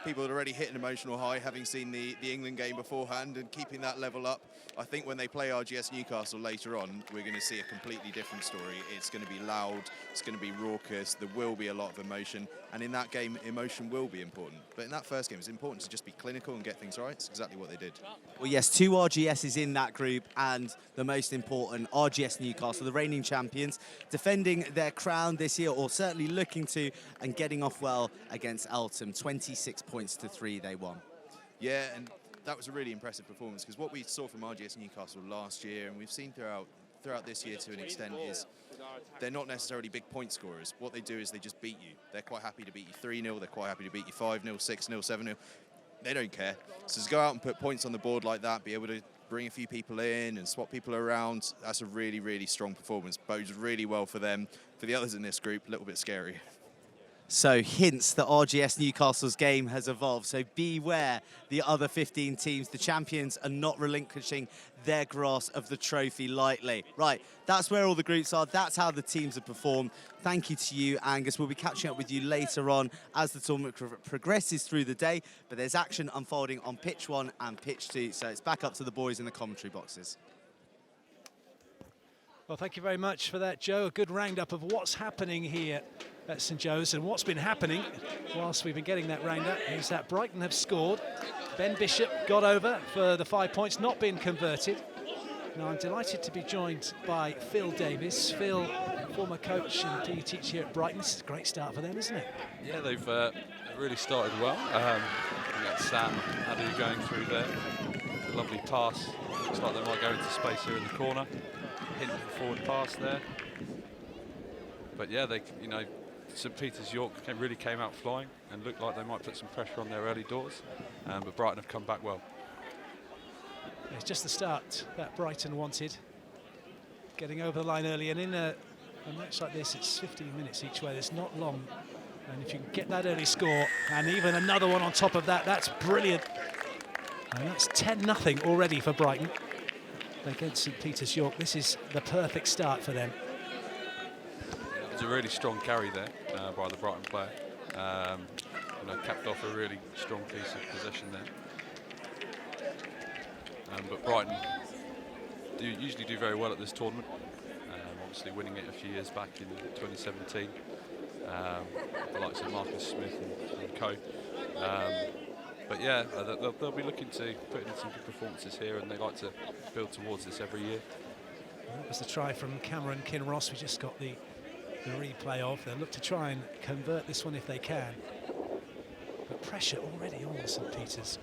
people that already hit an emotional high, having seen the England game beforehand and keeping that level up. I think when they play RGS Newcastle later on, we're going to see a completely different story. It's going to be loud, it's going to be raucous, there will be a lot of emotion, and in that game, emotion will be important. But in that first game, it's important to just be clinical and get things right. It's exactly what they did. Well, yes, 2 RGSs in that group, and the most important, RGS Newcastle, the reigning champions, defending their crown this year, or certainly looking to, and getting off well against Eltham. 26 points to 3 they won. Yeah, and that was a really impressive performance, because what we saw from RGS Newcastle last year, and we've seen throughout this year to an extent, is they're not necessarily big point scorers. What they do is they just beat you. They're quite happy to beat you 3-0, they're quite happy to beat you 5-0, 6-0, 7-0. They don't care. So to go out and put points on the board like that, be able to bring a few people in and swap people around. That's a really, really strong performance. Bodes really well for them. For the others in this group, a little bit scary. So hints that RGS Newcastle's game has evolved. So beware the other 15 teams. The champions are not relinquishing their grasp of the trophy lightly. Right, that's where all the groups are. That's how the teams have performed. Thank you to you, Angus. We'll be catching up with you later on as the tournament progresses through the day. But there's action unfolding on pitch 1 and pitch 2. So it's back up to the boys in the commentary boxes. Well, thank you very much for that, Joe. A good roundup of what's happening here at St Joe's, and what's been happening whilst we've been getting that roundup is that Brighton have scored. Ben Bishop got over for the 5 points, not been converted. Now, I'm delighted to be joined by Phil Davis. Phil, former coach and PE teacher here at Brighton. This is a great start for them, isn't it? Yeah, they've really started well. We got Sam Adu going through there. A lovely pass. Looks like they might go into space here in the corner. Hint of a forward pass there. But yeah, they, you know, St Peter's York really came out flying and looked like they might put some pressure on their early doors. But Brighton have come back well. It's just the start that Brighton wanted. Getting over the line early, and in a match like this, it's 15 minutes each way. It's not long. And if you can get that early score, and even another one on top of that, that's brilliant. And that's 10-0 already for Brighton against St Peter's York. This is the perfect start for them. It's a really strong carry there by the Brighton player. You know, capped off a really strong piece of possession there. But Brighton usually do very well at this tournament. Obviously winning it a few years back in 2017. The likes of Marcus Smith and co. But yeah, they'll be looking to put in some good performances here, and they like to build towards this every year. That was the try from Cameron Kinross. We just got the replay of. They'll look to try and convert this one if they can. But pressure already on St Peter's.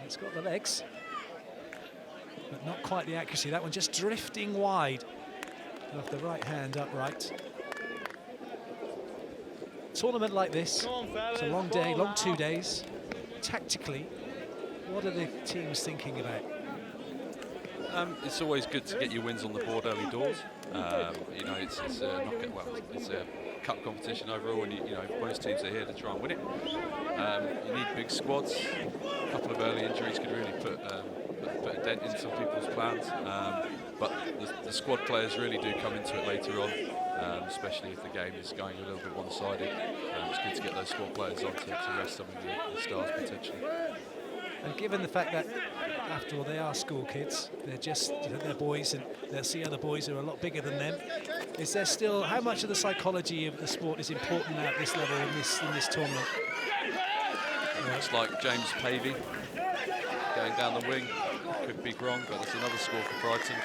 It's got the legs, but not quite the accuracy. That one just drifting wide off the right hand upright. Tournament like this, it's a long day, long 2 days. Tactically, what are the teams thinking about? It's always good to get your wins on the board early doors. You know, it's a cup competition overall, and you know most teams are here to try and win it. You need big squads. A couple of early injuries could really put a dent in some people's plans. But the squad players really do come into it later on, especially if the game is going a little bit one-sided. It's good to get those squad players on to rest some of the stars potentially. And given the fact that, after all, they are school kids, they're boys, and they'll see other boys who are a lot bigger than them. Is there still, how much of the psychology of the sport is important at this level in this tournament? Looks like James Pavey going down the wing. Could be wrong, but that's another score for Brighton.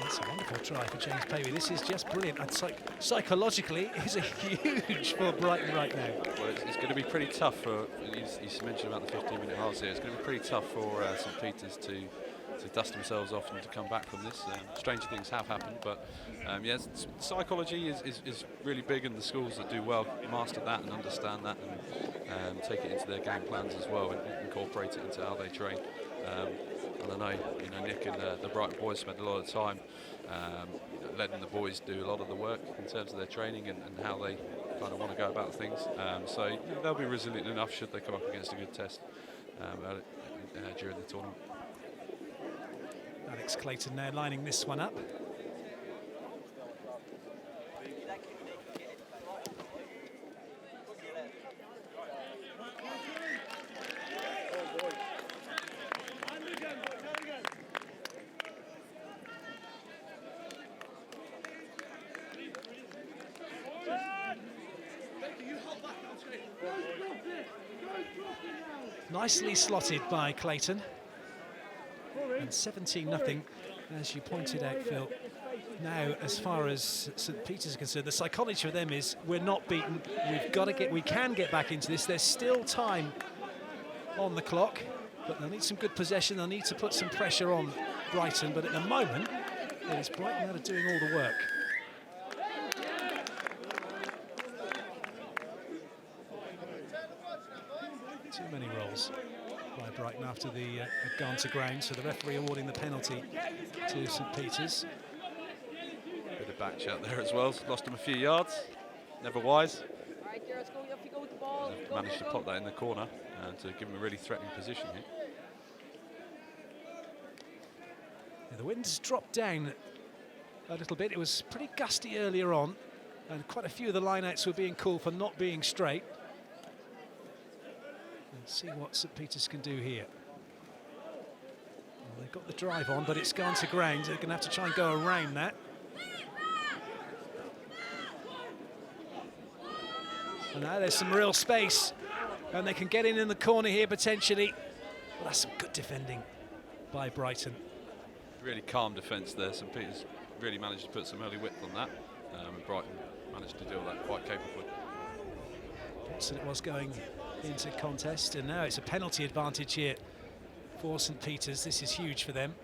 That's a wonderful try for James Pavey. This is just brilliant. And psychologically, it's a huge for Brighton right now. Well, it's going to be pretty tough for, you mentioned about the 15-minute halves here, it's going to be pretty tough for St Peter's to dust themselves off and to come back from this. Stranger things have happened, but yes, psychology is really big, and the schools that do well master that and understand that and take it into their game plans as well and incorporate it into how they train. And I know, you know, Nick and the Brighton boys spend a lot of time letting the boys do a lot of the work in terms of their training and how they kind of want to go about things. So you know, they'll be resilient enough should they come up against a good test during the tournament. Alex Clayton now lining this one up. Nicely slotted by Clayton. And 17-0, as you pointed out, Phil. Now, as far as St Peter's is concerned, the psychology for them is we're not beaten. We can get back into this. There's still time on the clock, but they'll need some good possession. They'll need to put some pressure on Brighton. But at the moment, it is Brighton that are doing all the work. Too many Brighton after the had gone to ground, so the referee awarding the penalty to St Peter's. Bit of back chat there as well. Lost him a few yards. Never wise. Managed to pop that in the corner to give him a really threatening position here. Yeah, the wind's dropped down a little bit. It was pretty gusty earlier on, and quite a few of the lineouts were being called for not being straight. Let's see what St Peter's can do here. Well, they've got the drive on, but it's gone to ground. They're going to have to try and go around that. And now there's some real space, and they can get in the corner here potentially. Well, that's some good defending by Brighton. Really calm defence there. St Peter's really managed to put some early width on that, and Brighton managed to deal with that quite capably. So it was going into contest, and now it's a penalty advantage here for St Peter's. This is huge for them.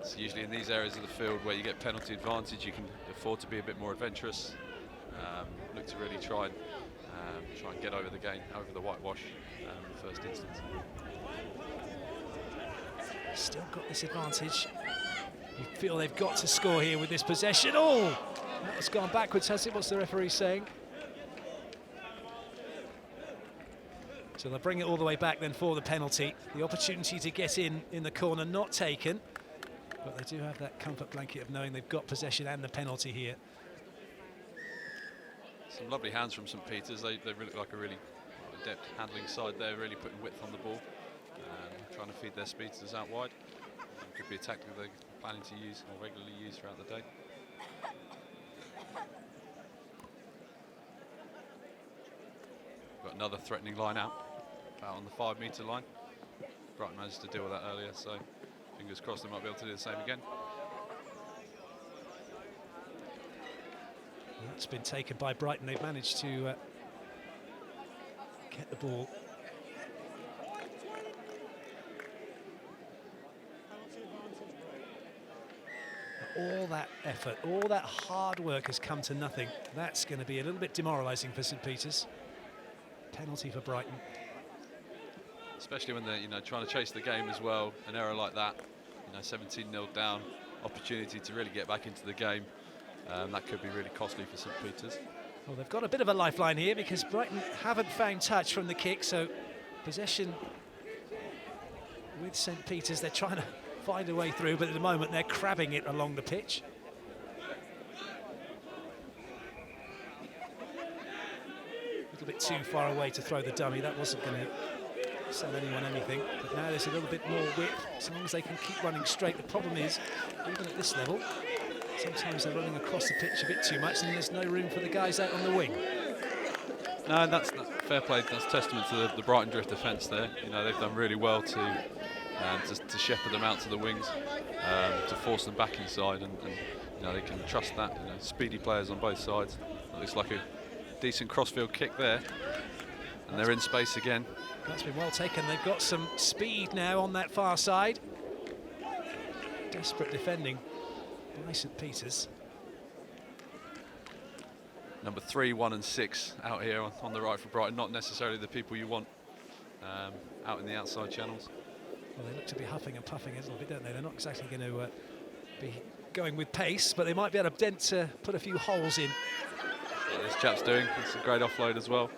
So usually in these areas of the field where you get penalty advantage, you can afford to be a bit more adventurous. Look to really try and get over the game, over the whitewash in the first instance. Still got this advantage. You feel they've got to score here with this possession. Oh, that was gone backwards, has it? What's the referee saying? So they'll bring it all the way back then for the penalty. The opportunity to get in the corner not taken, but they do have that comfort blanket of knowing they've got possession and the penalty here. Some lovely hands from St Peter's. They really look like a really adept handling side there, really putting width on the ball, trying to feed their speedsters out wide. Could be a tactic they're planning to use or regularly use throughout the day. Got another threatening line out on the 5 metre line. Brighton managed to deal with that earlier, so fingers crossed they might be able to do the same again. That's been taken by Brighton. They've managed to get the ball. All that effort, all that hard work has come to nothing. That's going to be a little bit demoralising for St Peter's. Penalty for Brighton. Especially when they're trying to chase the game as well. An error like that, 17-0 down, opportunity to really get back into the game. That could be really costly for St Peter's. Well, they've got a bit of a lifeline here because Brighton haven't found touch from the kick, so possession with St Peter's. They're trying to find a way through, but at the moment they're crabbing it along the pitch. A little bit too far away to throw the dummy. That wasn't going to sell anyone anything, but now there's a little bit more width, as long as they can keep running straight. The problem is, even at this level, sometimes they're running across the pitch a bit too much and there's no room for the guys out on the wing. No, and that's fair play. That's testament to the Brighton Drift defence there. They've done really well to shepherd them out to the wings, to force them back inside, and they can trust that. Speedy players on both sides. It looks like a decent crossfield kick there, and they're in space again. That's been well taken. They've got some speed now on that far side. Desperate defending by St Peter's. Number 3, 1 and 6 out here on the right for Brighton. Not necessarily the people you want out in the outside channels. Well, they look to be huffing and puffing a little bit, don't they? They're not exactly going to be going with pace, but they might be able to put a few holes in. What this chap's doing, it's a great offload as well.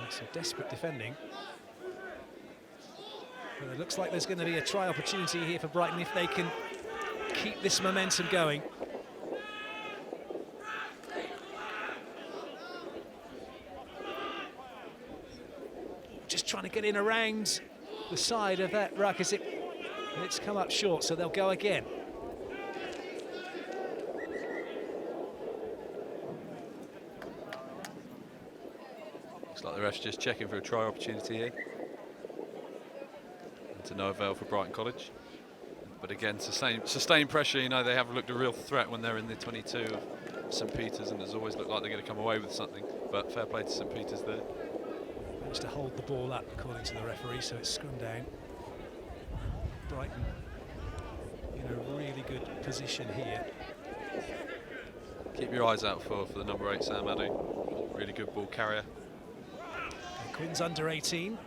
Some desperate defending. But it looks like there's going to be a try opportunity here for Brighton if they can keep this momentum going. Just trying to get in around the side of that ruck as it's come up short, so they'll go again. Looks like the ref's just checking for a try opportunity here. And to no avail for Brighton College. But again, sustained pressure. They have looked a real threat when they're in the 22 of St Peter's, and it's always looked like they're going to come away with something. But fair play to St Peter's there. Managed to hold the ball up, according to the referee, so it's scrum down. Brighton in in a really good position here. Keep your eyes out for the number 8, Sam Addy. Really good ball carrier. And Quinn's under 18.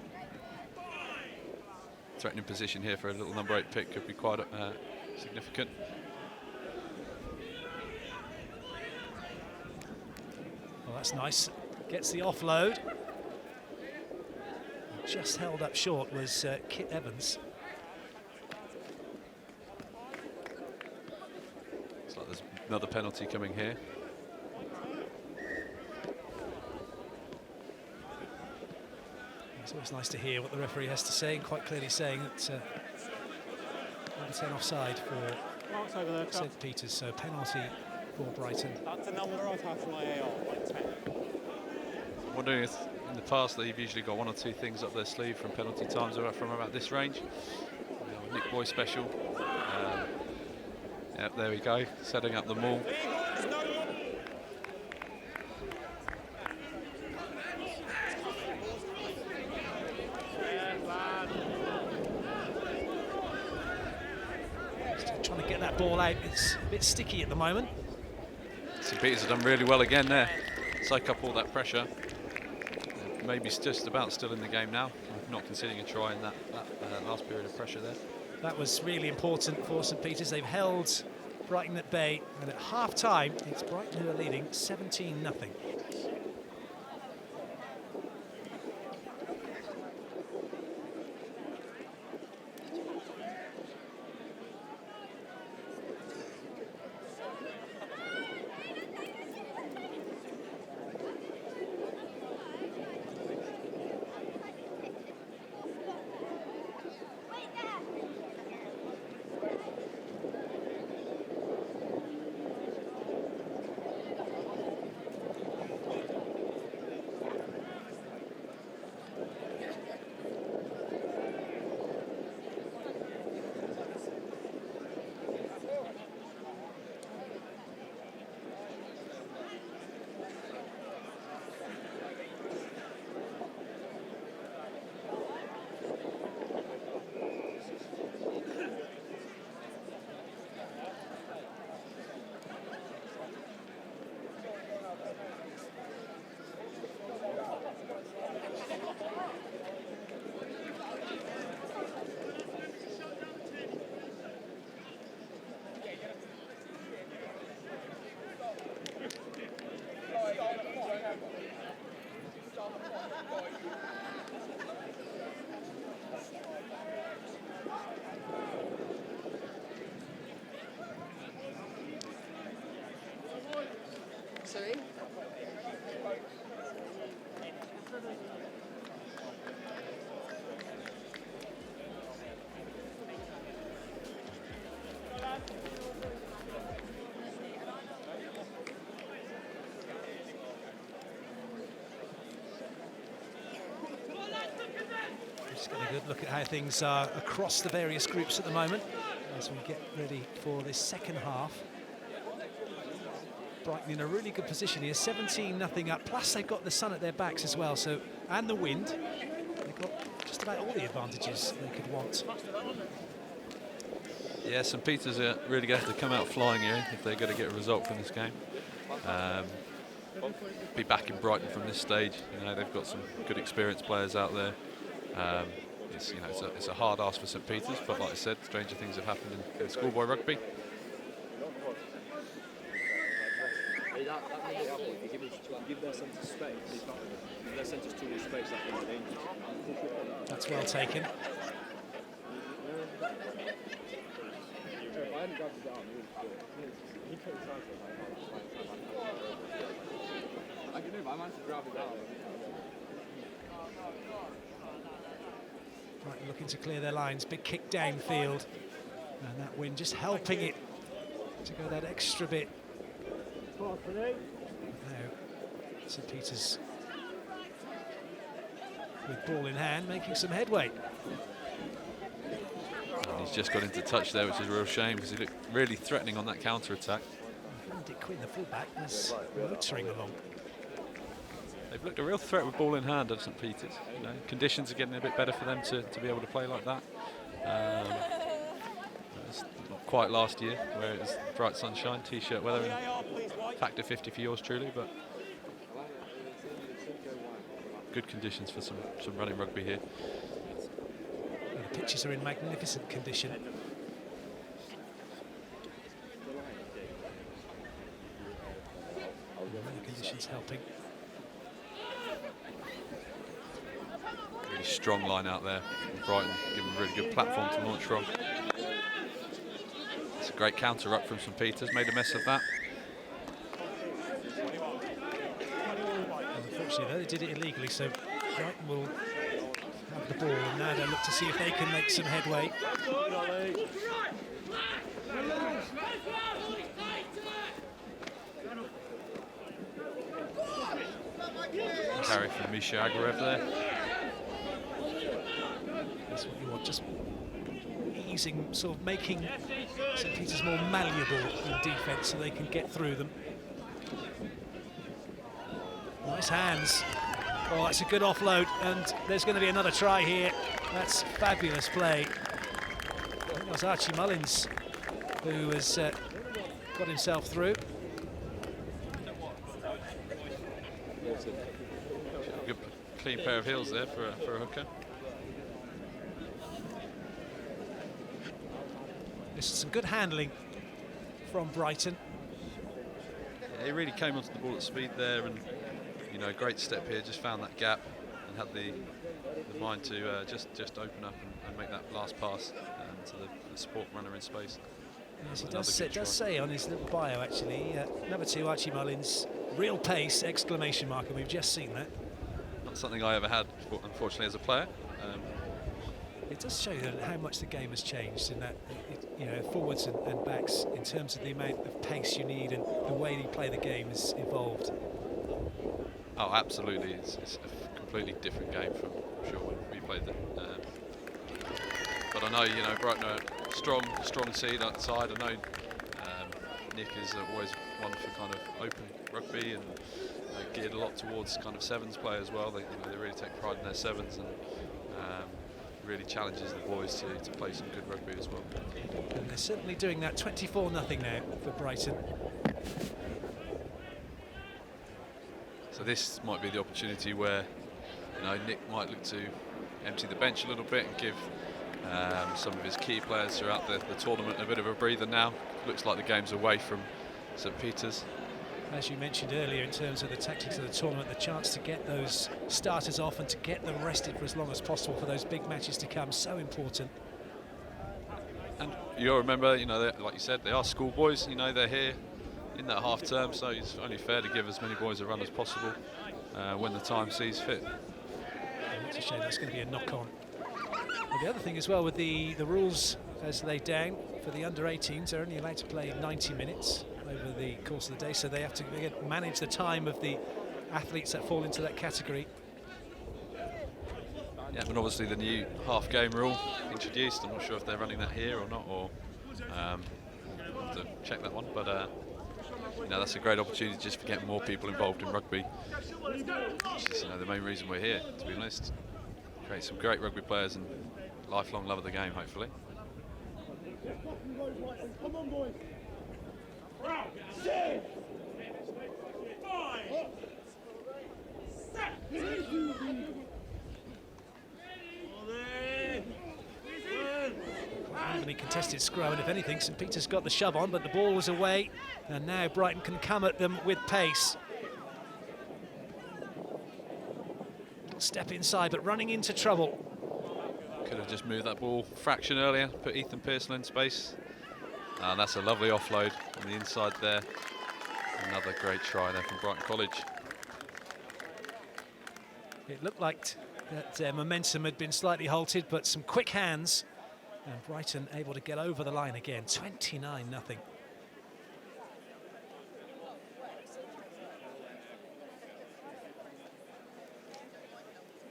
Threatening position here for a little number 8 pick could be quite significant. Well, that's nice. Gets the offload. Just held up short was Kit Evans. Looks like there's another penalty coming here. It's always nice to hear what the referee has to say, and quite clearly saying that number 10 offside for St Peters, so penalty for Brighton. That's the number I've had from my AR, like 10. I'm wondering if in the past they've usually got 1 or 2 things up their sleeve from penalty times from about this range. Nick Boy special. Yep, there we go, setting up the maul. Still trying to get that ball out. It's a bit sticky at the moment. St Peters have done really well again there. Soak up all that pressure. Maybe just about still in the game now, not conceding a try in that last period of pressure there. That was really important for St Peters. They've held Brighton at bay, and at half-time, it's Brighton who are leading 17-0. Sorry? Just getting a good look at how things are across the various groups at the moment as we get ready for this second half. Brighton in a really good position here, 17-0 up, plus they've got the sun at their backs as well, so, and the wind. They've got just about all the advantages they could want. Yeah, St Peters are really going to have to come out flying here if they're going to get a result from this game. Be back in Brighton from this stage. You know, they've got some good experienced players out there. It's a hard ask for St Peters, but like I said, stranger things have happened in schoolboy rugby. That's well taken. Right, looking to clear their lines. Big kick downfield, and that wind just helping it to go that extra bit. Now, St Peters with ball in hand, making some headway. And he's just got into touch there, which is a real shame because he looked really threatening on that counter-attack. Dick Quinn, the fullback, was motoring along. They've looked a real threat with ball in hand at St Peters. You know, conditions are getting a bit better for them to be able to play like that. It's not quite last year, where it was bright sunshine, t-shirt weather, and factor 50 for yours truly, but good conditions for some running rugby here. Well, the pitches are in magnificent condition. The conditions helping. Really strong line out there from Brighton, giving a really good platform to launch from. It's a great counter up from St Peters, made a mess of that. Unfortunately, though, they did it illegally, so Brighton will have the ball, and now they'll look to see if they can make some headway. Carry from Misha Agarev there. That's what you want, just easing, sort of making St Peters more malleable in defence so they can get through them. Nice hands. Oh, it's a good offload, and there's going to be another try here. That's fabulous play. I think that was Archie Mullins who has got himself through. Good clean pair of heels there for a hooker. This is some good handling from Brighton. Yeah, he really came onto the ball at speed there, and you know, great step here. Just found that gap and had the mind to just open up and make that last pass to the support runner in space. Yes, he does say on his little bio actually, number 2 Archie Mullins, real pace, exclamation mark, and we've just seen that. Not something I ever had, unfortunately, as a player. It does show you how much the game has changed in that, you know, forwards and backs, in terms of the amount of pace you need and the way you play the game has evolved. Oh, absolutely. It's a completely different game from sure when we played it. But I know, you know, Brighton are strong seed outside. I know Nick is always one for kind of open rugby and geared a lot towards kind of sevens play as well. They really take pride in their sevens and really challenges the boys to play some good rugby as well. And they're certainly doing that. 24-0 now for Brighton. So this might be the opportunity where, you know, Nick might look to empty the bench a little bit and give some of his key players throughout the tournament a bit of a breather now. Looks like the game's away from St Peters. As you mentioned earlier, in terms of the tactics of the tournament, the chance to get those starters off and to get them rested for as long as possible for those big matches to come, so important. And you'll remember, you know, like you said, they are schoolboys. You know, they're here in that half term, so it's only fair to give as many boys a run as possible when the time sees fit. And it's a shame that's going to be a knock-on. But the other thing as well with the rules as laid down for the under-18s, they're only allowed to play 90 minutes over the course of the day, so they have to manage the time of the athletes that fall into that category. Yeah, but obviously the new half-game rule introduced. I'm not sure if they're running that here or not, or I'll have to check that one. But you know, that's a great opportunity just for getting more people involved in rugby. Which is, you know, the main reason we're here, to be honest. Create some great rugby players and lifelong love of the game, hopefully. Come on, boys. Evenly contested scrum, and if anything, St Peters got the shove on, but the ball was away, and now Brighton can come at them with pace. Step inside, but running into trouble. Could have just moved that ball a fraction earlier, put Ethan Pearson in space. And that's a lovely offload on the inside there. Another great try there from Brighton College. It looked like that momentum had been slightly halted, but some quick hands, and Brighton able to get over the line again. 29-0.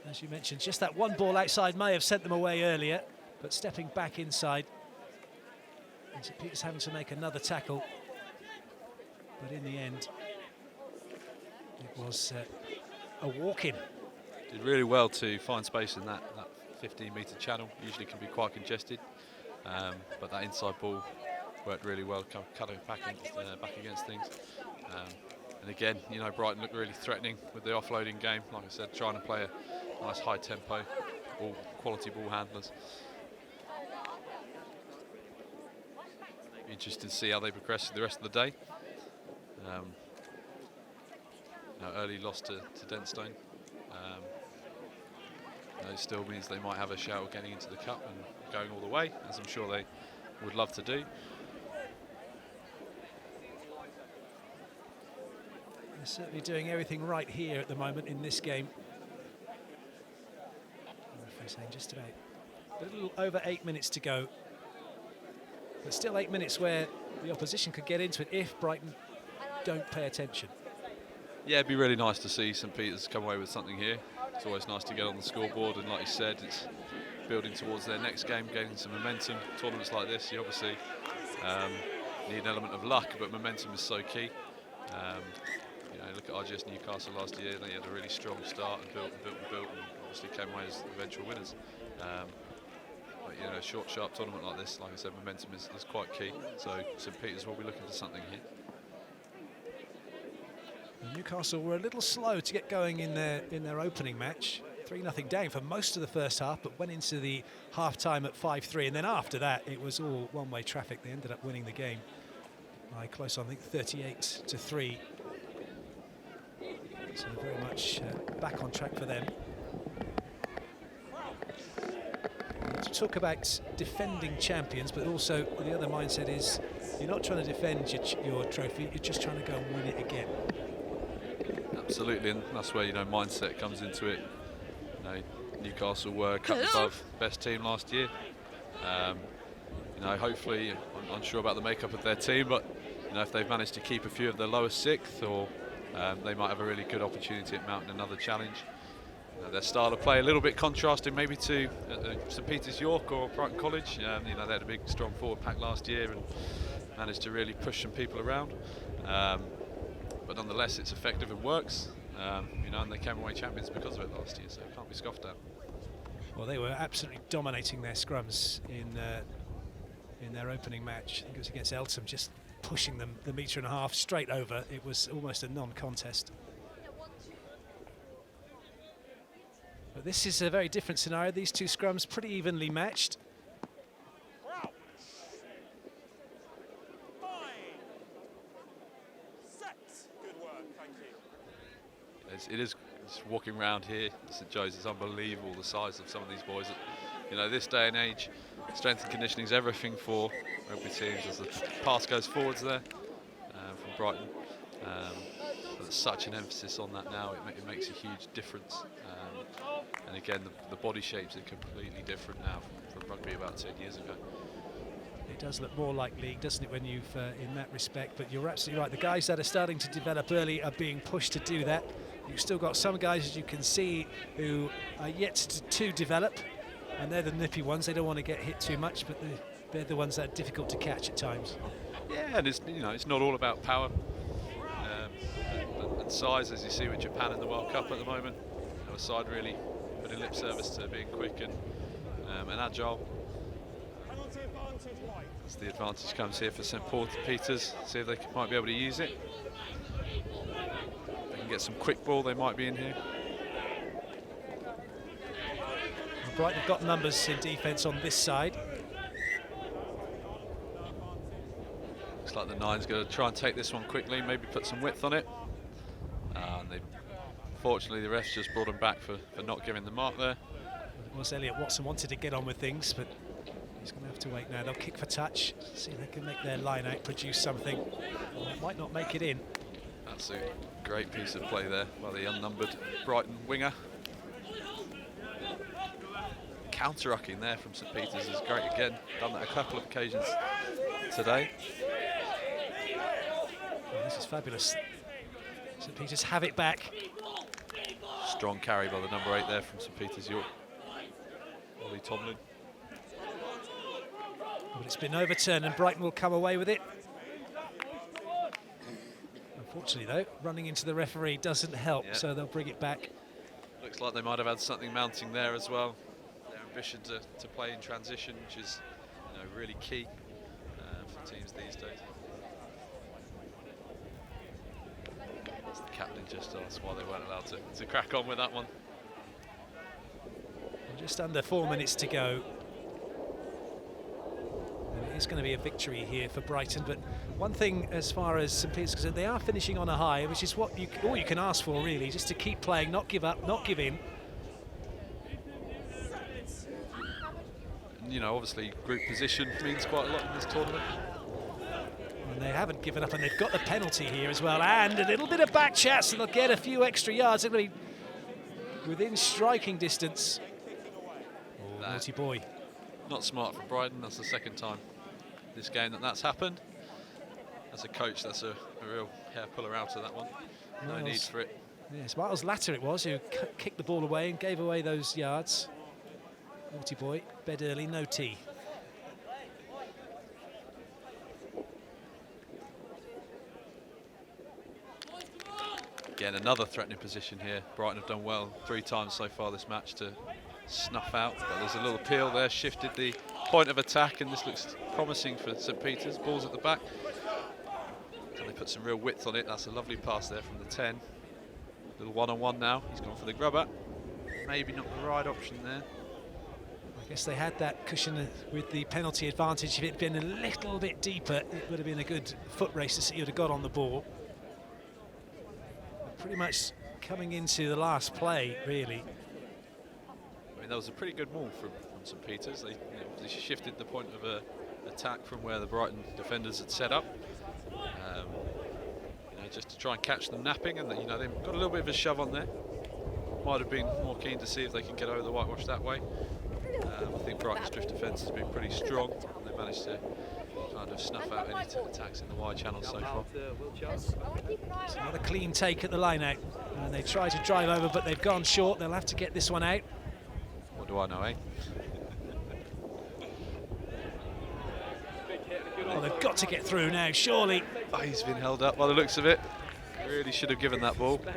As you mentioned, just that one ball outside may have sent them away earlier, but stepping back inside, and St Peters having to make another tackle. But in the end, it was a walk-in. Did really well to find space in that 15-metre channel. Usually can be quite congested, but that inside ball worked really well, cutting back against things. And again, you know, Brighton looked really threatening with the offloading game. Like I said, trying to play a nice high tempo, quality ball handlers. Interested to see how they progress the rest of the day. Early loss to Denstone. It still means they might have a shout of getting into the cup and going all the way, as I'm sure they would love to do. They're certainly doing everything right here at the moment in this game. I'm saying just about a little over 8 minutes to go. But still 8 minutes where the opposition could get into it if Brighton don't pay attention. Yeah, it'd be really nice to see St Peter's come away with something here. It's always nice to get on the scoreboard, and like you said, it's building towards their next game, gaining some momentum. Tournaments like this, you obviously need an element of luck, but momentum is so key. You know, look at RGS Newcastle last year; they had a really strong start and built, and obviously came away as eventual winners. But you know, a short, sharp tournament like this, like I said, momentum is quite key. So St Peter's will be looking for something here. Newcastle were a little slow to get going in their opening match. 3-0 down for most of the first half, but went into the half-time at 5-3, and then after that it was all one-way traffic. They ended up winning the game by close, I think, 38-3. So very much back on track for them. To talk about defending champions, but also the other mindset is you're not trying to defend your trophy, you're just trying to go and win it again. Absolutely, and that's where, you know, mindset comes into it. You know, Newcastle were cut above best team last year. You know, hopefully, I'm unsure about the makeup of their team, but you know, if they've managed to keep a few of the lowest sixth, or they might have a really good opportunity at mounting another challenge. Their style of play a little bit contrasting maybe to St Peter's York or Brighton College. You know, they had a big strong forward pack last year and managed to really push some people around. But nonetheless, it's effective and works. You know, and they came away champions because of it last year, so it can't be scoffed at. Well, they were absolutely dominating their scrums in their opening match. I think it was against Eltham, just pushing them the metre and a half straight over. It was almost a non-contest. But this is a very different scenario. These two scrums pretty evenly matched. It's walking around here, St Joe's, it's unbelievable the size of some of these boys. You know, this day and age, strength and conditioning is everything for rugby teams as the pass goes forwards there from Brighton. There's such an emphasis on that now, it makes a huge difference. And again, the body shapes are completely different now from rugby about 10 years ago. It does look more like league, doesn't it, when you've in that respect? But you're absolutely right. The guys that are starting to develop early are being pushed to do that. You've still got some guys, as you can see, who are yet to develop, and they're the nippy ones. They don't want to get hit too much, but they're the ones that are difficult to catch at times. Yeah, and it's, you know, it's not all about power and size, as you see with Japan in the World Cup at the moment. You know, a side really putting lip service to being quick and agile. As the advantage comes here for St Peter's, see if they might be able to use it. If they can get some quick ball, they might be in here. Well, Brighton have got numbers in defence on this side. Looks like the nine's going to try and take this one quickly, maybe put some width on it. And fortunately, the refs just brought them back for not giving the mark there. It was Elliot Watson wanted to get on with things, but he's going to have to wait now. They'll kick for touch, see if they can make their line out, produce something. Well, it might not make it in. That's a great piece of play there by the unnumbered Brighton winger. Counter-rucking there from St Peter's is great again. Done that a couple of occasions today. Oh, this is fabulous. St Peter's have it back. Strong carry by the number 8 there from St Peter's York. Ollie Tomlin. But it's been overturned and Brighton will come away with it. Unfortunately, though, running into the referee doesn't help, so they'll bring it back. Looks like they might have had something mounting there as well. Their ambition to play in transition, which is, you know, really key for teams these days. The captain just asked why they weren't allowed to crack on with that one. Just under 4 minutes to go. And it is going to be a victory here for Brighton, but one thing as far as St Peter's is concerned, they are finishing on a high, which is what all you can ask for really, just to keep playing, not give up, not give in. And, you know, obviously group position means quite a lot in this tournament. And they haven't given up, and they've got the penalty here as well, and a little bit of back chat, so they'll get a few extra yards. They're going to be within striking distance. Oh, naughty boy. Not smart for Brighton. That's the second time this game that's happened. As a coach, that's a real hair puller out of that one. No need for it. Yes, Miles Latter it was who kicked the ball away and gave away those yards. Naughty boy, bed early, no tea. Again, another threatening position here. Brighton have done well 3 times so far this match to snuff out, but there's a little peel there, shifted the point of attack, and this looks promising for St Peter's. Ball's at the back. Can they put some real width on it? That's a lovely pass there from the 10. Little one-on-one now. He's gone for the grubber. Maybe not the right option there. I guess they had that cushion with the penalty advantage. If it had been a little bit deeper, it would have been a good foot race to see who'd have got on the ball. But pretty much coming into the last play, really. I mean, that was a pretty good move from St Peter's. They shifted the point of attack from where the Brighton defenders had set up. Just to try and catch them napping, and they've got a little bit of a shove on there. Might have been more keen to see if they can get over the whitewash that way. I think Brighton's drift defence has been pretty strong, and they managed to kind of snuff out any attacks in the wide channel so far. It's another clean take at the line out, and they try to drive over, but they've gone short. They'll have to get this one out. What do I know, eh? Well, they've got to get through now, surely. Oh, he's been held up by the looks of it. Really should have given that ball. Well,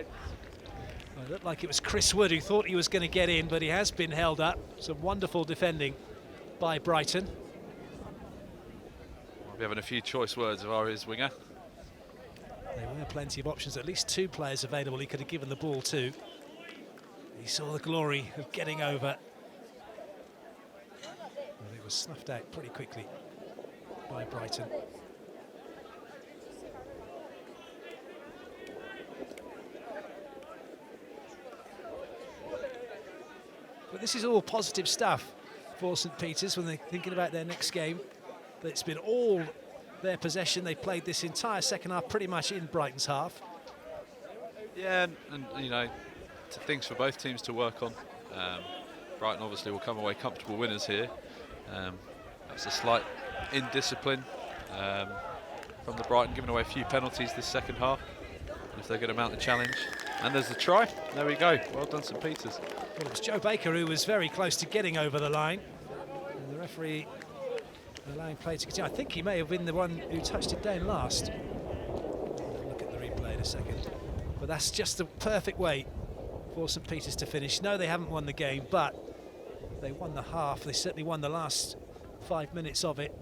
it looked like it was Chris Wood who thought he was going to get in, but he has been held up. Some wonderful defending by Brighton. We're having a few choice words of our winger. There were plenty of options, at least 2 players available he could have given the ball to. He saw the glory of getting over. Well, it was snuffed out pretty quickly by Brighton. But this is all positive stuff for St Peter's when they're thinking about their next game. It's been all their possession. They played this entire second half pretty much in Brighton's half. Yeah, and things for both teams to work on. Brighton obviously will come away comfortable winners here. That's a slight indiscipline from the Brighton, giving away a few penalties this second half. And if they're going to mount the challenge. And there's the try. There we go. Well done, St Peter's. Well, it was Joe Baker who was very close to getting over the line. And the referee allowing play to continue. I think he may have been the one who touched it down last. Look at the replay in a second. But that's just the perfect way for St Peter's to finish. No, they haven't won the game, but they won the half. They certainly won the last 5 minutes of it.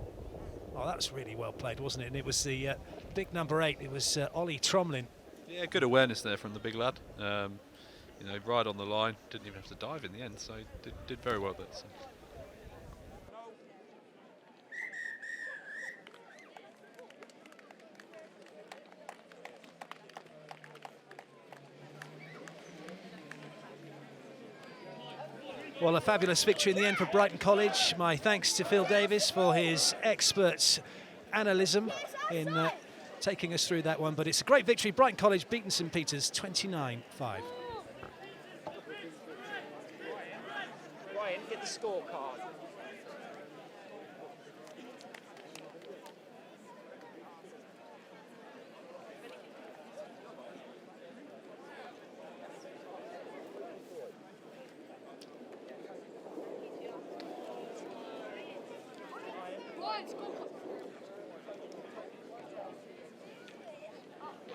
Oh, that was really well played, wasn't it? And it was the big number 8. It was Ollie Tromlin. Yeah, good awareness there from the big lad. Right on the line. Didn't even have to dive in the end, so did very well there. So. Well, a fabulous victory in the end for Brighton College. My thanks to Phil Davis for his expert analysm in taking us through that one. But it's a great victory. Brighton College beaten St Peter's 29-5. Ryan, get the scorecard.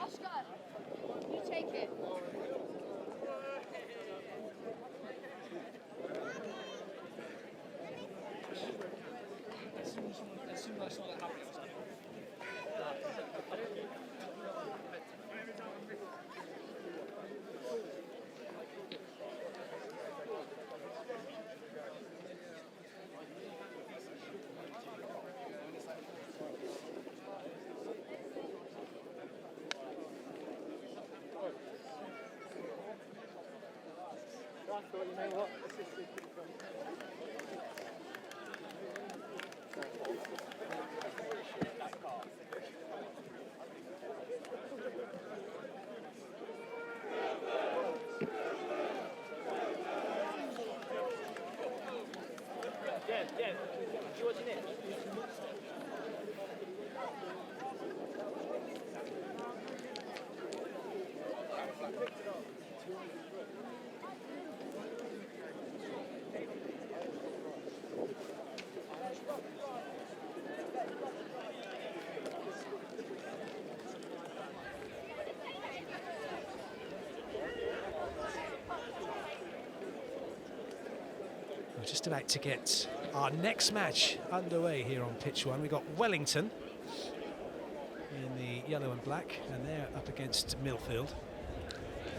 Oscar, you take it. As soon as I saw that happen, I was like, thought, you know what, Yeah, you watching it? We're just about to get our next match underway here on pitch one. We've got Wellington in the yellow and black, and they're up against Millfield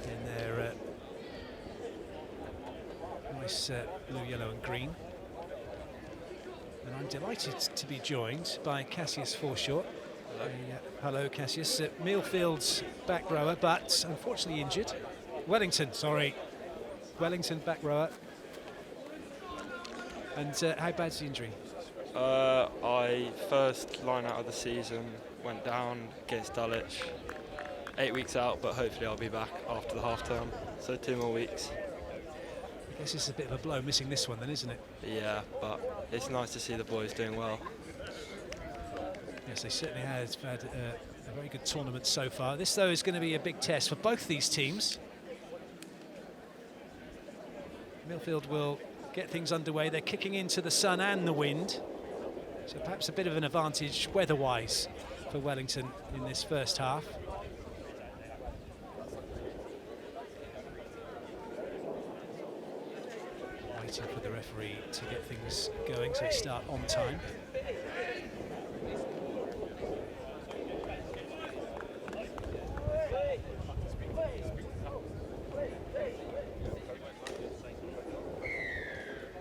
in their nice blue, yellow and green. And I'm delighted to be joined by Cassius Forshaw. Hello, hello Cassius. Millfield's back rower, but unfortunately injured. Wellington back rower. And how bad's the injury? I first line out of the season, went down against Dulwich. 8 weeks out, but hopefully I'll be back after the half term, so 2 more weeks. I guess it's a bit of a blow missing this one then, isn't it? Yeah, but it's nice to see the boys doing well. Yes, they certainly have had a very good tournament so far. This, though, is going to be a big test for both these teams. Millfield will get things underway. They're kicking into the sun and the wind, so perhaps a bit of an advantage weather-wise for Wellington in this first half. Waiting for the referee to get things going so they start on time.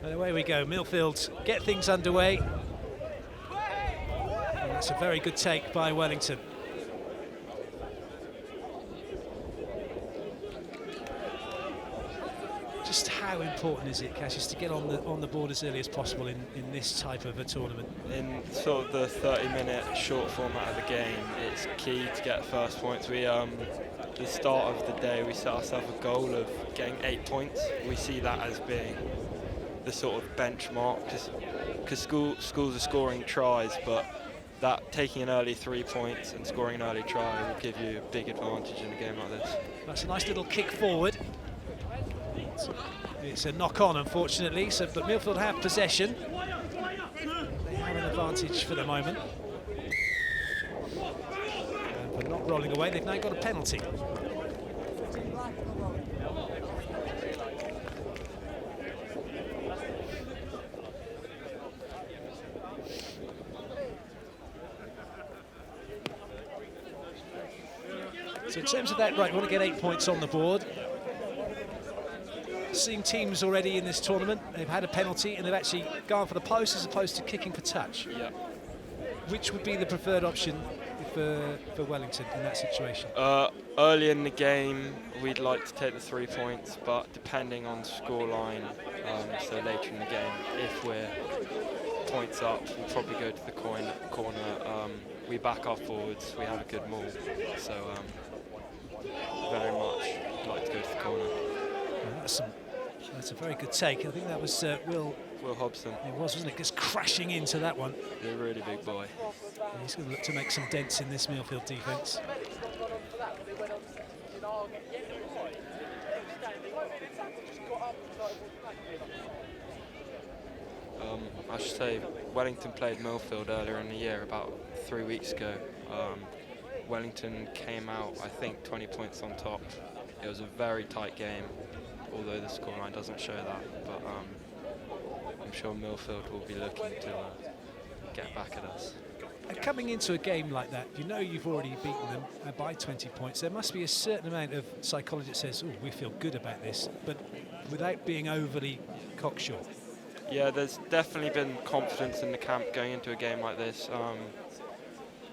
And away we go. Millfield get things underway. And that's a very good take by Wellington. Just how important is it, Cassius, to get on the board as early as possible in this type of a tournament? In sort of the 30-minute short format of the game, it's key to get first points. We, the start of the day, we set ourselves a goal of getting 8 points. We see that as being the sort of benchmark, because schools are scoring tries, but that taking an early 3 points and scoring an early try will give you a big advantage in a game like this. That's a nice little kick forward. It's a knock-on, unfortunately, but Millfield have possession. They have an advantage for the moment. And for not rolling away, they've now got a penalty. So in terms of that, right, we want to get 8 points on the board. Seeing teams already in this tournament, they've had a penalty and they've actually gone for the post as opposed to kicking for touch. Yeah. Which would be the preferred option for Wellington in that situation? Early in the game, we'd like to take the 3 points, but depending on scoreline, so later in the game, if we're points up, we'll probably go to the corner. We back our forwards, we have a good maul, so very much like to go to the corner. Well, that's a very good take. I think that was Will Hobson. It was, wasn't it? Just crashing into that one. He's a really big boy. Yeah, he's going to look to make some dents in this Millfield defence. I should say Wellington played Millfield earlier in the year, about 3 weeks ago. Wellington came out, I think, 20 points on top. It was a very tight game, although the scoreline doesn't show that. But I'm sure Millfield will be looking to get back at us. And coming into a game like that, you know you've already beaten them by 20 points. There must be a certain amount of psychology that says, oh, we feel good about this, but without being overly cocksure. Yeah, there's definitely been confidence in the camp going into a game like this,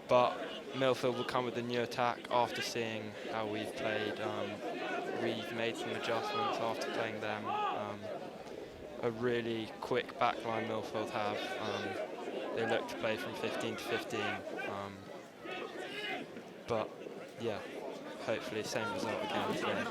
but Millfield will come with a new attack after seeing how we've played we've made some adjustments after playing them. A really quick backline Millfield have. They look to play from 15 to 15. But yeah, hopefully same result again today.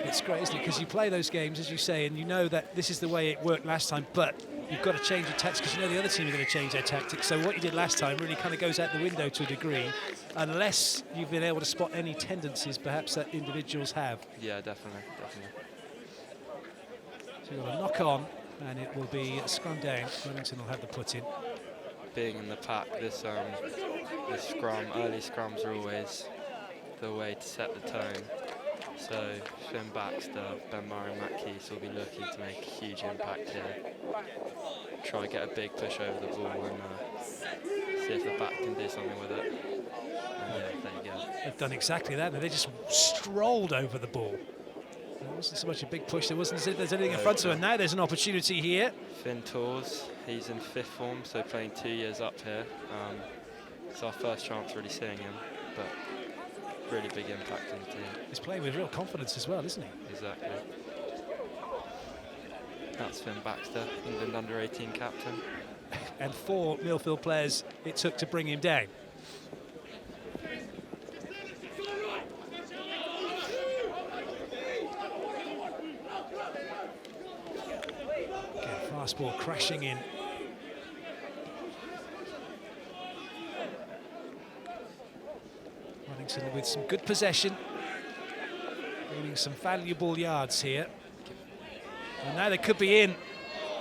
It's great, isn't it? Because you play those games, as you say, and you know that this is the way it worked last time, but you've got to change your tactics because you know the other team are going to change their tactics. So what you did last time really kind of goes out the window to a degree, unless you've been able to spot any tendencies perhaps that individuals have. Yeah, definitely. So you've got a knock on, and it will be a scrum down. Wellington will have the put in. Being in the pack, this scrum, early scrums are always the way to set the tone. So Finn Baxter, Ben Murray and Matt Keys will be looking to make a huge impact here. Try to get a big push over the ball and see if the back can do something with it. And yeah, there you go. They've done exactly that. They just strolled over the ball. There wasn't so much a big push. There wasn't as if there's anything in front of him. Now there's an opportunity here. Finn Tors, he's in 5th form, so playing 2 years up here. It's our first chance really seeing him, but really big impact on the team. He's playing with real confidence as well, isn't he? Exactly. That's Finn Baxter, England under-18 captain. And 4 Millfield players it took to bring him down. Fast ball crashing in. Wellington with some good possession, gaining some valuable yards here. And now they could be in.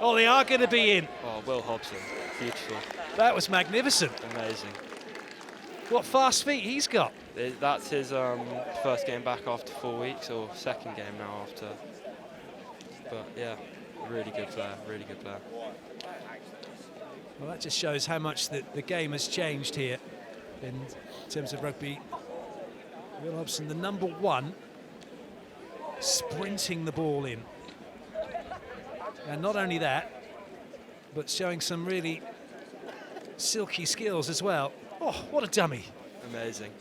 Oh, they are going to be in. Oh, Will Hobson, beautiful. That was magnificent. Amazing. What fast feet he's got. That's his first game back after 4 weeks, or second game now after. But yeah, really good player, really good player. Well, that just shows how much the game has changed here in terms of rugby. Will Hobson, the number 1, sprinting the ball in. And not only that, but showing some really silky skills as well. Oh, what a dummy. Amazing.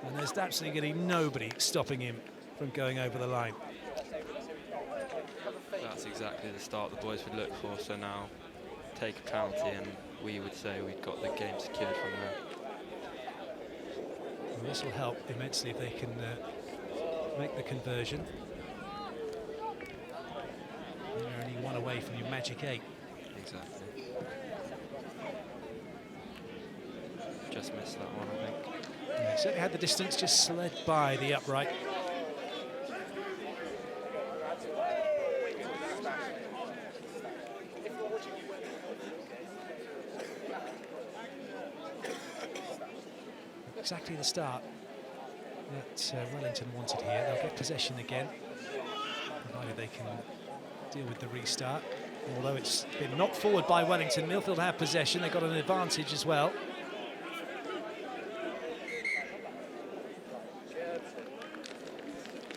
And there's absolutely going to be nobody stopping him from going over the line. That's exactly the start the boys would look for, so now take a penalty and we would say we've got the game secured from there. Well, this will help immensely if they can make the conversion. You're only 1 away from your magic 8. Exactly. Just missed that one, I think. Yeah, certainly had the distance, just slid by the upright. Exactly the start that Wellington wanted here. They'll get possession again, provided they can deal with the restart. Although it's been knocked forward by Wellington, Millfield have possession. They've got an advantage as well. So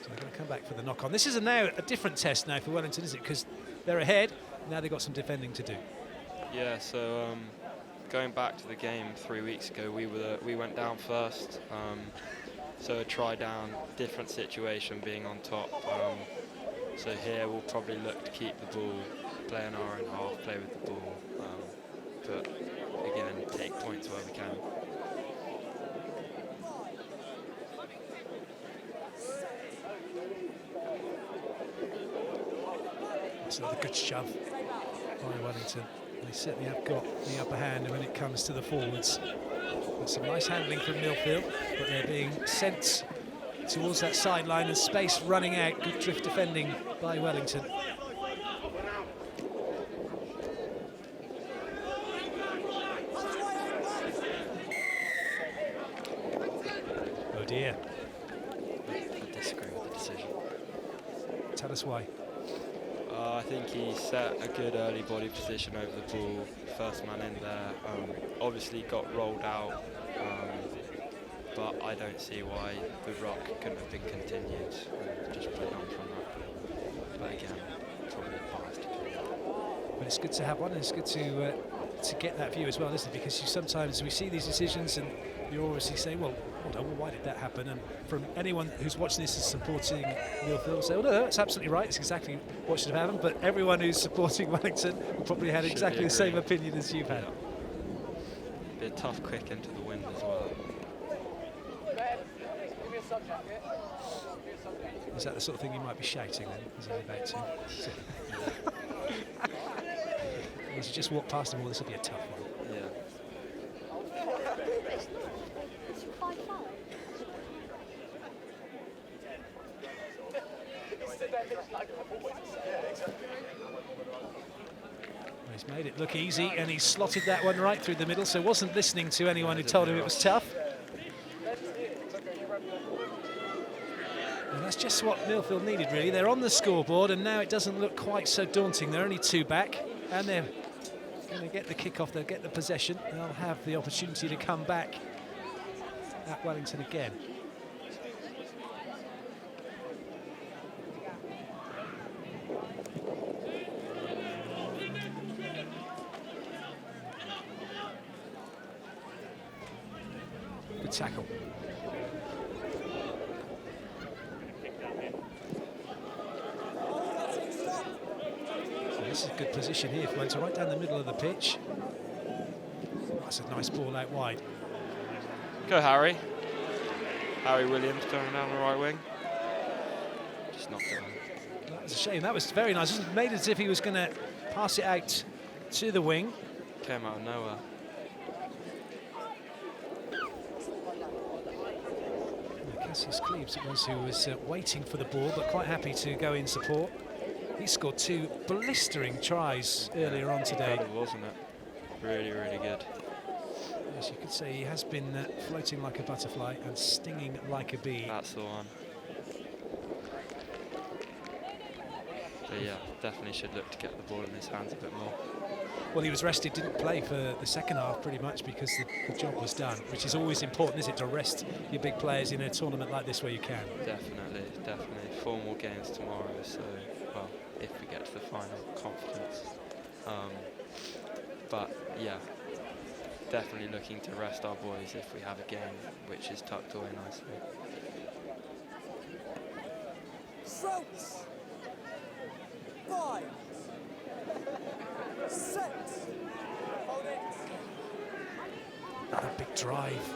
they're going to come back for the knock-on. This is now a different test now for Wellington, is it? Because they're ahead. Now they've got some defending to do. Yeah, so going back to the game 3 weeks ago, we went down first. So a try down, different situation being on top. So here we'll probably look to keep the ball, play an hour and a half, play with the ball, but again, take points where we can. That's another good shove by Wellington. They certainly have got the upper hand when it comes to the forwards. There's some nice handling from Millfield, but they're being sent towards that sideline and space running out. Good drift defending by Wellington. Oh dear. I disagree with the decision. Tell us why. I think he set a good early body position over the ball, first man in there. Obviously got rolled out, but I don't see why the rock couldn't have been continued and just played on from that. But again, probably biased. But it's good to have one, and it's good to to get that view as well, isn't it? Because sometimes we see these decisions and you obviously say, well, hold on, well, why did that happen? And from anyone who's watching this is supporting Millfield will say, well, no, it's absolutely right, it's exactly what should have happened. But everyone who's supporting Wellington probably had exactly the same opinion as you've had. Be a tough quick into the wind as well. Is that the sort of thing you might be shouting then, as he's about to? As you just walk past them all, this will be a tough one. Yeah. He's made it look easy and he's slotted that one right through the middle, so wasn't listening to anyone who told him it was tough. And that's just what Millfield needed, really. They're on the scoreboard and now it doesn't look quite so daunting. They're only 2 back and they're going to get the kick-off, they'll get the possession, they'll have the opportunity to come back at Wellington again. Good tackle. This is a good position here for Wellington, right down the middle of the pitch. That's a nice ball out wide. Go Harry. Harry Williams turning down the right wing. Just knocked it on. That was a shame. That was very nice. It was made as if he was going to pass it out to the wing. Came out of nowhere. Cassius Cleves it was who was waiting for the ball, but quite happy to go in support. He scored 2 blistering tries earlier on today. Incredible, wasn't it? Really, really good. Yes, you could say he has been floating like a butterfly and stinging like a bee. That's the one. But yeah, definitely should look to get the ball in his hands a bit more. Well, he was rested, didn't play for the second half pretty much because the job was done, which is always important, isn't it, to rest your big players in a tournament like this where you can. Definitely, definitely. 4 more games tomorrow, so, well, if we get to the final, confidence. But yeah, definitely looking to rest our boys if we have a game which is tucked away nicely. Strokes. 5. 6. Hold it. A big drive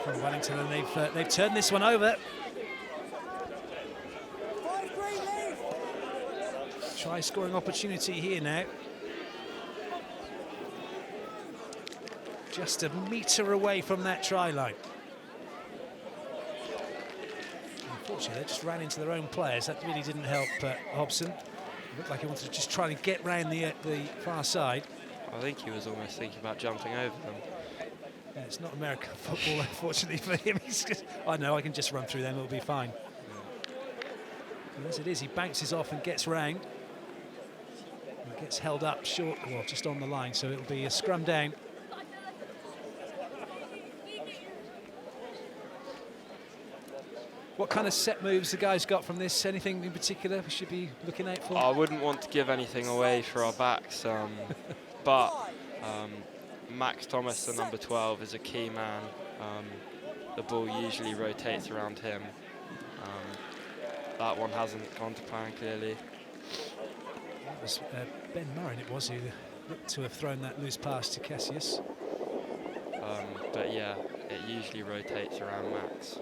from Wellington, and they've turned this one over. Try scoring opportunity here now. Just a metre away from that try line. Unfortunately, they just ran into their own players. That really didn't help Hobson. It looked like he wanted to just try and get round the far side. I think he was almost thinking about jumping over them. Yeah, it's not American football, unfortunately for him. He's just, I know, I can just run through them, it'll be fine. And as it is, he bounces off and gets round. He gets held up short, well, just on the line, so it'll be a scrum down. What kind of set moves the guys got from this? Anything in particular we should be looking out for? I wouldn't want to give anything away for our backs, but Max Thomas, the number 12, is a key man. The ball usually rotates around him. That one hasn't gone to plan clearly. That was Ben Murray, it was, who looked to have thrown that loose pass to Cassius. But yeah, it usually rotates around Max.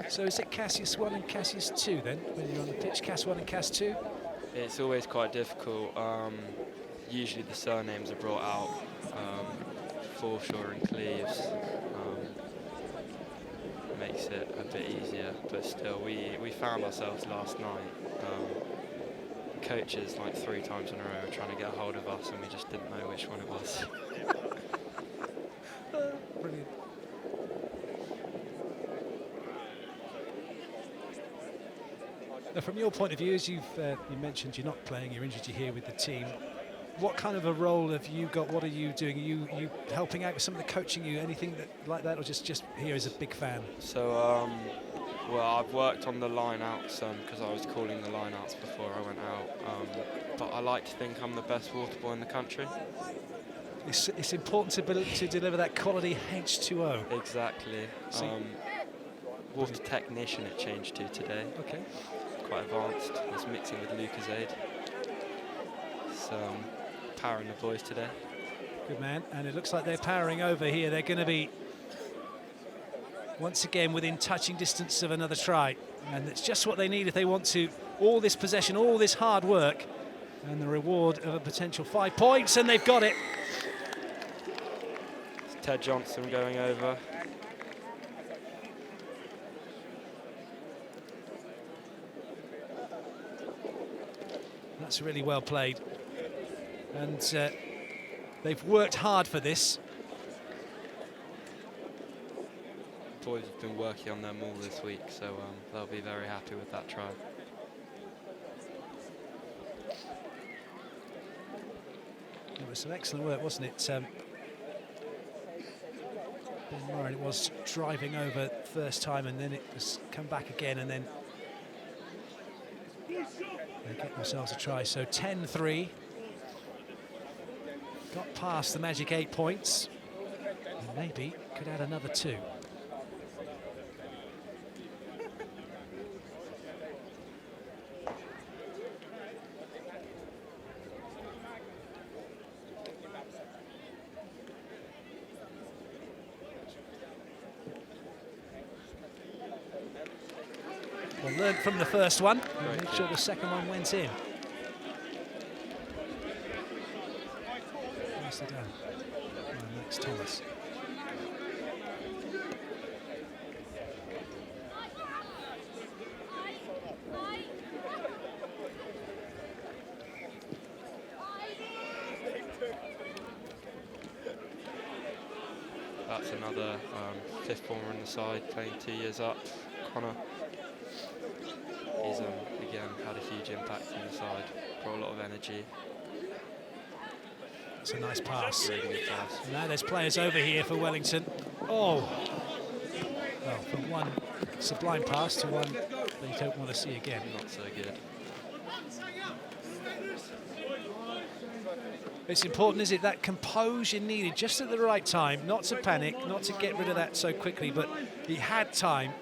So is it Cassius 1 and Cassius 2 then, when you're on the pitch, Cass 1 and Cass 2? It's always quite difficult. Usually the surnames are brought out, Forshore and Cleves. Makes it a bit easier, but still, we found ourselves last night. Coaches like 3 times in a row were trying to get a hold of us and we just didn't know which one it was. Brilliant. Now, from your point of view, as you mentioned, you're not playing, you're injured, you're here with the team. what kind of a role have you got? What are you doing? Are you helping out with some of the coaching? You anything like that, or just here as a big fan? So, well, I've worked on the line-outs because I was calling the line-outs before I went out. But I like to think I'm the best water boy in the country. It's important to deliver that quality H2O. Exactly. Water technician it changed to today. Okay. Quite advanced. It's mixing with Lucozade. So powering the boys today. Good man. And it looks like they're powering over here. They're going to be once again within touching distance of another try. And it's just what they need if they want to. All this possession, all this hard work, and the reward of a potential 5 points, and they've got it. It's Ted Johnson going over. That's really well played. And they've worked hard for this. Boys have been working on them all this week, so they'll be very happy with that try. It was some excellent work, wasn't it? Ben Murray was driving over first time, and then it was come back again, and then they get themselves a try. So 10-3. Got past the magic 8 points, and maybe could add another 2. Well, learned from the first one, and made sure the second one went in. Nicely done by Max Thomas. That's another fifth former in the side, playing 2 years up, Connor. He's again had a huge impact on the side, brought a lot of energy. It's a nice pass. Really good pass. Now there's players over here for Wellington. Oh! Well, from one sublime pass to one that you don't want to see again. Not so good. It's important, is it, that composure needed just at the right time, not to panic, not to get rid of that so quickly, but he had time.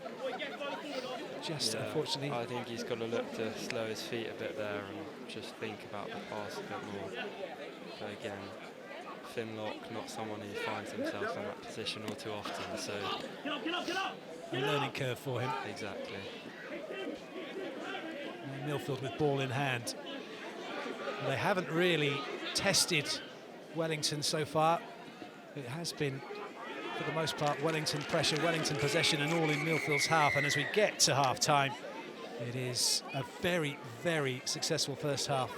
Just unfortunately. I think he's got to look to slow his feet a bit there and just think about the pass a bit more. But again, Finlock, not someone who finds himself in that position all too often, so... A learning curve for him. Exactly. And Millfield with ball in hand. They haven't really tested Wellington so far. It has been, for the most part, Wellington pressure, Wellington possession, and all in Millfield's half. And as we get to half-time, it is a very, very successful first half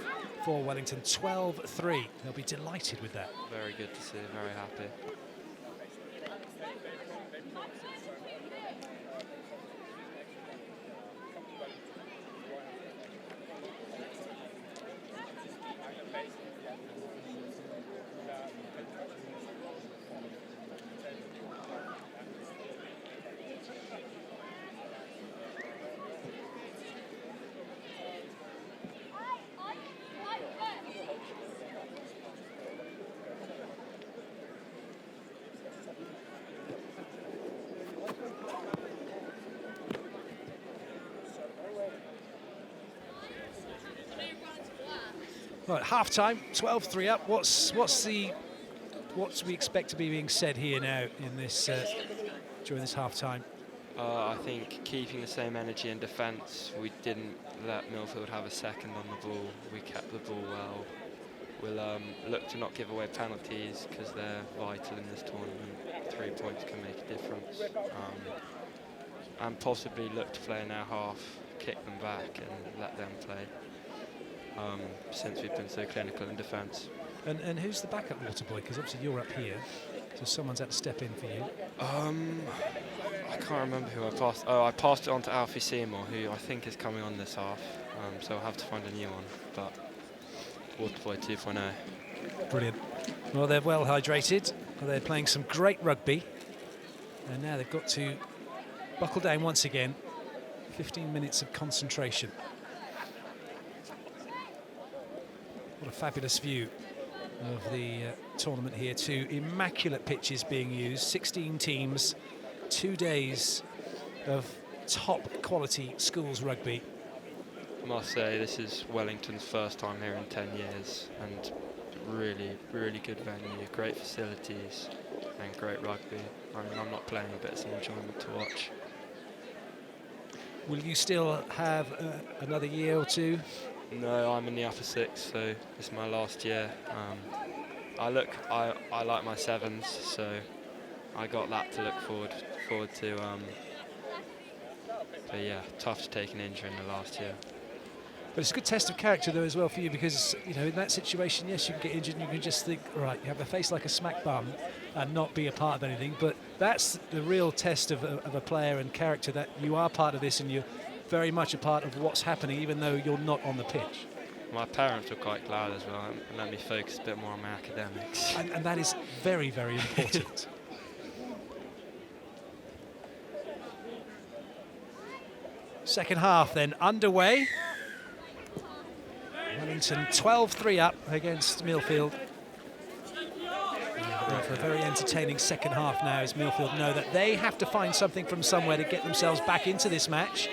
for Wellington. 12-3. They'll be delighted with that. Very good to see, very happy. Right, half-time, 12-3 up. What do we expect to be being said here now in this during this half-time? I think keeping the same energy in defence. We didn't let Millfield have a second on the ball. We kept the ball well. We'll look to not give away penalties because they're vital in this tournament. 3 points can make a difference. And possibly look to play in our half, kick them back and let them play. Since we've been so clinical in defence. And who's the backup water boy? Because obviously you're up here, so someone's had to step in for you. I can't remember who I passed. Oh, I passed it on to Alfie Seymour, who I think is coming on this half. So I'll have to find a new one. But water boy 2.0. Brilliant. Well, they're well hydrated. They're playing some great rugby. And now they've got to buckle down once again. 15 minutes of concentration. What a fabulous view of the tournament here. 2 immaculate pitches being used. 16 teams, 2 days of top quality schools rugby. I must say this is Wellington's first time here in 10 years, and really, really good venue, great facilities and great rugby. I mean, I'm not playing a bit, it's an enjoyment to watch. Will you still have another year or 2? No, I'm in the upper 6, so this is my last year. I like my 7s, so I got that to look forward to. But yeah, tough to take an injury in the last year. But it's a good test of character, though, as well for you, because, you know, in that situation, yes, you can get injured and you can just think, right, you have a face like a smack bum and not be a part of anything. But that's the real test of a player and character, that you are part of this and you're very much a part of what's happening, even though you're not on the pitch. My parents were quite glad as well, and let me focus a bit more on my academics. And that is very, very important. Second half then underway. Wellington 12-3 up against Millfield. For a very entertaining second half now, as Millfield know that they have to find something from somewhere to get themselves back into this match.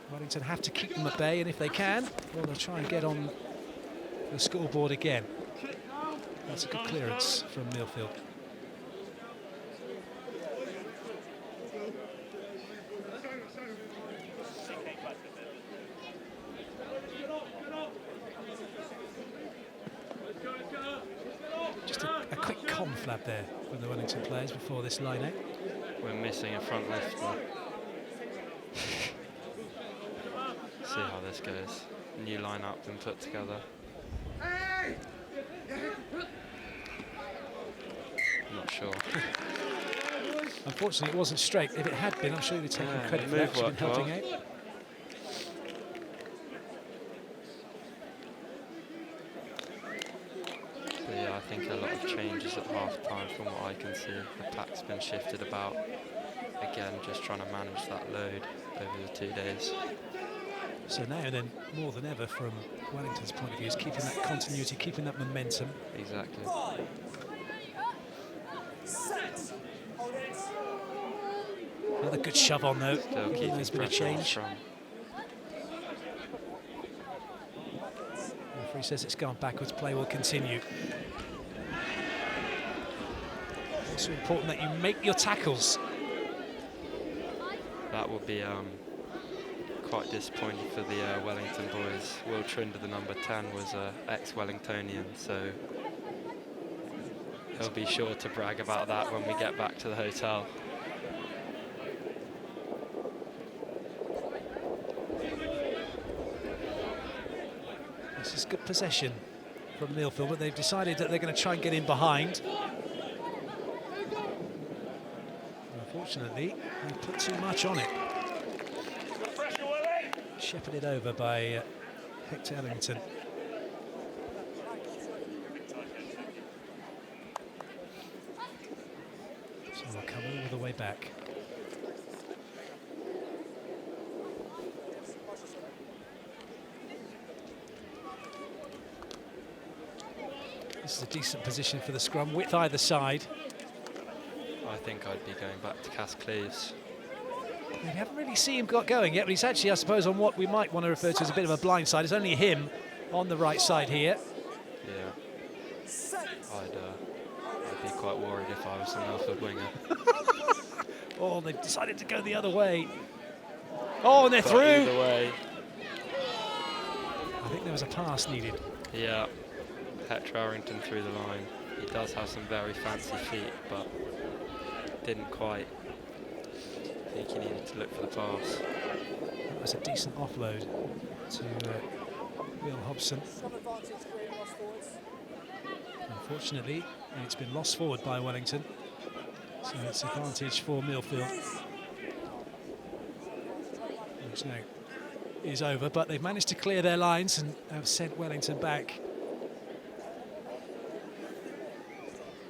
Wellington have to keep them at bay, and if they can, well, they'll try and get on the scoreboard again. That's a good clearance from Millfield. Just a quick conflab there from the Wellington players before this line-out. We're missing a front lifter. See how this goes. New line-up been put together. Not sure. Unfortunately, it wasn't straight. If it had been, I'm sure you'd be taking credit for actually helping out. But yeah, I think a lot of changes at half-time from what I can see. The pack's been shifted about. Again, just trying to manage that load over the 2 days. So now then, more than ever from Wellington's point of view, is keeping that continuity, keeping that momentum. Exactly. Another good shove on though. Still keeping There's been a change. The referee says it's gone backwards, play will continue. Also important that you make your tackles. That will be quite disappointing for the Wellington boys. Will Trinder, the number 10, was ex-Wellingtonian, so he'll be sure to brag about that when we get back to the hotel. This is good possession from Millfield, but they've decided that they're going to try and get in behind. Unfortunately, they put too much on it. Shepherded over by Hector Ellington. So they'll come all the way back. This is a decent position for the scrum, width either side. I think I'd be going back to Cass Cleves. We haven't really seen him got going yet, but he's actually, I suppose, on what we might want to refer to as a bit of a blind side. It's only him on the right side here. Yeah. I'd be quite worried if I was the Millfield winger. Oh, they've decided to go the other way. Oh, and they're through. Either way. I think there was a pass needed. Yeah. Hector Ellington through the line. He does have some very fancy feet, but didn't quite. I think he needed to look for the pass. That was a decent offload to Will Hobson. Unfortunately, it's been lost forward by Wellington, so it's advantage for Millfield, which now is over, but they've managed to clear their lines and have sent Wellington back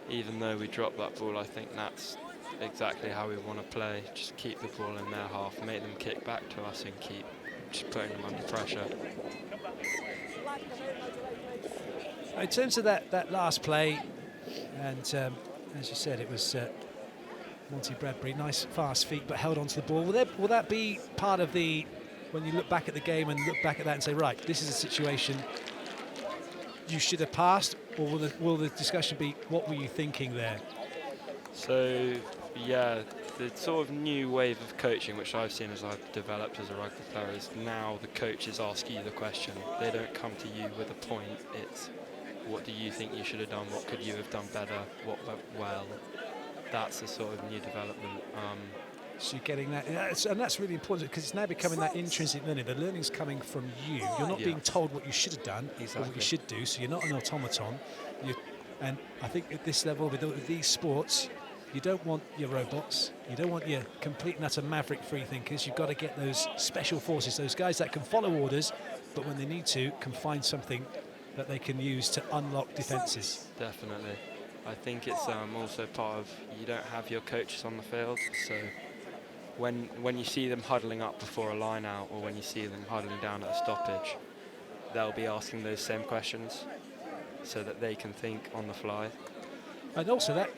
even though we dropped that ball, I think that's exactly how we want to play. Just keep the ball in their half, make them kick back to us and keep just putting them under pressure. In terms of that last play, and as you said, it was Monty Bradbury, nice fast feet, but held onto the ball. Will that be part of the, when you look back at the game and look back at that and say, right, this is a situation you should have passed, or will the discussion be, what were you thinking there? So, yeah, the sort of new wave of coaching, which I've seen as I've developed as a rugby player, is now the coaches ask you the question. They don't come to you with a point. It's, what do you think you should have done? What could you have done better? What went well? That's the sort of new development. So you're getting that, and that's really important because it's now becoming that intrinsic learning. The learning's coming from you. You're not being told what you should have done or what you should do, so you're not an automaton. And I think at this level, with these sports, you don't want your robots. You don't want your complete and utter maverick free thinkers. You've got to get those special forces, those guys that can follow orders, but when they need to, can find something that they can use to unlock defences. Definitely. I think it's also part of, you don't have your coaches on the field, so when you see them huddling up before a line out, or when you see them huddling down at a stoppage, they'll be asking those same questions so that they can think on the fly. And also that,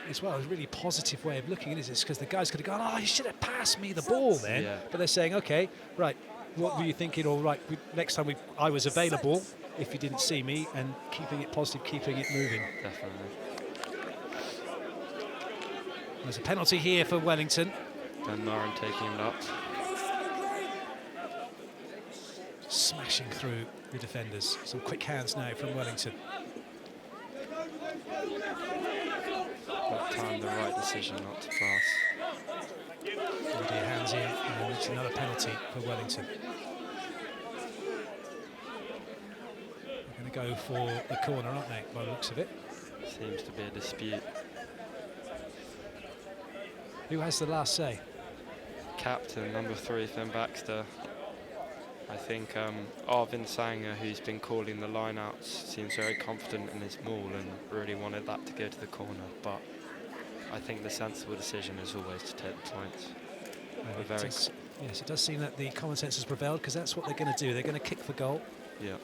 as well, is a really positive way of looking at it, is because the guys could have gone, oh, you should have passed me the ball then. Yeah. But they're saying, okay, right, what were you thinking? All right, next time I was available, if you didn't see me, and keeping it positive, keeping it moving. Definitely. There's a penalty here for Wellington. Dan Noren taking it up. Smashing through the defenders. Some quick hands now from Wellington. That time the right decision not to pass. Already hands in, and it's another penalty for Wellington. They're going to go for the corner, aren't they, by the looks of it? Seems to be a dispute. Who has the last say? Captain, number 3, Finn Baxter. I think Arvind Sanger, who's been calling the line-outs, seems very confident in his maul and really wanted that to go to the corner. But I think the sensible decision is always to take the points. Yes, it does seem that the common sense has prevailed, because that's what they're going to do. They're going to kick for goal. Yeah.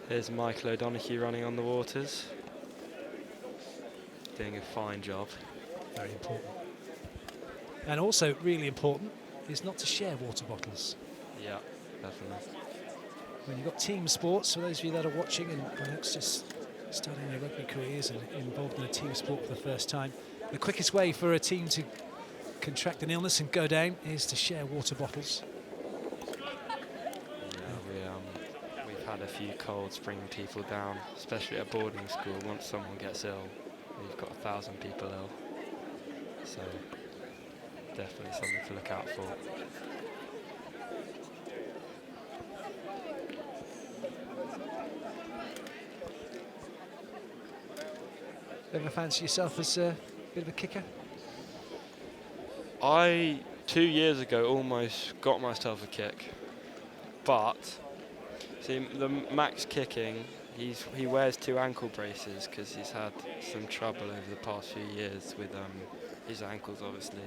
Here's Michael O'Donoghue running on the waters. Doing a fine job. Very important. And also really important is not to share water bottles. Yeah, definitely. When you've got team sports, for those of you that are watching and perhaps just starting their rugby careers and involved in a team sport for the first time, the quickest way for a team to contract an illness and go down is to share water bottles. Yeah, we've had a few colds bringing people down, especially at boarding school. Once someone gets ill, we've got 1,000 people ill. So definitely something to look out for. Ever fancy yourself as a bit of a kicker? I, 2 years ago, almost got myself a kick. But, see, the Max kicking, he wears 2 ankle braces because he's had some trouble over the past few years with his ankles, obviously.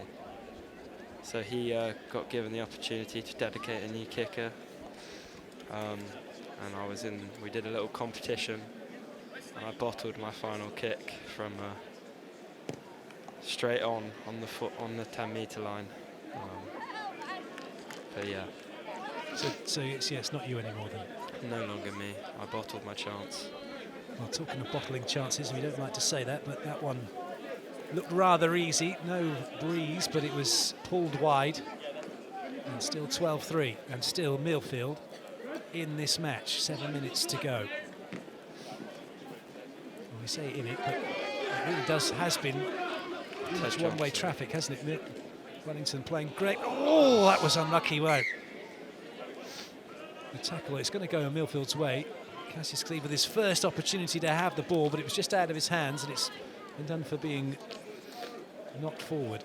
So he got given the opportunity to dedicate a new kicker. And we did a little competition, and I bottled my final kick from straight on the 10-metre line. But yeah. So it's not you anymore then? No longer me. I bottled my chance. Well, talking of bottling chances, we don't like to say that, but that one looked rather easy. No breeze, but it was pulled wide. And still 12-3, and still Millfield in this match. 7 minutes to go. Well, we say in it, but it really has been much one-way traffic, hasn't it? Wellington playing great. Oh, that was unlucky. Wow. The tackle, it's going to go in Millfield's way. Cassius Cleave with his first opportunity to have the ball, but it was just out of his hands, and it's been done for being knocked forward.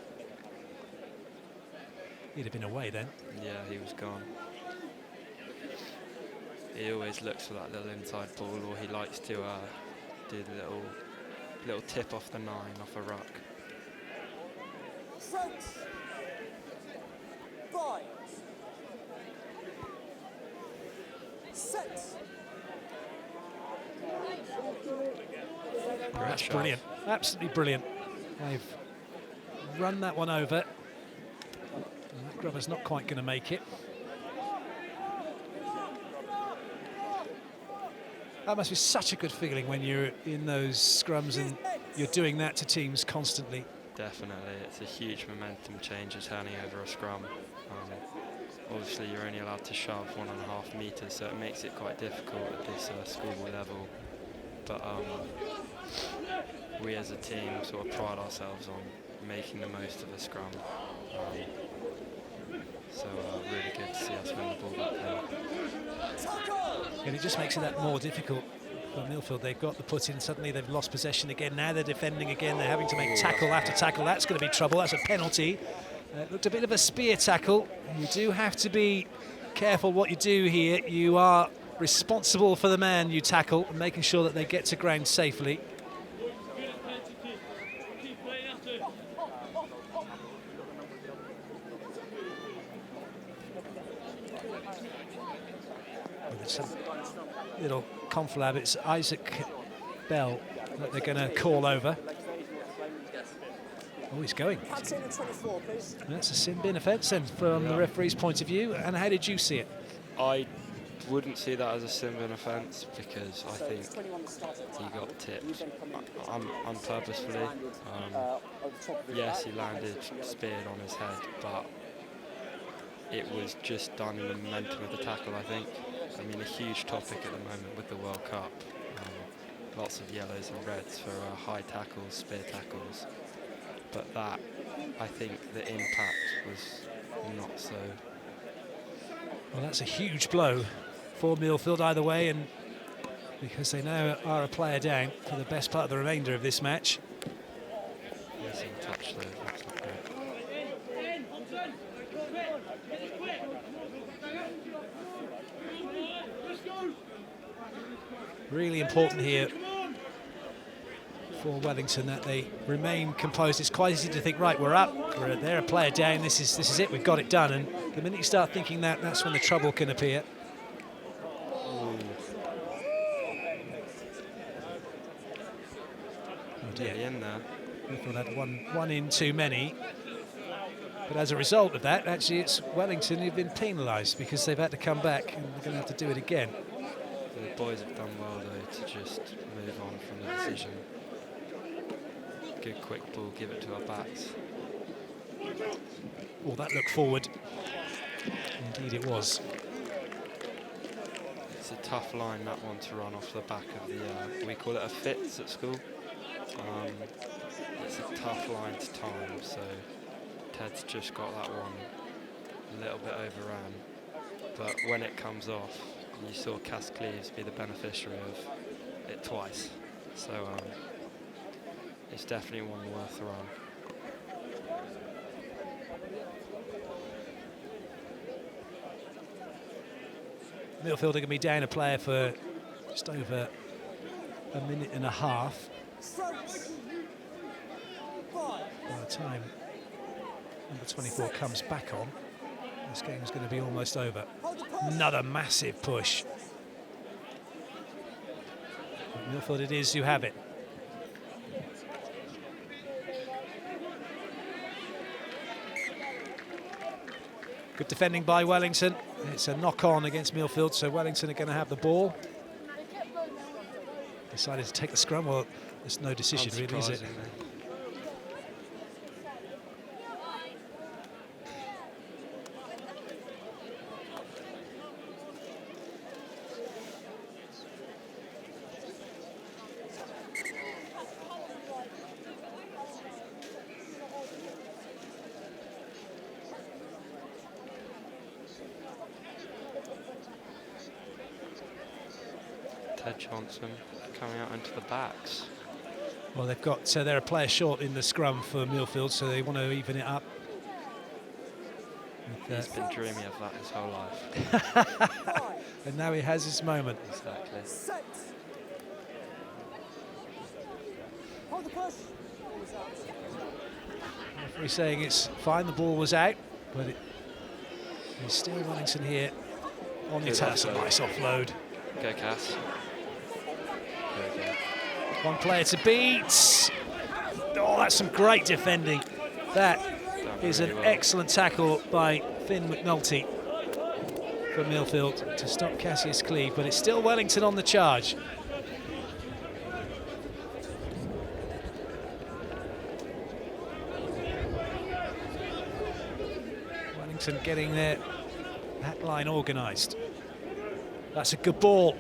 He'd have been away then. Yeah, he was gone. he always looks for that little inside ball, or he likes to do the little tip off the 9, off a ruck. Front. 5. Set. That's brilliant, absolutely brilliant. They've run that one over. And that grubber's not quite going to make it. That must be such a good feeling when you're in those scrums and you're doing that to teams constantly. Definitely, it's a huge momentum change of turning over a scrum. Obviously, you're only allowed to shove 1.5 metres, so it makes it quite difficult at this schoolboy level. But we as a team sort of pride ourselves on making the most of a scrum. So really good to see us win the ball back there. And it just makes it that more difficult for Millfield. They've got the put in, suddenly they've lost possession again. Now they're defending again. They're having to make tackle after tackle. That's going to be trouble. That's a penalty. It looked a bit of a spear tackle. You do have to be careful what you do here. You are responsible for the man you tackle and making sure that they get to ground safely. Some little conflab. It's Isaac Bell that they're going to call over. Oh, he's going. That's a sin bin offence then from the referee's point of view. And how did you see it? I wouldn't see that as a sin bin offence because I think he got tipped unpurposefully. Yes, he landed speared on his head, but it was just done in the momentum of the tackle, I think. I mean, a huge topic at the moment with the World Cup. Lots of yellows and reds for high tackles, spear tackles. But that, I think the impact was not so. Well, that's a huge blow for Millfield either way, and because they now are a player down for the best part of the remainder of this match. Yes, in touch though. That's not great. Really important here for Wellington that they remain composed. It's quite easy to think, right, we're up, they're a player down, this is it, we've got it done. And the minute you start thinking that, that's when the trouble can appear. Oh dear. In there. Millfield had one in too many. But as a result of that, actually it's Wellington who've been penalised because they've had to come back and they're going to have to do it again. The boys have done well though to just move on from the decision. Good quick ball, give it to our backs. Oh, that looked forward. Indeed it was. It's a tough line, that one, to run off the back of the, we call it a fits at school. It's a tough line to time, so Ted's just got that one a little bit overran. But when it comes off, you saw Cass Cleves be the beneficiary of it twice. So it's definitely one worth the run. Millfield are going to be down a player for just over a minute and a half. By the time number 24 comes back on, this game is going to be almost over. Another massive push. Millfield it is who have it. Good defending by Wellington. It's a knock-on against Millfield, so Wellington are going to have the ball. Decided to take the scrum. Well, there's no decision really, is it? Ted Johnson coming out into the backs. Well, they've got they're a player short in the scrum for Millfield, so they want to even it up. And He's been dreaming of that his whole life. And now he has his moment. Exactly. Set. Hold the push. Referee saying it's fine, the ball was out, but it's still Wellington here on the attack. That's a nice offload. Go, Cass. There we go. One player to beat. Oh, that's some great defending. That is an excellent tackle by Finn McNulty from Millfield to stop Cassius Cleve, but it's still Wellington on the charge. Wellington getting their back line organised. That's a good ball.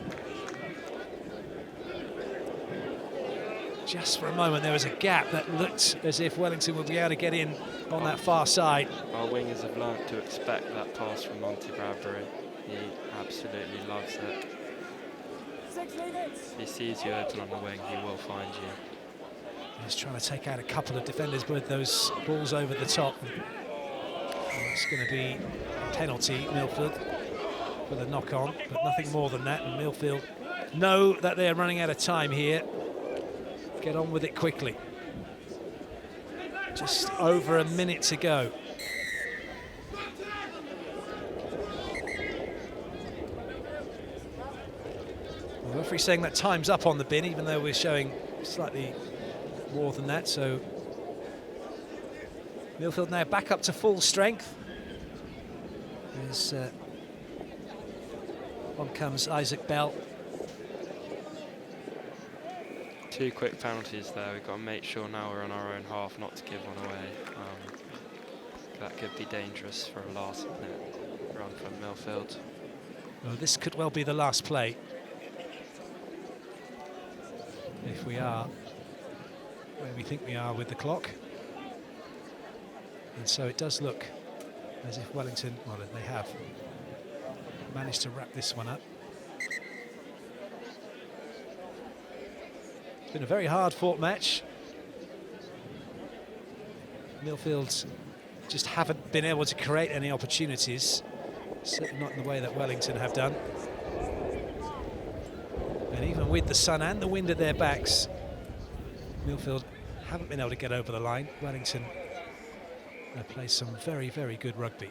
Just for a moment there was a gap that looked as if Wellington would be able to get in on that far side. Our wingers have learnt to expect that pass from Monty Bradbury. He absolutely loves it. 6 minutes. If he sees you open on the wing, he will find you. He's trying to take out a couple of defenders with those balls over the top. And it's going to be a penalty, Millfield, for the knock-on, but nothing more than that. And Millfield know that they're running out of time here. Get on with it quickly. Just over a minute to go. The referee saying that time's up on the bin, even though we're showing slightly more than that. So Millfield now back up to full strength. As on comes Isaac Bell. 2 quick penalties there. We've got to make sure now we're on our own half not to give one away. That could be dangerous for a last-minute run from Millfield. Well, this could well be the last play. If we are where we think we are with the clock. And so it does look as if Wellington, well, they have managed to wrap this one up. It's been a very hard-fought match. Millfield just haven't been able to create any opportunities, certainly not in the way that Wellington have done. And even with the sun and the wind at their backs, Millfield haven't been able to get over the line. Wellington play some very, very good rugby.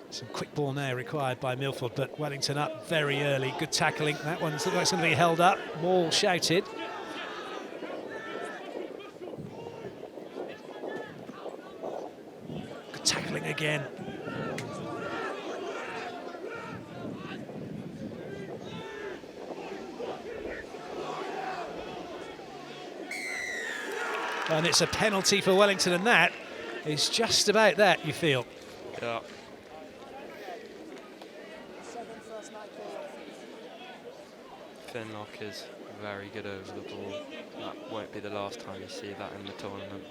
Some quick ball now required by Millfield, but Wellington up very early. Good tackling. That one's looks like it's going to be held up. Ball shouted. Good tackling again. And it's a penalty for Wellington, and that is just about that, you feel. Yeah. Finlock is very good over the ball. That won't be the last time you see that in the tournament.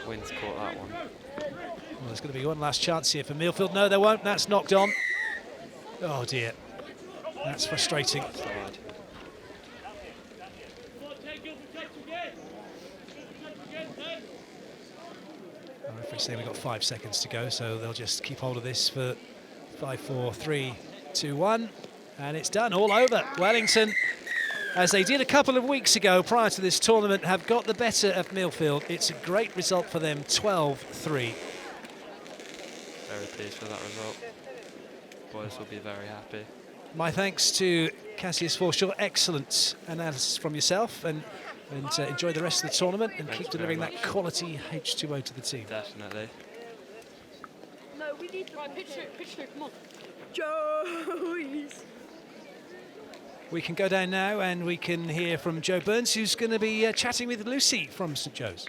Wynn's caught that one. Well, there's going to be one last chance here for Millfield. No, there won't. That's knocked on. Oh, dear. That's frustrating. The referee saying we've got 5 seconds to go, so they'll just keep hold of this for 5, 4, 3, 2, 1. And it's done, all over. Wellington, as they did a couple of weeks ago prior to this tournament, have got the better of Millfield. It's a great result for them, 12-3. Very pleased with that result. Boys will be very happy. My thanks to Cassius Forshaw. Excellent analysis from yourself, and enjoy the rest of the tournament and keep delivering that quality H2O to the team. Definitely. No, we need to pitch it, come on. Joey's. We can go down now and we can hear from Joe Burns, who's going to be chatting with Lucy from St Joe's.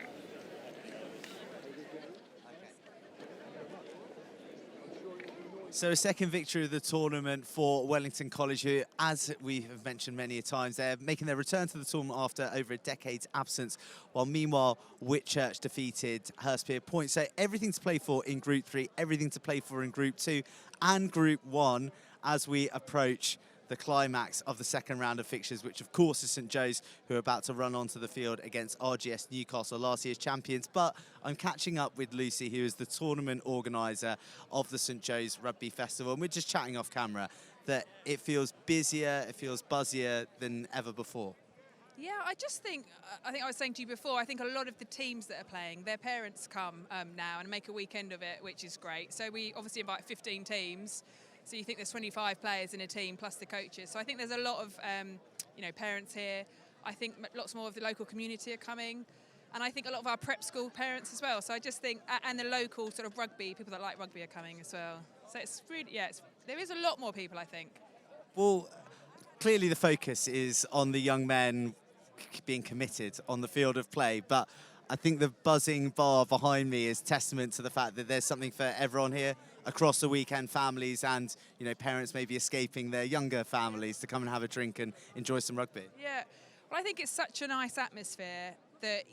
So a second victory of the tournament for Wellington College, who, as we have mentioned many times, they're making their return to the tournament after over a decade's absence, while meanwhile Whitchurch defeated Hurstpier Point. So everything to play for in Group 3, everything to play for in Group 2 and Group 1 as we approach the climax of the second round of fixtures, which of course is St Joe's, who are about to run onto the field against RGS Newcastle, last year's champions. But I'm catching up with Lucy, who is the tournament organiser of the St Joe's Rugby Festival, and we're just chatting off camera that it feels busier, it feels buzzier than ever before. Yeah, I think I was saying to you before, I think a lot of the teams that are playing, their parents come now and make a weekend of it, which is great. So we obviously invite 15 teams. So you think there's 25 players in a team plus the coaches. So I think there's a lot of parents here. I think lots more of the local community are coming. And I think a lot of our prep school parents as well. So I just think, and the local sort of rugby, people that like rugby are coming as well. So it's really, there is a lot more people, I think. Well, clearly the focus is on the young men being committed on the field of play, but I think the buzzing bar behind me is testament to the fact that there's something for everyone here across the weekend, families and parents maybe escaping their younger families to come and have a drink and enjoy some rugby. Yeah, well, I think it's such a nice atmosphere that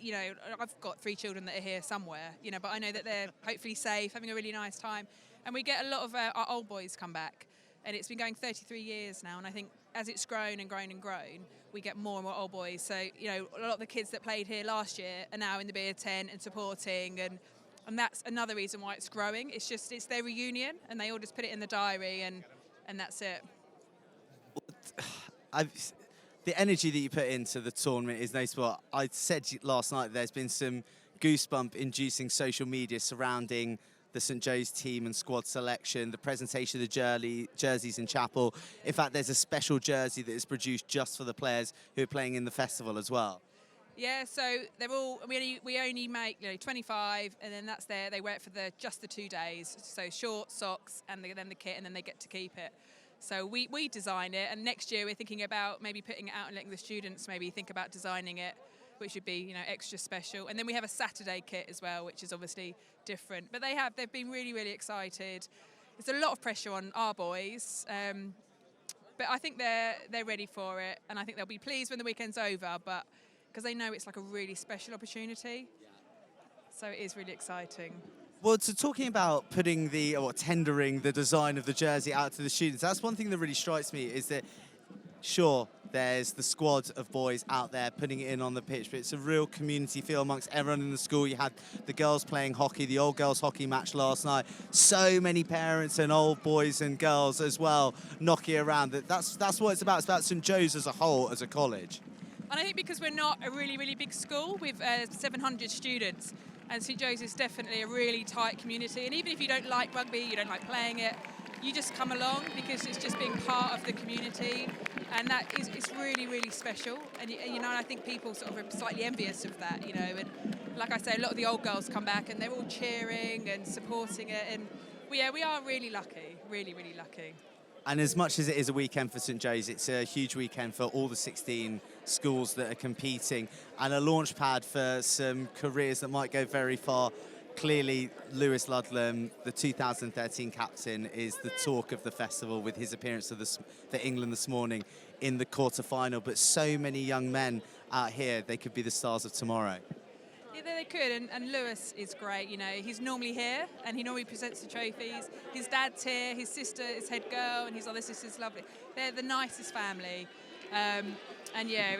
I've got 3 children that are here somewhere, but I know that they're hopefully safe, having a really nice time, and we get a lot of our old boys come back, and it's been going 33 years now, and I think as it's grown and grown and grown, we get more and more old boys. So, a lot of the kids that played here last year are now in the beer tent and supporting, and that's another reason why it's growing. It's their reunion, and they all just put it in the diary, and that's it. The energy that you put into the tournament is noticeable. I said last night there's been some goosebump-inducing social media surrounding the St Joe's team and squad selection, the presentation of the jerseys in chapel. In fact, there's a special jersey that is produced just for the players who are playing in the festival as well. Yeah, so they're all, we only make 25, and then that's there. They wear it for just the 2 days. So shorts, socks, and then the kit, and then they get to keep it. So we design it, and next year we're thinking about maybe putting it out and letting the students maybe think about designing it, which would be extra special. And then we have a Saturday kit as well, which is obviously different. But they've been really, really excited. There's a lot of pressure on our boys, but I think they're ready for it, and I think they'll be pleased when the weekend's over, but because they know it's like a really special opportunity. So it is really exciting. Well, so talking about tendering the design of the jersey out to the students, that's one thing that really strikes me is that, sure, there's the squad of boys out there putting it in on the pitch, but it's a real community feel amongst everyone in the school. You had the girls playing hockey, the old girls hockey match last night. So many parents and old boys and girls as well knocking around. That's what it's about. It's about St Joe's as a whole, as a college. And I think because we're not a really, really big school with 700 students, and St Joe's is definitely a really tight community. And even if you don't like rugby, you don't like playing it, you just come along because it's just being part of the community, and it's really, really special. And I think people sort of are slightly envious of that, And like I say, a lot of the old girls come back and they're all cheering and supporting it, and we are really lucky, really, really lucky. And as much as it is a weekend for St Joe's, it's a huge weekend for all the 16 schools that are competing, and a launch pad for some careers that might go very far. Clearly, Lewis Ludlam, the 2013 captain, is the talk of the festival with his appearance for England this morning in the quarter-final. But so many young men out here, they could be the stars of tomorrow. Yeah, they could, and Lewis is great. He's normally here, and he normally presents the trophies. His dad's here, his sister is head girl, and his other sister's lovely. They're the nicest family, and yeah,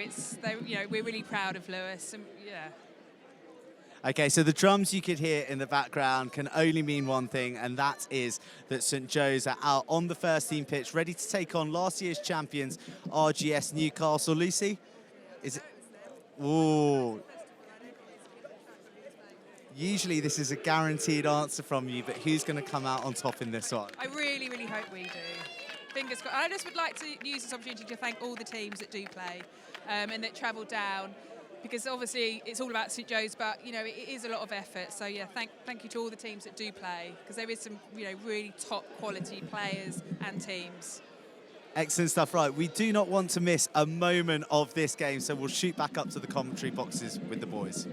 we're really proud of Lewis, and yeah. Okay, so the drums you could hear in the background can only mean one thing, and that is that St Joe's are out on the first team pitch, ready to take on last year's champions, RGS Newcastle. Lucy, is it? Ooh. Usually this is a guaranteed answer from you, but who's going to come out on top in this one? I really, really hope we do. Fingers crossed. I just would like to use this opportunity to thank all the teams that do play and that travel down, because obviously it's all about St Joe's, but it is a lot of effort. So yeah, thank you to all the teams that do play, because there is some really top quality players and teams. Excellent stuff. Right, we do not want to miss a moment of this game, so we'll shoot back up to the commentary boxes with the boys.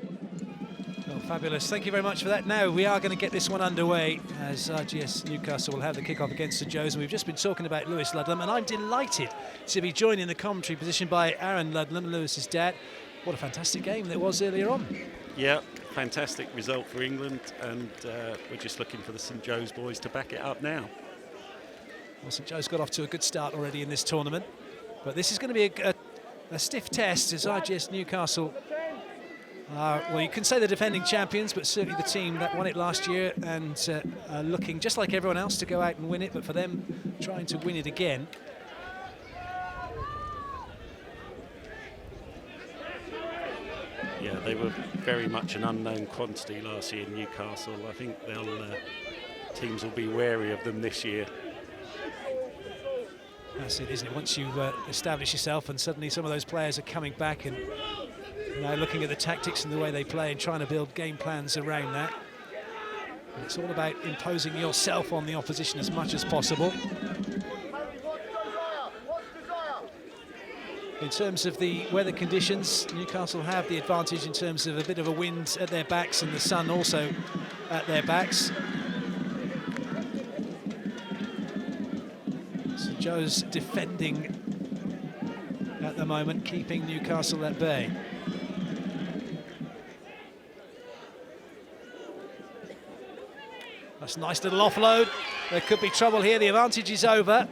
Well, fabulous. Thank you very much for that. Now we are going to get this one underway as RGS Newcastle will have the kick-off against St Joe's. And we've just been talking about Lewis Ludlam, and I'm delighted to be joined in the commentary position by Aaron Ludlam, Lewis's dad. What a fantastic game there was earlier on. Yeah, fantastic result for England, and we're just looking for the St Joe's boys to back it up now. Well, St Joe's got off to a good start already in this tournament, but this is going to be a stiff test as RGS Newcastle well, you can say the defending champions, but certainly the team that won it last year and are looking just like everyone else to go out and win it, but for them trying to win it again. Yeah, they were very much an unknown quantity last year in Newcastle. I think teams will be wary of them this year. That's it, isn't it? Once you establish yourself and suddenly some of those players are coming back and now looking at the tactics and the way they play and trying to build game plans around that. And it's all about imposing yourself on the opposition as much as possible. In terms of the weather conditions, Newcastle have the advantage in terms of a bit of a wind at their backs and the sun also at their backs. St Joe's defending at the moment, keeping Newcastle at bay. That's a nice little offload. There could be trouble here. The advantage is over.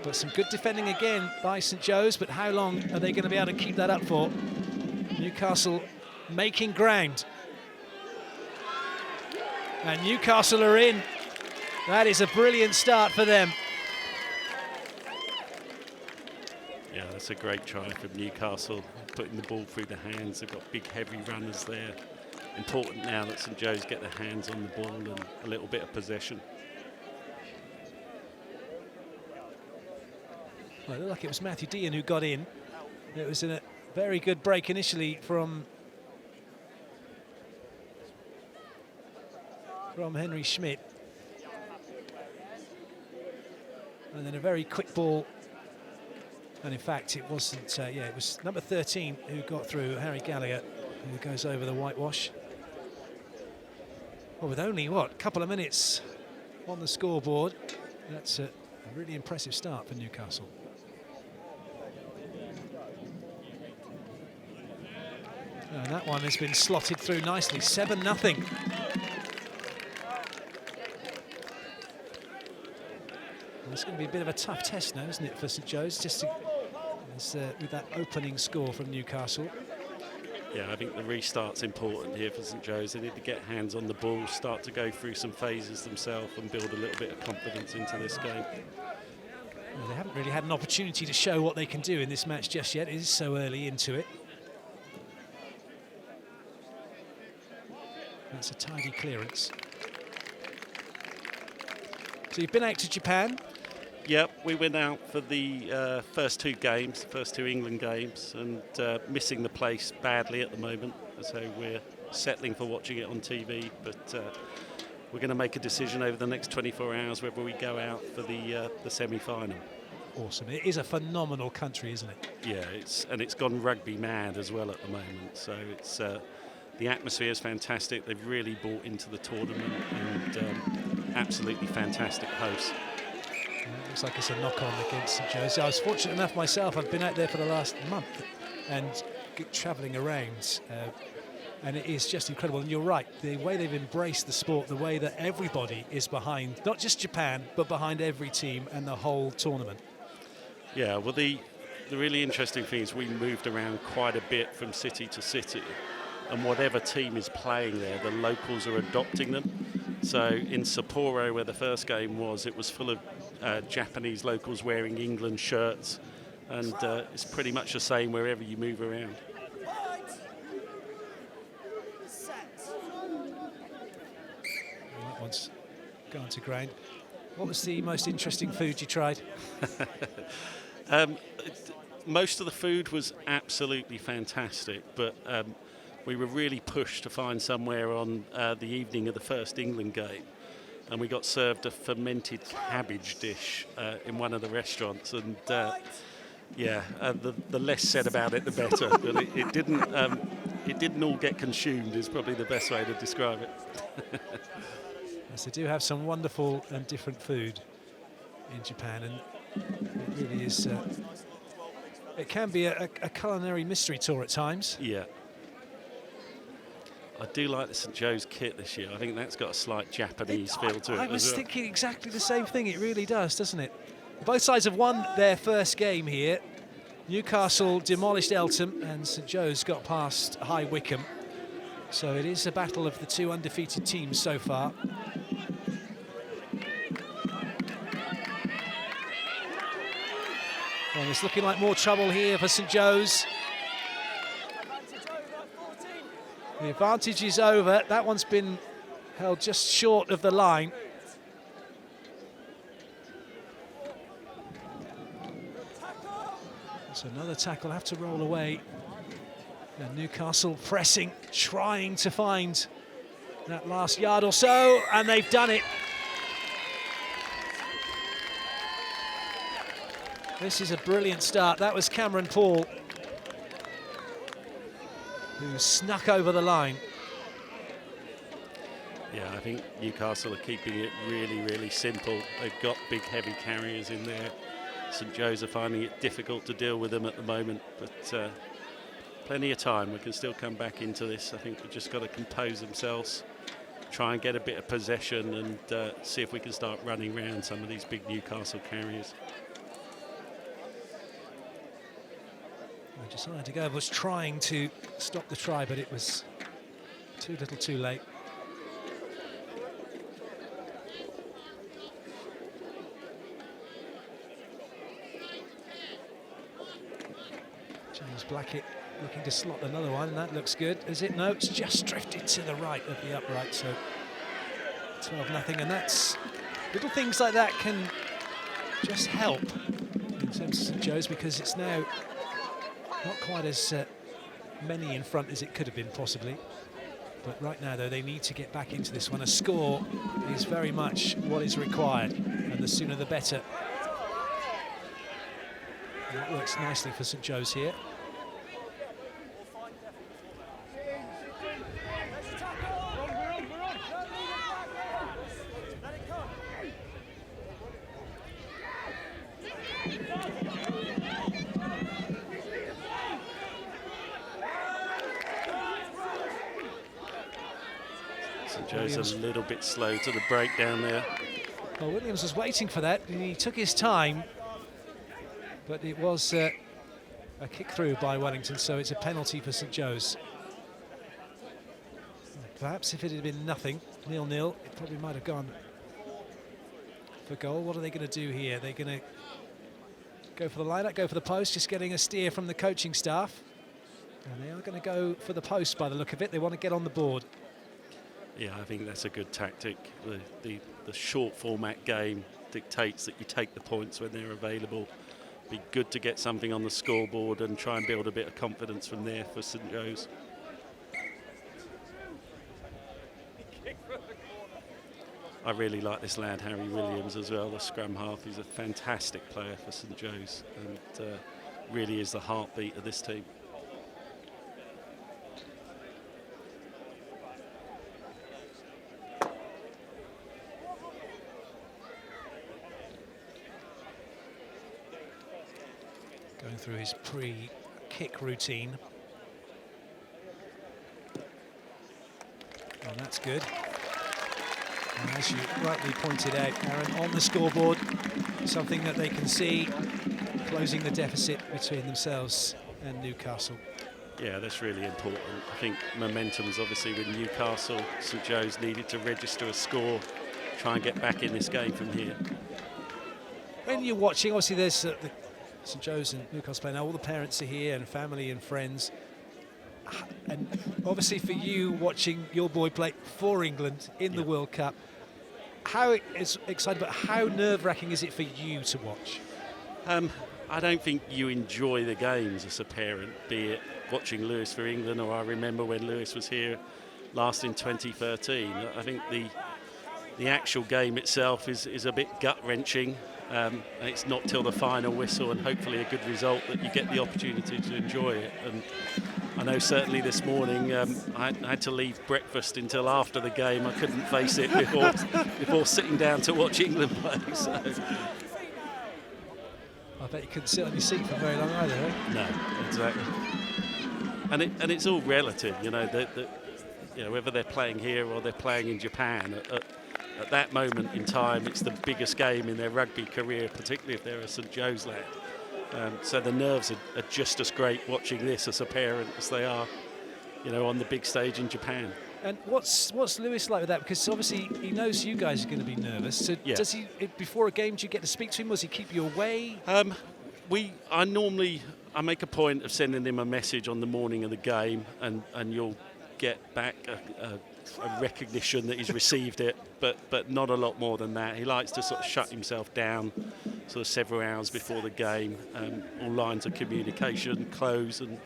But some good defending again by St Joe's, but how long are they going to be able to keep that up for? Newcastle making ground. And Newcastle are in. That is a brilliant start for them. Yeah, that's a great try from Newcastle, putting the ball through the hands. They've got big, heavy runners there. Important now that St Joe's get their hands on the ball and a little bit of possession. Well, it looked like it was Matthew Dean who got in. It was a very good break initially from Henry Schmidt. And then a very quick ball. And in fact, it wasn't, it was number 13 who got through, Harry Gallagher, who goes over the whitewash. Well, with only, a couple of minutes on the scoreboard, that's a really impressive start for Newcastle. And that one has been slotted through nicely, 7-0. It's going to be a bit of a tough test now, isn't it, for St Joe's, just with that opening score from Newcastle. Yeah, I think the restart's important here for St Joe's. They need to get hands on the ball, start to go through some phases themselves and build a little bit of confidence into this game. Well, they haven't really had an opportunity to show what they can do in this match just yet. It is so early into it. That's a tidy clearance. So you've been out to Japan? Yep, we went out for the first two England games, and missing the place badly at the moment. So we're settling for watching it on TV, but we're going to make a decision over the next 24 hours whether we go out for the semi-final. Awesome. It is a phenomenal country, isn't it? Yeah, it's gone rugby mad as well at the moment. So it's the atmosphere is fantastic. They've really bought into the tournament, and absolutely fantastic hosts. Looks like it's a knock-on against St Joe's. I was fortunate enough myself. I've been out there for the last month and travelling around, and it is just incredible. And you're right, the way they've embraced the sport, the way that everybody is behind, not just Japan, but behind every team and the whole tournament. Yeah, well, the really interesting thing is we moved around quite a bit from city to city, and whatever team is playing there, the locals are adopting them. So in Sapporo, where the first game was, it was full of Japanese locals wearing England shirts, and it's pretty much the same wherever you move around. And that one's gone to ground. What was the most interesting food you tried? Most of the food was absolutely fantastic, but we were really pushed to find somewhere on the evening of the first England game, and we got served a fermented cabbage dish in one of the restaurants, and the less said about it, the better. But it didn't all get consumed is probably the best way to describe it. Yes, they do have some wonderful and different food in Japan, and it really is. It can be a culinary mystery tour at times. Yeah. I do like the St Joe's kit this year. I think that's got a slight Japanese feel to it. I was as well. thinking exactly the same thing. It really does, doesn't it? Both sides have won their first game here. Newcastle demolished Eltham and St Joe's got past High Wycombe. So it is a battle of the two undefeated teams so far. And it's looking like more trouble here for St Joe's. The advantage is over. That one's been held just short of the line. So another tackle, have to roll away. And Newcastle pressing, trying to find that last yard or so, and they've done it. This is a brilliant start. That was Cameron Paul, who snuck over the line. Yeah, I think Newcastle are keeping it really, really simple. They've got big, heavy carriers in there. St Joe's are finding it difficult to deal with them at the moment, but plenty of time. We can still come back into this. I think we've just got to compose themselves, try and get a bit of possession and see if we can start running around some of these big Newcastle carriers. Josiah De Gerber was trying to stop the try, but it was too little too late. James Blackett looking to slot another one, and that looks good. Is it? No, it's just drifted to the right of the upright, so 12-0, and that's little things like that can just help in terms of St Joe's, because it's now not quite as many in front as it could have been possibly. But right now, though, they need to get back into this one. A score is very much what is required, and the sooner the better. And that works nicely for St Joe's here. St Joe's a little bit slow to the breakdown there. Well, Williams was waiting for that. He took his time, but it was a kick through by Wellington, so it's a penalty for St Joe's. Perhaps if it had been 0-0, it probably might have gone for goal. What are they going to do here? They're going to go for the line-up, go for the post, just getting a steer from the coaching staff. And they are going to go for the post by the look of it. They want to get on the board. Yeah, I think that's a good tactic. The short format game dictates that you take the points when they're available. Be good to get something on the scoreboard and try and build a bit of confidence from there for St Joe's. I really like this lad, Harry Williams, as well, the scrum half. He's a fantastic player for St Joe's and really is the heartbeat of this team. Going through his pre-kick routine. And that's good. And as you rightly pointed out, Aaron, on the scoreboard, something that they can see, closing the deficit between themselves and Newcastle. Yeah, that's really important. I think momentum's obviously with Newcastle. St Joe's needed to register a score, try and get back in this game from here. When you're watching, obviously there's the St Joe's and Newcastle playing now, all the parents are here and family and friends. And obviously for you, watching your boy play for England in the World Cup, how it's exciting, but how nerve-wracking is it for you to watch? I don't think you enjoy the games as a parent, be it watching Lewis for England, or I remember when Lewis was here last in 2013. I think the actual game itself is a bit gut-wrenching. And it's not till the final whistle and hopefully a good result that you get the opportunity to enjoy it. And I know certainly this morning I had to leave breakfast until after the game. I couldn't face it before sitting down to watch England play. So. I bet you couldn't sit on your seat for very long either, eh? No, exactly. And it's all relative, you know. whether they're playing here or they're playing in Japan, at that moment in time, it's the biggest game in their rugby career, particularly if they're a St Joe's lad. So the nerves are just as great watching this as a parent as they are, on the big stage in Japan. And what's Lewis like with that? Because obviously he knows you guys are going to be nervous. So does he, before a game, do you get to speak to him? Does he keep you away? I make a point of sending him a message on the morning of the game, and you'll get back a recognition that he's received it, but not a lot more than that. He likes to sort of shut himself down sort of several hours before the game. All lines of communication close, and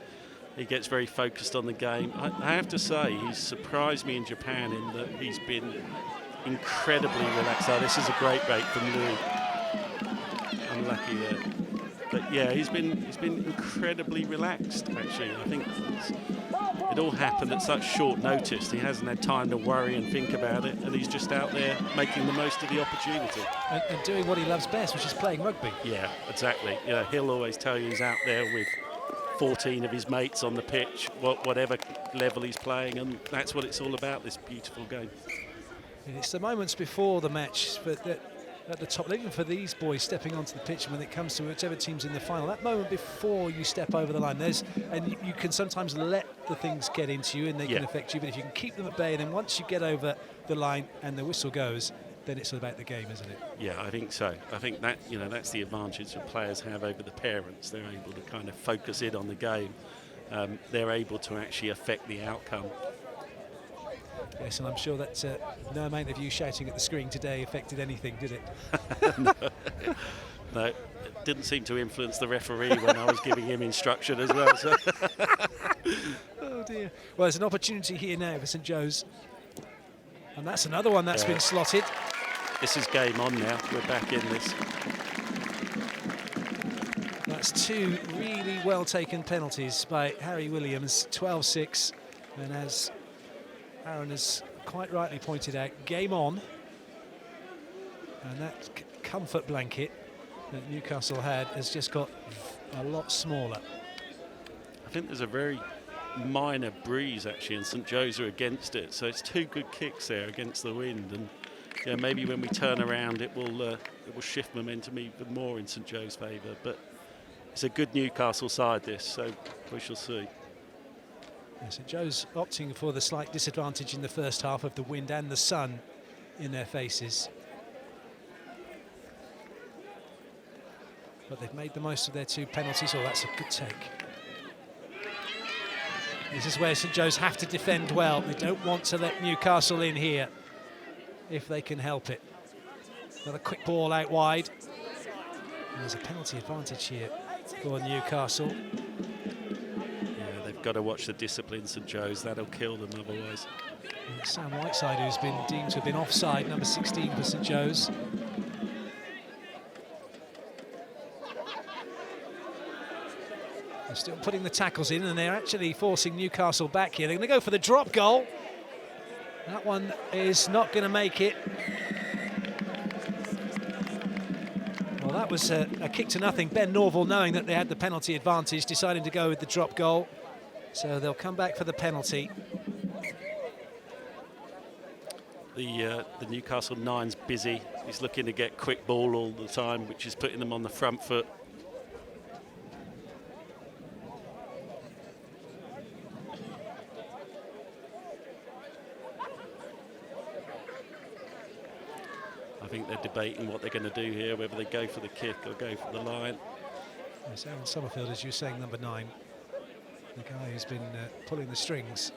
he gets very focused on the game. I have to say, he's surprised me in Japan in that he's been incredibly relaxed. Oh, this is a great break from Louis. Unlucky there. But yeah, he's been incredibly relaxed, actually. I think it all happened at such short notice. He hasn't had time to worry and think about it, and he's just out there making the most of the opportunity. And doing what he loves best, which is playing rugby. Yeah, exactly. He'll always tell you he's out there with 14 of his mates on the pitch, whatever level he's playing, and that's what it's all about, this beautiful game. And it's the moments before the match, but at the top, even for these boys stepping onto the pitch when it comes to whichever team's in the final, that moment before you step over the line, and you can sometimes let the things get into you and they can affect you, but if you can keep them at bay, and then once you get over the line and the whistle goes, then it's about the game, isn't it? Yeah, I think so. I think that, that's the advantage that players have over the parents. They're able to kind of focus in on the game. They're able to actually affect the outcome. Yes, and I'm sure that no amount of you shouting at the screen today affected anything, did it? No, it didn't seem to influence the referee when I was giving him instruction as well. So. Oh dear. Well, there's an opportunity here now for St Joe's. And that's another one that's been slotted. This is game on now. We're back in this. That's two really well-taken penalties by Harry Williams, 12-6. And as Aaron has quite rightly pointed out, game on. And that comfort blanket that Newcastle had has just got a lot smaller. I think there's a very minor breeze actually, and St Joe's are against it, so it's two good kicks there against the wind, and maybe when we turn around it will shift momentum even more in St Joe's favour. But it's a good Newcastle side this, so we shall see. Yeah, St Joe's opting for the slight disadvantage in the first half of the wind and the sun in their faces, but they've made the most of their two penalties. Oh, that's a good take. This is where St Joe's have to defend well. They don't want to let Newcastle in here if they can help it. Another quick ball out wide. And there's a penalty advantage here for Newcastle. Yeah, they've got to watch the discipline, St Joe's. That'll kill them otherwise. And Sam Whiteside, who's been deemed to have been offside, number 16 for St Joe's. They're still putting the tackles in, and they're actually forcing Newcastle back here. They're going to go for the drop goal. That one is not going to make it. Well, that was a kick to nothing. Ben Norval, knowing that they had the penalty advantage, deciding to go with the drop goal. So they'll come back for the penalty. The Newcastle nine's busy. He's looking to get quick ball all the time, which is putting them on the front foot. I think they're debating what they're going to do here, whether they go for the kick or go for the line. Yes, Aaron Summerfield, as you were saying, number 9. The guy who's been pulling the strings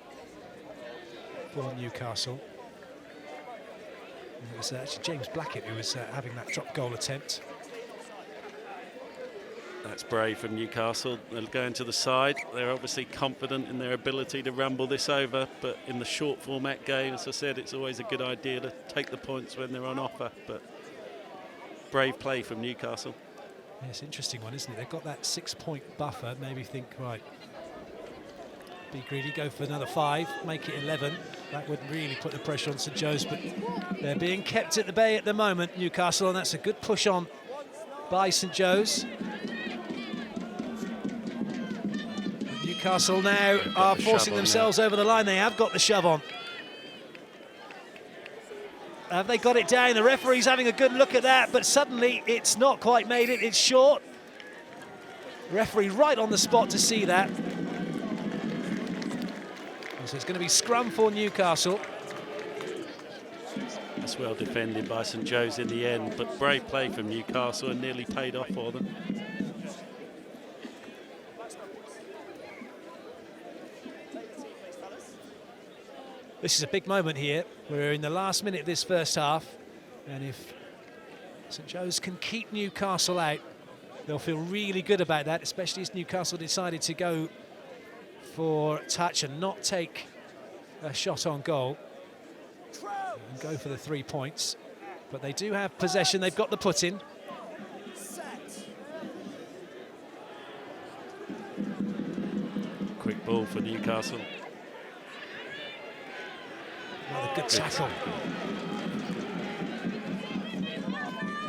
for Newcastle. And it was actually James Blackett who was having that drop goal attempt. That's brave from Newcastle. They're going to the side. They're obviously confident in their ability to rumble this over, but in the short format game, as I said, it's always a good idea to take the points when they're on offer. But brave play from Newcastle. Yeah, it's an interesting one, isn't it? They've got that 6-point buffer. Maybe think, right, be greedy, go for another 5, make it 11. That would really put the pressure on St Joe's, but they're being kept at the bay at the moment, Newcastle, and that's a good push on by St Joe's. Newcastle now are forcing themselves over the line. They have got the shove on. Have they got it down? The referee's having a good look at that, but suddenly it's not quite made it. It's short. Referee right on the spot to see that. So it's going to be scrum for Newcastle. That's well defended by St Joe's in the end, but brave play from Newcastle and nearly paid off for them. This is a big moment here. We're in the last minute of this first half, and if St Joe's can keep Newcastle out, they'll feel really good about that, especially as Newcastle decided to go for touch and not take a shot on goal and go for the 3 points. But they do have possession, they've got the put in. Quick ball for Newcastle. Another good tackle.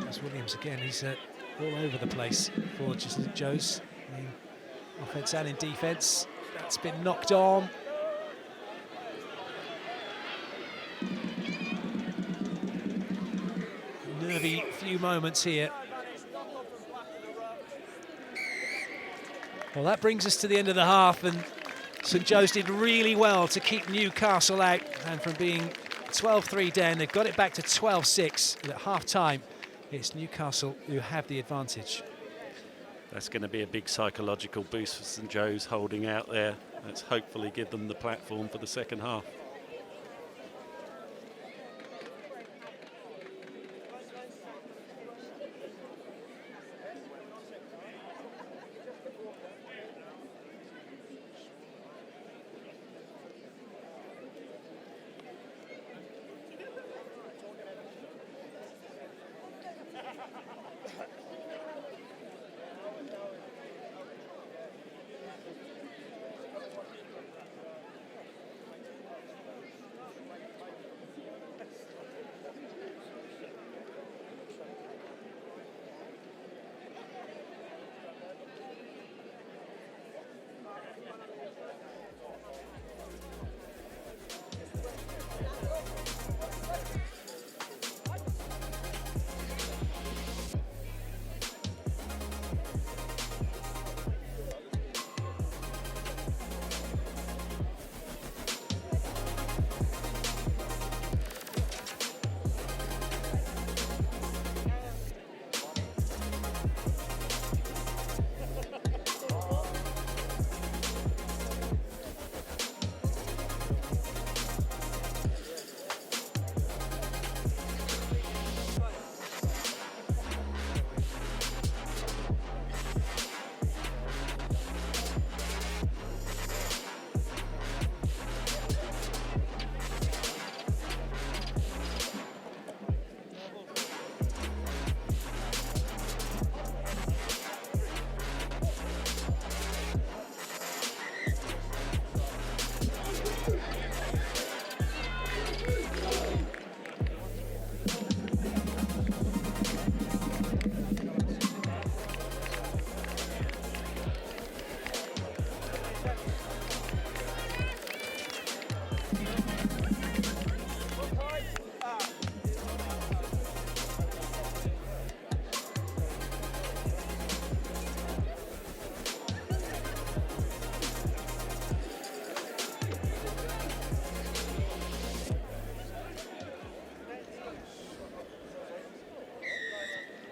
There's Williams again, he's all over the place for St Joe's, in offence and in defence. That's been knocked on. Nervy few moments here. Well, that brings us to the end of the half, and St Joe's did really well to keep Newcastle out, and from being 12-3 down, they've got it back to 12-6, and at half-time, it's Newcastle who have the advantage. That's going to be a big psychological boost for St Joe's holding out there. Let's hopefully give them the platform for the second half.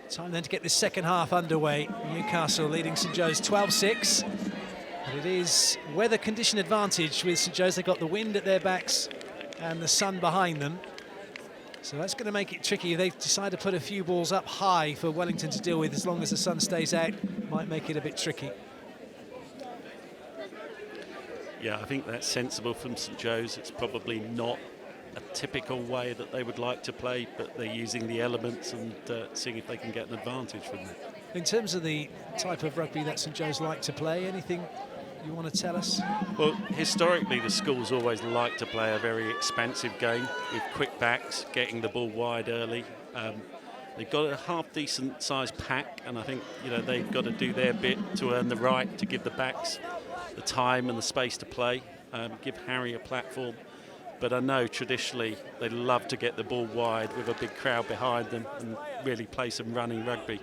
Time then to get this second half underway. Newcastle leading St Joe's 12-6. But it is weather condition advantage with St Joe's. They've got the wind at their backs and the sun behind them. So that's going to make it tricky. If they decide to put a few balls up high for Wellington to deal with, as long as the sun stays out, might make it a bit tricky. Yeah, I think that's sensible from St Joe's. It's probably not a typical way that they would like to play, but they're using the elements and seeing if they can get an advantage from them. In terms of the type of rugby that St Joe's like to play, anything you want to tell us? Well, historically, the schools always like to play a very expansive game with quick backs, getting the ball wide early. They've got a half-decent sized pack, and I think they've got to do their bit to earn the right to give the backs the time and the space to play, give Harry a platform. but I know traditionally they love to get the ball wide with a big crowd behind them and really play some running rugby.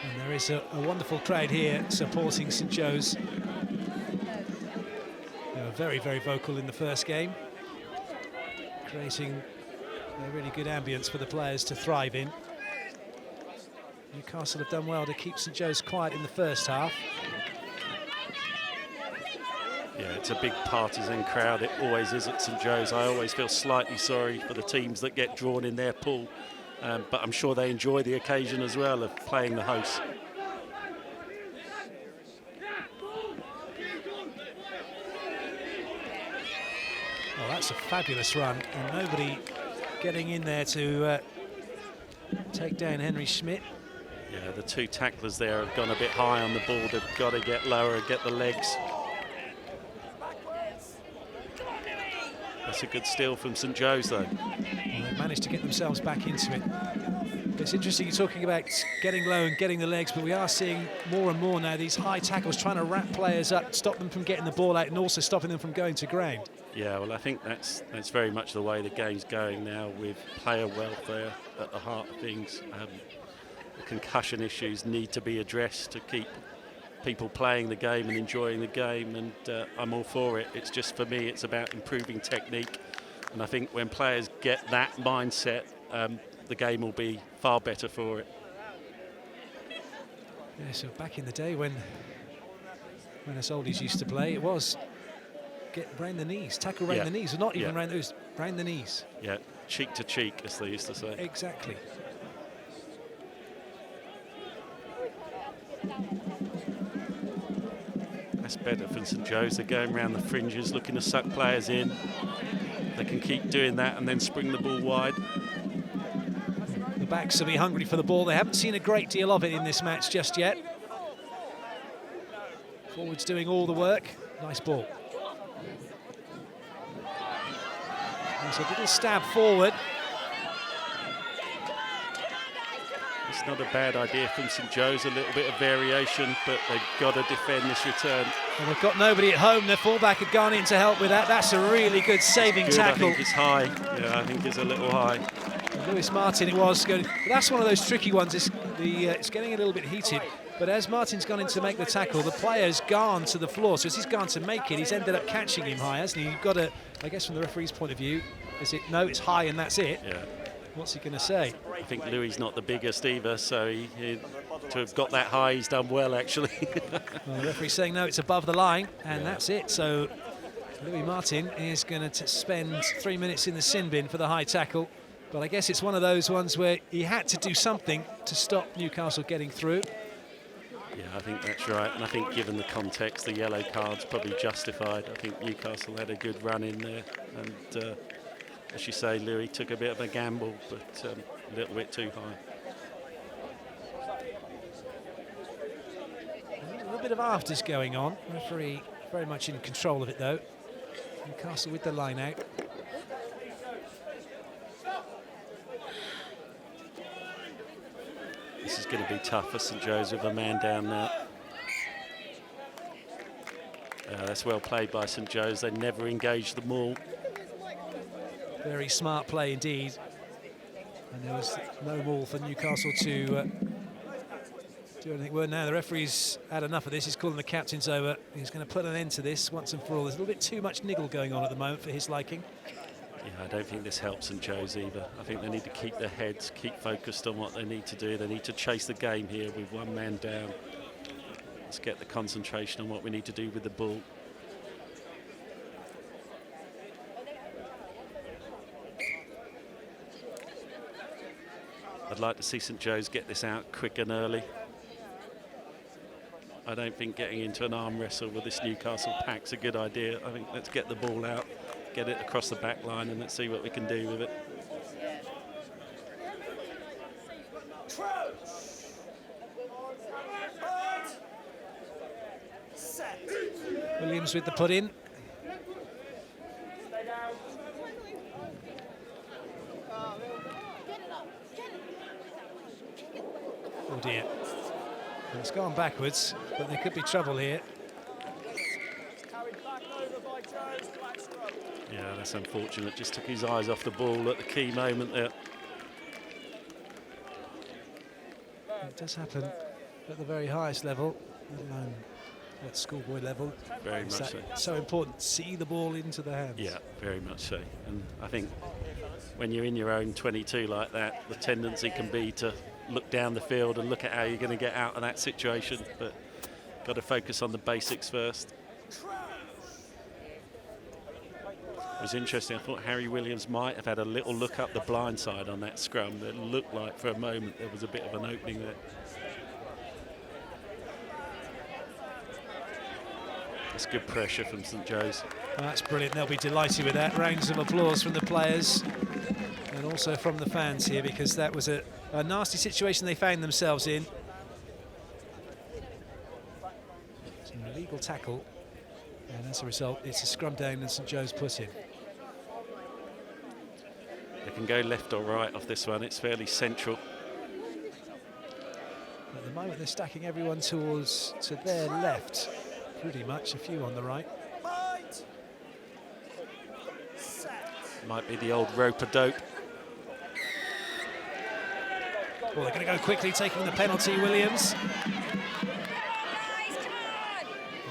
And there is a wonderful crowd here supporting St Joe's. They were very, very vocal in the first game, creating a really good ambience for the players to thrive in. Newcastle have done well to keep St Joe's quiet in the first half. Yeah, it's a big partisan crowd. It always is at St Joe's. I always feel slightly sorry for the teams that get drawn in their pool, but I'm sure they enjoy the occasion as well of playing the hosts. Oh, that's a fabulous run, and nobody getting in there to take down Henry Schmidt. Yeah, the two tacklers there have gone a bit high on the ball. They've got to get lower and get the legs. That's a good steal from St Joe's, though. Well, they've managed to get themselves back into it. It's interesting you're talking about getting low and getting the legs, but we are seeing more and more now these high tackles trying to wrap players up, stop them from getting the ball out and also stopping them from going to ground. Yeah, well, I think that's very much the way the game's going now, with player welfare at the heart of things. The concussion issues need to be addressed to keep people playing the game and enjoying the game, and I'm all for it. It's just, for me, it's about improving technique, and I think when players get that mindset, the game will be far better for it. Yeah, so back in the day when us oldies used to play, it was get round the knees, tackle round the knees, or not even round those, round the knees. Yeah, cheek to cheek, as they used to say. Exactly. That's better for St Joe's. They're going around the fringes, looking to suck players in. They can keep doing that and then spring the ball wide. The backs will be hungry for the ball. They haven't seen a great deal of it in this match just yet. Forwards doing all the work. Nice ball. There's a little stab forward. It's not a bad idea from St Joe's, a little bit of variation, but they've got to defend this return. And they've got nobody at home. Their fullback had gone in to help with that. That's a really good saving tackle. I think it's high. Yeah, I think it's a little high. Lewis Martin, it was going. But that's one of those tricky ones. It's getting a little bit heated. But as Martin's gone in to make the tackle, the player's gone to the floor. So as he's gone to make it, he's ended up catching him high, hasn't he? You've got to, I guess from the referee's point of view, is it, no, it's high and that's it? Yeah. What's he going to say? I think Louis not the biggest either, so to have got that high, he's done well, actually. Well, the referee's saying no, it's above the line, and that's it. So Louis Martin is going to spend 3 minutes in the sin bin for the high tackle. But I guess it's one of those ones where he had to do something to stop Newcastle getting through. Yeah, I think that's right. And I think given the context, the yellow card's probably justified. I think Newcastle had a good run in there. And as you say, Louis took a bit of a gamble, but a little bit too high. A little bit of afters going on. Referee very much in control of it, though. Newcastle with the line out. This is going to be tough for St Joe's with a man down now. That's well played by St Joe's. They never engaged the maul. Very smart play indeed. And there was no maul for Newcastle to do anything. Well, now the referee's had enough of this. He's calling the captains over. He's going to put an end to this once and for all. There's a little bit too much niggle going on at the moment for his liking. Yeah, I don't think this helps St Joe's either. I think they need to keep their heads, keep focused on what they need to do. They need to chase the game here with one man down. Let's get the concentration on what we need to do with the ball. I'd like to see St Joe's get this out quick and early. I don't think getting into an arm wrestle with this Newcastle pack's a good idea. I think let's get the ball out, get it across the back line, and let's see what we can do with it. Williams with the put in. Oh dear. And it's gone backwards, but there could be trouble here. Yeah, that's unfortunate. Just took his eyes off the ball at the key moment there. It does happen at the very highest level, let alone at schoolboy level. Very much so. So important to see the ball into the hands. Yeah, very much so. And I think when you're in your own 22 like that, the tendency can be to look down the field and look at how you're going to get out of that situation. But got to focus on the basics first. It was interesting. I thought Harry Williams might have had a little look up the blind side on that scrum. It looked like for a moment there was a bit of an opening there. That's good pressure from St Joe's. Well, that's brilliant. They'll be delighted with that. Rounds of applause from the players and also from the fans here, because that was a nasty situation they found themselves in. It's an illegal tackle, and as a result, it's a scrum down and St Joe's put in. They can go left or right off this one. It's fairly central. At the moment, they're stacking everyone to their left, pretty much. A few on the right. Might be the old rope-a-dope. Well, they're going to go quickly, taking the penalty, Williams. And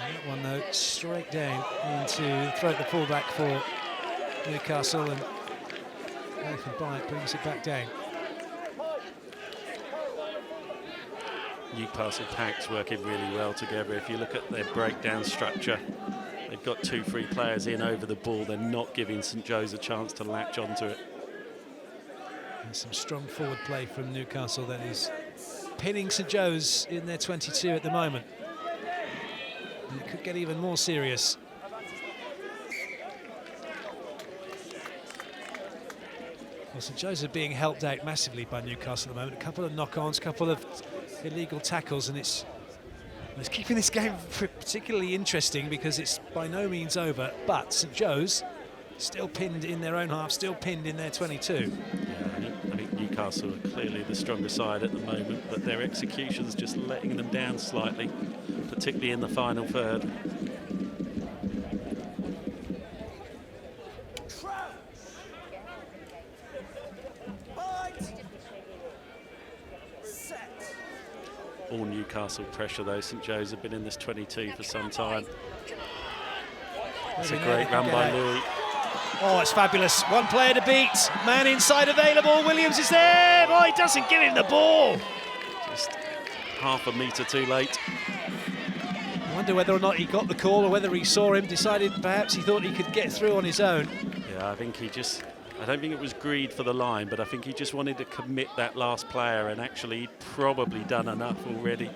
that one, though, straight down into throw at the fullback for Newcastle, and Nathan Bryant brings it back down. Newcastle packs working really well together. If you look at their breakdown structure, they've got 2-3 players in over the ball. They're not giving St Joe's a chance to latch onto it. And some strong forward play from Newcastle that is pinning St Joe's in their 22 at the moment. And it could get even more serious. Well, St Joe's are being helped out massively by Newcastle at the moment. A couple of knock-ons, a couple of illegal tackles, and it's keeping this game particularly interesting because it's by no means over. But St Joe's still pinned in their own half, still pinned in their 22. Yeah, I think Newcastle are clearly the stronger side at the moment, but their execution's just letting them down slightly, particularly in the final third. All Newcastle pressure though. St Joe's have been in this 22 for some time. It's a great run by Louis. Oh, it's fabulous. One player to beat. Man inside available. Williams is there. Oh, he doesn't give him the ball. Just half a metre too late. I wonder whether or not he got the call or whether he saw him, decided perhaps he thought he could get through on his own. Yeah, I don't think it was greed for the line, but I think he just wanted to commit that last player, and actually he'd probably done enough already.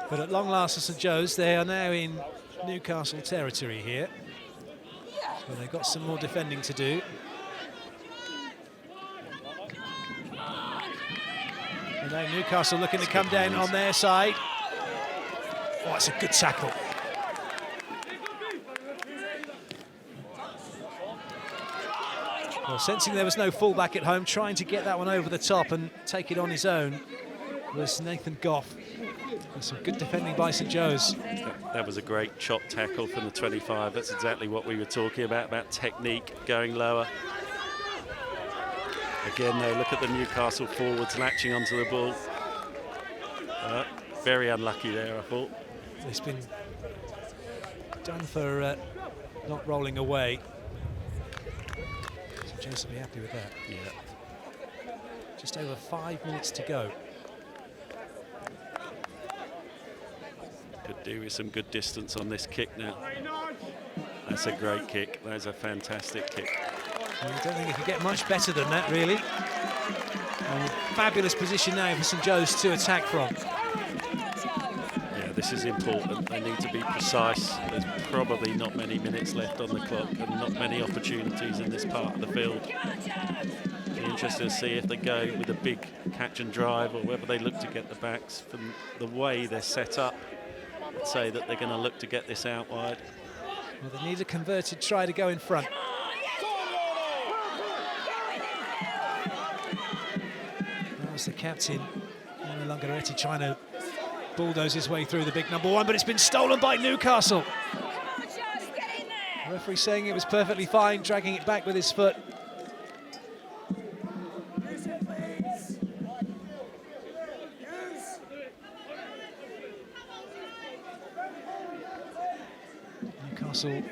But at long last for St Joe's, they are now in Newcastle territory here. Well, they've got some more defending to do. And now Newcastle looking to come down on their side. Oh, it's a good tackle. Well, sensing there was no fullback at home, trying to get that one over the top and take it on his own was Nathan Goff. And some good defending by St Joe's. That was a great chop tackle from the 25. That's exactly what we were talking about technique, going lower. Again, though, look at the Newcastle forwards latching onto the ball. Very unlucky there, I thought. It's been done for not rolling away. St Joe's will be happy with that. Yeah. Just over 5 minutes to go. Could do with some good distance on this kick now. That's a great kick. That's a fantastic kick. Well, I don't think it could get much better than that, really. And fabulous position now for St Joe's to attack from. Yeah, this is important. They need to be precise. There's probably not many minutes left on the clock and not many opportunities in this part of the field. Be interesting to see if they go with a big catch and drive or whether they look to get the backs. From the way they're set up, I'd say that they're going to look to get this out wide. Well, they need a converted try to go in front. That was the captain, Langaretti, trying to bulldoze his way through the big number one, but it's been stolen by Newcastle. Referee saying it was perfectly fine, dragging it back with his foot. Newcastle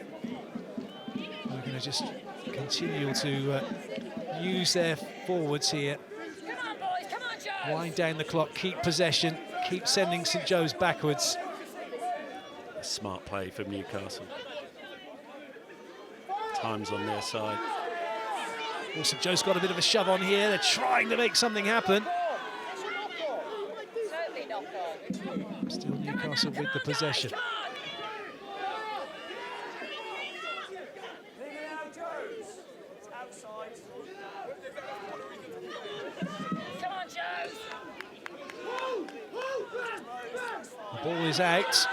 are going to just continue to use their forwards here. Wind down the clock, keep possession, keep sending St Joe's backwards. A smart play from Newcastle. Time's on their side. Well, St Joe's got a bit of a shove on here. They're trying to make something happen. Still Newcastle with the possession. The ball is out.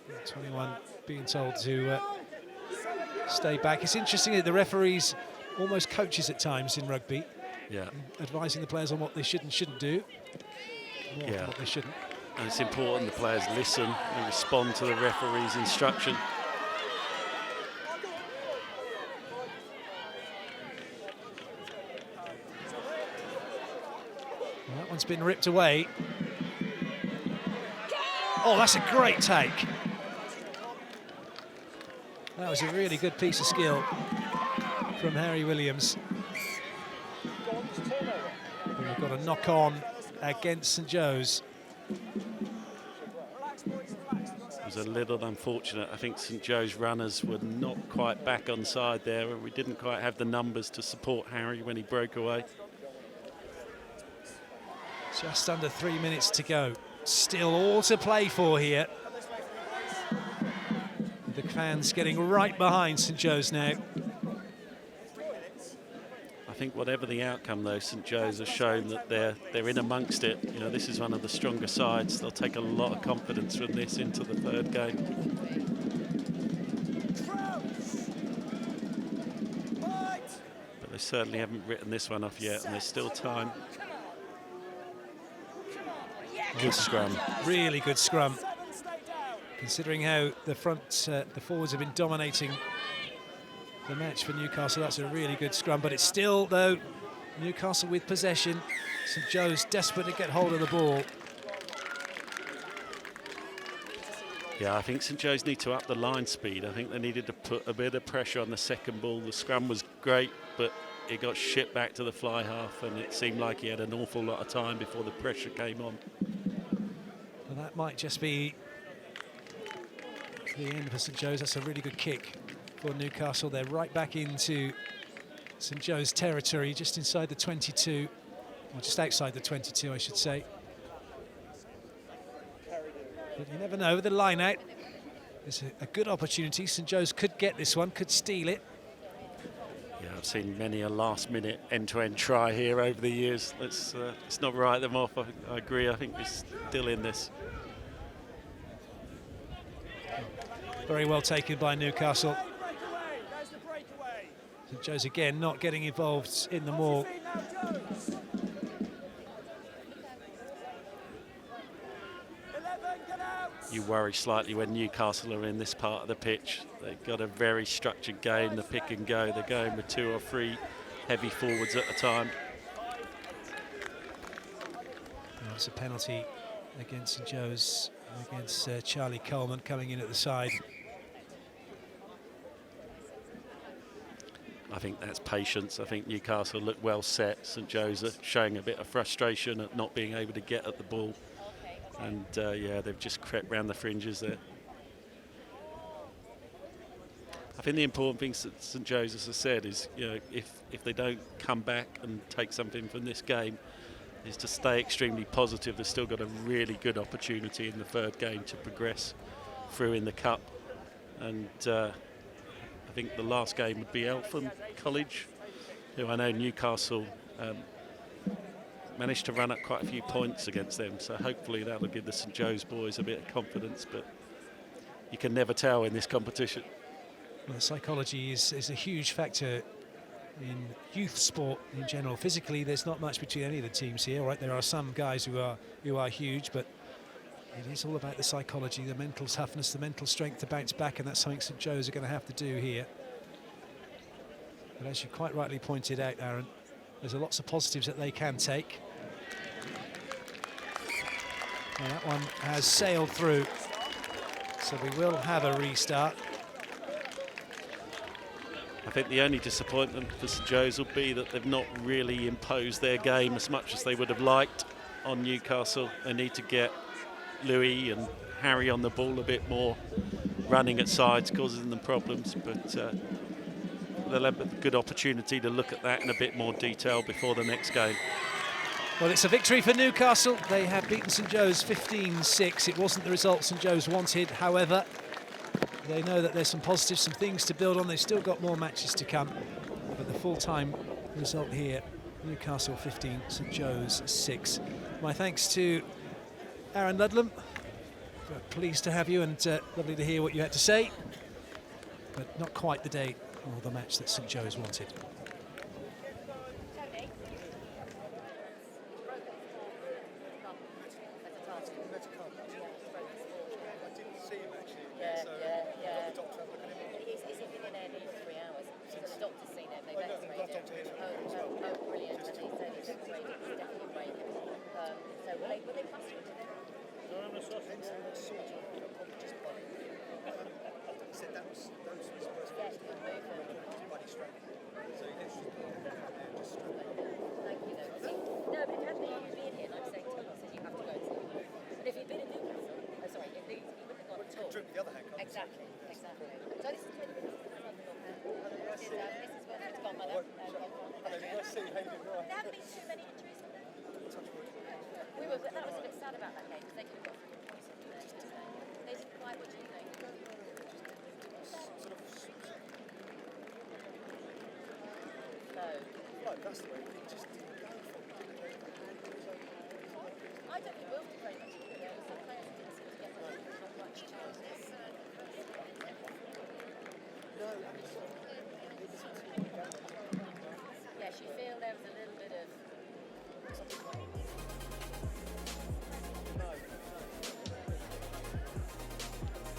And 21 being told to stay back. It's interesting that the referees almost coaches at times in rugby. Yeah. Advising the players on what they should and shouldn't do. More Yeah. what they shouldn't. And it's important the players listen and respond to the referee's instruction. Well, that one's been ripped away. Oh, that's a great take. That was a really good piece of skill from Harry Williams. But we've got a knock-on against St Joe's. It was a little unfortunate. I think St Joe's runners were not quite back on side there, and we didn't quite have the numbers to support Harry when he broke away. Just under 3 minutes to go. Still all to play for here. The fans getting right behind St Joe's now. I think whatever the outcome, though, St Joe's has shown that they're in amongst it. You know, this is one of the stronger sides. They'll take a lot of confidence from this into the third game. But they certainly haven't written this one off yet, and there's still time. Good scrum. Really good scrum. Considering how the forwards have been dominating the match for Newcastle, that's a really good scrum. But it's still, though, Newcastle with possession. St Joe's desperate to get hold of the ball. Yeah, I think St Joe's need to up the line speed. I think they needed to put a bit of pressure on the second ball. The scrum was great, but it got shipped back to the fly half, and it seemed like he had an awful lot of time before the pressure came on. Well, that might just be the end for St Joe's. That's a really good kick for Newcastle. They're right back into St Joe's territory, just inside the 22, or just outside the 22, I should say. But you never know, with the line out, there's a good opportunity. St Joe's could get this one, could steal it. Yeah, I've seen many a last-minute end-to-end try here over the years. Let's not write them off. I agree. I think we're still in this. Very well taken by Newcastle. St Joe's again not getting involved in the maul. You worry slightly when Newcastle are in this part of the pitch. They've got a very structured game, the pick and go. They're going with 2 or 3 heavy forwards at a time. It's a penalty against St Joe's, against Charlie Coleman coming in at the side. I think that's patience. I think Newcastle look well set. St Joe's are showing a bit of frustration at not being able to get at the ball. And yeah, they've just crept round the fringes there. I think the important thing St Joe's, as I said, is, you know, if they don't come back and take something from this game, is to stay extremely positive. They've still got a really good opportunity in the third game to progress through in the cup. And I think the last game would be Eltham College, who I know Newcastle managed to run up quite a few points against them, so hopefully that'll give the St Joe's boys a bit of confidence, but you can never tell in this competition. Well, psychology is a huge factor in youth sport in general. Physically, there's not much between any of the teams here, right? There are some guys who are huge, but it is all about the psychology, the mental toughness, the mental strength to bounce back, and that's something St Joe's are going to have to do here. But as you quite rightly pointed out, Aaron, there's lots of positives that they can take. And that one has sailed through, so we will have a restart. I think the only disappointment for St Joe's will be that they've not really imposed their game as much as they would have liked on Newcastle. They need to get Louis and Harry on the ball a bit more, running at sides, causing them problems, but they'll have a good opportunity to look at that in a bit more detail before the next game. Well, it's a victory for Newcastle. They have beaten St Joe's 15-6. It wasn't the result St Joe's wanted, however, they know that there's some positives, some things to build on. They've still got more matches to come, but the full-time result here, Newcastle 15, St Joe's 6. My thanks to Aaron Ludlam. We're pleased to have you, and lovely to hear what you had to say, but not quite the day or the match that St Joe's wanted. Exactly. So this is where the business is on the look at. This is where it's gone, mother. There haven't been too many injuries, have there? That was a bit sad about that game, because they could have got 3 points off there. They didn't quite, what do you think? No. That's the way it just didn't go for me. I don't think Will did very much either. There were some players who didn't seem to get much chance. Yes, you feel there was a little bit of...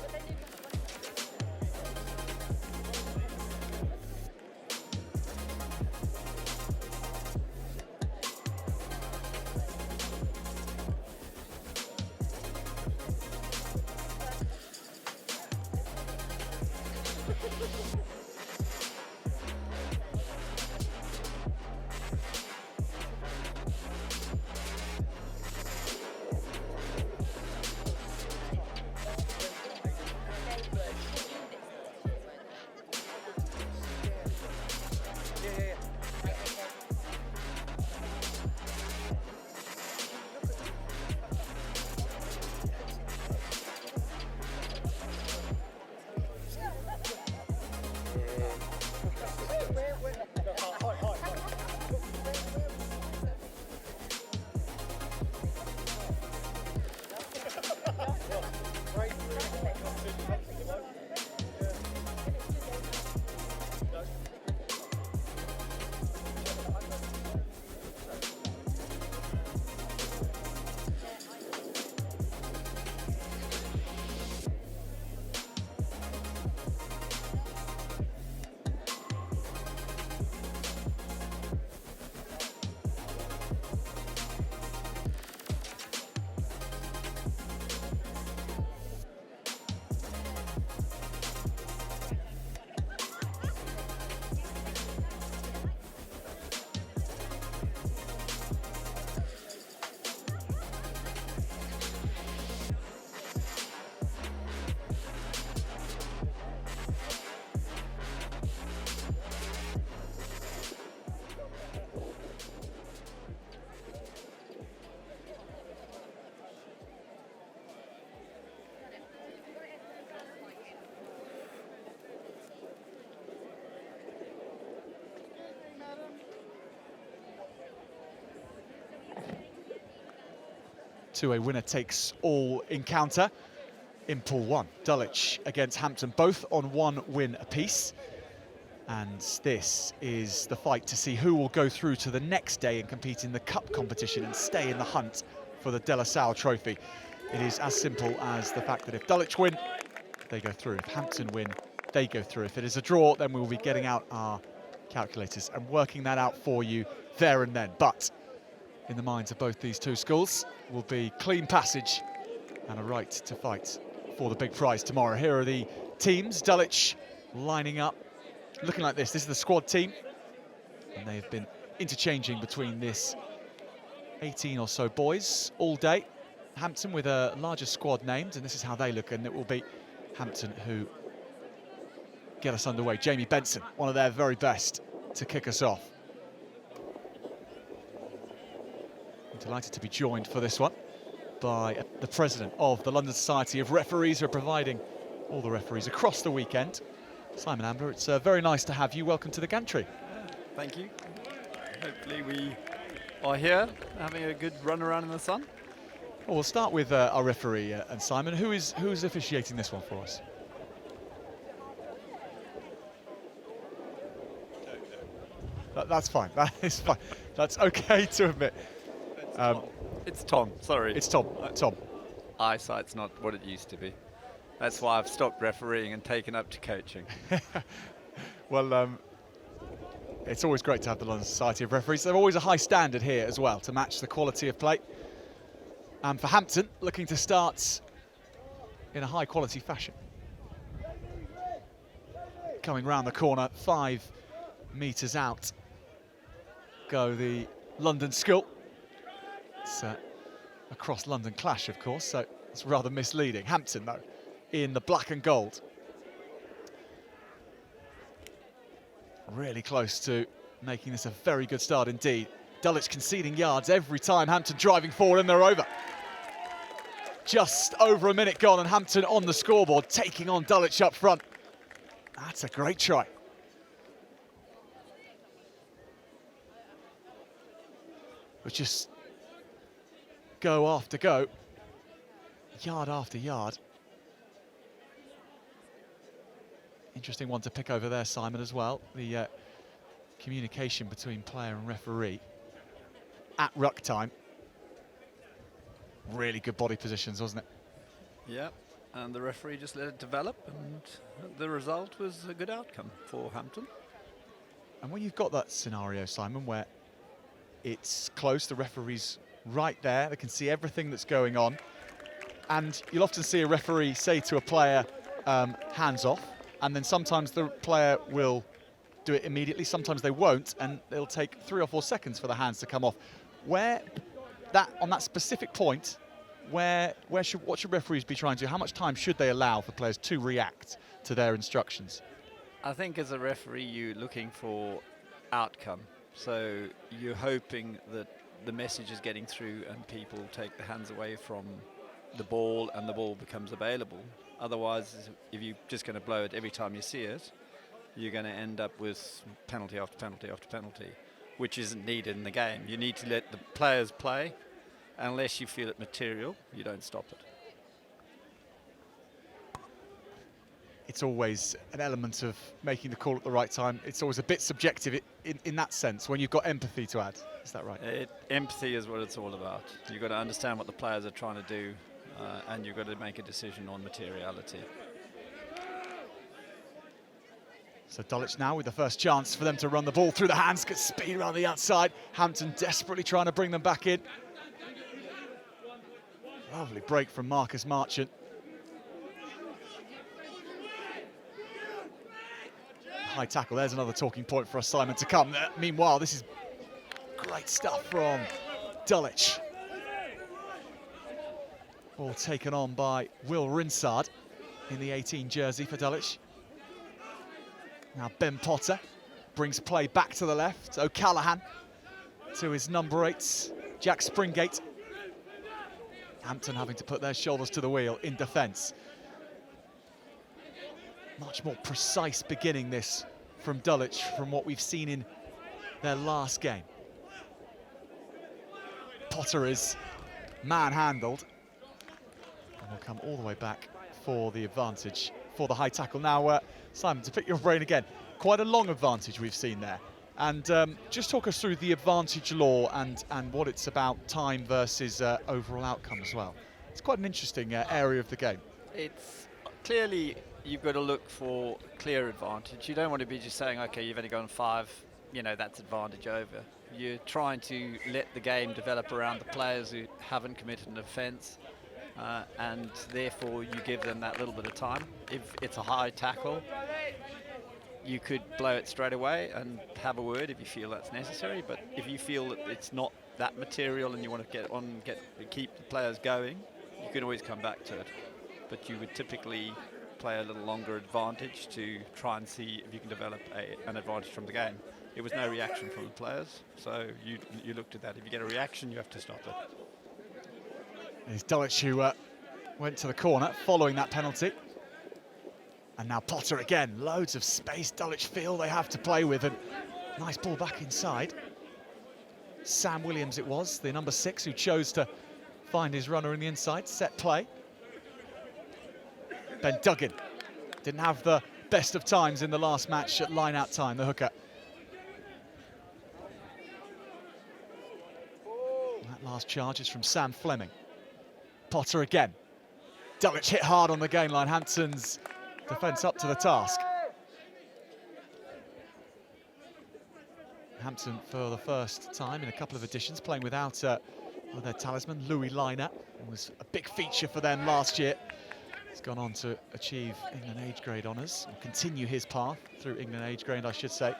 But then you Two-way winner takes all encounter in Pool 1. Dulwich against Hampton, both on 1 win apiece. And this is the fight to see who will go through to the next day and compete in the cup competition and stay in the hunt for the De La Salle Trophy. It is as simple as the fact that if Dulwich win, they go through. If Hampton win, they go through. If it is a draw, then we'll be getting out our calculators and working that out for you there and then. But in the minds of both these two schools will be clean passage and a right to fight for the big prize tomorrow. Here are the teams. Dulwich lining up, looking like this. This is the squad team, and they've been interchanging between this 18 or so boys all day. Hampton with a larger squad named, and this is how they look, and it will be Hampton who get us underway. Jamie Benson, one of their very best to kick us off. I'm delighted to be joined for this one by the president of the London Society of Referees, who are providing all the referees across the weekend. Simon Ambler, it's very nice to have you. Welcome to the gantry. Thank you. Hopefully we are here having a good run around in the sun. Well, we'll start with our referee and Simon. Who is officiating this one for us? That's fine. That is fine. That's okay to admit. It's Tom. Sorry. It's Tom. Tom. Eyesight's not what it used to be. That's why I've stopped refereeing and taken up to coaching. Well, it's always great to have the London Society of Referees. They're always a high standard here as well to match the quality of play. And for Hampton, looking to start in a high quality fashion. Coming round the corner, 5 metres out, go the London school. It's across London clash, of course, so it's rather misleading. Hampton, though, in the black and gold. Really close to making this a very good start indeed. Dulwich conceding yards every time. Hampton driving forward, and they're over. Just over a minute gone, and Hampton on the scoreboard, taking on Dulwich up front. That's a great try. But just go after go, yard after yard. Interesting one to pick over there, Simon, as well. The communication between player and referee at ruck time. Really good body positions, wasn't it? Yeah, and the referee just let it develop, and the result was a good outcome for Hampton. And when you've got that scenario, Simon, where it's close, the referee's right there, they can see everything that's going on, and you'll often see a referee say to a player, hands off, and then sometimes the player will do it immediately, sometimes they won't, and it'll take 3 or 4 seconds for the hands to come off. On that specific point, what should referees be trying to do? How much time should they allow for players to react to their instructions? I think as a referee, you're looking for outcome. So you're hoping that the message is getting through and people take the hands away from the ball and the ball becomes available. Otherwise, if you're just going to blow it every time you see it, you're going to end up with penalty after penalty after penalty, which isn't needed in the game. You need to let the players play. Unless you feel it material, you don't stop it. It's always an element of making the call at the right time. It's always a bit subjective in that sense, when you've got empathy to add. Is that right? Empathy is what it's all about. You've got to understand what the players are trying to do, and you've got to make a decision on materiality. So Dulwich now with the first chance for them to run the ball through the hands, get speed around the outside. Hampton desperately trying to bring them back in. Lovely break from Marcus Marchant. High tackle, there's another talking point for us, Simon, to come. Meanwhile, this is great stuff from Dulwich. Ball taken on by Will Rinsard in the 18 jersey for Dulwich. Now Ben Potter brings play back to the left. O'Callaghan to his number 8, Jack Springate. Hampton having to put their shoulders to the wheel in defence. Much more precise beginning this from Dulwich from what we've seen in their last game. Potter is manhandled. And will come all the way back for the advantage for the high tackle. Now, Simon, to pick your brain again, quite a long advantage we've seen there. And just talk us through the advantage law and what it's about, time versus overall outcome as well. It's quite an interesting area of the game. It's clearly you've got to look for clear advantage. You don't want to be just saying, okay, you've only gone 5, you know, that's advantage over. You're trying to let the game develop around the players who haven't committed an offence, and therefore you give them that little bit of time. If it's a high tackle, you could blow it straight away and have a word if you feel that's necessary, but if you feel that it's not that material and you want to keep the players going, you can always come back to it. But you would typically play a little longer advantage to try and see if you can develop an advantage from the game. It was no reaction from the players, so you looked at that. If you get a reaction, you have to stop it. It's Dulwich who went to the corner following that penalty. And now Potter again, loads of space Dulwich feel they have to play with, and nice ball back inside. Sam Williams it was, the number 6, who chose to find his runner in the inside, set play. Ben Duggan didn't have the best of times in the last match at line-out time, the hooker. That last charge is from Sam Fleming. Potter again. Dulwich hit hard on the gain line, Hampton's defence up to the task. Hampton, for the first time in a couple of editions, playing without their talisman, Louis Liner. It was a big feature for them last year. He's gone on to achieve England age grade honours, and continue his path through England age grade, I should say.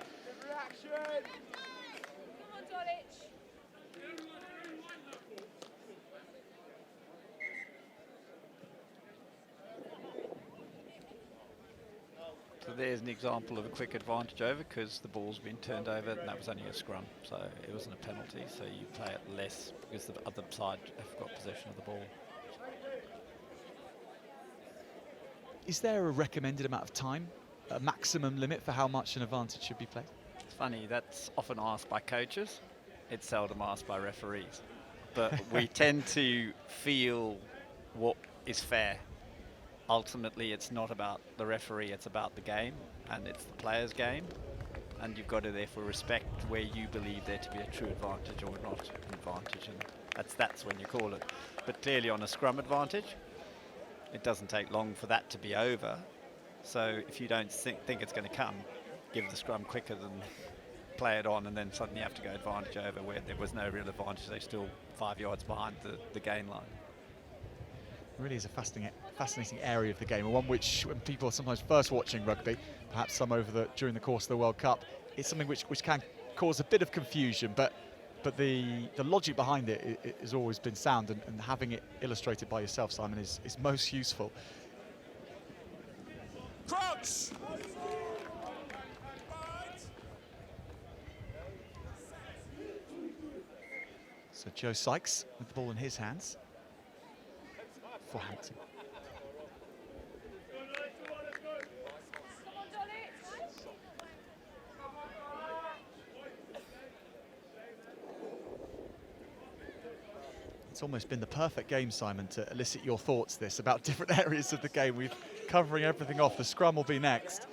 So there's an example of a quick advantage over, because the ball's been turned over and that was only a scrum, so it wasn't a penalty, so you play it less because the other side have got possession of the ball. Is there a recommended amount of time, a maximum limit for how much an advantage should be played? It's funny, that's often asked by coaches, it's seldom asked by referees, but we tend to feel what is fair. Ultimately, it's not about the referee, it's about the game, and it's the player's game, and you've got to therefore respect where you believe there to be a true advantage or not an advantage, and that's when you call it. But clearly on a scrum advantage, it doesn't take long for that to be over, so if you don't think it's going to come, give the scrum quicker than play it on and then suddenly have to go advantage over where there was no real advantage, they're still 5 yards behind the gain line. Really is a fascinating area of the game, and one which, when people are sometimes first watching rugby, perhaps some during the course of the World Cup, it's something which can cause a bit of confusion, but the logic behind it has always been sound, and having it illustrated by yourself, Simon, is most useful. Crouch! So Joe Sykes with the ball in his hands for Hampton. It's almost been the perfect game, Simon, to elicit your thoughts about different areas of the game. We're covering everything off. The scrum will be next.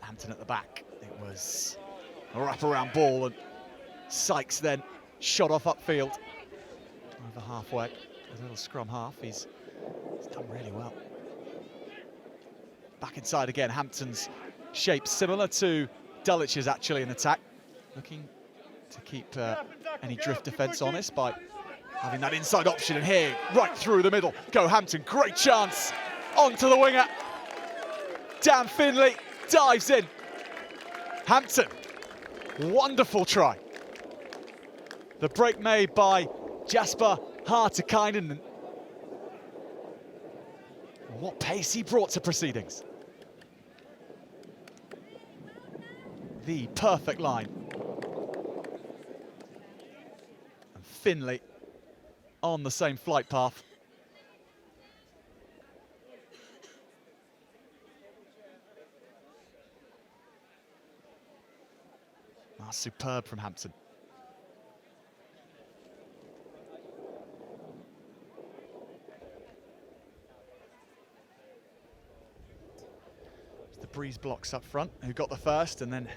Hampton at the back. It was a wrap-around ball, and Sykes then shot off upfield. Over halfway, a little scrum half. He's done really well. Back inside again, Hampton's shape similar to Dulwich's actually in attack. Looking to keep any drift defence honest by having that inside option, and here, right through the middle, go Hampton, great chance, onto the winger. Dan Finley dives in. Hampton, wonderful try. The break made by Jasper Hartikainen. What pace he brought to proceedings. The perfect line. And Finley on the same flight path. Superb from Hampton. It's the Breeze blocks up front who got the first, and then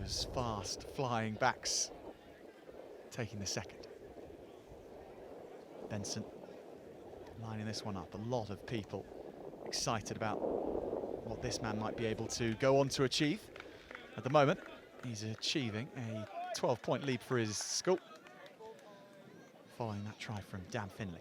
Those fast flying backs taking the second. Benson lining this one up. A lot of people excited about what this man might be able to go on to achieve. At the moment, he's achieving a 12-point lead for his school, following that try from Dan Finley.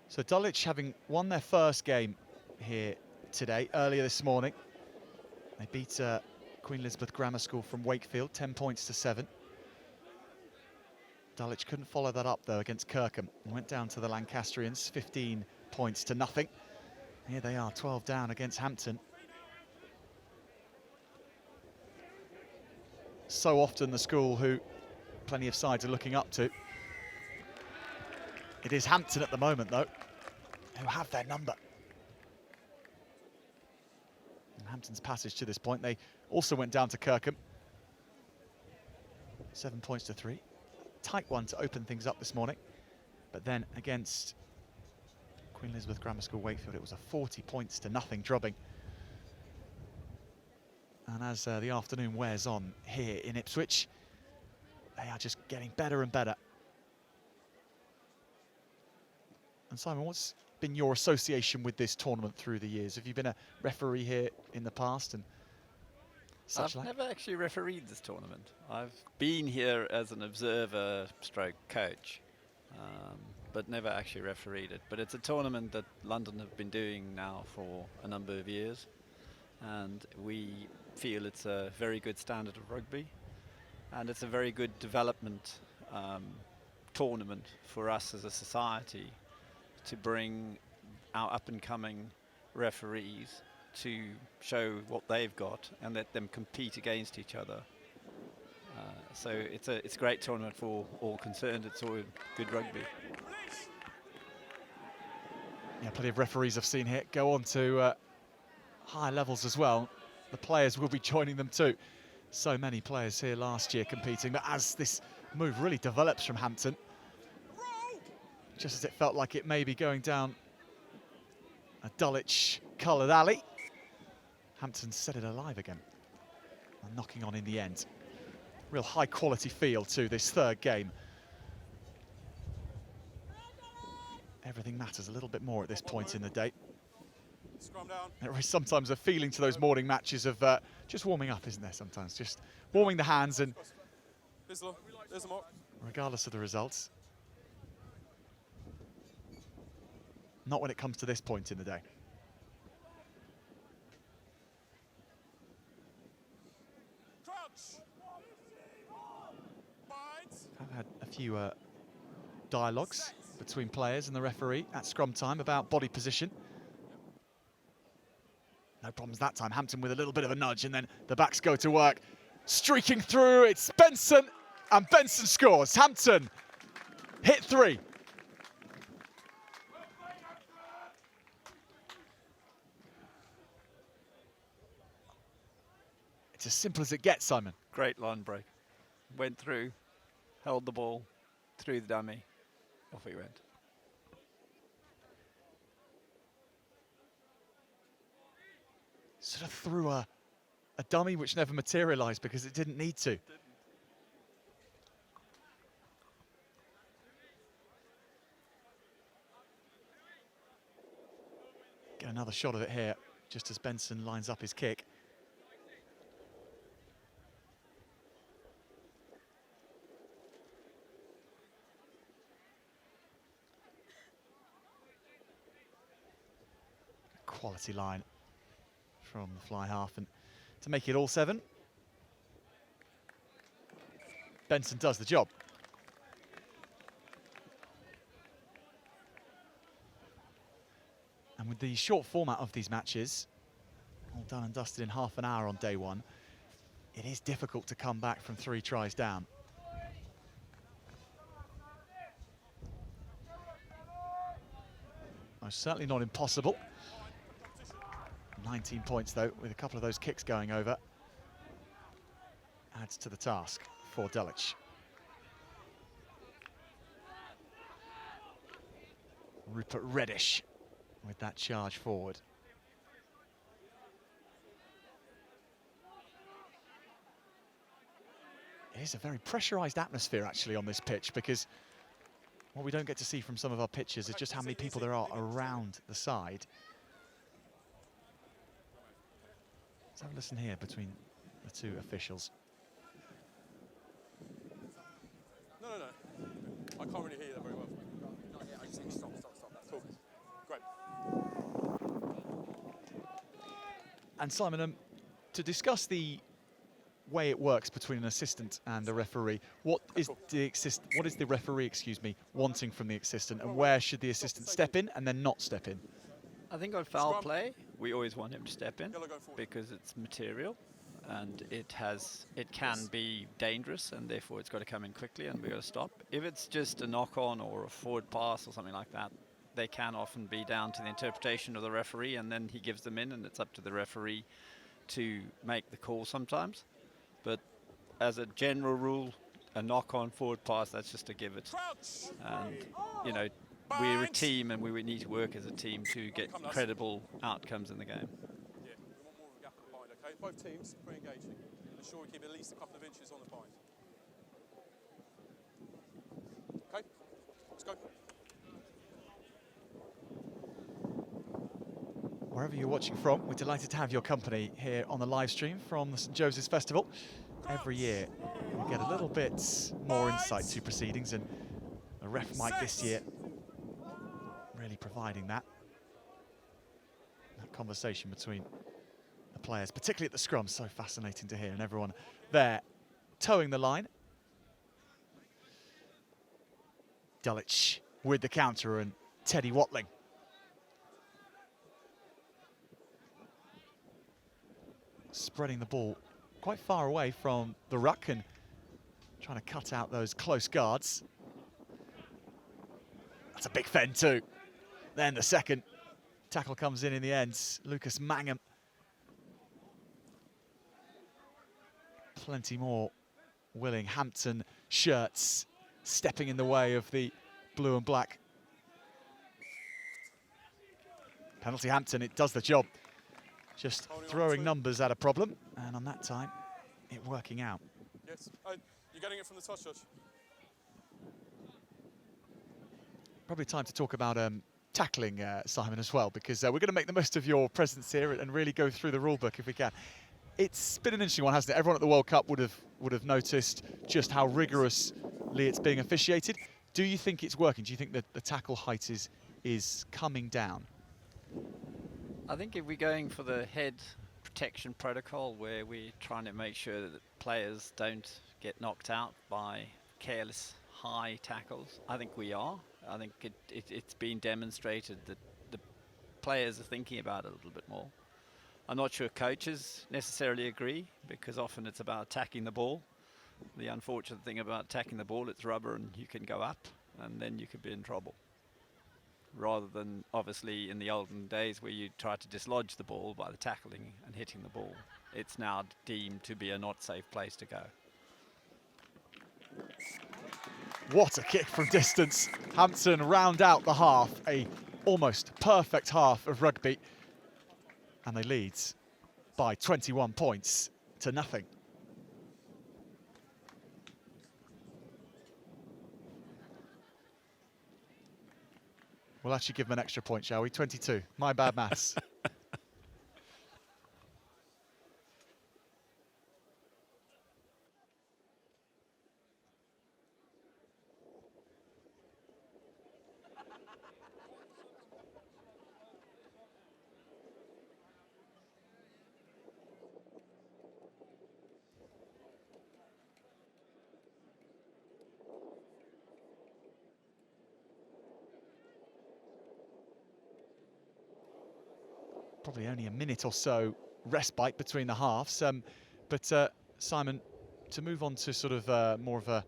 So Dulwich, having won their first game here today, earlier this morning, they beat Queen Elizabeth Grammar School from Wakefield, 10 points to 7. Dulwich couldn't follow that up though against Kirkham. Went down to the Lancastrians, 15 points to nothing. Here they are, 12 down against Hampton. So often the school who plenty of sides are looking up to. It is Hampton at the moment, though, who have their number. And Hampton's passage to this point, they also went down to Kirkham. 7 points to 3. Tight one to open things up this morning. But then against Queen Elizabeth Grammar School Wakefield, it was a 40 points to nothing drubbing. And as the afternoon wears on here in Ipswich, they are just getting better and better. And Simon, what's been your association with this tournament through the years? Have you been a referee here in the past and such I've like? never actually refereed this tournament. I've been here as an observer stroke coach, but never actually refereed it. But it's a tournament that London have been doing now for a number of years, and we feel it's a very good standard of rugby, and it's a very good development tournament for us as a society to bring our up-and-coming referees to show what they've got and let them compete against each other. So it's a great tournament for all concerned. It's all good rugby. Yeah, plenty of referees I've seen here go on to high levels as well. The players will be joining them too. So many players here last year competing, but as this move really develops from Hampton, just as it felt like it may be going down a Dulwich-coloured alley, Hampton set it alive again, and knocking on in the end. Real high-quality feel to this third game. Everything matters a little bit more at this point in the day. There is sometimes a feeling to those morning matches of just warming up, isn't there, sometimes? Just warming the hands, and regardless of the results. Not when it comes to this point in the day. I've had a few dialogues between players and the referee at scrum time about body position. No problems that time. Hampton with a little bit of a nudge, and then the backs go to work. Streaking through, it's Benson, and Benson scores. Hampton hit 3. It's as simple as it gets, Simon. Great line break. Went through, held the ball, through the dummy, off he went. Sort of threw a dummy which never materialised because it didn't need to. Get another shot of it here, just as Benson lines up his kick. Quality line from the fly half, and to make it all 7, Benson does the job. And with the short format of these matches, all done and dusted in half an hour on day one, it is difficult to come back from 3 tries down. Most certainly not impossible. 19 points though, with a couple of those kicks going over. Adds to the task for Dulwich. Rupert Reddish with that charge forward. It is a very pressurised atmosphere actually on this pitch, because what we don't get to see from some of our pitches is just how many people there are around the side. Let's have a listen here between the two officials. No. I can't really hear you that very well. Not yet. I just think stop. That's cool. Great. And Simon, to discuss the way it works between an assistant and a referee, what is the referee, wanting from the assistant, and where should the assistant step in and then not step in? I think on foul play, we always want him to step in because it's material and it can be dangerous, and therefore it's got to come in quickly and we've got to stop. If it's just a knock-on or a forward pass or something like that, they can often be down to the interpretation of the referee, and then he gives them in, and it's up to the referee to make the call sometimes. But as a general rule, a knock-on forward pass, that's just to give it. And, you know, we're a team and we need to work as a team to get credible outcomes in the game. Yeah, we want more of a gap behind, okay? Both teams, pretty engaging. Ensure we keep at least a couple of inches on the bind. Okay, let's go. Wherever you're watching from, we're delighted to have your company here on the live stream from the St Joseph's Festival. Every year we get a little bit more insight to proceedings, and a ref mic this year really providing that conversation between the players, particularly at the scrum. So fascinating to hear, and everyone there towing the line. Dulwich with the counter, and Teddy Watling. Spreading the ball quite far away from the ruck and trying to cut out those close guards. That's a big fend too. Then the second tackle comes in the end. Lucas Mangum. Plenty more willing Hampton shirts stepping in the way of the blue and black. Penalty Hampton, it does the job. Just throwing numbers at a problem, and on that time, it working out. Yes, you're getting it from the touch, Josh. Probably time to talk about tackling, Simon, as well, because we're going to make the most of your presence here and really go through the rule book if we can. It's been an interesting one, hasn't it? Everyone at the World Cup would have noticed just how rigorously it's being officiated. Do you think it's working? Do you think that the tackle height is coming down? I think if we're going for the head protection protocol, where we're trying to make sure that players don't get knocked out by careless high tackles, I think we are. I think it's been demonstrated that the players are thinking about it a little bit more. I'm not sure coaches necessarily agree, because often it's about attacking the ball. The unfortunate thing about attacking the ball, it's rubber and you can go up and then you could be in trouble. Rather than obviously in the olden days where you try to dislodge the ball by the tackling and hitting the ball. It's now deemed to be a not safe place to go. What a kick from distance. Hampton round out the half, a almost perfect half of rugby. And they lead by 21 points to nothing. We'll actually give them an extra point, shall we? 22. My bad maths. Probably only a minute or so respite between the halves. But Simon, to move on to sort of more of a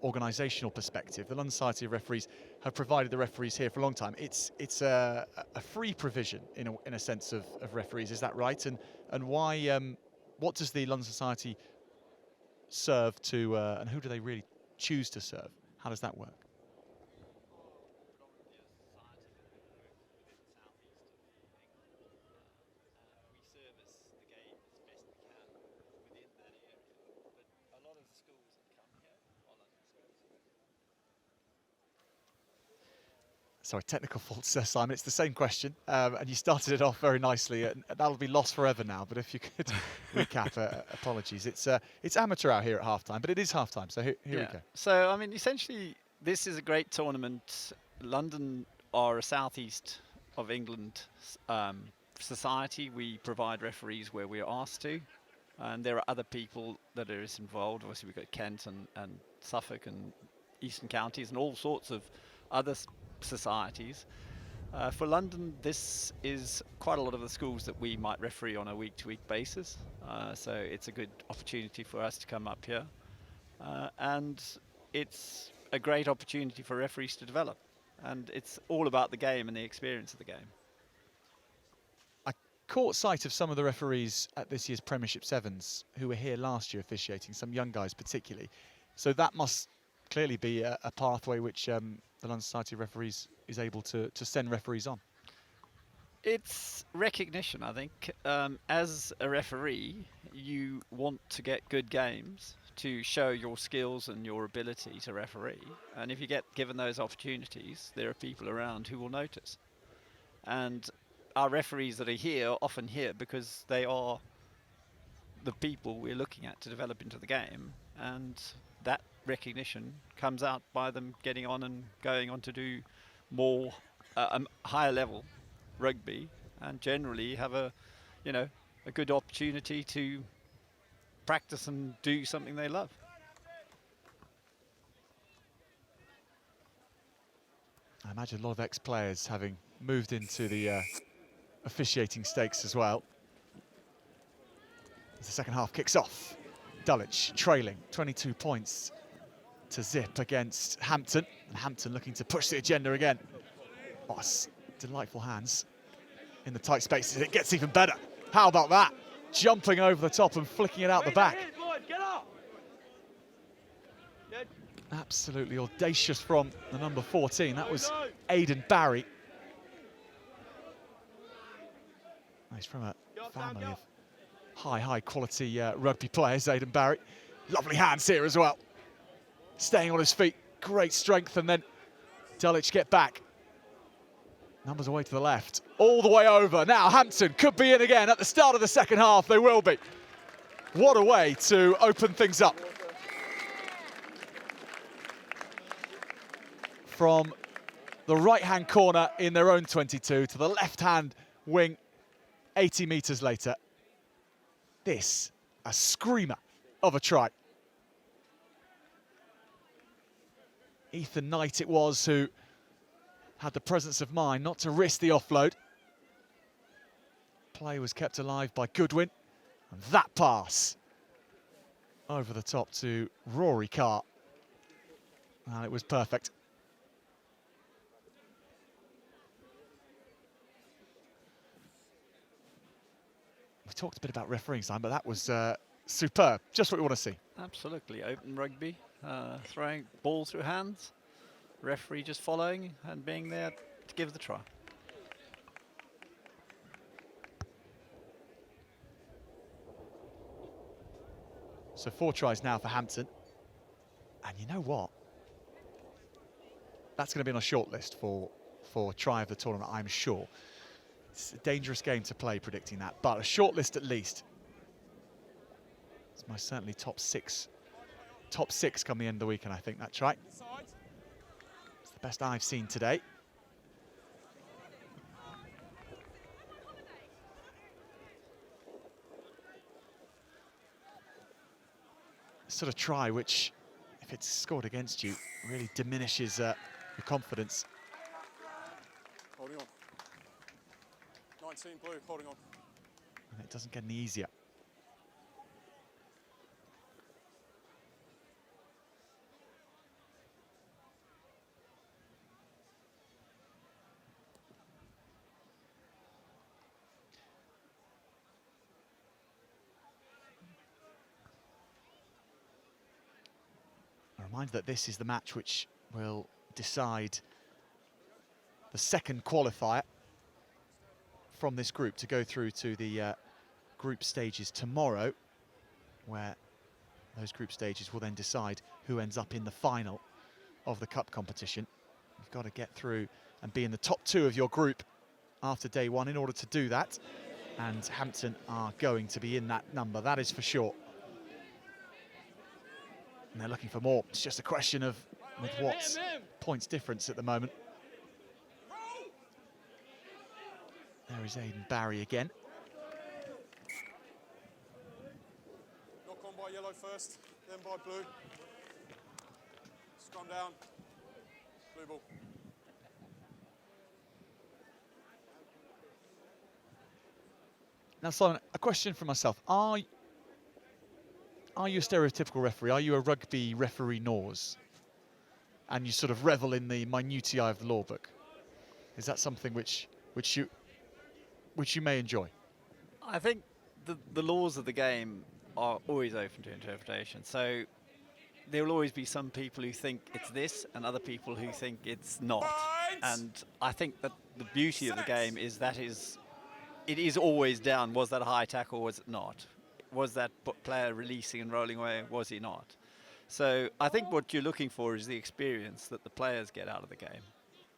organisational perspective, the London Society of Referees have provided the referees here for a long time. It's a free provision in a sense of referees, is that right? And why? What does the London Society serve to, and who do they really choose to serve? How does that work? Sorry, technical faults, Simon. It's the same question, and you started it off very nicely. And that'll be lost forever now. But if you could recap, apologies. It's amateur out here at halftime, but it is halftime. So here we go. So I mean, essentially, this is a great tournament. London are a southeast of England society. We provide referees where we're asked to, and there are other people that are involved. Obviously, we've got Kent and Suffolk and Eastern Counties and all sorts of other societies. For London, this is quite a lot of the schools that we might referee on a week-to-week basis. So it's a good opportunity for us to come up here. And it's a great opportunity for referees to develop. And it's all about the game and the experience of the game. I caught sight of some of the referees at this year's Premiership Sevens who were here last year officiating, some young guys particularly. So that must clearly be a pathway which the London Society of Referees is able to send referees on. It's recognition, I think. As a referee, you want to get good games to show your skills and your ability to referee. And if you get given those opportunities, there are people around who will notice. And our referees that are here are often here because they are the people we're looking at to develop into the game. And that recognition comes out by them getting on and going on to do more higher level rugby, and generally have a good opportunity to practice and do something they love. I imagine a lot of ex-players having moved into the officiating stakes as well. As the second half kicks off, Dulwich trailing 22 points to zip against Hampton. And Hampton looking to push the agenda again. Oh, delightful hands in the tight spaces. It gets even better. How about that? Jumping over the top and flicking it out the back. Absolutely audacious from the number 14. That was Aidan Barry. He's from a family of high quality rugby players, Aidan Barry. Lovely hands here as well. Staying on his feet, great strength, and then Dulwich get back. Numbers away to the left, all the way over. Now Hampton could be in again at the start of the second half. They will be. What a way to open things up. From the right-hand corner in their own 22 to the left-hand wing 80 metres later. This, a screamer of a try. Ethan Knight it was who had the presence of mind not to risk the offload. Play was kept alive by Goodwin. And that pass over the top to Rory Carr. And it was perfect. We talked a bit about refereeing, Simon, but that was superb. Just what we want to see. Absolutely. Open rugby, throwing ball through hands. Referee just following and being there to give the try. So 4 tries now for Hampton. And you know what? That's going to be on a short list for try of the tournament, I'm sure. It's a dangerous game to play predicting that, but a short list at least. It's most certainly top six come the end of the weekend, I think that's right. It's the best I've seen today. Sort of try which, if it's scored against you, really diminishes your confidence. Holding on. 19 blue, holding on. And it doesn't get any easier. A reminder that this is the match which will decide the second qualifier from this group to go through to the group stages tomorrow, where those group stages will then decide who ends up in the final of the cup competition. You've got to get through and be in the top 2 of your group after day 1 in order to do that. And Hampton are going to be in that number, that is for sure. And they're looking for more. It's just a question of with what points difference at the moment. There is Aidan Barry again. Knock on by yellow first, then by blue. Scrum down. Blue ball. Now, Simon, a question for myself. Are you a stereotypical referee? Are you a rugby referee nose? And you sort of revel in the minutiae of the law book? Is that something which you may enjoy? I think the laws of the game are always open to interpretation. So there will always be some people who think it's this and other people who think it's not. And I think that the beauty of the game is that it is always down. Was that a high tackle or was it not? Was that player releasing and rolling away? Was he not? So I think what you're looking for is the experience that the players get out of the game.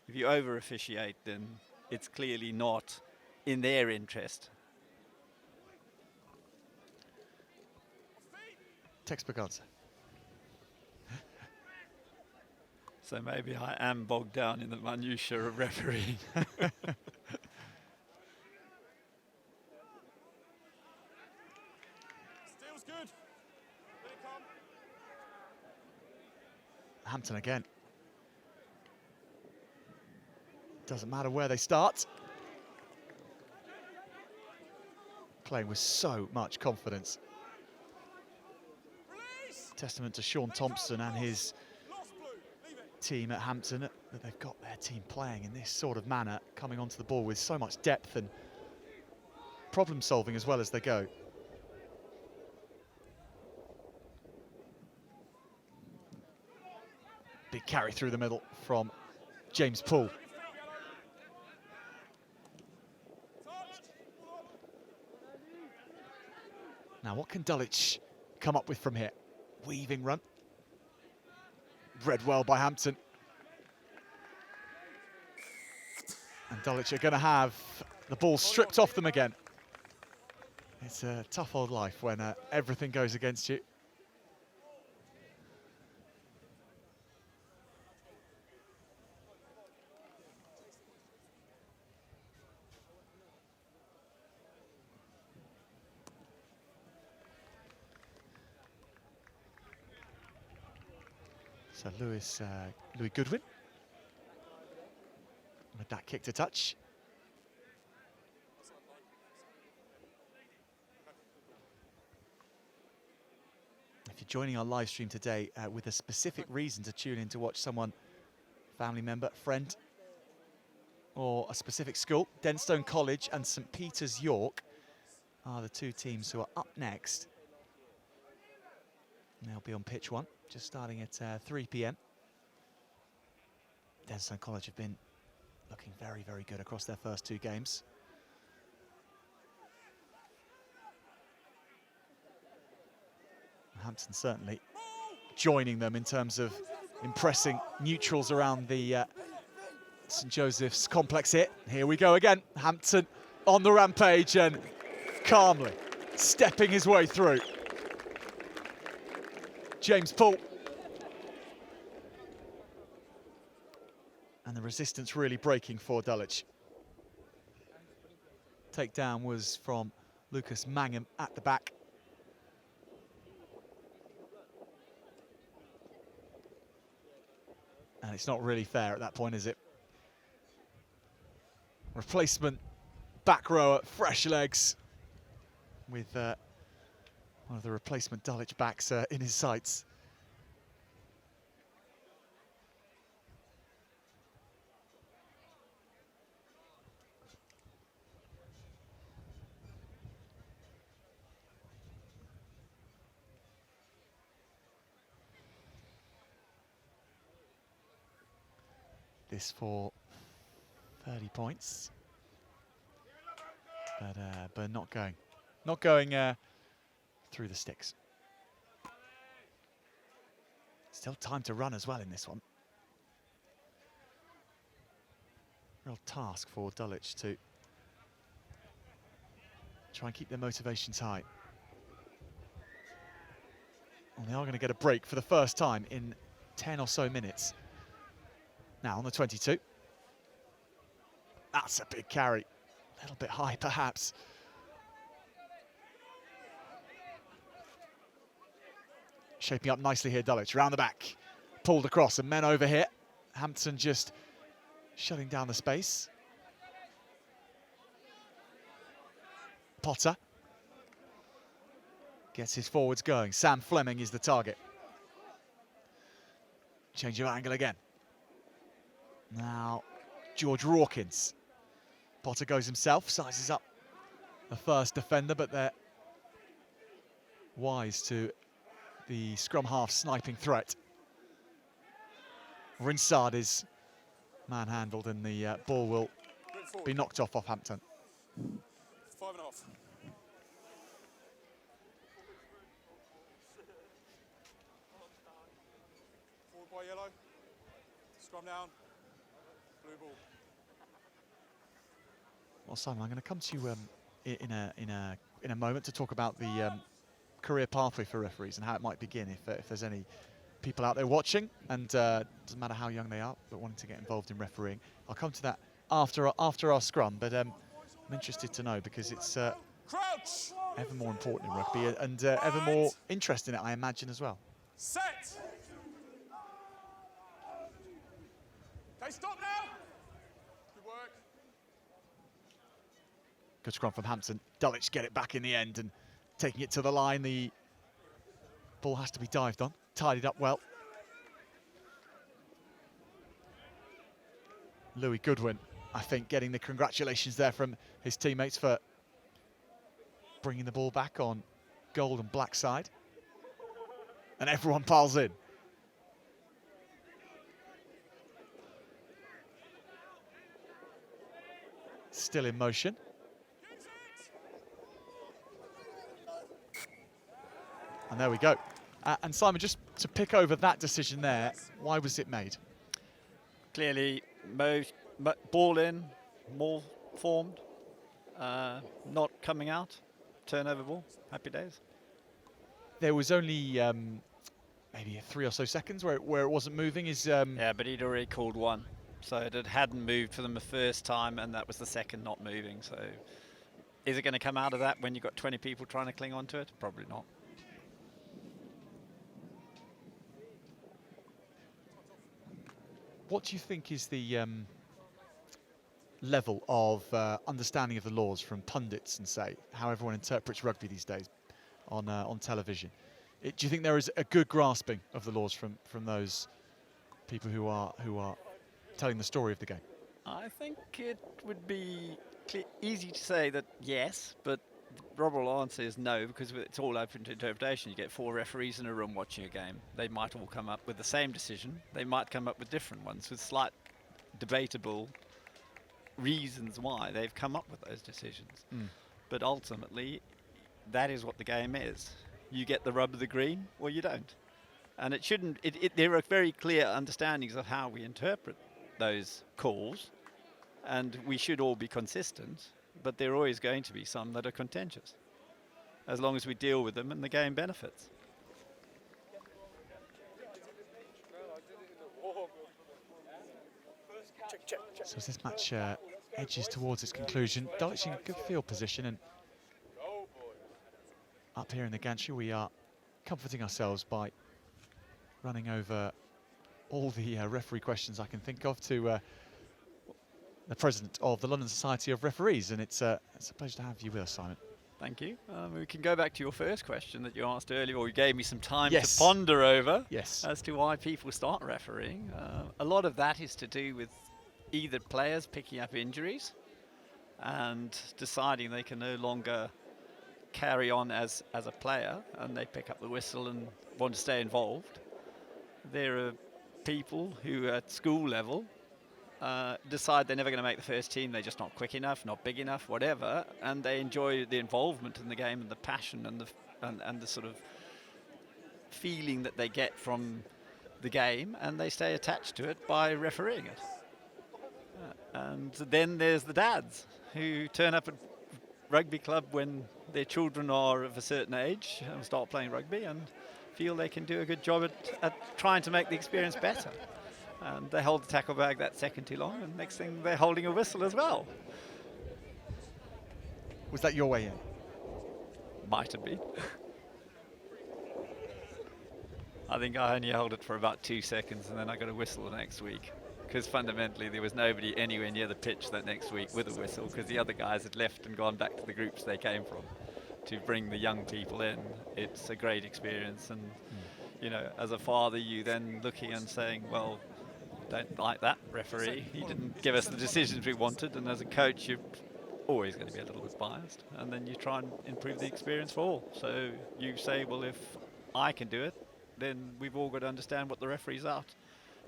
If you over officiate, then it's clearly not in their interest. Textbook answer. So maybe I am bogged down in the minutiae of refereeing. Steel's good. Let it come. Hampton again. Doesn't matter where they start. Playing with so much confidence. Testament to Sean Thompson and his team at Hampton, that they've got their team playing in this sort of manner, coming onto the ball with so much depth and problem solving as well as they go. Big carry through the middle from James Poole. Now, what can Dulwich come up with from here? Weaving run. Read well by Hampton. And Dulwich are going to have the ball stripped off them again. It's a tough old life when everything goes against you. So Louis Goodwin with that kick to touch. If you're joining our live stream today with a specific reason to tune in to watch someone, family member, friend, or a specific school, Denstone College and St Peter's York are the 2 teams who are up next. And they'll be on pitch 1. Just starting at 3 p.m. Denstone College have been looking very, very good across their first 2 games. Hampton certainly joining them in terms of impressing neutrals around the St Joseph's complex here. Here we go again. Hampton on the rampage and calmly stepping his way through. James Poole. And the resistance really breaking for Dulwich. Takedown was from Lucas Mangum at the back. And it's not really fair at that point, is it? Replacement back rower, fresh legs, with one of the replacement Dulwich backs in his sights. This for 30 points, but not going through the sticks. Still time to run as well in this one. real task for Dulwich to try and keep their motivations high. Well, they are going to get a break for the first time in 10 or so minutes. Now on the 22. That's a big carry. A little bit high, perhaps. Shaping up nicely here, Dulwich. Round the back. Pulled across, and men over here. Hampton just shutting down the space. Potter gets his forwards going. Sam Fleming is the target. Change of angle again. Now, George Rawkins. Potter goes himself, sizes up the first defender, but they're wise to the scrum half sniping threat. Rinsard is manhandled, and the ball will be knocked off Hampton. 5.5. Forward by yellow. Scrum down. Blue ball. Well, Simon, I'm going to come to you in a moment to talk about the career pathway for referees and how it might begin if there's any people out there watching, and doesn't matter how young they are, but wanting to get involved in refereeing. I'll come to that after our scrum, but I'm interested to know, because it's ever more important in rugby and ever more interest in it, I imagine, as well. Set. Okay, stop now. Good work. Good scrum from Hampton. Dulwich get it back in the end and taking it to the line. The ball has to be dived on. Tidied up well. Louis Goodwin, I think, getting the congratulations there from his teammates for bringing the ball back on gold and black side. And everyone piles in. Still in motion. And there we go. And Simon, just to pick over that decision there, why was it made? Clearly, ball in, more formed, not coming out, turnover ball, happy days. There was only maybe 3 or so seconds where it wasn't moving. Yeah, but he'd already called one. So it hadn't moved for them the first time, and that was the second not moving. So is it going to come out of that when you've got 20 people trying to cling onto it? Probably not. What do you think is the level of understanding of the laws from pundits and, say, how everyone interprets rugby these days on television? Do you think there is a good grasping of the laws from those people who are telling the story of the game? I think it would be easy to say that yes, but the probable answer is no, because it's all open to interpretation. You get 4 referees in a room watching a game. They might all come up with the same decision. They might come up with different ones with slight debatable reasons why they've come up with those decisions. But ultimately, that is what the game is. You get the rub of the green or you don't. And it shouldn't, there are very clear understandings of how we interpret those calls, and we should all be consistent, but there are always going to be some that are contentious, as long as we deal with them and the game benefits. So as this match edges towards its conclusion, Dulwich in good field position, and up here in the gantry we are comforting ourselves by running over all the referee questions I can think of to the president of the London Society of Referees, and it's a pleasure to have you with us, Simon. Thank you. We can go back to your first question that you asked earlier, or you gave me some time Yes. to ponder over, yes, as to why people start refereeing. A lot of that is to do with either players picking up injuries and deciding they can no longer carry on as a player, and they pick up the whistle and want to stay involved. There are people who at school level decide they're never going to make the first team, they're just not quick enough, not big enough, whatever, and they enjoy the involvement in the game and the passion and the sort of feeling that they get from the game, and they stay attached to it by refereeing it. And then there's the dads who turn up at rugby club when their children are of a certain age and start playing rugby and feel they can do a good job at trying to make the experience better. And they hold the tackle bag that second too long, and next thing they're holding a whistle as well. Was that your way in? Might have been. I think I only held it for about 2 seconds, and then I got a whistle the next week. Because fundamentally there was nobody anywhere near the pitch that next week with a whistle, because the other guys had left and gone back to the groups they came from to bring the young people in. It's a great experience, and you know, as a father, you then looking and saying, well, don't like that referee, he didn't give us the decisions we wanted. And as a coach, you're always going to be a little bit biased, and then you try and improve the experience for all. So you say, well, if I can do it, then we've all got to understand what the referee's out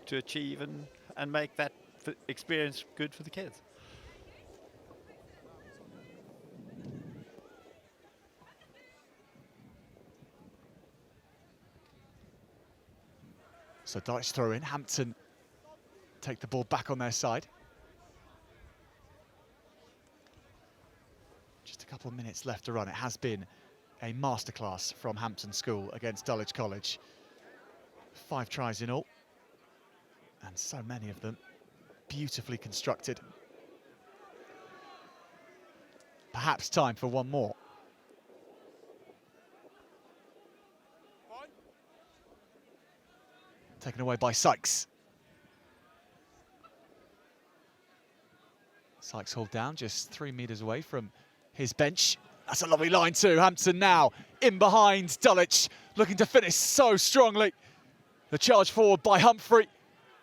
to achieve and make that experience good for the kids. So Dulwich throw in, Hampton take the ball back on their side. Just a couple of minutes left to run. It has been a masterclass from Hampton School against Dulwich College. 5 tries in all, and so many of them beautifully constructed. Perhaps time for one more. Taken away by Sykes. Sykes hauled down just 3 metres away from his bench. That's a lovely line too. Hampton now in behind Dulwich, looking to finish so strongly. The charge forward by Humphrey.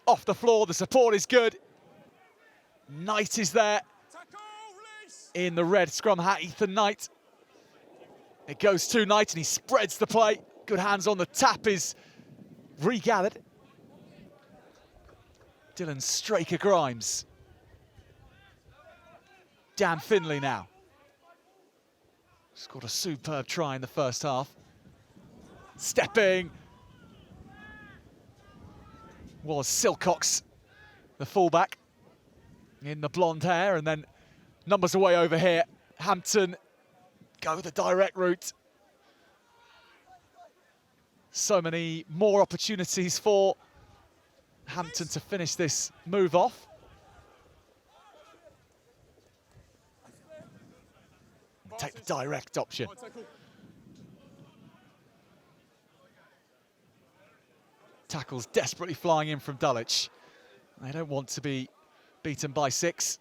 Off the floor, the support is good. Knight is there. In the red scrum hat, Ethan Knight. It goes to Knight and he spreads the play. Good hands on, the tap is regathered. Dylan Straker Grimes. Dan Finley now. Scored a superb try in the first half. Stepping was Silcox, the fullback, in the blonde hair, and then numbers away over here. Hampton go the direct route. So many more opportunities for Hampton to finish this move off. Take the direct option. Tackles desperately flying in from Dulwich. They don't want to be beaten by 6.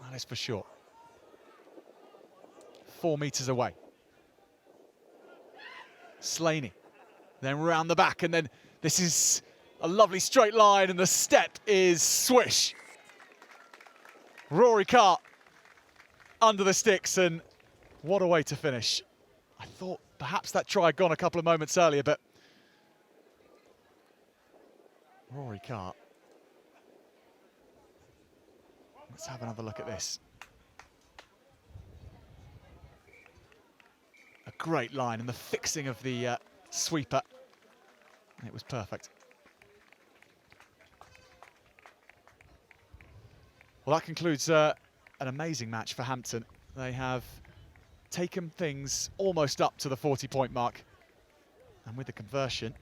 That is for sure. 4 metres away. Slaney. Then round the back, and then this is a lovely straight line, and the step is swish. Rory Cart under the sticks, and what a way to finish. I thought perhaps that try had gone a couple of moments earlier, but Rory Cart. Let's have another look at this. A great line, and the fixing of the sweeper. It was perfect. Well, that concludes an amazing match for Hampton. They have taken things almost up to the 40-point mark. And with the conversion,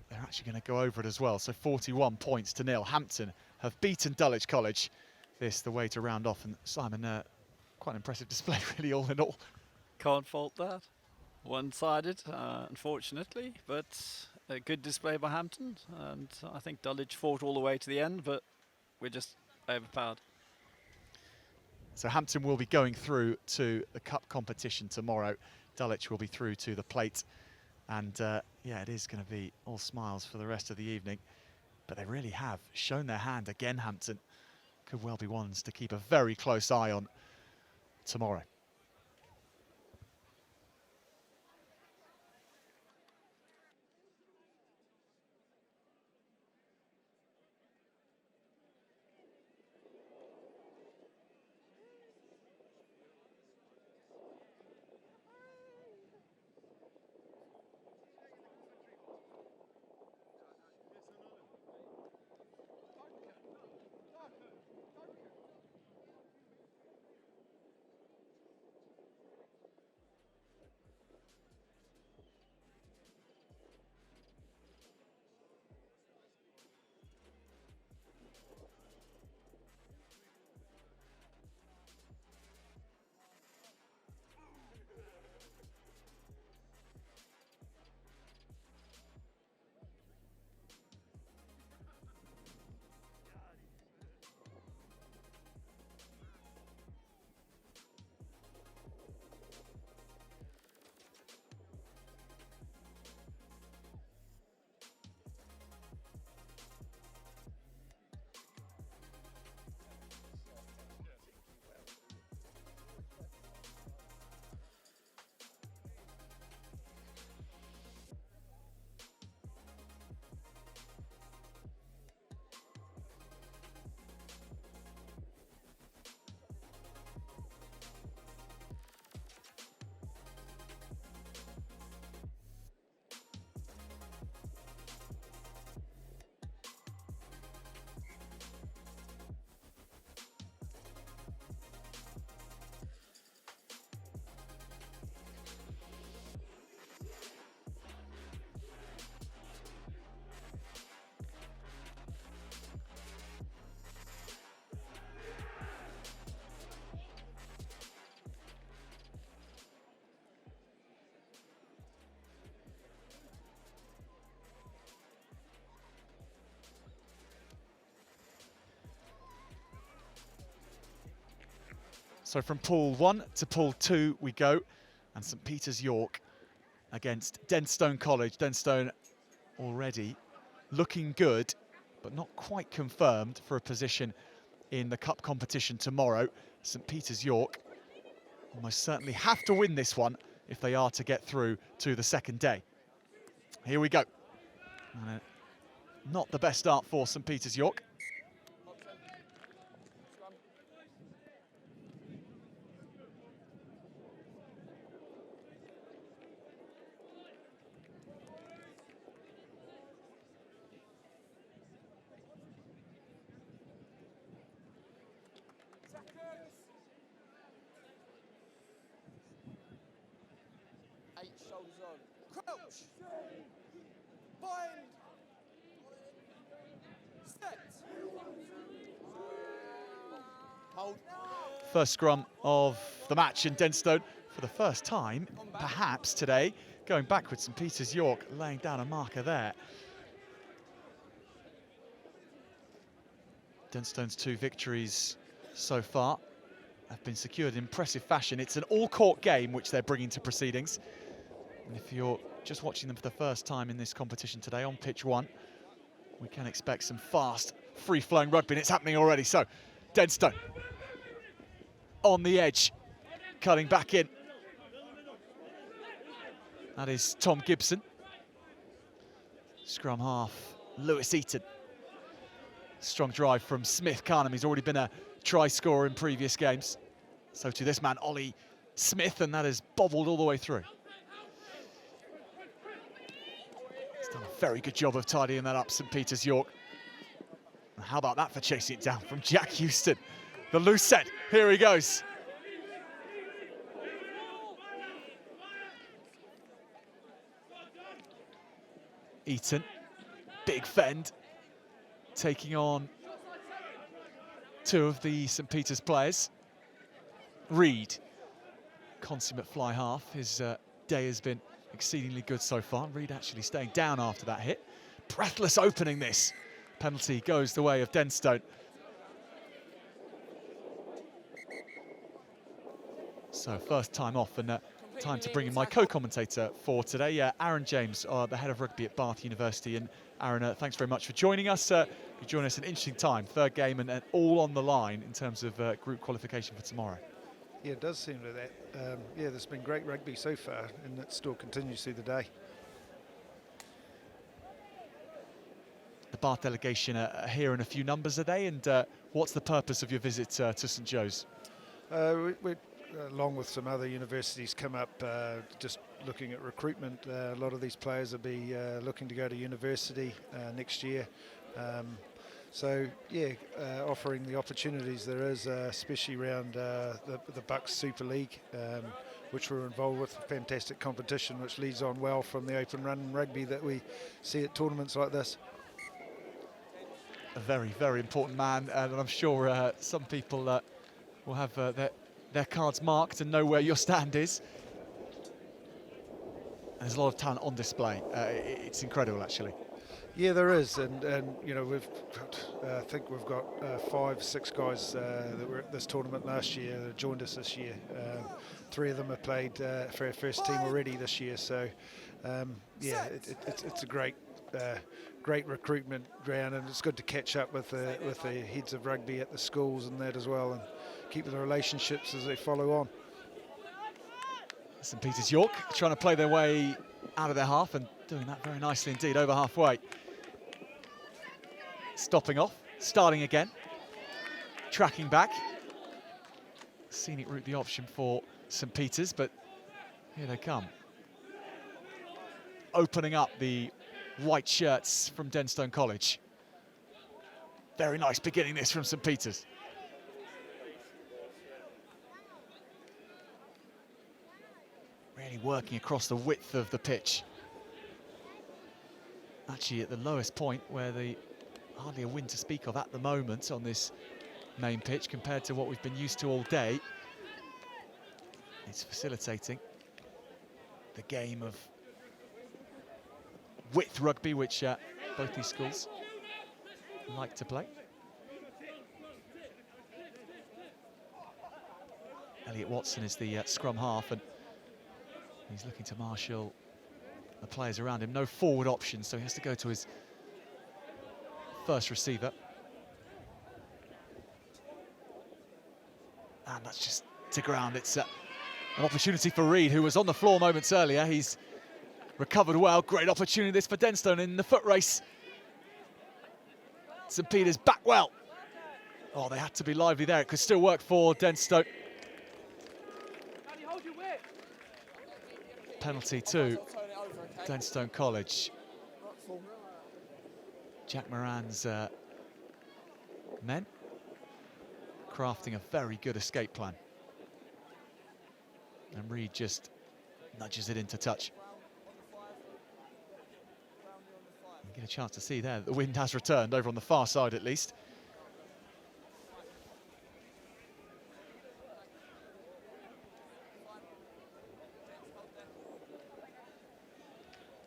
they're actually going to go over it as well. So 41 points to 0. Hampton have beaten Dulwich College. This the way to round off. And Simon, quite an impressive display really all in all. Can't fault that. One-sided, unfortunately, but a good display by Hampton. And I think Dulwich fought all the way to the end, but we're just overpowered. So Hampton will be going through to the cup competition tomorrow. Dulwich will be through to the plate. And yeah, it is going to be all smiles for the rest of the evening. But they really have shown their hand again, Hampton. Could well be ones to keep a very close eye on tomorrow. So from Pool 1 to Pool 2 we go, and St Peter's York against Denstone College. Denstone already looking good, but not quite confirmed for a position in the cup competition tomorrow. St Peter's York almost certainly have to win this one if they are to get through to the second day. Here we go. Not the best start for St Peter's York. Eight shoulders on. Crouch. Bind. Set. Hold. First scrum of the match in Denstone for the first time, perhaps today, going backwards. St Peter's York laying down a marker there. Denstone's 2 victories so far have been secured in impressive fashion. It's an all-court game which they're bringing to proceedings. And if you're just watching them for the first time in this competition today on pitch 1, we can expect some fast, free-flowing rugby, and it's happening already. So, Denstone on the edge, cutting back in. That is Tom Gibson. Scrum half, Lewis Eaton. Strong drive from Smith Carnham. He's already been a try scorer in previous games. So to this man, Ollie Smith, and that has bobbled all the way through. He's done a very good job of tidying that up, St Peter's York. And how about that for chasing it down from Jack Houston? The loose set, here he goes. Eaton, big fend, taking on 2 of the St Peter's players. Reed, consummate fly half. His day has been exceedingly good so far. Reed actually staying down after that hit. Breathless opening this. Penalty goes the way of Denstone. So first time off, and time to bring in my co-commentator for today, Aaron James, the head of rugby at Bath University. And Aaron, thanks very much for joining us. You join us at an interesting time, third game, and all on the line in terms of group qualification for tomorrow. Yeah, it does seem to that. Yeah, there's been great rugby so far, and it still continues through the day. The Bath delegation are here in a few numbers today, and what's the purpose of your visit to St Joe's? We along with some other universities, come up just looking at recruitment. A lot of these players will be looking to go to university next year. So yeah, offering the opportunities there is, especially around the Bucks Super League, which we're involved with. Fantastic competition, which leads on well from the open run rugby that we see at tournaments like this. A very, very important man, and I'm sure some people will have their cards marked and know where your stand is. And there's a lot of talent on display. It's incredible, actually. Yeah, there is, and you know, we've got, I think we've got 5, 6 guys that were at this tournament last year that joined us this year. 3 of them have played for our first team already this year. So yeah, it's a great recruitment ground, and it's good to catch up with the heads of rugby at the schools and that as well, and keep the relationships as they follow on. St Peter's York trying to play their way out of their half, and doing that very nicely indeed, over halfway. Stopping off, starting again, tracking back. Scenic route the option for St Peter's, but here they come. Opening up the white shirts from Denstone College. Very nice beginning this from St Peter's. Really working across the width of the pitch. Actually at the lowest point, where hardly a wind to speak of at the moment on this main pitch compared to what we've been used to all day. It's facilitating the game of width rugby, which both these schools like to play. Elliot Watson is the scrum half, and he's looking to marshal the players around him. No forward options, so he has to go to his first receiver. And that's just to ground. It's an opportunity for Reed, who was on the floor moments earlier. He's recovered well. Great opportunity this for Denstone in the foot race. St Peter's back well. Oh, they had to be lively there. It could still work for Denstone. Penalty to Denstone College. Jack Moran's men crafting a very good escape plan. And Reed just nudges it into touch. You get a chance to see there that the wind has returned over on the far side at least.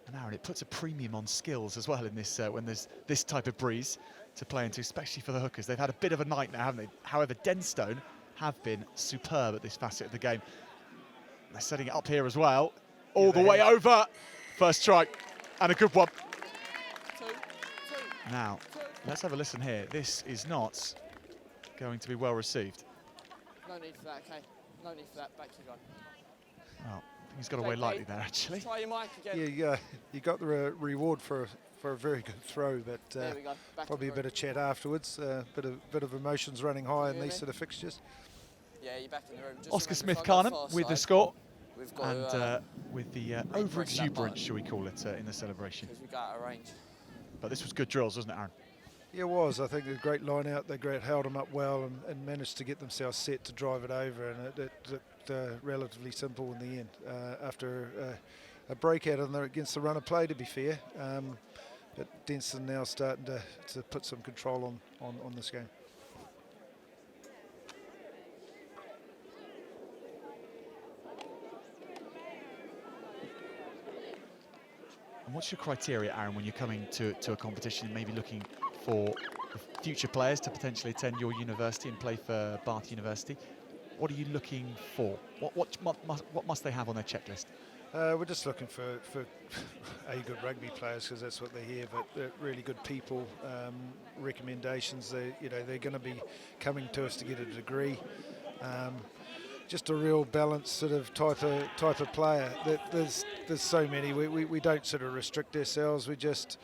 And Aaron, it puts a premium on skills as well in this when there's this type of breeze to play into, especially for the hookers. They've had a bit of a night now, haven't they? However, Denstone have been superb at this facet of the game. They're setting it up here as well. All the way over. First try, and a good one. Now, let's have a listen here. This is not going to be well received. No need for that, okay? No need for that. Back you go. Well, I think he's got away lightly there, actually. Try your mic again. Yeah, you got the reward for a very good throw, but There we go. Back probably a bit of chat afterwards. Bit of emotions running high in these sort of fixtures. Yeah, you're back in the room. Just Oscar remember, if I Smith-Carnham go far with the side, score, we've got and to, with the press that over-exuberance, button. shall we call it, in the celebration. Because we got out of range. But this was good drills, wasn't it, Aaron? Yeah, it was. I think a great line out. They held them up well and managed to get themselves set to drive it over, and it looked relatively simple in the end. After a breakout against the runner play, to be fair, but Denstone now starting to put some control on this game. And what's your criteria, Aaron, when you're coming to a competition and maybe looking for future players to potentially attend your university and play for Bath University? What are you looking for? What must they have on their checklist? We're just looking for good rugby players, because that's what they're here. But they're really good people. Recommendations. They're going to be coming to us to get a degree. Just a real balanced sort of type of player. There's so many. We don't sort of restrict ourselves. We just,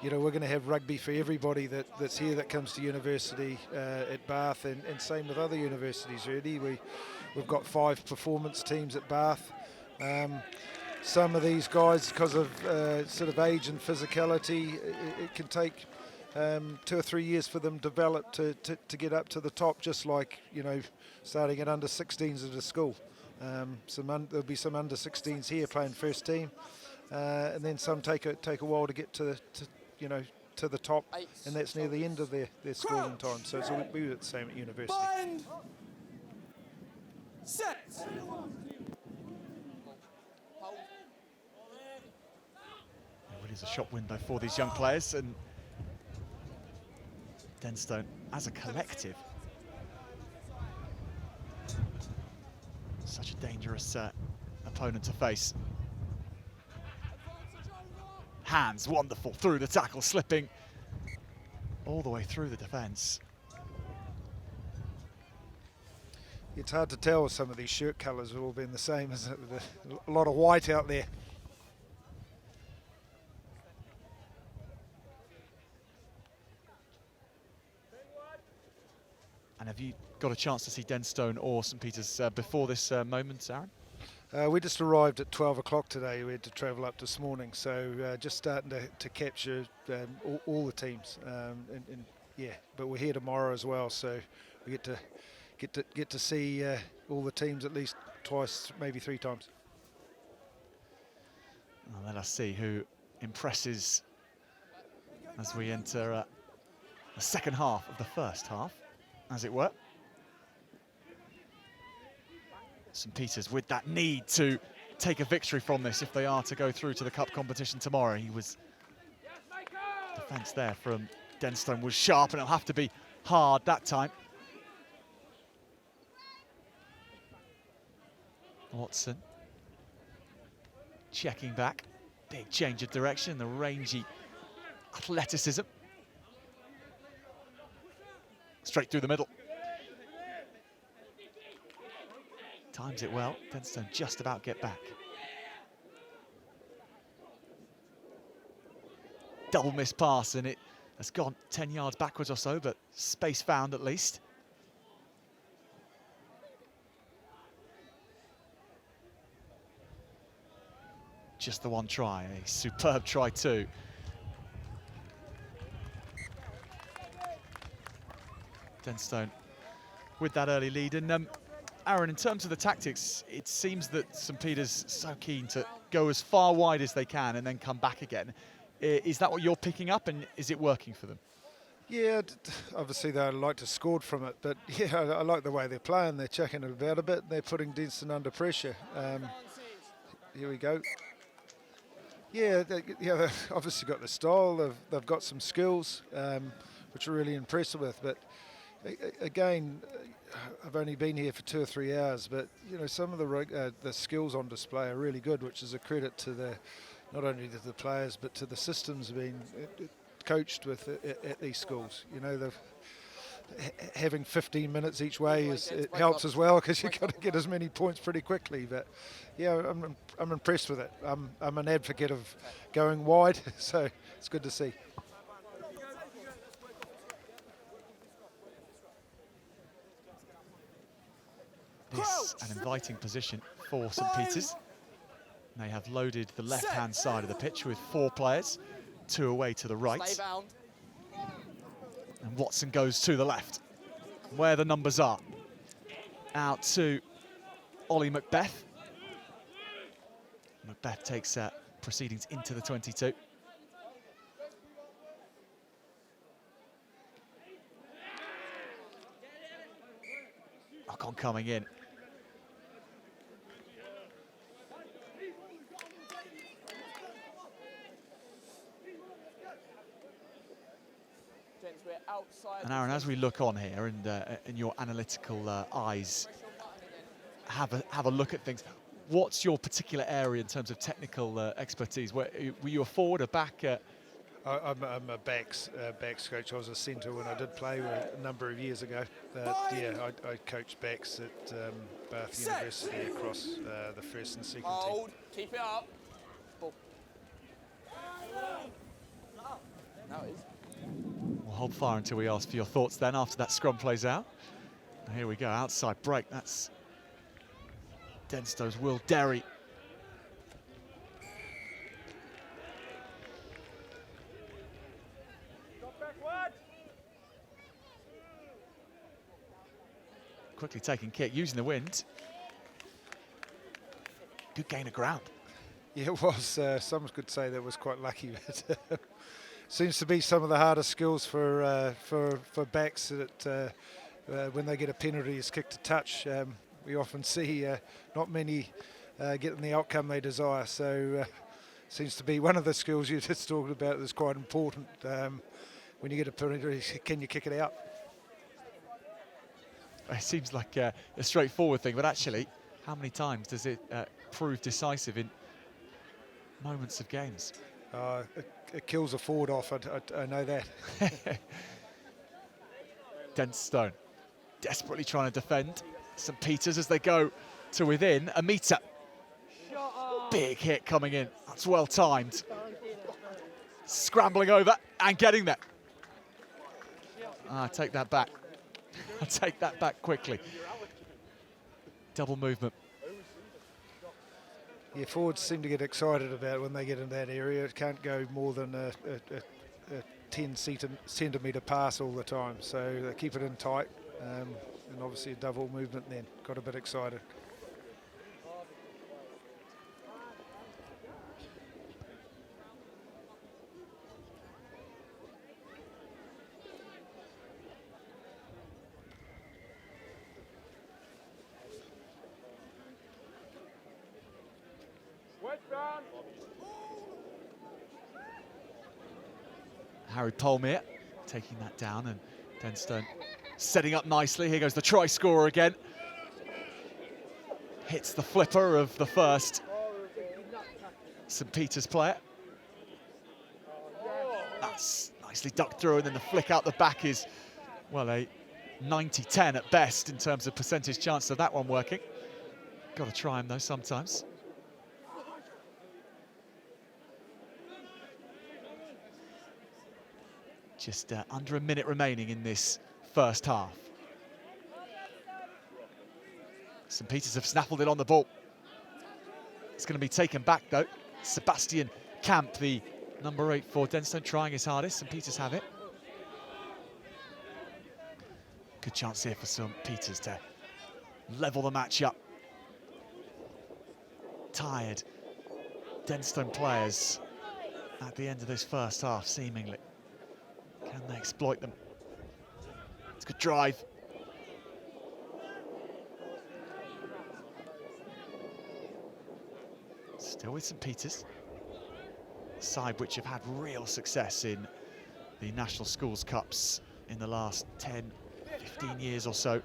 we're going to have rugby for everybody that's here that comes to university at Bath, and same with other universities really. We've got 5 performance teams at Bath. Some of these guys, because of sort of age and physicality, it can take 2 or 3 years for them to develop to get up to the top, just like, starting at under 16s at a school. There'll be some under 16s here playing first team, and then some take a while to get to the top, and that's near the end of their schooling time. So we were the same at university. Bind. Set. It really is a shop window for these young players, and Denstone as a collective, such a dangerous opponent to face. Hands, wonderful, through the tackle, slipping all the way through the defence. It's hard to tell with some of these shirt colours have all been the same, isn't it? A lot of white out there. And have you got a chance to see Denstone or St Peter's before this moment, Aaron? We just arrived at 12 o'clock today. We had to travel up this morning, so just starting to capture all the teams. But we're here tomorrow as well, so we get to see all the teams at least twice, maybe 3 times. Well, let us see who impresses as we enter the second half of the first half, as it were. St Peter's with that need to take a victory from this if they are to go through to the cup competition tomorrow. Defence there from Denstone was sharp, and it'll have to be hard that time. Watson checking back. Big change of direction, the rangy athleticism. Straight through the middle. Times it well. Denstone just about get back. Double miss pass, and it has gone 10 yards backwards or so, but space found at least. Just the one try, a superb try too. Denstone with that early lead. And Aaron, in terms of the tactics, it seems that St Peter's so keen to go as far wide as they can and then come back again. Is that what you're picking up, and is it working for them? Yeah, obviously they'd like to score from it, but yeah, I like the way they're playing. They're checking it about a bit. They're putting Denstone under pressure. Here we go. Yeah, they've obviously got the style. They've got some skills, which are really impressive with. But again, I've only been here for 2 or 3 hours, but you know, some of the skills on display are really good, which is a credit to not only to the players but to the systems being coached with at these schools. You know, having 15 minutes each way it helps as well, because you've got to get as many points pretty quickly. But yeah, I'm impressed with it. I'm an advocate of going wide, so it's good to see. This an inviting position for St Peter's. They have loaded the left-hand side of the pitch with 4 players, 2 away to the right. And Watson goes to the left, where the numbers are. Out to Ollie Macbeth. Macbeth takes proceedings into the 22. Ocon coming in. And Aaron, as we look on here and in your analytical eyes have a look at things, what's your particular area in terms of technical expertise? Were you a forward, a back? I'm a backs coach. I was a centre when I did play a number of years ago. Yeah, I coached backs at Bath University across the first and second team. Keep it up. Ball. Now it is. We'll hold fire until we ask for your thoughts then after that scrum plays out. And here we go, outside break. That's Denstone's Will Derry. Quickly taking kick, using the wind. Good gain of ground. Yeah, it was. Some could say that was quite lucky, but seems to be some of the hardest skills for backs that when they get a penalty is kick to touch. We often see not many getting the outcome they desire. So seems to be one of the skills you just talked about that's quite important. When you get a penalty, can you kick it out? It seems like a straightforward thing, but actually, how many times does it prove decisive in moments of games? It kills a forward off, I know that. Denstone desperately trying to defend. St Peter's as they go to within a metre. Big hit coming in. That's well timed. Scrambling over and getting there. Take that back. I'll take that back quickly. Double movement. Yeah, forwards seem to get excited about when they get in that area. It can't go more than a 10 centimetre pass all the time. So they keep it in tight, and obviously a double movement then. Got a bit excited. Harry Polmere taking that down, and Denstone setting up nicely. Here goes the try scorer again. hits the flipper of the first St Peter's player. That's nicely ducked through, and then the flick out the back is, well, a 90-10 at best in terms of percentage chance of that one working. Got to try him though sometimes. Just under a minute remaining in this first half. St Peters have snaffled it on the ball. It's going to be taken back though. Sebastian Camp, the number 8 for Denstone, trying his hardest. St Peters have it. Good chance here for St Peters to level the match up. Tired Denstone players at the end of this first half, seemingly. Can they exploit them? It's a good drive. Still with St Peters. Side which have had real success in the National Schools Cups in the last 10, 15 years or so.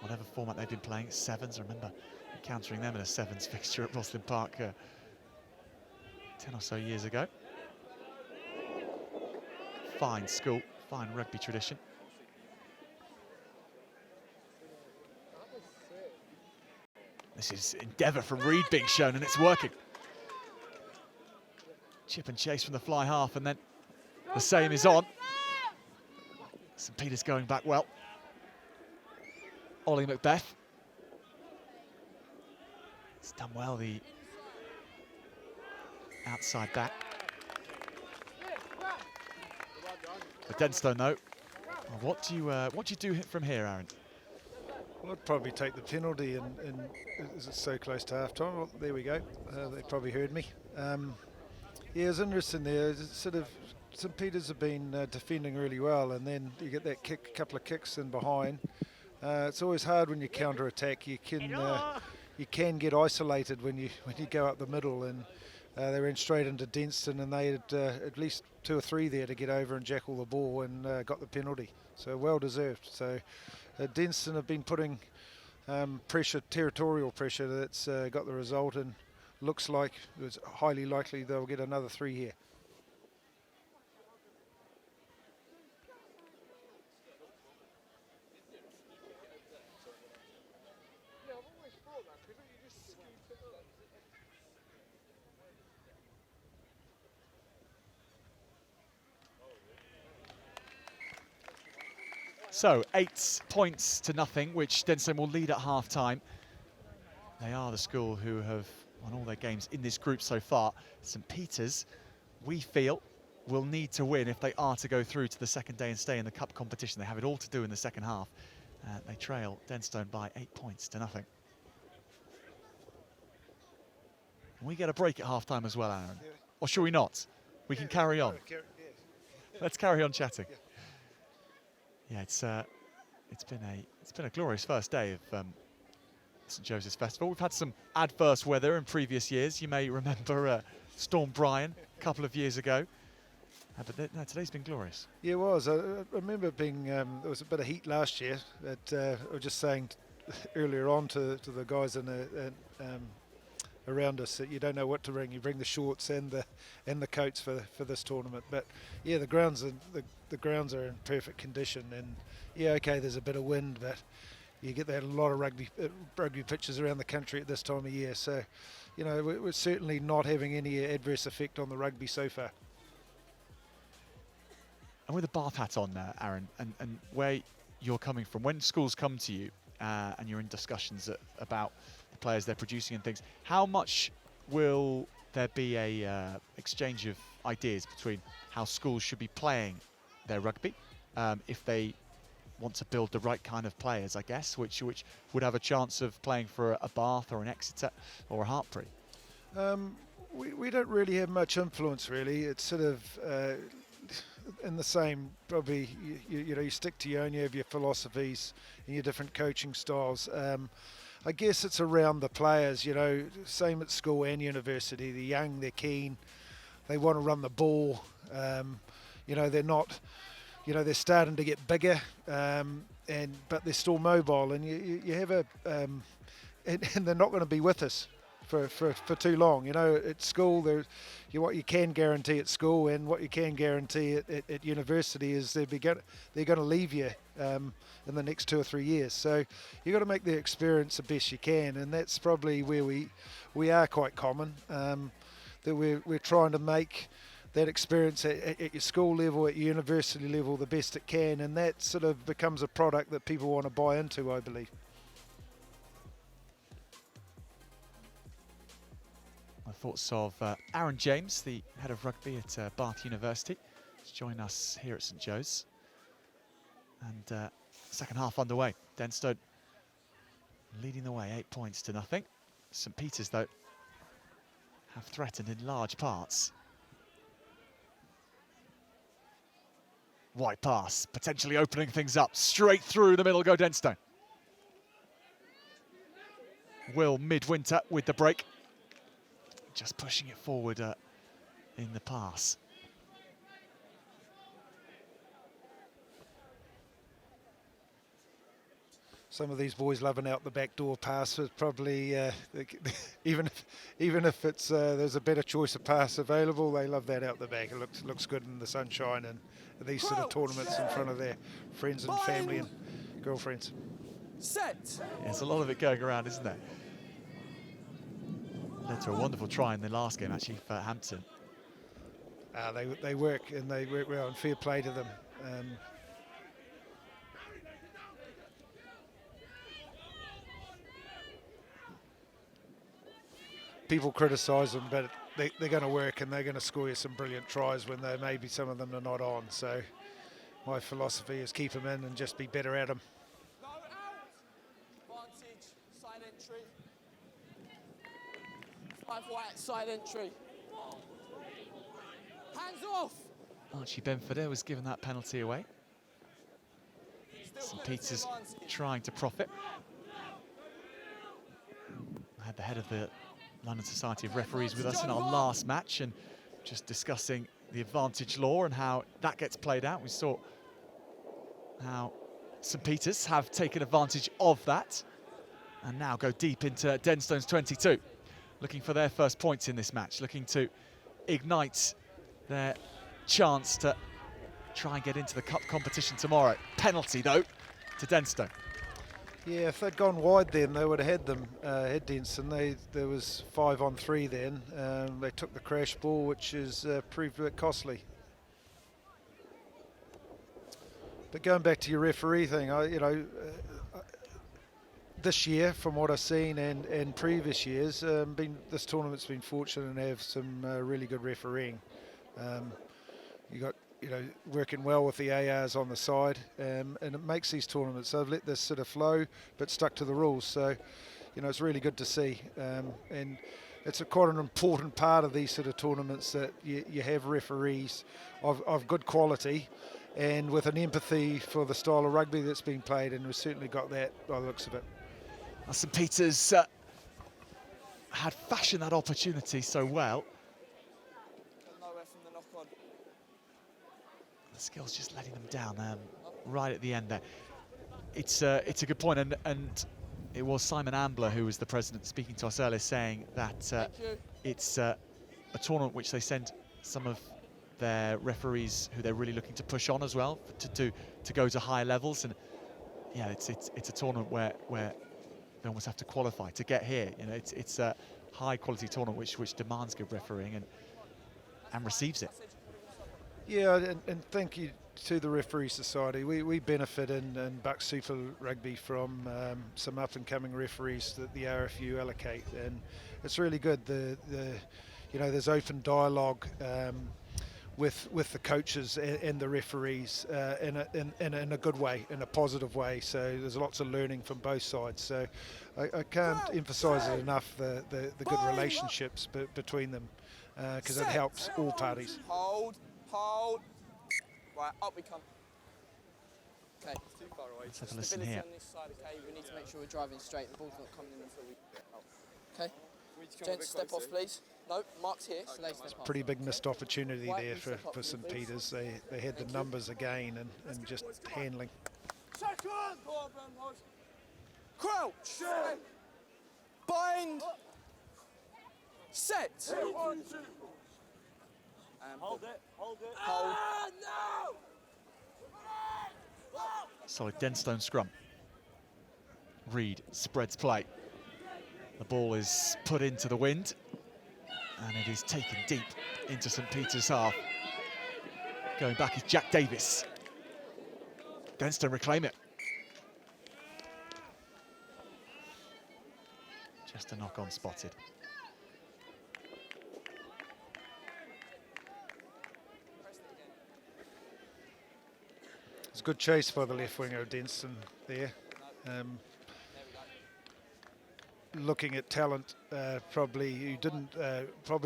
Whatever format they've been playing, sevens. I remember encountering them in a sevens fixture at Roslyn Park 10 or so years ago. Fine school, fine rugby tradition. This is endeavour from Reed being shown, and it's working. Chip and chase from the fly half, and then the same is on. St Peters going back well. Ollie Macbeth. It's done well, the outside back. For Denstone though, what do you do from here, Aaron? Well, I'd probably take the penalty, and is it so close to half-time? Well, there we go. They probably heard me. Yeah, it was interesting there. It's sort of St Peters have been defending really well, and then you get that kick, couple of kicks in behind. It's always hard when you counter-attack. You can get isolated when you go up the middle, and they ran straight into Denstone, and they had at least 2 or 3 there to get over and jackal the ball, and got the penalty. So well deserved. So Denstone have been putting pressure, territorial pressure, that's got the result, and looks like it's highly likely they'll get another 3 here. So 8 points to nothing, which Denstone will lead at half-time. They are the school who have won all their games in this group so far. St Peters, we feel, will need to win if they are to go through to the second day and stay in the cup competition. They have it all to do in the second half. They trail Denstone by 8 points to nothing. We get a break at half-time as well, Aaron. Or should we not? We can carry on. Let's carry on chatting. Yeah, it's been a glorious first day of St Joseph's Festival. We've had some adverse weather in previous years. You may remember Storm Brian a couple of years ago. But no, today's been glorious. Yeah, it was. I remember being there was a bit of heat last year. But I was just saying earlier on to the guys around us that you don't know what to bring. You bring the shorts and the coats for this tournament. But yeah, the grounds are in perfect condition, and yeah, okay, there's a bit of wind, but you get that a lot of rugby pitches around the country at this time of year. So, you know, we're certainly not having any adverse effect on the rugby so far. And with the Bath hat on, Aaron, and where you're coming from, when schools come to you and you're in discussions about the players they're producing and things, how much will there be a exchange of ideas between how schools should be playing their rugby, if they want to build the right kind of players, I guess, which would have a chance of playing for a Bath or an Exeter or a Hartpury? We don't really have much influence, really. It's sort of in the same, probably, you know, you stick to your own, you have your philosophies and your different coaching styles. I guess it's around the players, you know, same at school and university. They're young, they're keen, they want to run the ball. You know, they're not, you know, they're starting to get bigger, but they're still mobile, and you have a and they're not going to be with us for too long. You know, at school, what you can guarantee at school and what you can guarantee at university is they're going to leave you in the next 2 or 3 years. So you've got to make the experience the best you can, and that's probably where we are quite common, that we're trying to make that experience at your school level, at your university level, the best it can, and that sort of becomes a product that people want to buy into, I believe. My thoughts of Aaron James, the head of rugby at Bath University, to join us here at St Joe's. And second half underway. Denstone leading the way, 8 points to nothing. St Peters, though, have threatened in large parts. Wide pass, potentially opening things up. Straight through the middle go Denstone. Will Midwinter with the break. Just pushing it forward in the pass. Some of these boys loving out the back door pass is probably even if it's there's a better choice of pass available, they love that out the back. It looks good in the sunshine and these sort of tournaments in front of their friends and family and girlfriends. Set. There's a lot of it going around, isn't there? Led to a wonderful try in the last game, actually, for Hampton. They work well, and fair play to them. People criticise them, but they're going to work and they're going to score you some brilliant tries when maybe some of them are not on. So my philosophy is keep them in and just be better at them. Advantage, side entry. 5 white, side entry. Hands off! Archie Benford was given that penalty away. St Peters trying to profit. I had the head of the London Society of Referees with us in our last match and just discussing the advantage law and how that gets played out. We saw how St Peters have taken advantage of that and now go deep into Denstone's 22. Looking for their first points in this match, looking to ignite their chance to try and get into the cup competition tomorrow. Penalty, though, to Denstone. Yeah, if they'd gone wide then, they would have had them, had Denstone. There was 5 on 3 then. They took the crash ball, which is proved a bit costly. But going back to your referee thing, this year, from what I've seen and previous years, this tournament's been fortunate and have some really good refereeing. You got working well with the ARs on the side, and it makes these tournaments. They've let this sort of flow, but stuck to the rules. So, it's really good to see, and it's quite an important part of these sort of tournaments that you have referees of good quality and with an empathy for the style of rugby that's being played, and we've certainly got that by the looks of it. St Peters had fashioned that opportunity so well. Nowhere from the knock on. The skill's just letting them down right at the end there. It's a good point, and it was Simon Ambler who was the president speaking to us earlier, saying that it's a tournament which they send some of their referees who they're really looking to push on as well to go to higher levels. And yeah, it's a tournament where they almost have to qualify to get here. It's a high quality tournament which demands good refereeing and receives it. Yeah, and thank you to the Referee Society. We benefit in Buck Super Rugby from some up and coming referees that the RFU allocate, and it's really good. There's open dialogue with the coaches and the referees in a good way, in a positive way. So there's lots of learning from both sides. So I can't emphasise it enough, the good relationships between them, because it helps all parties. Hold. Right, up we come. Okay, it's too far away. Let's have a listen Stability here. on this side, okay? We need to make sure we're driving straight. The ball's not coming in until we get out. Okay? Gents, step off, please. No, Mark's here, so they step off. Pretty big missed opportunity there for St Peters. They had the numbers again and just handling. Second! Go on, Ben, boys. Crouch! Bind! Set! Hold it, hold it. Hold. Solid Denstone scrum. Reed spreads play. The ball is put into the wind, and it is taken deep into St Peters' half. Going back is Jack Davis. Denstone reclaim it. Just a knock-on spotted. It's a good chase by the left winger Denstone there. Looking at talent, probably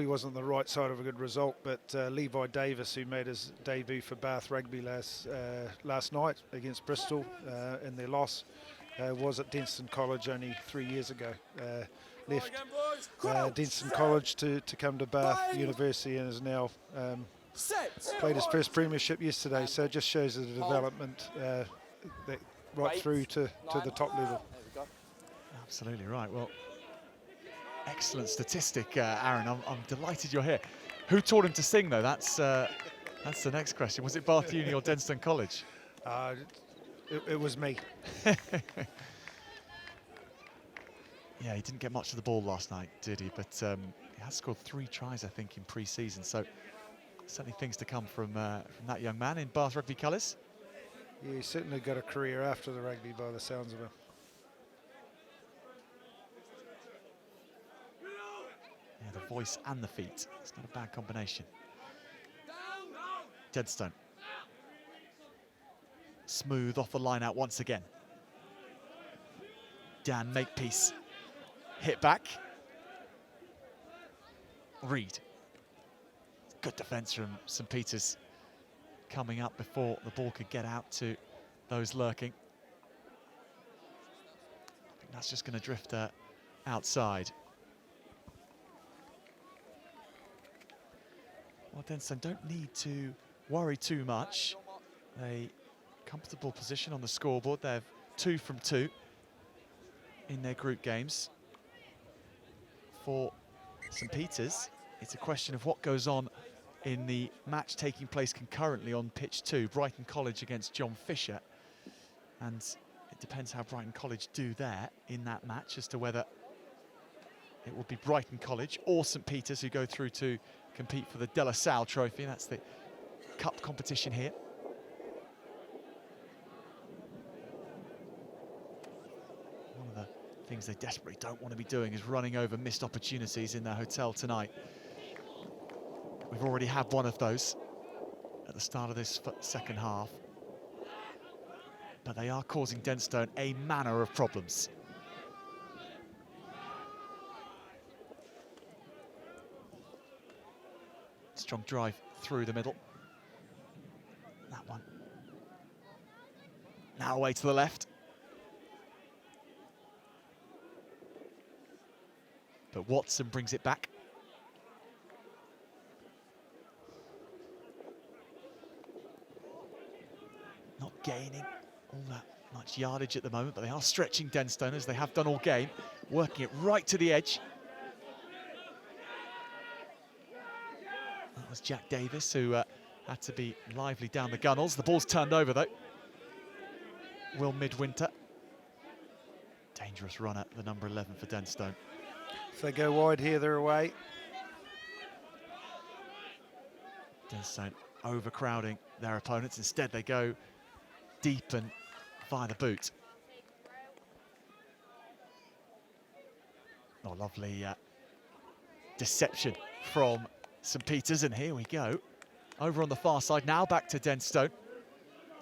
wasn't the right side of a good result, but Levi Davis, who made his debut for Bath Rugby last night against Bristol in their loss, was at Denstone College only 3 years ago. Left Denstone College to come to Bath University and is now played his first premiership yesterday, so it just shows the development right through to the top level. Absolutely right. Well, excellent statistic, Aaron. I'm delighted you're here. Who taught him to sing, though? That's the next question. Was it Bath Uni or Denstone College? It was me. Yeah, he didn't get much of the ball last night, did he? But he has scored 3 tries, I think, in pre-season. So certainly things to come from that young man in Bath Rugby colours. Yeah, he's certainly got a career after the rugby by the sounds of it. Yeah, the voice and the feet. It's not a bad combination. Denstone. Smooth off the line out once again. Dan Makepeace. Hit back. Reed. Good defence from St Peters. Coming up before the ball could get out to those lurking. I think that's just going to drift outside. Well, Denstone don't need to worry too much. A comfortable position on the scoreboard. They're 2 from 2 in their group games. For St Peters, it's a question of what goes on in the match taking place concurrently on pitch 2, Brighton College against John Fisher. And it depends how Brighton College do there in that match as to whether it will be Brighton College or St Peters who go through to compete for the De La Salle Trophy. That's the cup competition here. One of the things they desperately don't want to be doing is running over missed opportunities in their hotel tonight. We've already had one of those at the start of this second half. But they are causing Denstone a manner of problems. Strong drive through the middle. That one. Now away to the left. But Watson brings it back. Not gaining all that much yardage at the moment, but they are stretching Denstone as they have done all game, working it right to the edge. That was Jack Davis who had to be lively down the gunnels. The ball's turned over though. Will Midwinter. Dangerous run at the number 11 for Denstone. If they go wide here, they're away. Denstone overcrowding their opponents. Instead, they go deep and via the boot. Oh, lovely deception from St Peters, and here we go. Over on the far side, now back to Denstone.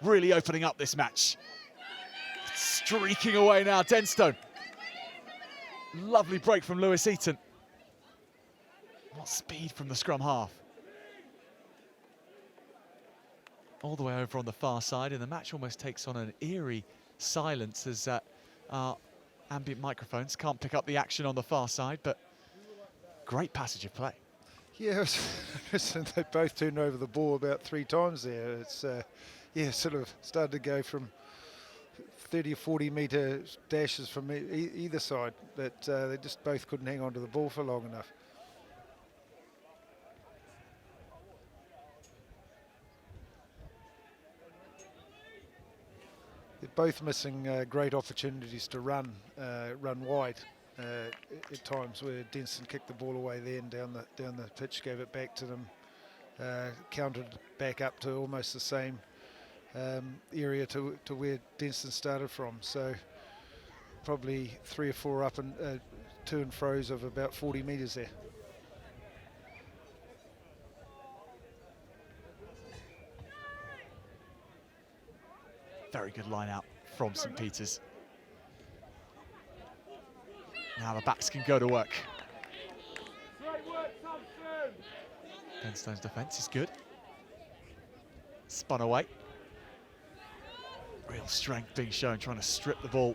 Really opening up this match. Streaking away now, Denstone. Lovely break from Lewis Eaton. What speed from the scrum half. All the way over on the far side, and the match almost takes on an eerie silence as our ambient microphones can't pick up the action on the far side, but great passage of play. Yeah, they both turned over the ball about 3 times there. It's yeah, sort of started to go from 30 or 40 metre dashes from either side, but they just both couldn't hang on to the ball for long enough. They're both missing great opportunities to run wide at times, where Denstone kicked the ball away there and down the pitch, gave it back to them, countered back up to almost the same area to where Denstone started from. So probably 3 or 4 up and to and fro's of about 40 metres there. Very good line out from St Peter's. Now the backs can go to work. Denstone's defence is good. Spun away. Real strength being shown, trying to strip the ball.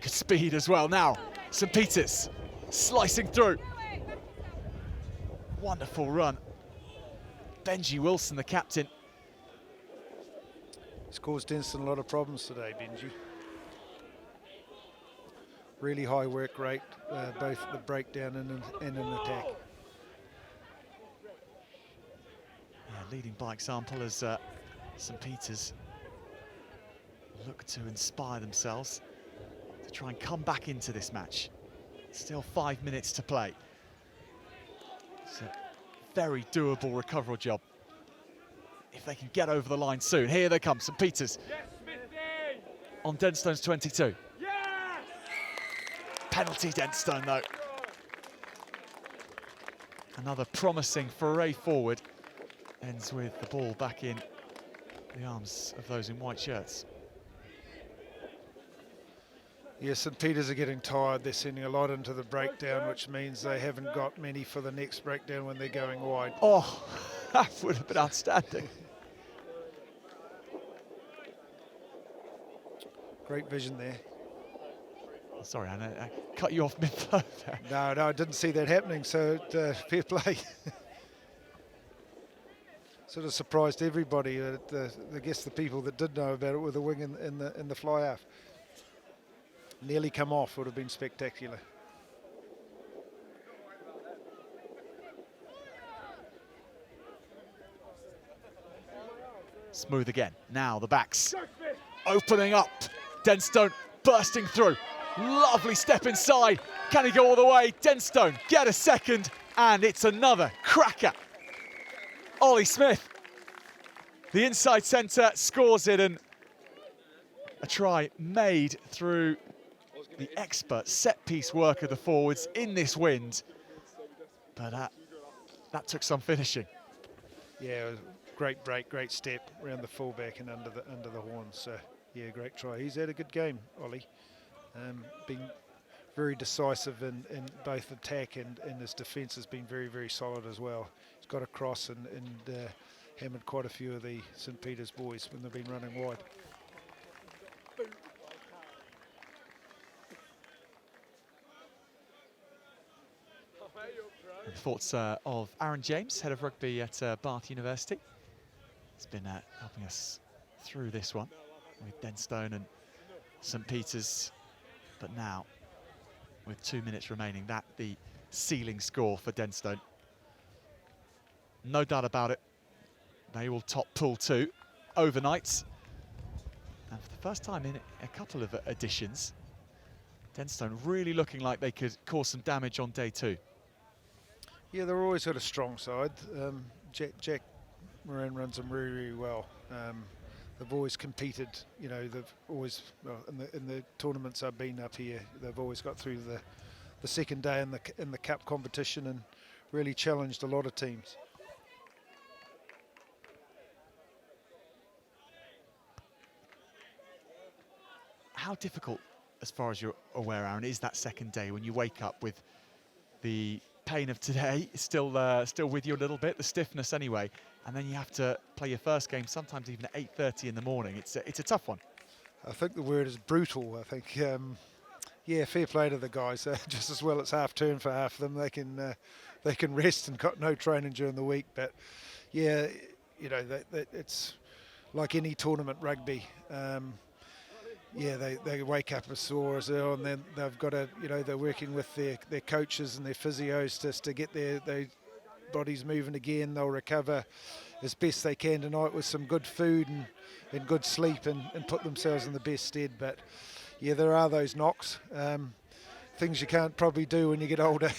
Good speed as well. Now, St Peter's slicing through. Wonderful run. Benji Wilson, the captain. It's caused Denstone a lot of problems today, Benji. Really high work rate, both the breakdown and an attack. Yeah, leading by example as St Peter's look to inspire themselves to try and come back into this match. Still 5 minutes to play. It's a very doable recovery job if they can get over the line soon. Here they come, St Peter's on Denstone's 22. Penalty Denstone though. Another promising foray forward ends with the ball back in the arms of those in white shirts. Yeah, St Peter's are getting tired. They're sending a lot into the breakdown, which means they haven't got many for the next breakdown when they're going wide. Oh, that would have been outstanding. Great vision there. Sorry, Anna, I cut you off mid-flow there. No, I didn't see that happening, so fair play. Sort of surprised everybody. I guess the people that did know about it were the wing in the fly-half. Nearly come off, would have been spectacular. Smooth again. Now the backs opening up. Denstone bursting through. Lovely step inside. Can he go all the way? Denstone get a second, and it's another cracker. Ollie Smith, the inside centre, scores it, and a try made through the expert set-piece work of the forwards in this wind. But that took some finishing. Yeah, great break, great step around the fullback and under the horns. So yeah, great try. He's had a good game, Ollie. Been very decisive in both attack and his defence has been very, very solid as well. He's got across and hammered quite a few of the St Peter's boys when they've been running wide. The thoughts of Aaron James, head of rugby at Bath University. He's been helping us through this one with Denstone and St Peter's. But now, with 2 minutes remaining, that the ceiling score for Denstone. No doubt about it. They will top Pool 2 overnight. And for the first time in a couple of editions, Denstone really looking like they could cause some damage on day 2. Yeah, they're always got a strong side. Jack Moran runs them really, really well. They've always competed, you know, they've always, well, in the tournaments I've been up here, they've always got through the second day in the cup competition and really challenged a lot of teams. How difficult, as far as you're aware, Aaron, is that second day when you wake up with the pain of today still with you a little bit, the stiffness anyway, and then you have to play your first game sometimes even at 8:30 in the morning. It's a tough one. I think the word is brutal. I think Yeah, fair play to the guys. Just as well it's half term for half of them. They can rest and got no training during the week. But yeah, you know, it's like any tournament rugby. Yeah, they wake up sore as well, and then they've got to, you know, they're working with their coaches and their physios just to get their bodies moving again. They'll recover as best they can tonight with some good food and good sleep and put themselves in the best stead. But yeah, there are those knocks, things you can't probably do when you get older.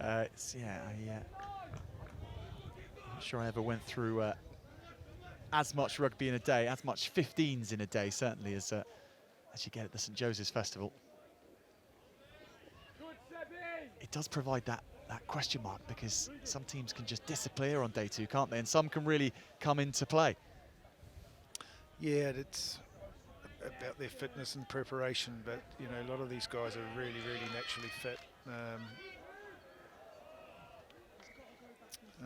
I'm not sure I ever went through as much rugby in a day, as much 15s in a day, certainly, as you get at the St Joseph's Festival. It does provide that question mark, because some teams can just disappear on day 2, can't they? And some can really come into play. Yeah, it's about their fitness and preparation, but you know, a lot of these guys are really naturally fit.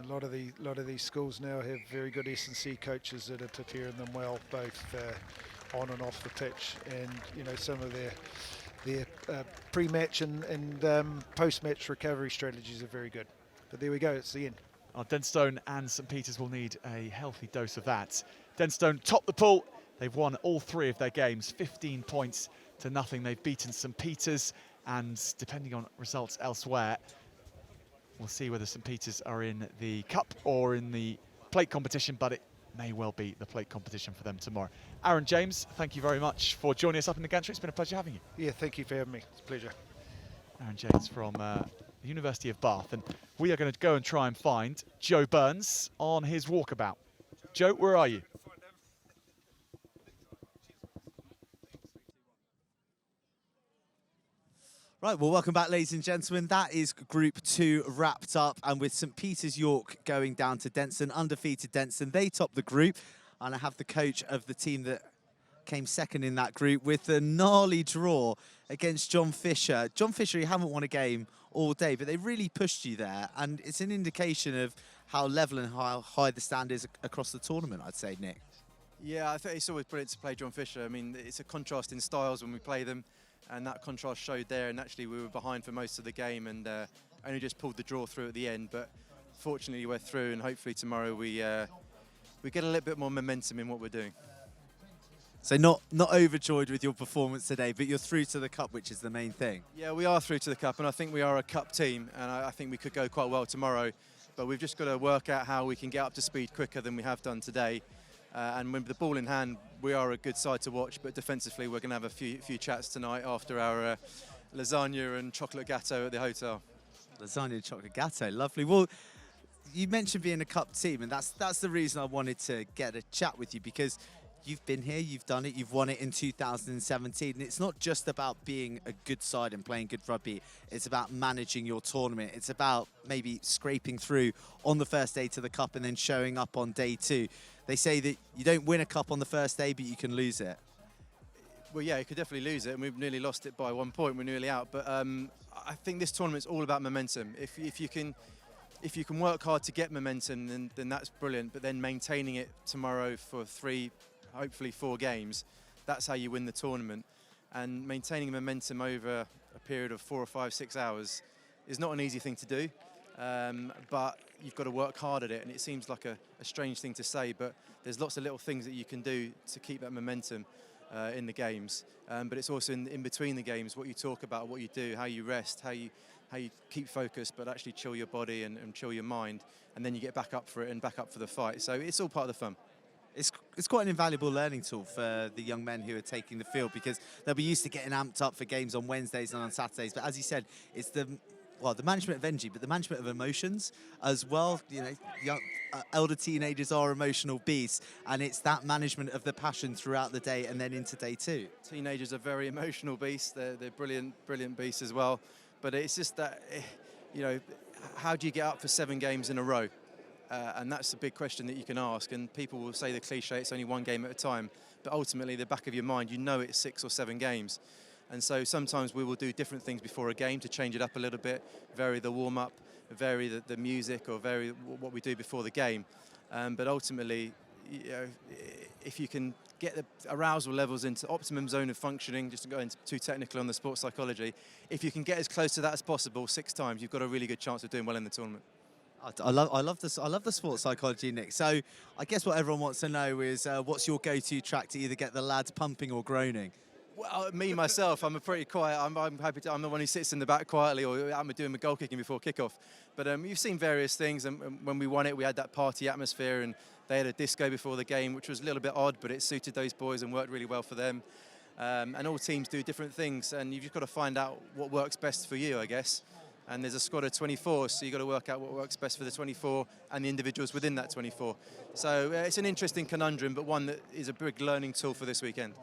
A lot of these schools now have very good S&C coaches that are preparing them well, both on and off the pitch, and you know, some of their pre-match and post-match recovery strategies are very good. But there we go, it's the end. Denstone and St Peters will need a healthy dose of that. Denstone top the pool. They've won all 3 of their games, 15 points to nothing. They've beaten St Peters, and depending on results elsewhere, we'll see whether St Peters are in the cup or in the plate competition, but it may well be the plate competition for them tomorrow. Aaron James, thank you very much for joining us up in the gantry. It's been a pleasure having you. Yeah, thank you for having me. It's a pleasure. Aaron James from the University of Bath, and we are going to go and try and find Joe Burns on his walkabout. Joe, where are you? Right, well, welcome back, ladies and gentlemen. That is Group 2 wrapped up, and with St Peters York going down to Denstone, undefeated Denstone, they top the group, and I have the coach of the team that came second in that group with a gnarly draw against John Fisher. John Fisher, you haven't won a game all day, but they really pushed you there, and it's an indication of how level and how high the stand is across the tournament, I'd say, Nick. Yeah, I think it's always brilliant to play John Fisher. I mean, it's a contrast in styles when we play them, and that contrast showed there, and actually we were behind for most of the game and only just pulled the draw through at the end, but fortunately we're through, and hopefully tomorrow we get a little bit more momentum in what we're doing. So not overjoyed with your performance today, but you're through to the cup, which is the main thing. Yeah, we are through to the cup, and I think we are a cup team, and I think we could go quite well tomorrow, but we've just got to work out how we can get up to speed quicker than we have done today. And with the ball in hand, we are a good side to watch, but defensively we're going to have a few chats tonight after our lasagna and chocolate gâteau at the hotel. Lasagna and chocolate gâteau, lovely. Well, you mentioned being a cup team, and that's the reason I wanted to get a chat with you, because you've been here, you've done it, you've won it in 2017. And it's not just about being a good side and playing good rugby. It's about managing your tournament. It's about maybe scraping through on the first day to the cup and then showing up on day 2. They say that you don't win a cup on the first day, but you can lose it. Well, yeah, you could definitely lose it, and we've nearly lost it by 1 point. We're nearly out, but I think this tournament's all about momentum. If you can work hard to get momentum, then that's brilliant. But then maintaining it tomorrow for 3, hopefully 4 games, that's how you win the tournament. And maintaining momentum over a period of 4 or 5, 6 hours is not an easy thing to do. But you've got to work hard at it, and it seems like a strange thing to say, but there's lots of little things that you can do to keep that momentum in the games. But it's also in between the games, what you talk about, what you do, how you rest, how you keep focused, but actually chill your body and chill your mind, and then you get back up for it and back up for the fight. So it's all part of the fun. It's quite an invaluable learning tool for the young men who are taking the field, because they'll be used to getting amped up for games on Wednesdays and on Saturdays. But as you said, it's the management of energy, but the management of emotions as well. You know, young, elder teenagers are emotional beasts, and it's that management of the passion throughout the day and then into day 2. Teenagers are very emotional beasts. They're brilliant beasts as well. But it's just that, you know, how do you get up for 7 games in a row? And that's a big question that you can ask, and people will say the cliche, it's only 1 game at a time, but ultimately the back of your mind, you know it's 6 or 7 games. And so sometimes we will do different things before a game to change it up a little bit, vary the warm-up, vary the music, or vary what we do before the game. But ultimately, you know, if you can get the arousal levels into optimum zone of functioning, just to go into too technical on the sports psychology, if you can get as close to that as possible 6 times, you've got a really good chance of doing well in the tournament. I love the sports psychology, Nick. So I guess what everyone wants to know is what's your go-to track to either get the lads pumping or groaning? Well, me myself, I'm a pretty quiet. I'm happy to. I'm the one who sits in the back quietly, or I'm doing my goal kicking before kickoff. But you've seen various things, and when we won it, we had that party atmosphere, and they had a disco before the game, which was a little bit odd, but it suited those boys and worked really well for them. And all teams do different things, and you've just got to find out what works best for you, I guess. And there's a squad of 24, so you've got to work out what works best for the 24 and the individuals within that 24. So it's an interesting conundrum, but one that is a big learning tool for this weekend.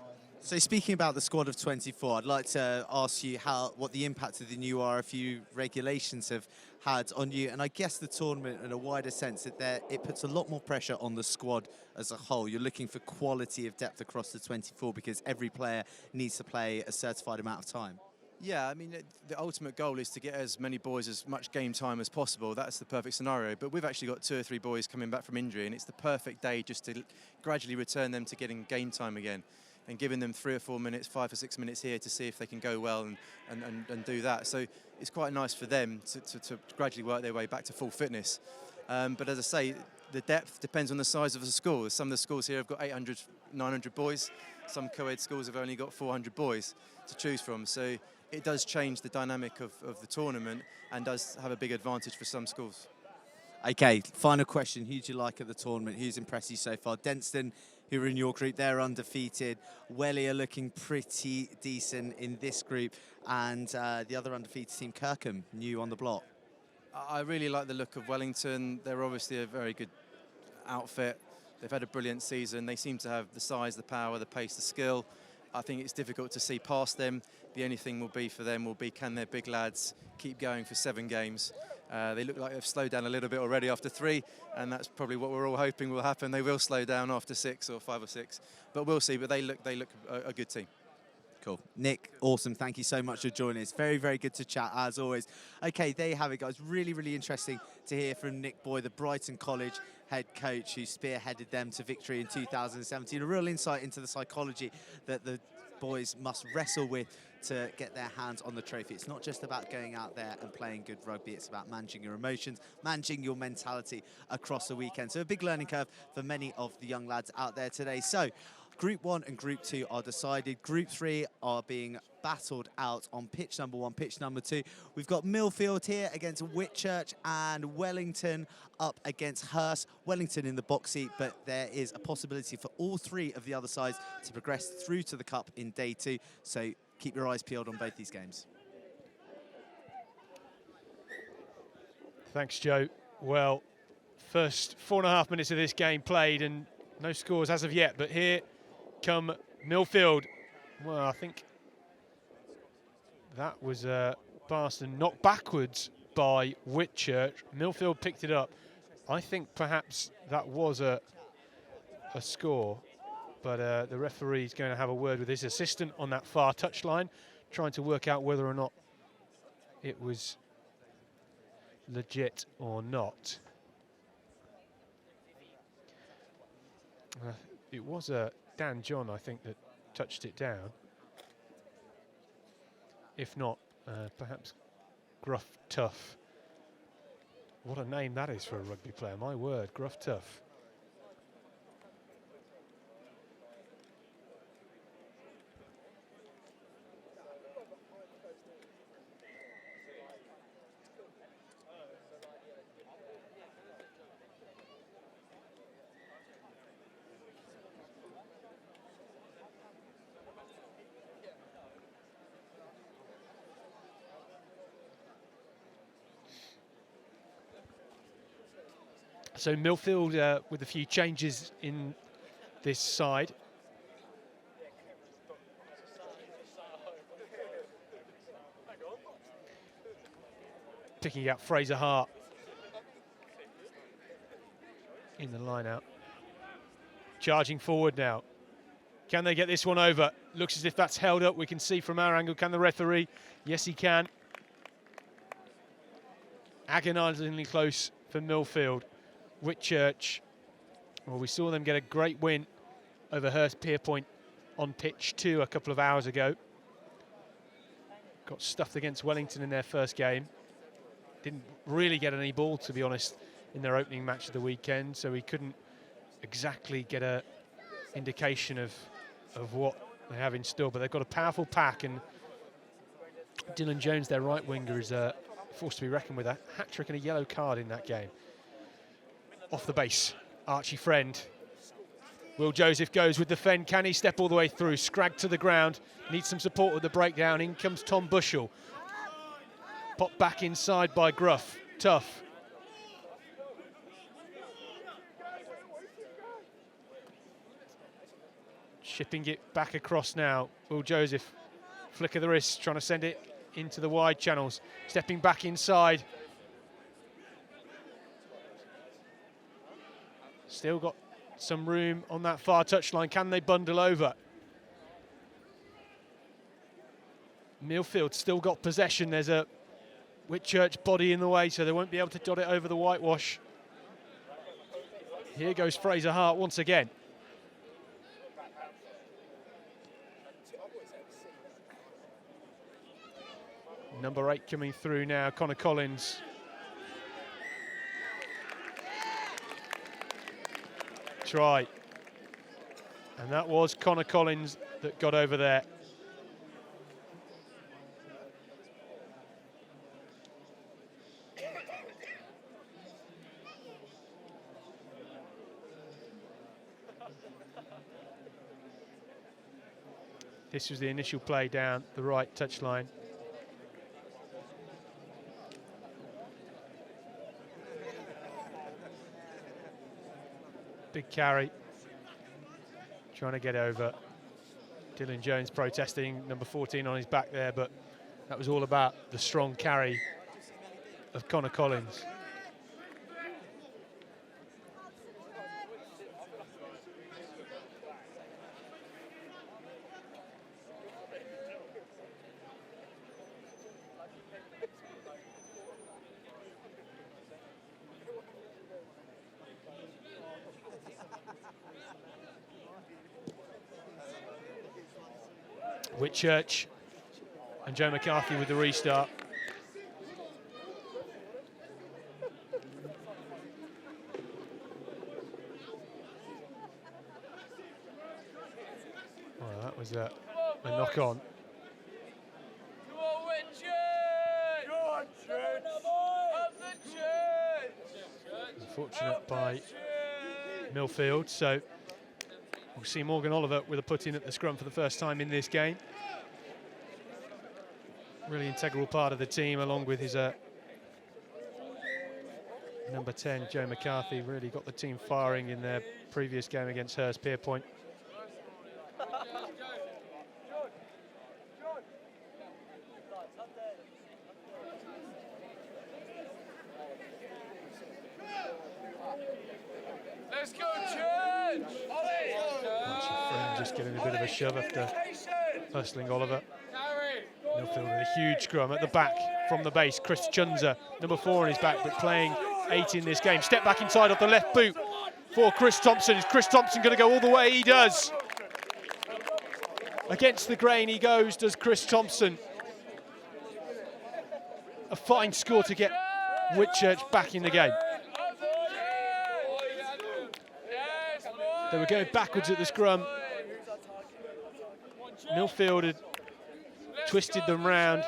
So speaking about the squad of 24, I'd like to ask you what the impact of the new RFU regulations have had on you, and I guess the tournament in a wider sense, that it puts a lot more pressure on the squad as a whole. You're looking for quality of depth across the 24 because every player needs to play a certified amount of time. Yeah, I mean, the ultimate goal is to get as many boys as much game time as possible. That's the perfect scenario. But we've actually got 2 or 3 boys coming back from injury, and it's the perfect day just to gradually return them to getting game time again and giving them 3 or 4 minutes, 5 or 6 minutes here to see if they can go well and do that. So it's quite nice for them to gradually work their way back to full fitness. But as I say, the depth depends on the size of the school. Some of the schools here have got 800, 900 boys. Some co-ed schools have only got 400 boys to choose from. So it does change the dynamic of the tournament and does have a big advantage for some schools. Okay, final question. Who do you like at the tournament? Who's impressed you so far? Denston, who are in your group, they're undefeated. Welly are looking pretty decent in this group. And the other undefeated team, Kirkham, new on the block. I really like the look of Wellington. They're obviously a very good outfit. They've had a brilliant season. They seem to have the size, the power, the pace, the skill. I think it's difficult to see past them. The only thing will be for them will be, can their big lads keep going for 7 games? They look like they've slowed down a little bit already after 3, and that's probably what we're all hoping will happen. They will slow down after 6 or 5 or 6, but we'll see. But they look a good team. Cool. Nick, awesome. Thank you so much for joining us. Very, very good to chat, as always. Okay, there you have it, guys. Really, really interesting to hear from Nick Boy, the Brighton College head coach who spearheaded them to victory in 2017. A real insight into the psychology that the boys must wrestle with to get their hands on the trophy. It's not just about going out there and playing good rugby. It's about managing your emotions, managing your mentality across the weekend. So a big learning curve for many of the young lads out there today. So Group 1 and Group 2 are decided. Group 3 are being battled out on pitch number 1, pitch number 2. We've got Millfield here against Whitchurch and Wellington up against Hurst. Wellington in the box seat, but there is a possibility for all 3 of the other sides to progress through to the Cup in day 2. So keep your eyes peeled on both these games. Thanks, Joe. Well, first 4.5 minutes of this game played and no scores as of yet, but here come Millfield. Well, I think that was Barston knocked backwards by Whitchurch. Millfield picked it up. I think perhaps that was a score, but the referee's going to have a word with his assistant on that far touchline, trying to work out whether or not it was legit or not. It was Dan John, I think, that touched it down. If not, perhaps Gruff Tough. What a name that is for a rugby player, my word, Gruff Tough. So Millfield with a few changes in this side. Picking out Fraser Hart in the line out. Charging forward now. Can they get this one over? Looks as if that's held up. We can see from our angle. Can the referee? Yes, he can. Agonisingly close for Millfield. Whitchurch, well, we saw them get a great win over Hurst Pierpoint on pitch 2 a couple of hours ago. Got stuffed against Wellington in their first game. Didn't really get any ball, to be honest, in their opening match of the weekend, so we couldn't exactly get a indication of what they have in store. But they've got a powerful pack, and Dylan Jones, their right winger, is a force to be reckoned with. A hat-trick and a yellow card in that game. Off the base, Archie Friend. Will Joseph goes with the fend. Can he step all the way through? Scragged to the ground. Needs some support with the breakdown. In comes Tom Bushell. Popped back inside by Gruff. Tough. Shipping it back across now. Will Joseph. Flick of the wrist, trying to send it into the wide channels. Stepping back inside. Still got some room on that far touchline. Can they bundle over? Millfield still got possession. There's a Whitchurch body in the way, so they won't be able to dot it over the whitewash. Here goes Fraser Hart once again. Number 8 coming through now, Connor Collins. Try. And that was Connor Collins that got over there. This was the initial play down the right touchline. Big carry. Trying to get over. Dylan Jones protesting, number 14 on his back there, but that was all about the strong carry of Connor Collins. Whitchurch and Joe McCarthy with the restart. Well, that was a knock on. Unfortunate by Millfield, so we'll see Morgan Oliver with a put in at the scrum for the first time in this game. Really integral part of the team, along with his number 10, Joe McCarthy. Really got the team firing in their previous game against Hurst Pierpoint. Let's go, Church! Just getting a bit of a shove after hustling Oliver. Millfield with a huge scrum at the back from the base. Chris Chunza, number 4 on his back, but playing 8 in this game. Step back inside off the left boot for Chris Thompson. Is Chris Thompson going to go all the way? He does. Against the grain he goes, does Chris Thompson. A fine score to get Whitchurch back in the game. They were going backwards at the scrum. Millfield had twisted them round.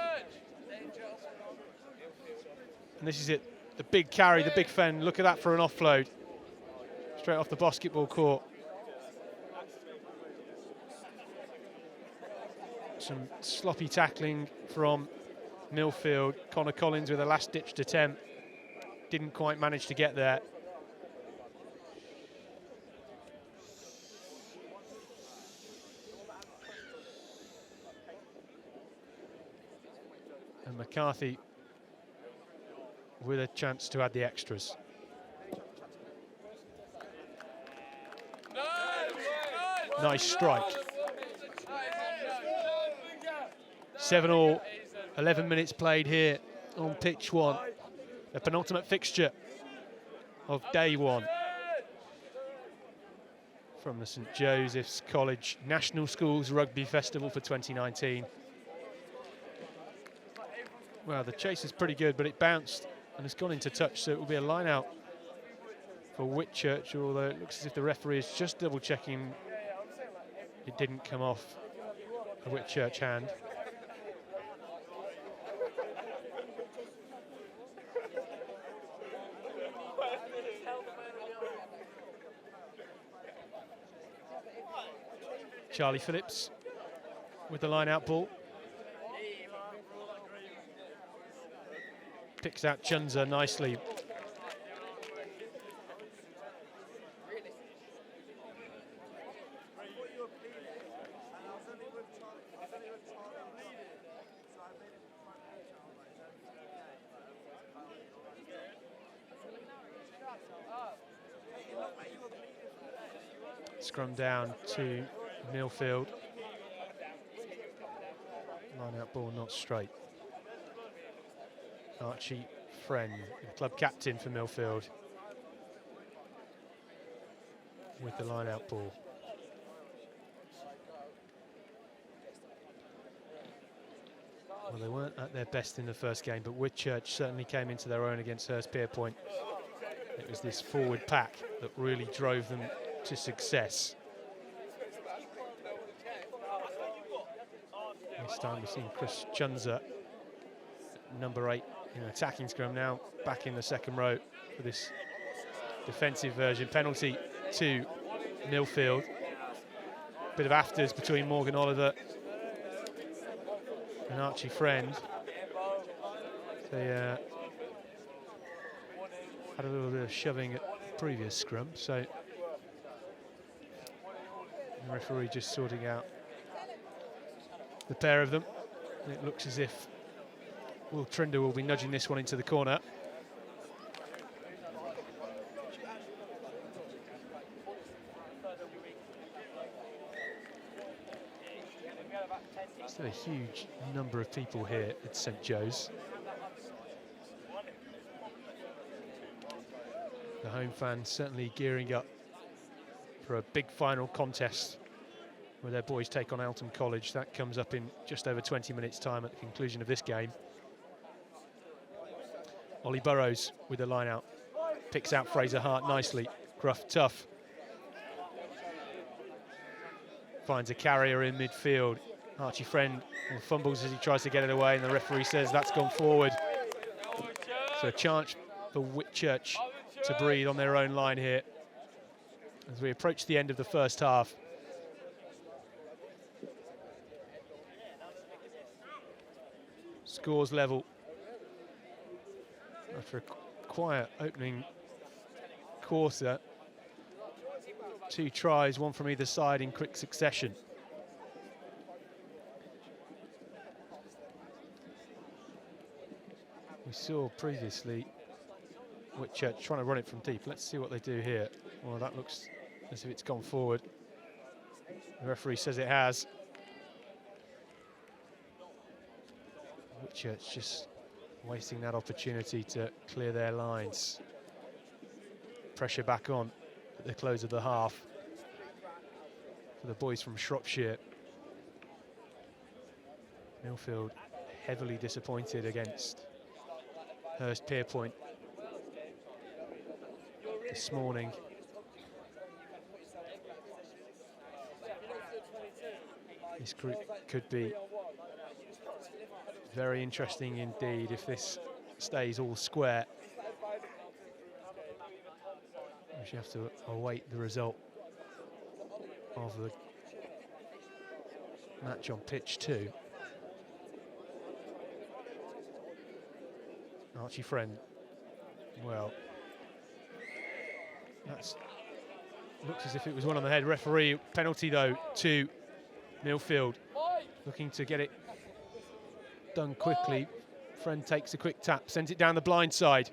And this is it, the big carry, the big fend. Look at that for an offload. Straight off the basketball court. Some sloppy tackling from Millfield. Connor Collins with a last-ditched attempt. Didn't quite manage to get there. And McCarthy with a chance to add the extras. Nice strike. 7-all, 11 minutes played here on pitch 1. The penultimate fixture of day 1. from the St Joseph's College National Schools Rugby Festival for 2019. Well, the chase is pretty good, but it bounced and has gone into touch, so it will be a line out for Whitchurch, although it looks as if the referee is just double checking it didn't come off a Whitchurch hand. Charlie Phillips with the line out ball. Picks out Chunza nicely. Scrum down to Millfield. Line out ball not straight. Archie Friend, club captain for Millfield, with the line out ball. Well, they weren't at their best in the first game, but Whitchurch certainly came into their own against Hurstpierpoint. It was this forward pack that really drove them to success. This time we've seen Chris Chunza, number 8 in attacking scrum, now back in the second row for this defensive version. Penalty to Millfield. Bit of afters between Morgan Oliver and Archie Friend. They had a little bit of shoving at the previous scrum, so the referee just sorting out the pair of them. It looks as if Will Trinder will be nudging this one into the corner. Still a huge number of people here at St Joe's. The home fans certainly gearing up for a big final contest where their boys take on Alton College. That comes up in just over 20 minutes' time at the conclusion of this game. Ollie Burrows with the line out. Picks out Fraser Hart nicely. Gruff tough. Finds a carrier in midfield. Archie Friend fumbles as he tries to get it away, and the referee says that's gone forward. So a chance for Whitchurch to breathe on their own line here as we approach the end of the first half. Scores level after a quiet opening quarter. 2 tries, one from either side in quick succession. We saw previously Whitchurch trying to run it from deep. Let's see what they do here. Well, that looks as if it's gone forward. The referee says it has. Whitchurch just wasting that opportunity to clear their lines. Pressure back on at the close of the half for the boys from Shropshire. Millfield heavily disappointed against Hurstpierpoint this morning. This group could be very interesting indeed if this stays all square. We should have to await the result of the match on pitch 2. Archie Friend, well, that's looks as if it was one on the head. Referee penalty though to Millfield, looking to get it done quickly. Friend takes a quick tap, sends it down the blind side.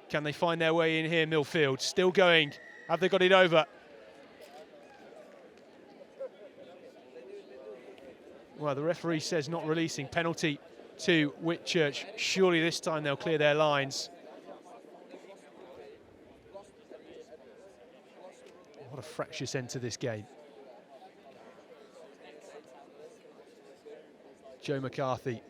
Can they find their way in here? Millfield still going. Have they got it over? Well, the referee says not releasing. Penalty to Whitchurch. Surely this time they'll clear their lines. a fractious end to this game. Joe McCarthy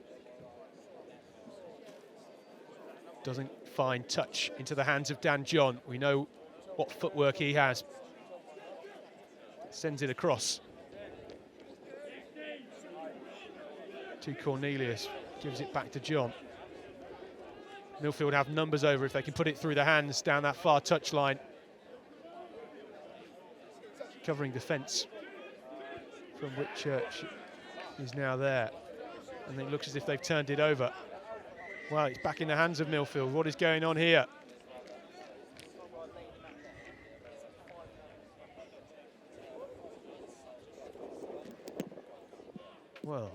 doesn't find touch into the hands of Dan John. We know what footwork he has. Sends it across to Cornelius, gives it back to John. Millfield have numbers over if they can put it through the hands down that far touchline. Covering defence from Whitchurch is now there. And it looks as if they've turned it over. Well, it's back in the hands of Millfield. What is going on here? Well,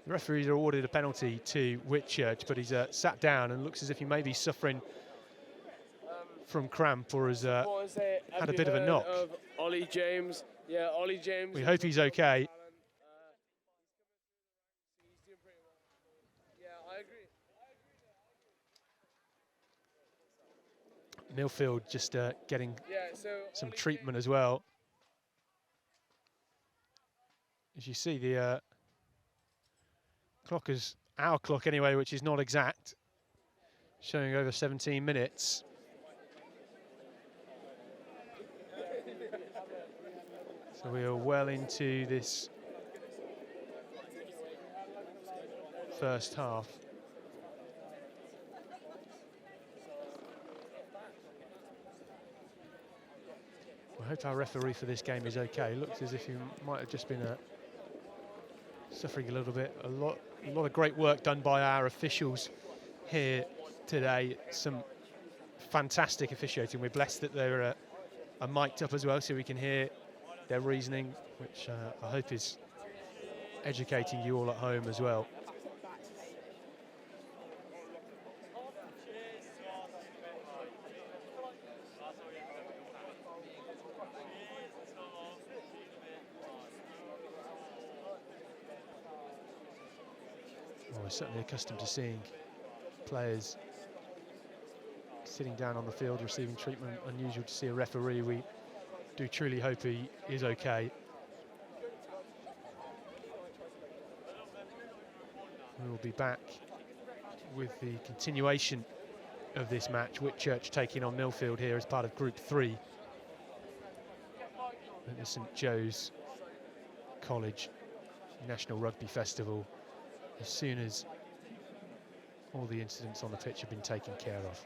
the referees are awarded a penalty to Whitchurch, but he's sat down and looks as if he may be suffering from cramp or has had a bit of a knock. Of Ollie James. Yeah, Ollie James. We hope he's okay. Millfield just getting some treatment as well. As you see, the clock is our clock anyway, which is not exact, showing over 17 minutes. So we are well into this first half. I hope our referee for this game is okay. Looks as if he might have just been suffering a little bit. A lot of great work done by our officials here today. Some fantastic officiating. We're blessed that they're are mic'd up as well, so we can hear their reasoning, which I hope is educating you all at home as well. Well, we're certainly accustomed to seeing players sitting down on the field receiving treatment. Unusual to see a referee. We do truly hope he is okay. We will be back with the continuation of this match. Whitchurch taking on Millfield here as part of Group 3 at the St Joe's College National Rugby Festival, as soon as all the incidents on the pitch have been taken care of.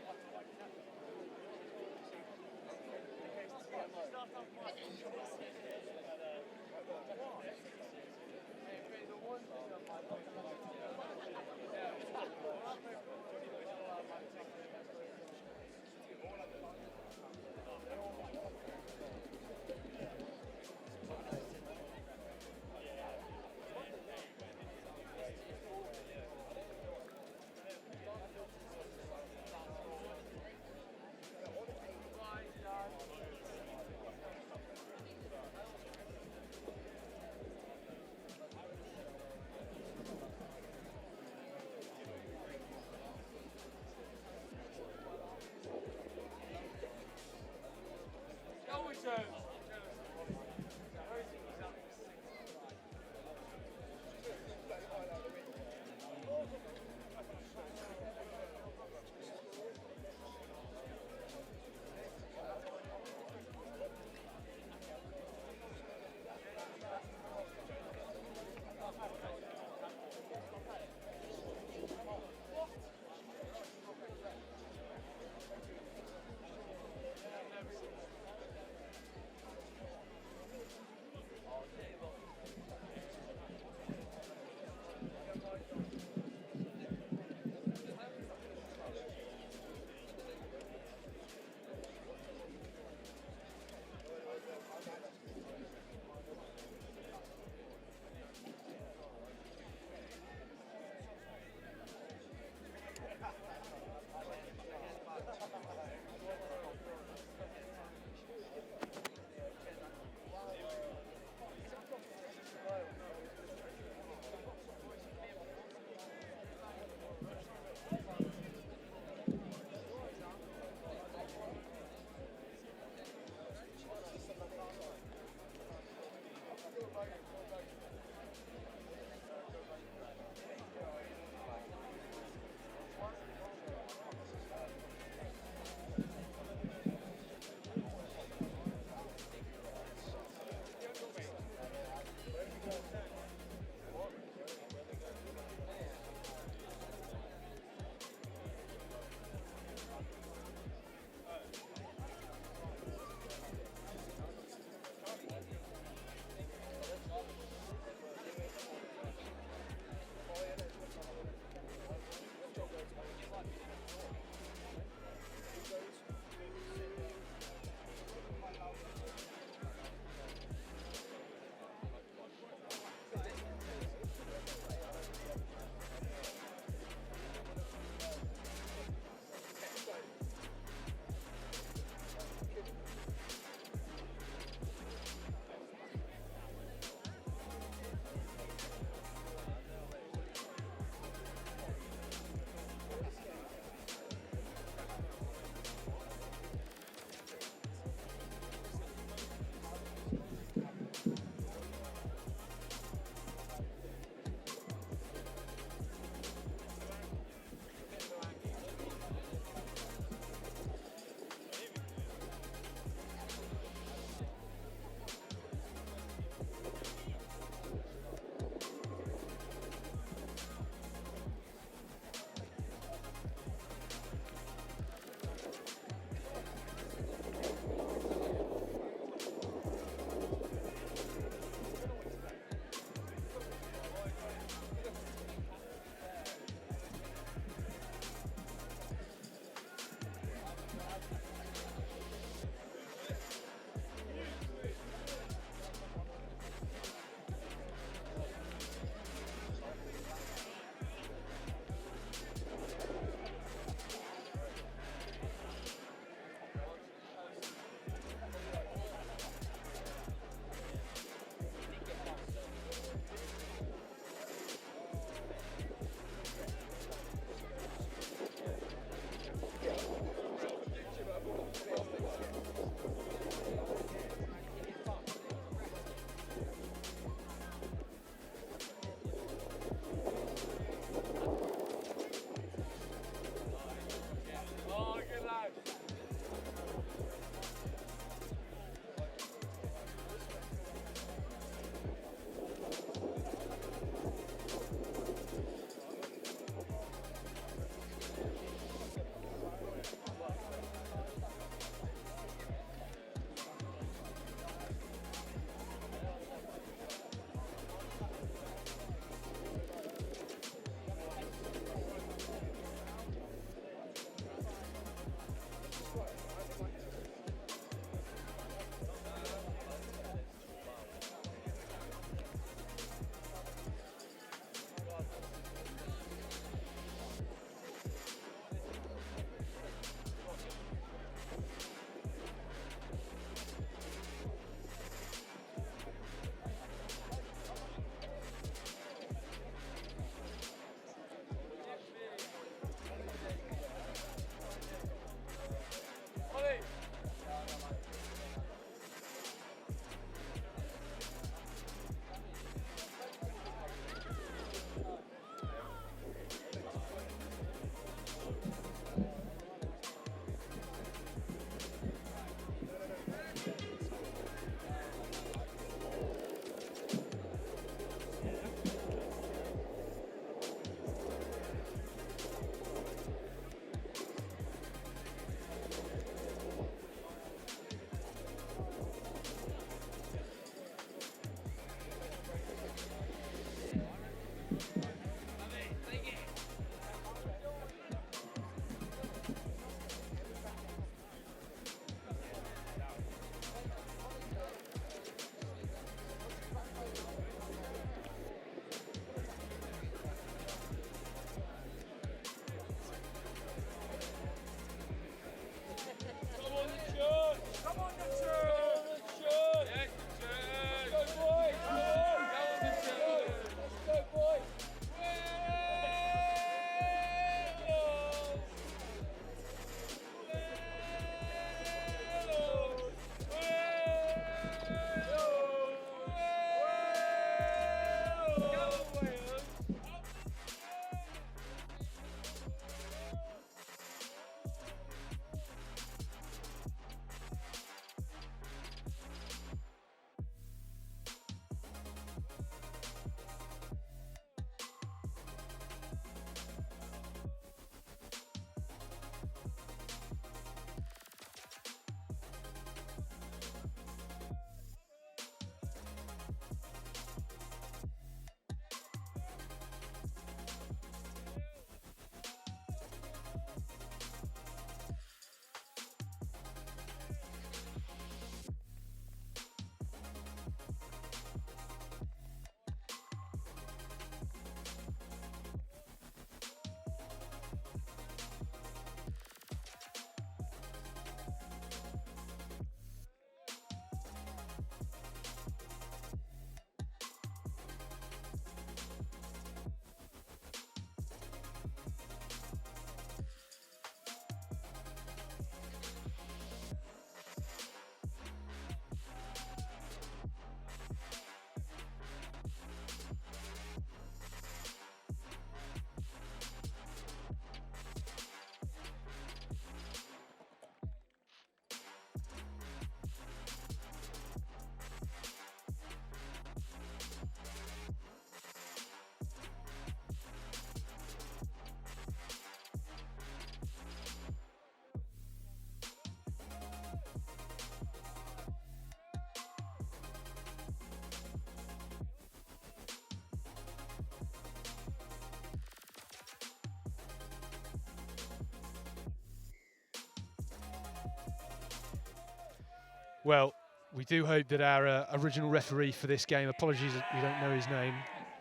Well, we do hope that our original referee for this game, apologies that we don't know his name,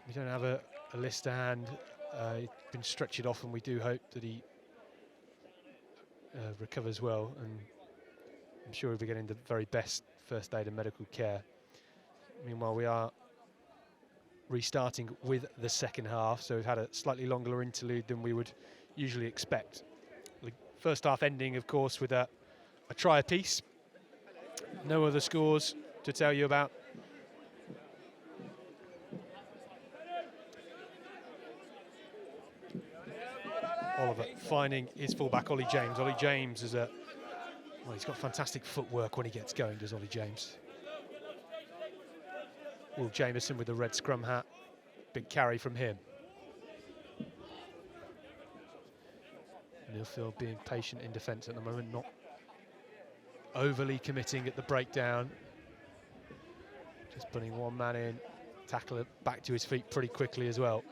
we don't have a list to hand, he's been stretchered off, and we do hope that he recovers well, and I'm sure he'll be getting the very best first aid and medical care. Meanwhile, we are restarting with the second half, so we've had a slightly longer interlude than we would usually expect. The first half ending, of course, with a try apiece. No other scores to tell you about. Oliver finding his fullback, Ollie James. Ollie James is well, he's got fantastic footwork when he gets going, does Ollie James. Will Jamieson with the red scrum hat. Big carry from him. Millfield being patient in defence at the moment, not overly committing at the breakdown. Just putting one man in, tackle it back to his feet pretty quickly as well.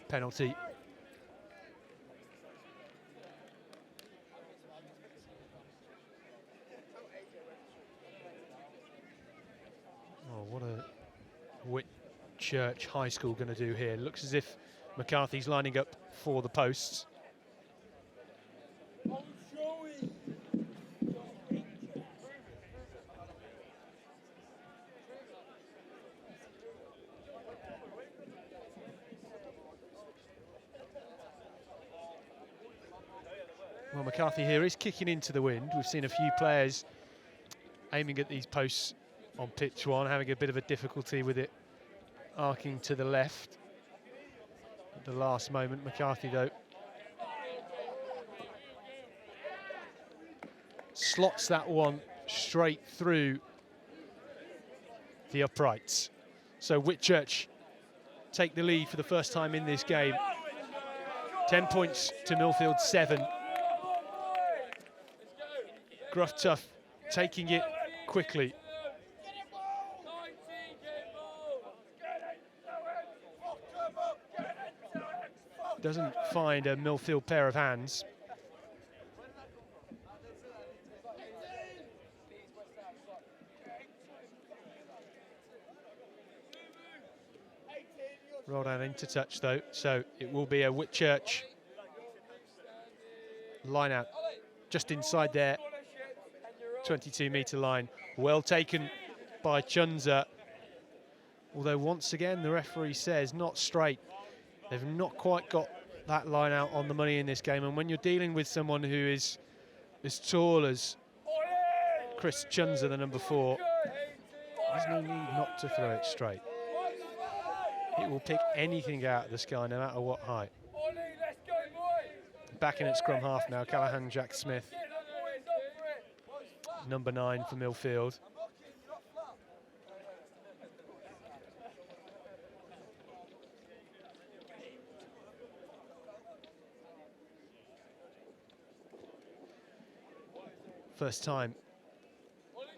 Penalty. Oh, what a Whitchurch High School going to do here. Looks as if McCarthy's lining up for the posts. Well, McCarthy here is kicking into the wind. We've seen a few players aiming at these posts on pitch one, having a bit of a difficulty with it arcing to the left at the last moment. McCarthy, though, slots that one straight through the uprights. So Whitchurch take the lead for the first time in this game. 10 points to Millfield 7. Gruff Tough taking it quickly. Doesn't find a Millfield pair of hands. Roll down into touch though, so it will be a Whitchurch line out just inside their 22-metre line. Well taken by Chunza, although once again the referee says not straight. They've not quite got that line out on the money in this game, and when you're dealing with someone who is as tall as Chris Chunza, the number 4, there's no need not to throw it straight. It will pick anything out of the sky, no matter what height. Back in at scrum half now, Callahan Jack Smith, number 9 for Millfield. First time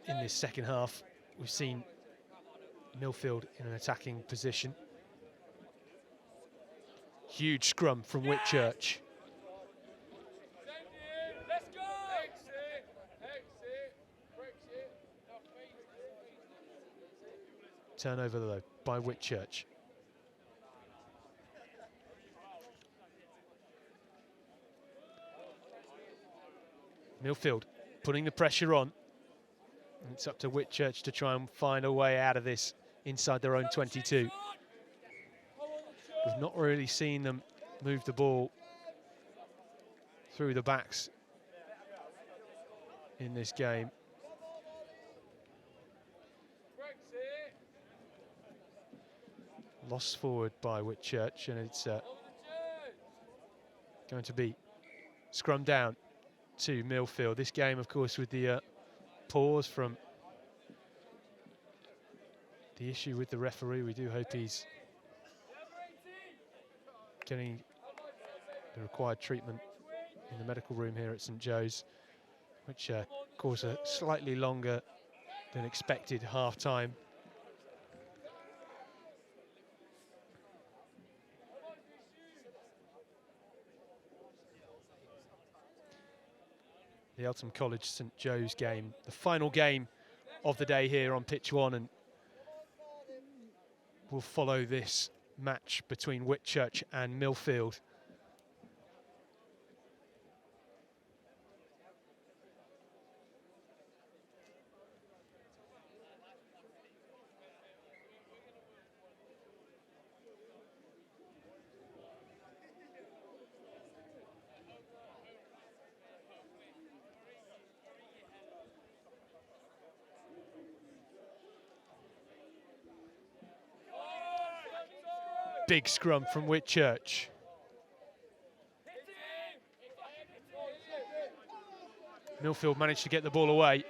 in this second half we've seen Millfield in an attacking position. Huge scrum from Whitchurch. Turnover though by Whitchurch. Millfield putting the pressure on. And it's up to Whitchurch to try and find a way out of this inside their own 22. We've not really seen them move the ball through the backs in this game. Lost forward by Whitchurch, and it's going to be scrum down to Millfield. This game, of course, with the pause from the issue with the referee, we do hope he's getting the required treatment in the medical room here at St Joe's, which caused a slightly longer than expected half-time. the Eltham College St Joe's game, the final game of the day here on pitch 1, and we'll follow this match between Whitchurch and Millfield. Big scrum from Whitchurch. Millfield managed to get the ball away.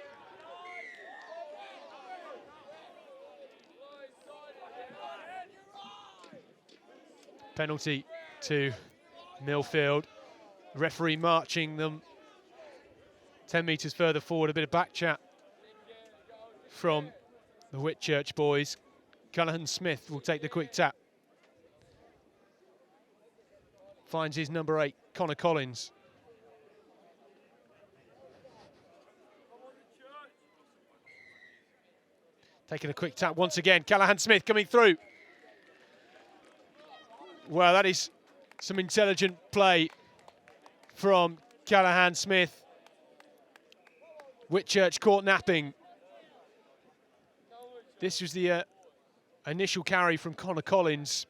Penalty to Millfield. Referee marching them 10 metres further forward. A bit of back chat from the Whitchurch boys. Callaghan Smith will take the quick tap. Finds his number 8, Connor Collins. Taking a quick tap once again. Callaghan Smith coming through. Well, that is some intelligent play from Callaghan Smith. Whitchurch caught napping. This was the initial carry from Connor Collins.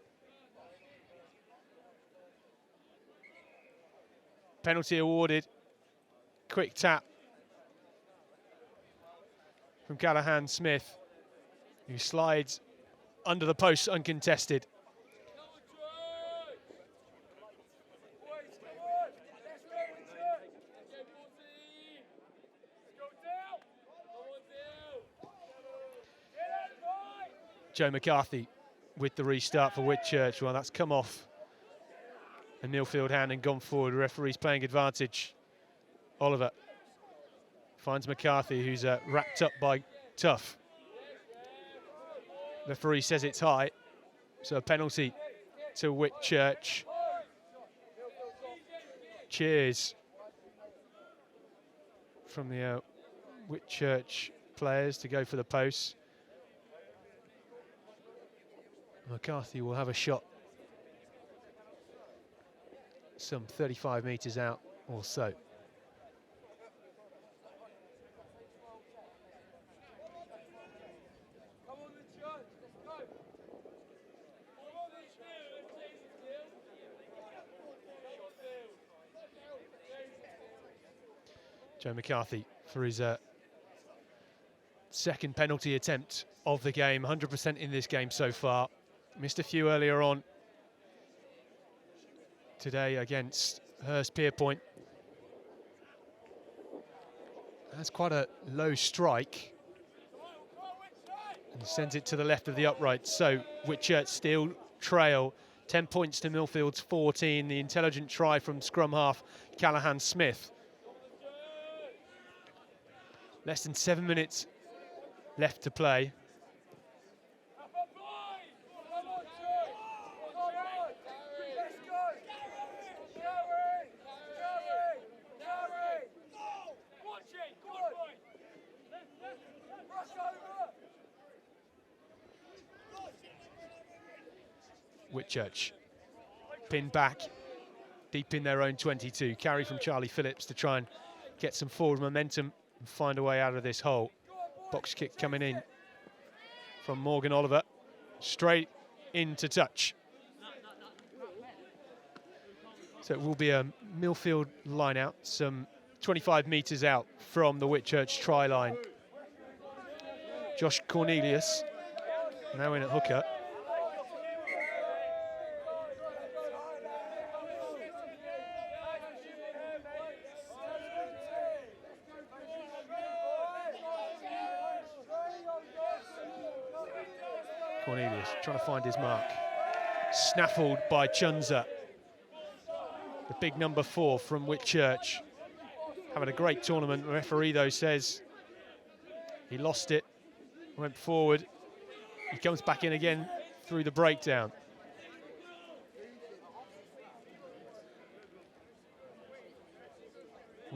Penalty awarded. Quick tap from Callaghan Smith, who slides under the post uncontested. Joe McCarthy with the restart for Whitchurch. Well, that's come off a Millfield hand and gone forward. Referee's playing advantage. Oliver finds McCarthy, who's wrapped up by Tough. Referee says it's high, so a penalty to Whitchurch. Cheers from the Whitchurch players to go for the post. McCarthy will have a shot some 35 metres out or so. Joe McCarthy for his second penalty attempt of the game, 100% in this game so far. Missed a few earlier on today against Hurst Pierpoint. That's quite a low strike and sends it to the left of the upright. So Whitchurch still trail, 10 points to Millfield's 14. The intelligent try from scrum half Callaghan Smith. Less than 7 minutes left to play. Whitchurch pinned back deep in their own 22. Carry from Charlie Phillips to try and get some forward momentum and find a way out of this hole. Box kick coming in from Morgan Oliver, straight into touch. So it will be a Millfield line out, some 25 metres out from the Whitchurch try line. Josh Cornelius now in at hooker. Cornelius trying to find his mark. Snaffled by Chunza. The big number 4 from Whitchurch. Having a great tournament. The referee, though, says he lost it. Went forward. He comes back in again through the breakdown.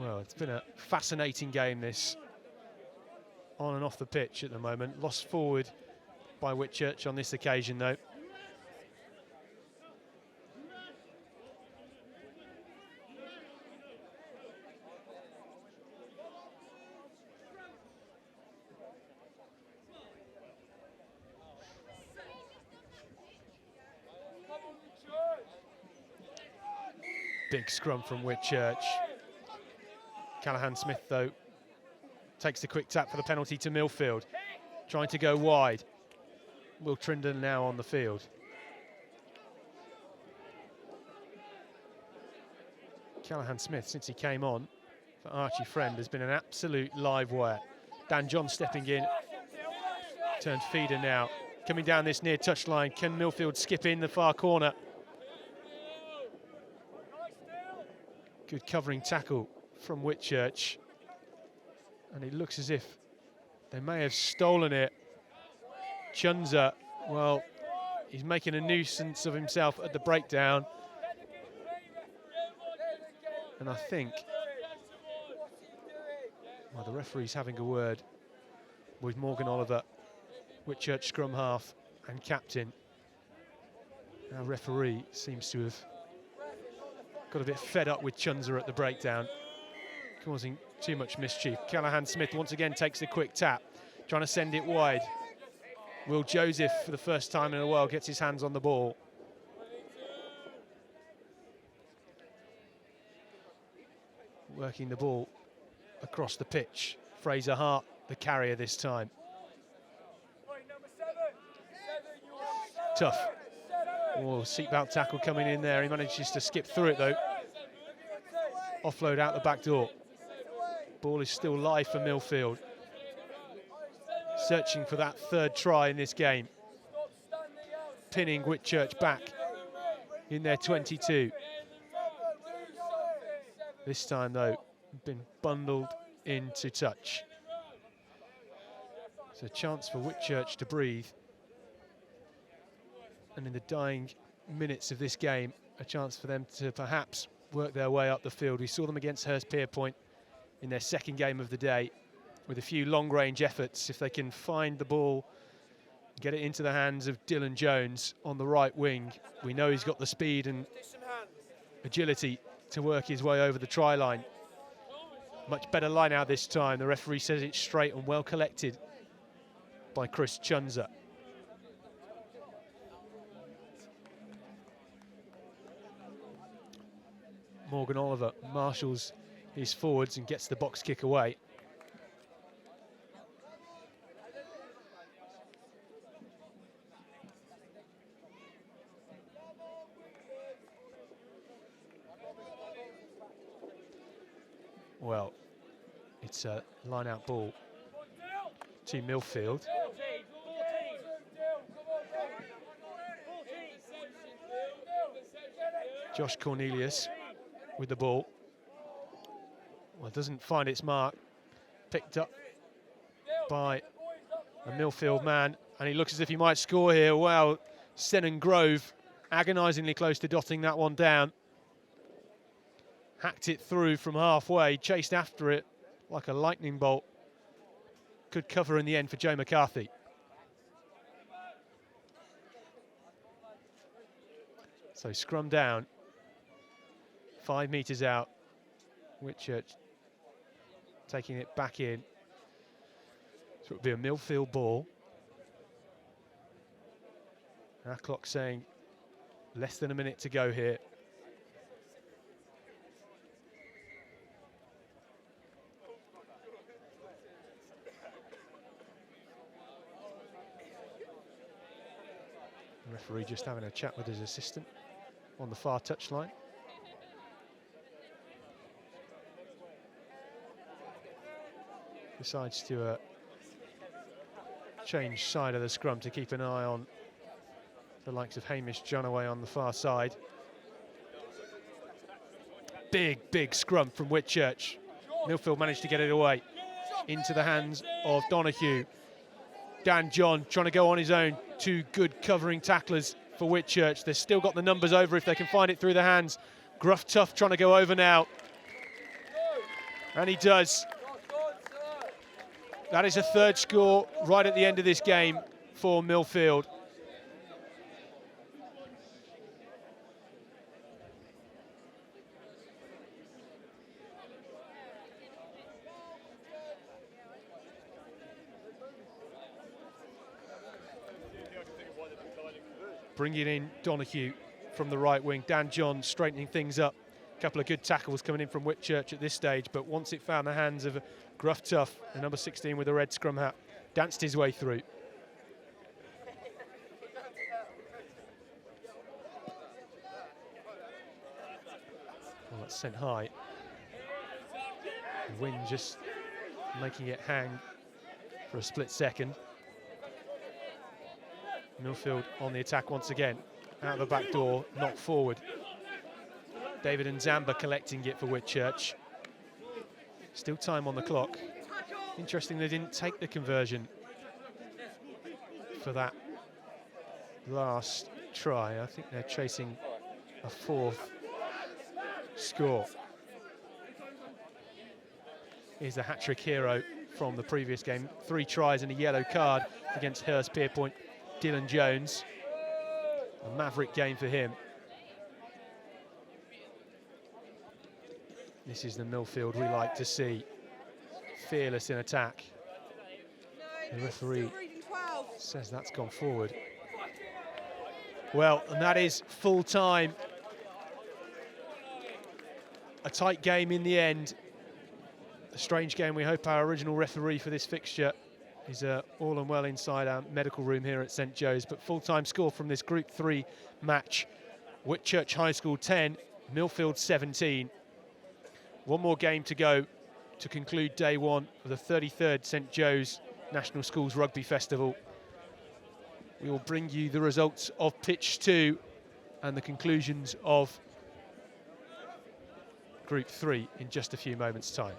Well, it's been a fascinating game, this, on and off the pitch at the moment. Lost forward by Whitchurch on this occasion, though. Big scrum from Whitchurch. Callahan-Smith, though, takes the quick tap for the penalty to Millfield. Trying to go wide. Will Trindon now on the field. Callahan-Smith, since he came on for Archie Friend, has been an absolute live wire. Dan John stepping in. Turned feeder now. Coming down this near touchline. Can Millfield skip in the far corner? Good covering tackle from Whitchurch. And it looks as if they may have stolen it. Chunza, well, he's making a nuisance of himself at the breakdown. And I think, well, the referee's having a word with Morgan Oliver, Whitchurch scrum half and captain. Our referee seems to have got a bit fed up with Chunza at the breakdown, causing too much mischief. Callahan-Smith once again takes the quick tap, trying to send it wide. Will Joseph, for the first time in a while, gets his hands on the ball. Working the ball across the pitch. Fraser Hart, the carrier this time. Tough. Oh, seatbelt tackle coming in there. He manages to skip through it, though. Offload out the back door. Ball is still live for Millfield. Searching for that third try in this game. Pinning Whitchurch back in their 22. This time, though, been bundled into touch. It's a chance for Whitchurch to breathe. And in the dying minutes of this game, a chance for them to perhaps work their way up the field. We saw them against Hurst-Pierpoint in their second game of the day with a few long-range efforts. If they can find the ball, get it into the hands of Dylan Jones on the right wing, we know he's got the speed and agility to work his way over the try line. Much better line out this time. The referee says it's straight and well collected by Chris Chunza. Morgan Oliver marshals his forwards and gets the box kick away. Well, it's a line-out ball to Millfield. Josh Cornelius with the ball. Well, it doesn't find its mark. Picked up by a Millfield man, and he looks as if he might score here. Wow, Senan Grove agonisingly close to dotting that one down. Hacked it through from halfway, chased after it like a lightning bolt. Good cover in the end for Joe McCarthy. So scrum down, 5 metres out. Whitchurch taking it back in. So it would be a Millfield ball. Our clock saying less than a minute to go here. The referee just having a chat with his assistant on the far touchline. Decides to change side of the scrum to keep an eye on the likes of Hamish Junaway on the far side. Big scrum from Whitchurch. Millfield managed to get it away into the hands of Donoghue. Dan John trying to go on his own. Two good covering tacklers for Whitchurch. They've still got the numbers over if they can find it through the hands. Gruff Tough trying to go over now. And he does. That is a third score right at the end of this game for Millfield. Bringing in Donahue from the right wing. Dan John straightening things up. A couple of good tackles coming in from Whitchurch at this stage, but once it found the hands of Gruff Tough, the number 16 with the red scrum hat, danced his way through. Well, that's sent high. The wind just making it hang for a split second. Millfield on the attack once again. Out of the back door, knocked forward. David Nzamba collecting it for Whitchurch. Still time on the clock. Interesting they didn't take the conversion for that last try. I think they're chasing a fourth score. Here's the hat-trick hero from the previous game. 3 tries and a yellow card against Hurst Pierpoint. Dylan Jones. A maverick game for him. This is the Millfield we like to see. Fearless in attack. The referee says that's gone forward. Well, and that is full time. A tight game in the end. A strange game. We hope our original referee for this fixture is all and well inside our medical room here at St Joe's. But full-time score from this Group 3 match. Whitchurch High School 10, Millfield 17. One more game to go to conclude day one of the 33rd St Joe's National Schools Rugby Festival. We will bring you the results of Pitch 2 and the conclusions of Group 3 in just a few moments' time.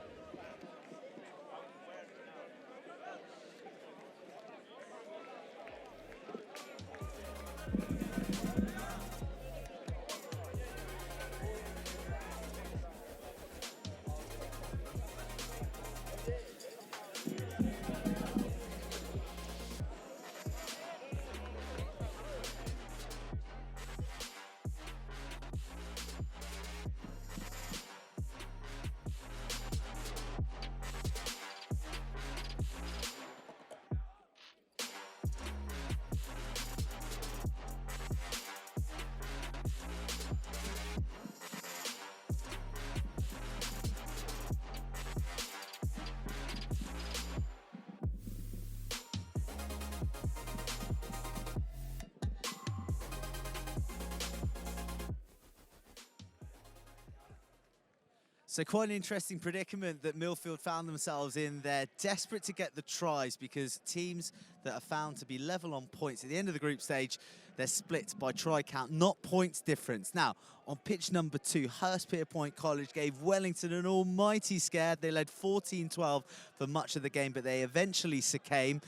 So quite an interesting predicament that Millfield found themselves in. They're desperate to get the tries because teams that are found to be level on points at the end of the group stage, they're split by try count, not points difference. Now, on pitch number 2, Hurst Pierpoint College gave Wellington an almighty scare. They led 14-12 for much of the game, but they eventually succumbed,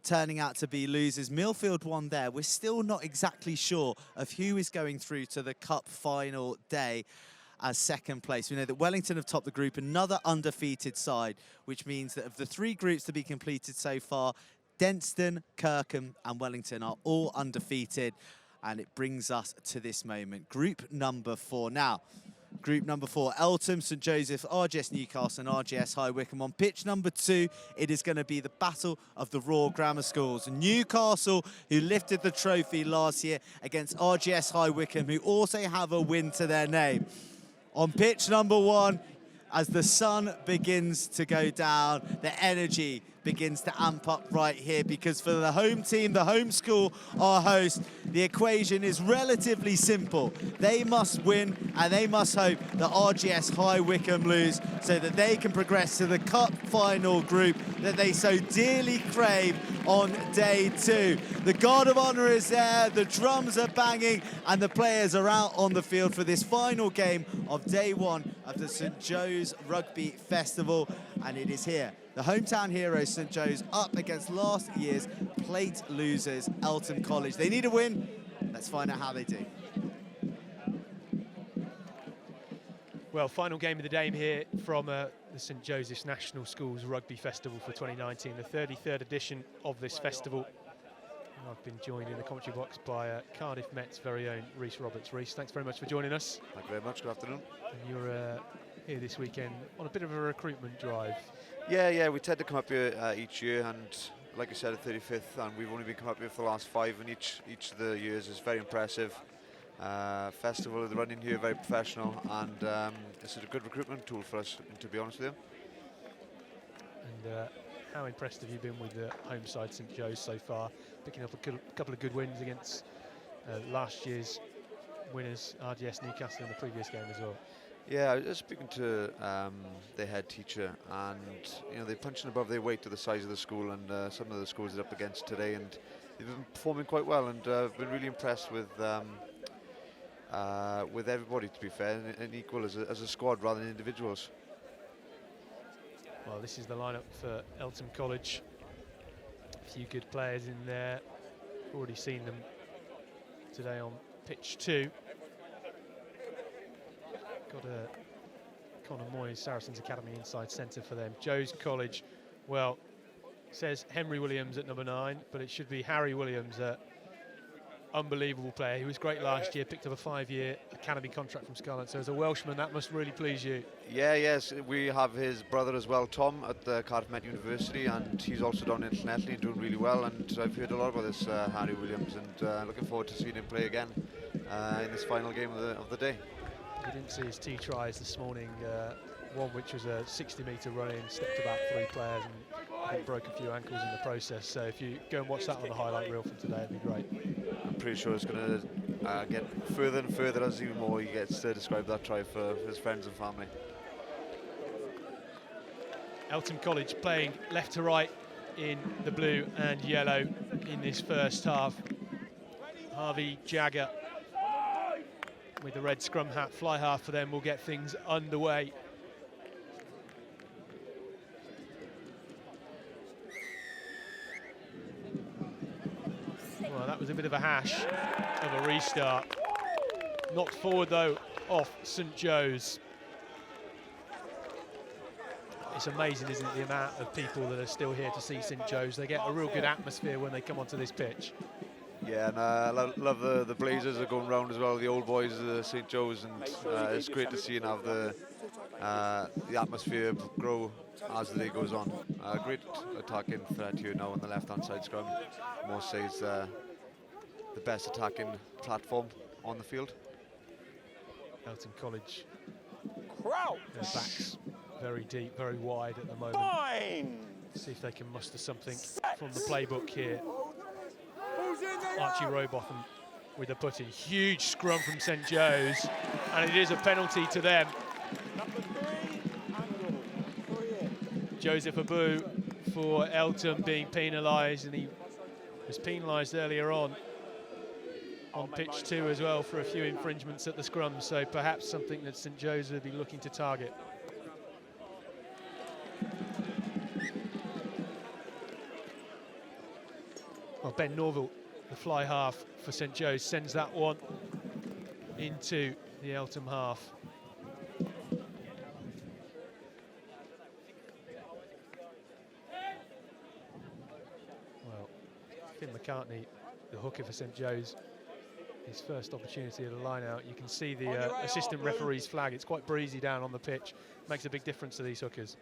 turning out to be losers. Millfield won there. We're still not exactly sure of who is going through to the cup final day as second place. We know that Wellington have topped the group, another undefeated side, which means that of the 3 groups to be completed so far, Denston, Kirkham and Wellington are all undefeated, and it brings us to this moment. Group number 4. Now, group number 4, Eltham, St Joseph, RGS Newcastle and RGS High Wycombe. On pitch number 2, it is going to be the battle of the Royal Grammar Schools. Newcastle, who lifted the trophy last year, against RGS High Wycombe, who also have a win to their name. On pitch number 1, as the sun begins to go down, the energy begins to amp up right here, because for the home team, the home school, our host, the equation is relatively simple. They must win and they must hope that RGS High Wycombe lose so that they can progress to the cup final group that they so dearly crave on day 2. The guard of honour is there, the drums are banging and the players are out on the field for this final game of day 1 of the St Joe's Rugby Festival, and it is here. The hometown heroes, St Joe's, up against last year's plate losers, Eltham College. They need a win. Let's find out how they do. Well, final game of the day here from the St Joseph's National Schools Rugby Festival for 2019, the 33rd edition of this festival. And I've been joined in the commentary box by Cardiff Met's very own Rhys Roberts. Rhys, thanks very much for joining us. Thank you very much, good afternoon. And you're here this weekend on a bit of a recruitment drive. Yeah, we tend to come up here each year, and like I said, the 35th, and we've only been coming up here for the last 5, and each of the years is very impressive. Festival, the running here, very professional, and this is a good recruitment tool for us, to be honest with you. And how impressed have you been with the home side St Joe's so far, picking up a couple of good wins against last year's winners, RGS Newcastle, in the previous game as well? Yeah, I was speaking to their head teacher, and they're punching above their weight to the size of the school, and some of the schools they're up against today, and they've been performing quite well, and I've been really impressed with everybody, to be fair, and equal as a squad rather than individuals. Well, this is the lineup for Eltham College. A few good players in there. Already seen them today on pitch 2. Got Connor Moyes, Saracens Academy inside centre for them. Joe's College, well, says Henry Williams at number 9, but it should be Harry Williams, unbelievable player. He was great last year, picked up a 5-year academy contract from Scarlet. So as a Welshman, that must really please you. Yeah, yes, we have his brother as well, Tom, at Cardiff Met University, and he's also down internationally and doing really well. And I've heard a lot about this Harry Williams, and looking forward to seeing him play again in this final game of the day. You didn't see his 2 tries this morning. One which was a 60-metre run-in, stepped about 3 players, and I think broke a few ankles in the process. So if you go and watch that on the highlight reel from today, it'd be great. I'm pretty sure it's going to get further and further as even more he gets to describe that try for his friends and family. Eltham College playing left to right in the blue and yellow in this first half. Harvey Jagger with the red scrum hat, fly half for them will get things underway. Well, that was a bit of a hash of a restart. Knocked forward though off St Joe's. It's amazing, isn't it, the amount of people that are still here to see St Joe's. They get a real good atmosphere when they come onto this pitch. Yeah, and I love the Blazers are going round as well, the old boys of St Joe's, and it's great to see and have the atmosphere grow as the day goes on. Great attacking threat here now on the left-hand side scrum. Most says the best attacking platform on the field. Eltham College, their backs very deep, very wide at the moment. See if they can muster something from the playbook here. Archie Robotham with a put-in. Huge scrum from St Joe's, and it is a penalty to them. Joseph Abu for Eltham being penalised, and he was penalised earlier on pitch 2 as well for a few infringements at the scrum, so perhaps something that St Joe's will be looking to target. Well, Ben Norville, the fly half for St Joe's, sends that one into the Eltham half. Well, Finn McCartney, the hooker for St Joe's, his first opportunity at a line out. You can see the assistant referee's flag. It's quite breezy down on the pitch. Makes a big difference to these hookers.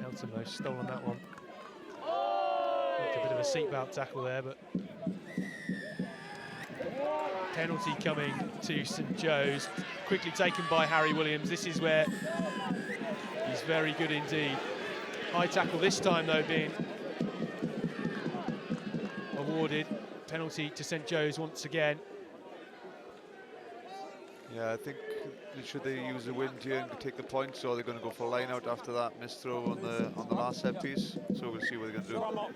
Eltham, though, stolen that one. Looked a bit of a seatbelt tackle there, but penalty coming to St Joe's. Quickly taken by Harry Williams. This is where he's very good indeed. High tackle this time, though, being awarded. Penalty to St Joe's once again. Yeah, I think should they use the wind here and take the points, or they're going to go for line out after that missed throw on the last set piece. So we'll see what they're going to do. Well,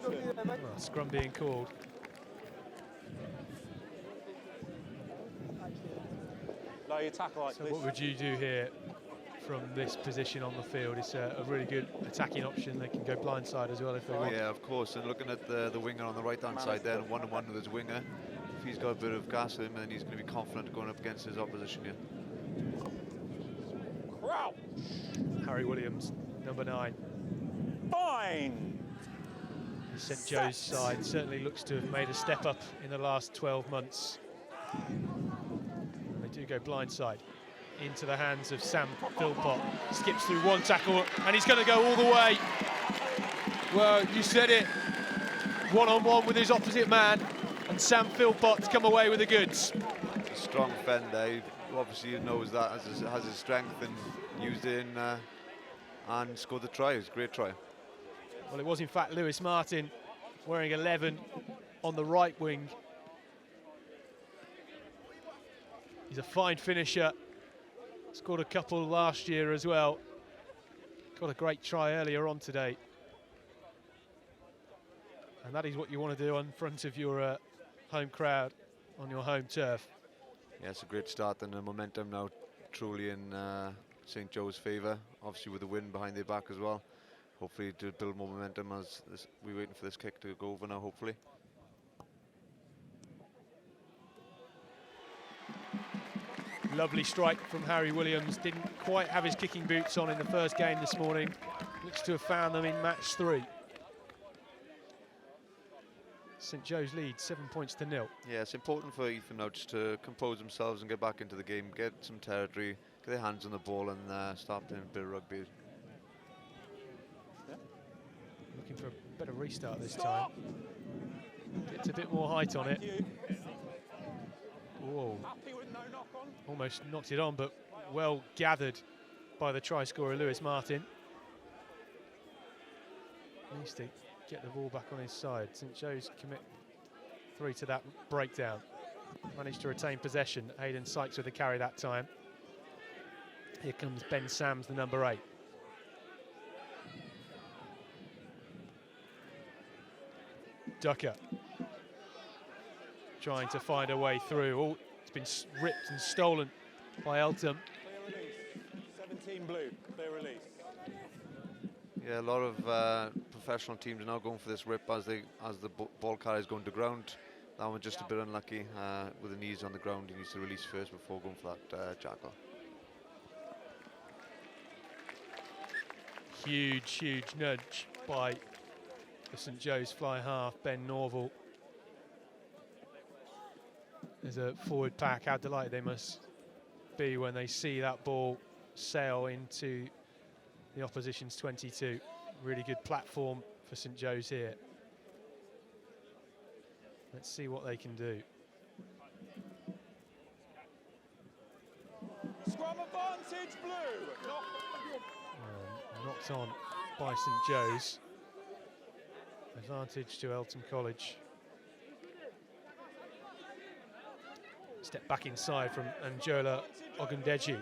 scrum being called. Lower your tackle height, So please. what would you do here from this position on the field? It's a really good attacking option. They can go blindside as well if they want. Yeah, of course. And looking at the winger on the right-hand side there, one-on-one with his winger. If he's got a bit of gas in him, then he's going to be confident going up against his opposition here. Harry Williams, number 9. Fine. The St Joe's side certainly looks to have made a step up in the last 12 months. They do go blindside into the hands of Sam Philpott. Skips through one tackle and he's going to go all the way. Well, you said it. One-on-one with his opposite man, and Sam Philpott's come away with the goods. A strong defender. He obviously knows that has his strength and used it in and scored the try. It's a great try. Well, it was in fact Lewis Martin wearing 11 on the right wing. He's a fine finisher. Scored a couple last year as well. Got a great try earlier on today. And that is what you want to do in front of your home crowd on your home turf. Yeah, it's a great start, and the momentum now truly in St Joe's favour. Obviously with the win behind their back as well. Hopefully to build more momentum as we're waiting for this kick to go over now, hopefully. Lovely strike from Harry Williams. Didn't quite have his kicking boots on in the first game this morning. Looks to have found them in match 3. St Joe's lead 7 points to 0. Yeah, it's important for Ethan now just to compose themselves and get back into the game, get some territory, get their hands on the ball and start playing a bit of rugby. Looking for a better restart this time. Gets a bit more height on it. Whoa. Almost knocked it on, but well gathered by the try scorer Lewis Martin. Needs to get the ball back on his side. St Joe's commit 3 to that breakdown. Managed to retain possession. Hayden Sykes with the carry that time. Here comes Ben Sams, the number 8. Ducker trying to find a way through. Oh, it's been ripped and stolen by Eltham. 17 blue, clear release. Yeah, a lot of professional teams are now going for this rip as the ball carrier is going to ground. That one just a bit unlucky with the knees on the ground. He needs to release first before going for that jackal. Huge nudge by the St Joe's fly half, Ben Norval. As a forward pack, how delighted they must be when they see that ball sail into the opposition's 22. Really good platform for St Joe's here. Let's see what they can do. Scrum advantage, blue. Knocked on by St Joe's. Advantage to Eltham College. Step back inside from Anjola Ogundeji.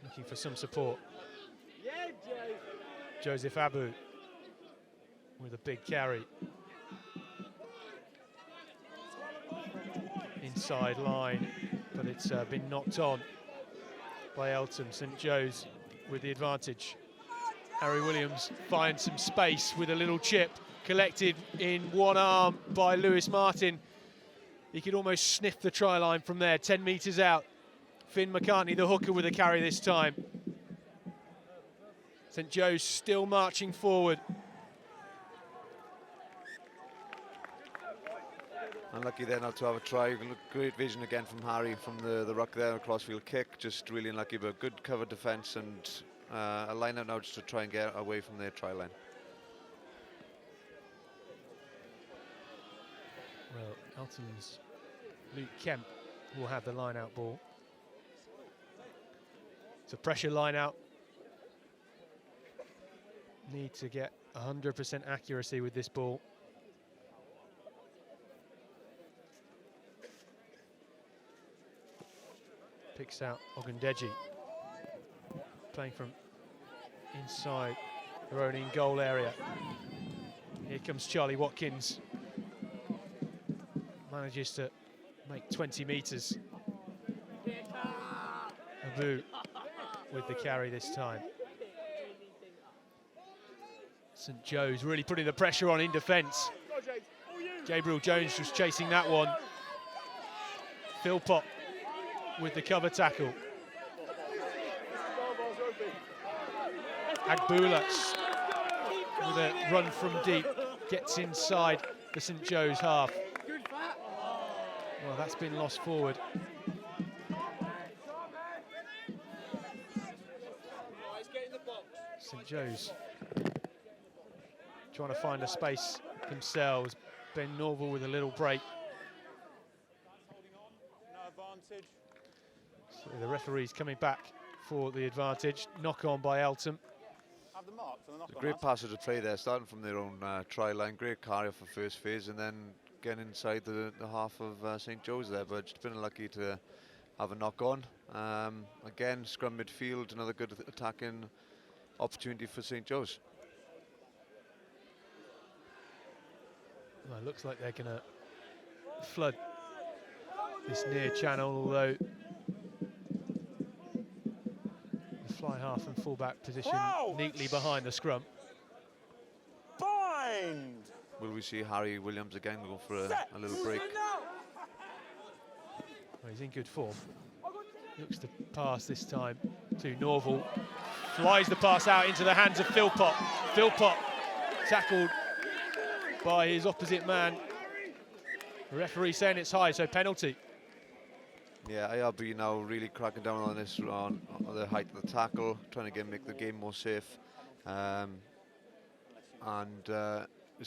Looking for some support. Joseph Abu with a big carry. Inside line, but it's been knocked on by Eltham. St Joe's with the advantage. Harry Williams finds some space with a little chip collected in one arm by Lewis Martin. He could almost sniff the try line from there, 10 metres out. Finn McCartney, the hooker, with a carry this time. St Joe's still marching forward. Unlucky there not to have a try. Great vision again from Harry from the ruck there, a crossfield kick. Just really unlucky, but good cover defence and a line-out now just to try and get away from their try line. Well, Elton's Luke Kemp will have the line-out ball. It's a pressure line-out. Need to get 100% accuracy with this ball. Picks out Ogundeji. Playing from inside their own in-goal area. Here comes Charlie Watkins. Manages to make 20 metres. Abu with the carry this time. St Joe's really putting the pressure on in defence. Gabriel Jones was chasing that one. Philpott with the cover tackle. Agbula with a run from deep, gets inside the St Joe's half. Well, that's been lost forward. St Joe's trying to find a space themselves. Ben Norval with a little break. So the referee's coming back for the advantage. Knock on by Eltham. A great passage of play there, starting from their own try line. Great carry off the first phase and then getting inside the half of St Joe's there, but just been lucky to have a knock on. Again, scrum midfield, another good attacking opportunity for St Joe's. Well, it looks like they're going to flood this near channel, although the fly half and fullback position neatly behind the scrum. Bind! Will we see Harry Williams again go for a little break? Well, he's in good form. Looks to pass this time to Norval. Flies the pass out into the hands of Philpott. Philpott tackled by his opposite man. The referee saying it's high, so penalty. Yeah, ARB now really cracking down on this, on the height of the tackle, trying to make the game more safe. It's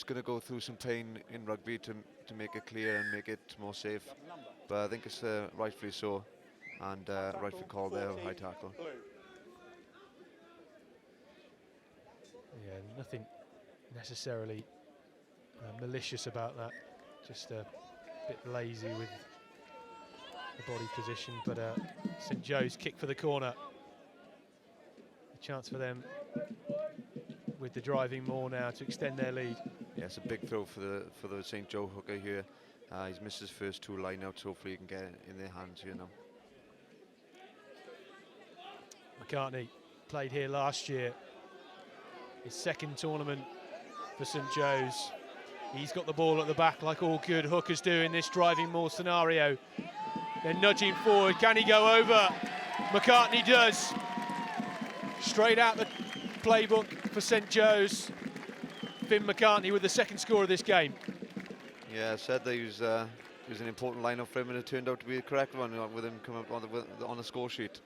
going to go through some pain in rugby to make it clear and make it more safe. But I think it's rightfully so, and rightfully called there, high tackle. Yeah, nothing necessarily malicious about that. Just a bit lazy with the body position, but St Joe's kick for the corner. A chance for them with the driving more now to extend their lead. Yeah, it's a big throw for the St Joe hooker here. He's missed his first two lineouts, hopefully he can get it in their hands here now. McCartney played here last year. His second tournament for St Joe's. He's got the ball at the back like all good hookers do in this driving more scenario. They're nudging forward. Can he go over? McCartney does. Straight out the playbook for St Joe's. Finn McCartney with the second score of this game. Yeah, I said that he was an important lineup for him, and it turned out to be the correct one with him coming up on the score sheet.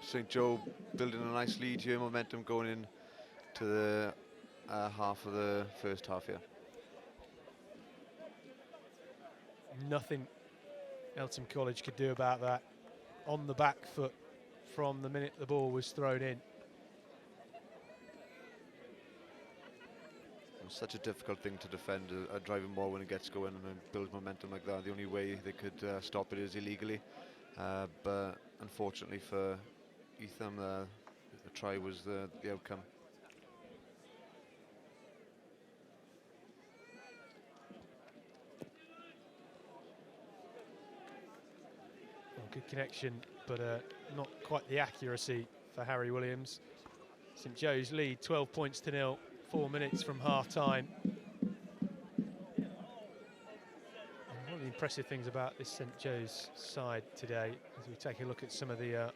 St Joe building a nice lead here, momentum going in to the half of the first half here. Nothing Eltham College could do about that. On the back foot from the minute the ball was thrown in. It's such a difficult thing to defend, a driving ball when it gets going and builds momentum like that. The only way they could stop it is illegally. But unfortunately for Etham, the try was the outcome. Good connection, but not quite the accuracy for Harry Williams. St Joe's lead 12 points to 0, 4 minutes from half time. And one of the impressive things about this St Joe's side today, as we take a look at some of the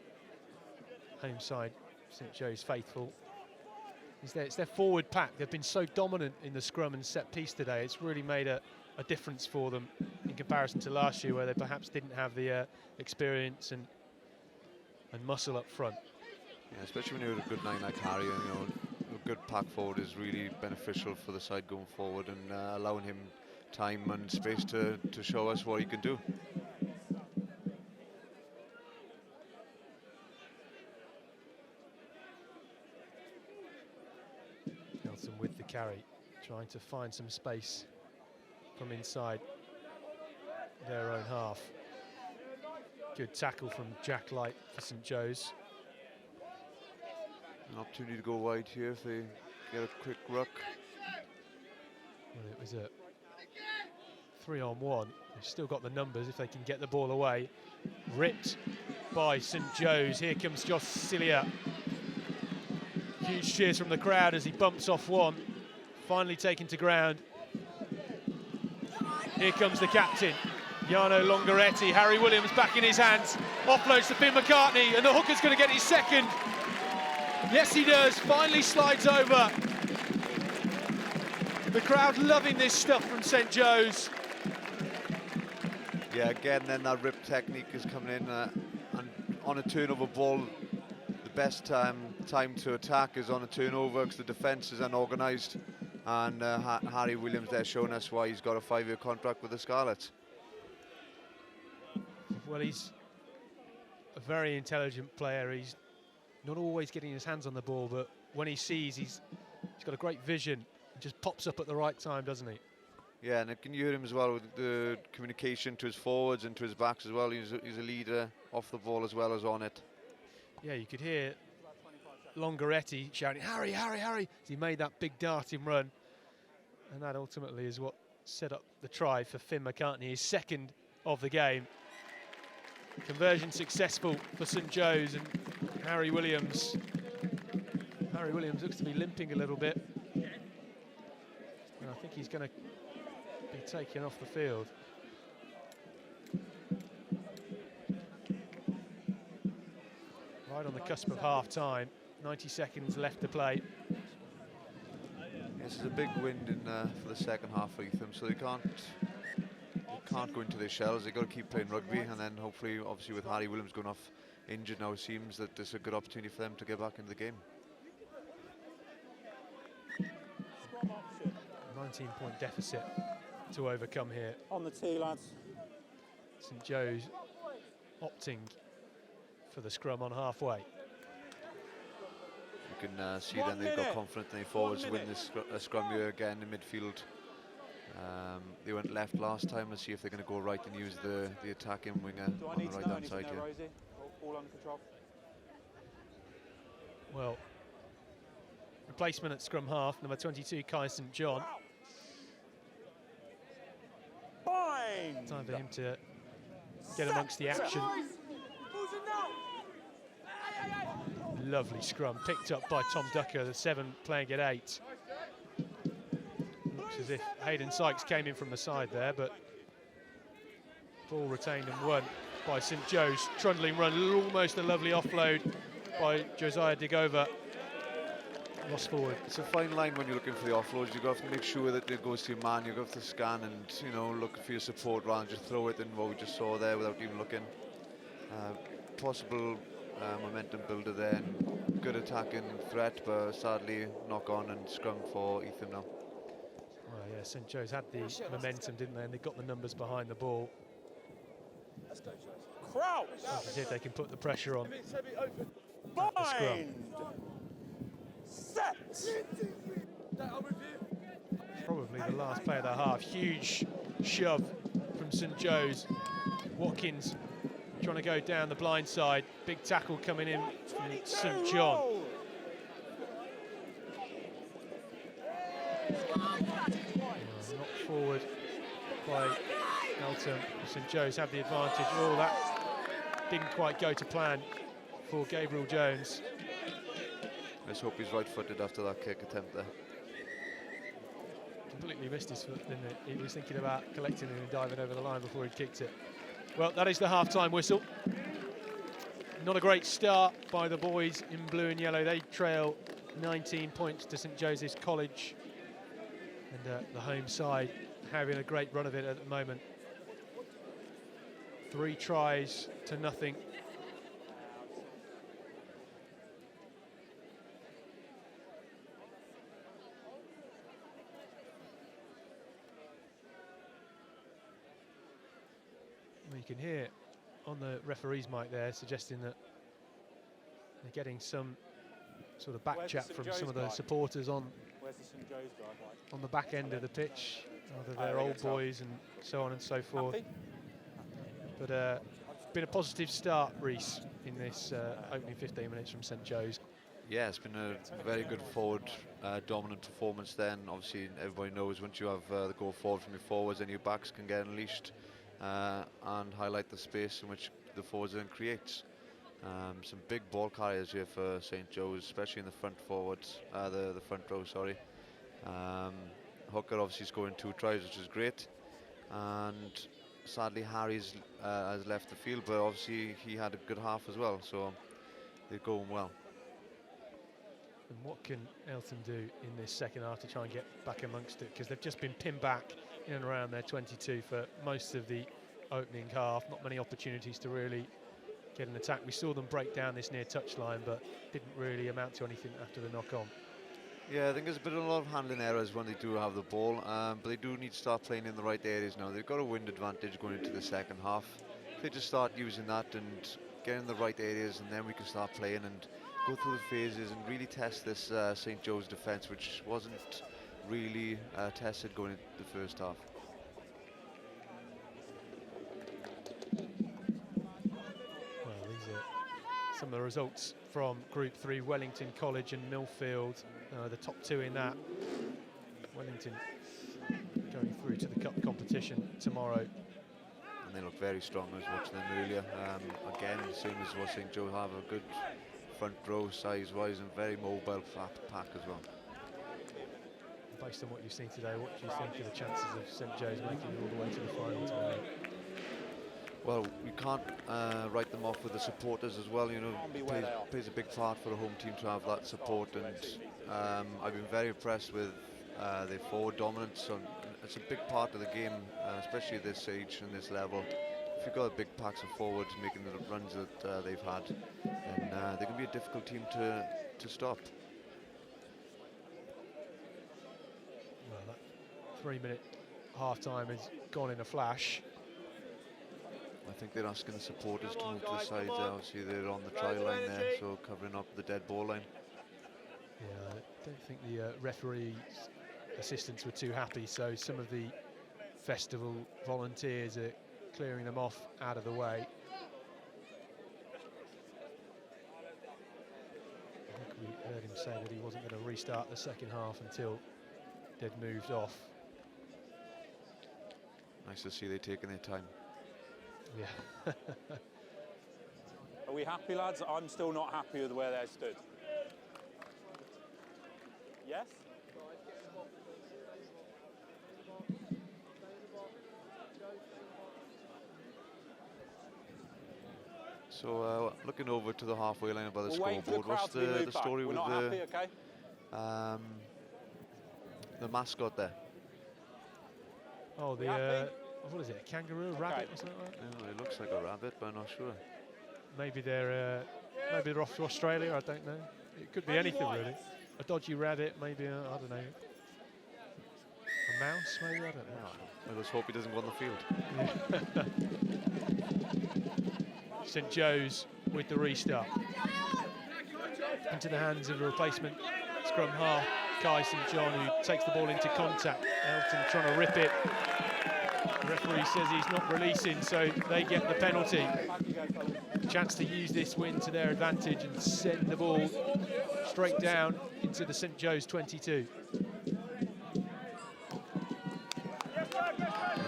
home side St Joe's faithful, is it's their forward pack. They've been so dominant in the scrum and set piece today. It's really made a difference for them in comparison to last year, where they perhaps didn't have the experience and muscle up front. Yeah, especially when you're a good nine like Harry, and a good pack forward is really beneficial for the side going forward, and allowing him time and space to show us what he can do. Nelson with the carry, trying to find some space from inside their own half. Good tackle from Jack Light for St Joe's. An opportunity to go wide here if they get a quick ruck. Well, it was a 3-on-1. They've still got the numbers if they can get the ball away. Ripped by St Joe's. Here comes Josh Cilia. Huge cheers from the crowd as he bumps off one. Finally taken to ground. Here comes the captain, Jarno Longoretti. Harry Williams back in his hands. Offloads to Finn McCartney, and the hooker's going to get his second. Yes, he does. Finally slides over. The crowd loving this stuff from St Joe's. Yeah, again, then that rip technique is coming in, and on a turnover ball, the best time to attack is on a turnover because the defence is unorganised, and Harry Williams there showing us why he's got a 5-year contract with the Scarlets. Well, he's a very intelligent player. He's not always getting his hands on the ball, but when he sees, he's got a great vision. He just pops up at the right time, doesn't he? Yeah, and can you hear him as well with the communication to his forwards and to his backs as well. He's a leader off the ball as well as on it. Yeah, you could hear Longoretti shouting, "Harry, Harry, Harry," as he made that big darting run. And that ultimately is what set up the try for Finn McCartney, his second of the game. Conversion successful for St Joe's, and Harry Williams. Harry Williams looks to be limping a little bit. And I think he's going to be taken off the field. Right on the cusp of half-time, 90 seconds left to play. This is a big wind in for the second half for Etham, so they can't go into their shells. They've got to keep playing rugby, and then hopefully, obviously with Harry Williams going off injured now, it seems that there's a good opportunity for them to get back into the game. 19-point deficit to overcome here. On the tee, lads. St Joe's opting for the scrum on halfway. You can see then they've got confidence in their forwards to win this scrum here again in midfield. They went left last time. Let's see if they're going to go right and use the attacking winger on the right-hand side here. All under control. Well, replacement at scrum half, number 22, Kai St John. Time for him to get amongst the action. Lovely scrum, picked up by Tom Ducker, the 7 playing at 8. Looks as if Hayden Sykes came in from the side there, but ball retained and won by St Joe's. Trundling run, almost a lovely offload by Josiah Digova. Lost forward. It's a fine line when you're looking for the offloads. You've got to make sure that it goes to your man. You've got to scan and, you know, look for your support rather than just throw it in what we just saw there without even looking. Possible momentum builder there and good attacking threat, but sadly knock on and scrum for Etham now. Well, yeah, St Joe's had the momentum, didn't they? And they got the numbers behind the ball. Crouch! Let's see if they can put the pressure on. Bind! Set! Probably the last play of the half. Huge shove from St Joe's. Watkins trying to go down the blind side. Big tackle coming in from St John. Knocked forward by Elton. St Joe's have the advantage. Oh, that didn't quite go to plan for Gabriel Jones. Let's hope he's right-footed after that kick attempt there. Completely missed his foot, didn't it? He was thinking about collecting it and diving over the line before he kicked it. Well, that is the half-time whistle. Not a great start by the boys in blue and yellow. They trail 19 points to St Joseph's College. And the home side having a great run of it at the moment. 3 tries to nothing. You can hear on the referee's mic there suggesting that they're getting some sort of back chat from some of the supporters on the back end of the pitch, whether they're old boys and so on and so forth. But it's been a positive start, Reece, in this opening 15 minutes from St Joe's. Yeah, it's been a very good forward dominant performance then. Obviously everybody knows once you have the goal forward from your forwards, then your backs can get unleashed and highlight the space in which the forwards then creates. Some big ball carriers here for St Joe's, especially in the front forwards, the front row, sorry. Hooker obviously scoring 2 tries, which is great. and sadly Harry's has left the field, but obviously he had a good half as well, so they're going well. And what can Elton do in this second half to try and get back amongst it? Because they've just been pinned back in and around their 22 for most of the opening half. Not many opportunities to really get an attack. We saw them break down this near touchline, but didn't really amount to anything after the knock-on. Yeah, I think there's a lot of handling errors when they do have the ball, but they do need to start playing in the right areas now. They've got a wind advantage going into the second half. If they just start using that and get in the right areas, and then we can start playing and go through the phases and really test this St. Joe's defence, which wasn't really tested going into the first half. Well, these are some of the results from Group 3, Wellington College and Millfield, the top two in that. Wellington going through to the cup competition tomorrow. And they look very strong. I was watching them earlier. Again, same as what St. Joe have, a good front row size-wise and very mobile pack as well. Based on what you've seen today, what do you think of the chances of St. Joe's making it all the way to the final tomorrow? Well, we can't write them off with the supporters as well. You know, plays a big part for a home team to have that support, and I've been very impressed with their forward dominance. It's a big part of the game, especially at this age and this level. If you've got a big packs of forwards making the runs that they've had, then they can be a difficult team to stop. Well, that 3-minute half-time has gone in a flash. I think they're asking the supporters to move to the side. Obviously, they're on the try line there, so covering up the dead ball line. Yeah, I don't think the referee's assistants were too happy, so some of the festival volunteers are clearing them off out of the way. I think we heard him say that he wasn't going to restart the second half until they'd moved off. Nice to see they're taking their time. Yeah. Are we happy, lads? I'm still not happy with where they stood. Yes? So looking over to the halfway line above the We'll wait for the scoreboard, what's crowd to be the moved back. story We're with not happy, okay? the mascot there? Oh, the what is it? A kangaroo, a rabbit, or something like that? Yeah, it looks like a rabbit, but I'm not sure. Maybe they're off to Australia. I don't know. It could be anything really. A dodgy rabbit, maybe. I don't know. A mouse, maybe. I don't know. I just hope he doesn't go on the field. St. Joe's with the restart. Into the hands of a replacement scrum half, Kai St. John, who takes the ball into contact. Elton trying to rip it. The referee says he's not releasing, so they get the penalty. Chance to use this win to their advantage and send the ball straight down into the St. Joe's 22. This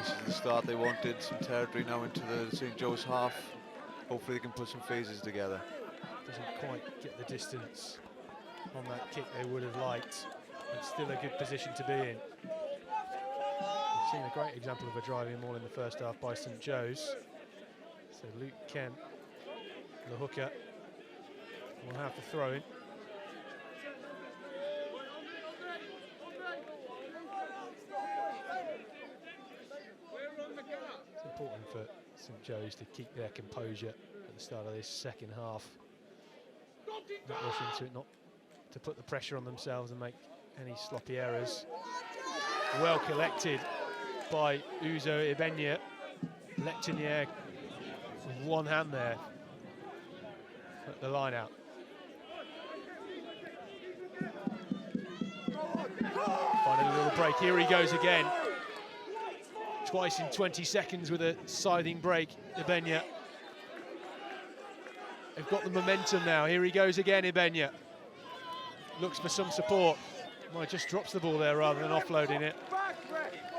is the start they wanted. Some territory now into the St. Joe's half. Hopefully they can put some phases together. Doesn't quite get the distance on that kick they would have liked, but still a good position to be in. We've seen a great example of a driving maul in the first half by St. Joe's. So Luke Kemp, the hooker, will have to throw in. It's important for St. Joe's to keep their composure at the start of this second half. Not rush into it, not to put the pressure on themselves and make any sloppy errors. Well collected by Uzo Ibenya. Leapt in the air with one hand there at the line out. Finally a little break, here he goes again. Twice in 20 seconds with a scything break, Ibenya. They've got the momentum now. Here he goes again, Ibenya. Looks for some support. Well, just drops the ball there rather than offloading it.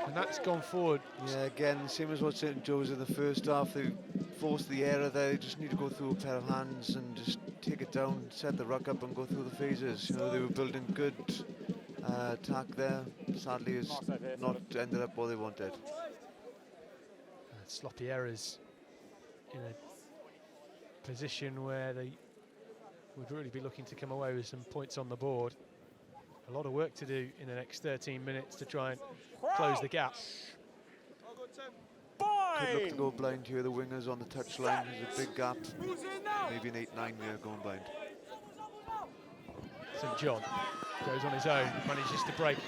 And that's gone forward. Yeah, again, same as what St. Joe's in the first half. They forced the error there. They just need to go through a pair of hands and just take it down, set the ruck up and go through the phases. You know, they were building good attack there. Sadly, it's not ended up what they wanted. sloppy errors in a position where they would really be looking to come away with some points on the board. A lot of work to do in the next 13 minutes to try and close the gap. Could look to go blind here, the wingers on the touchline. There's a big gap, maybe an 8-9 there going blind. St John goes on his own, manages to break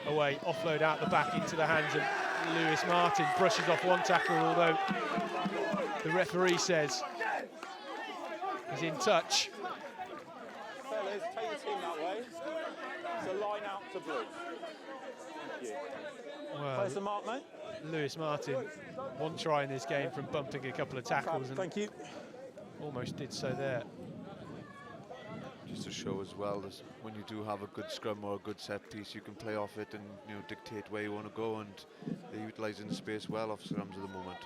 away, offload out the back into the hands of Lewis Martin, brushes off one tackle, although the referee says he's in touch. Fellas, take your team that way. So line out to blue. Thank you. Well, Where's the mark, mate? Lewis Martin, one try in this game from bumping a couple of tackles, and thank you. Almost did so there. Just to show as well that when you do have a good scrum or a good set piece, you can play off it and dictate where you want to go, and they're utilising the space well off scrums at the moment.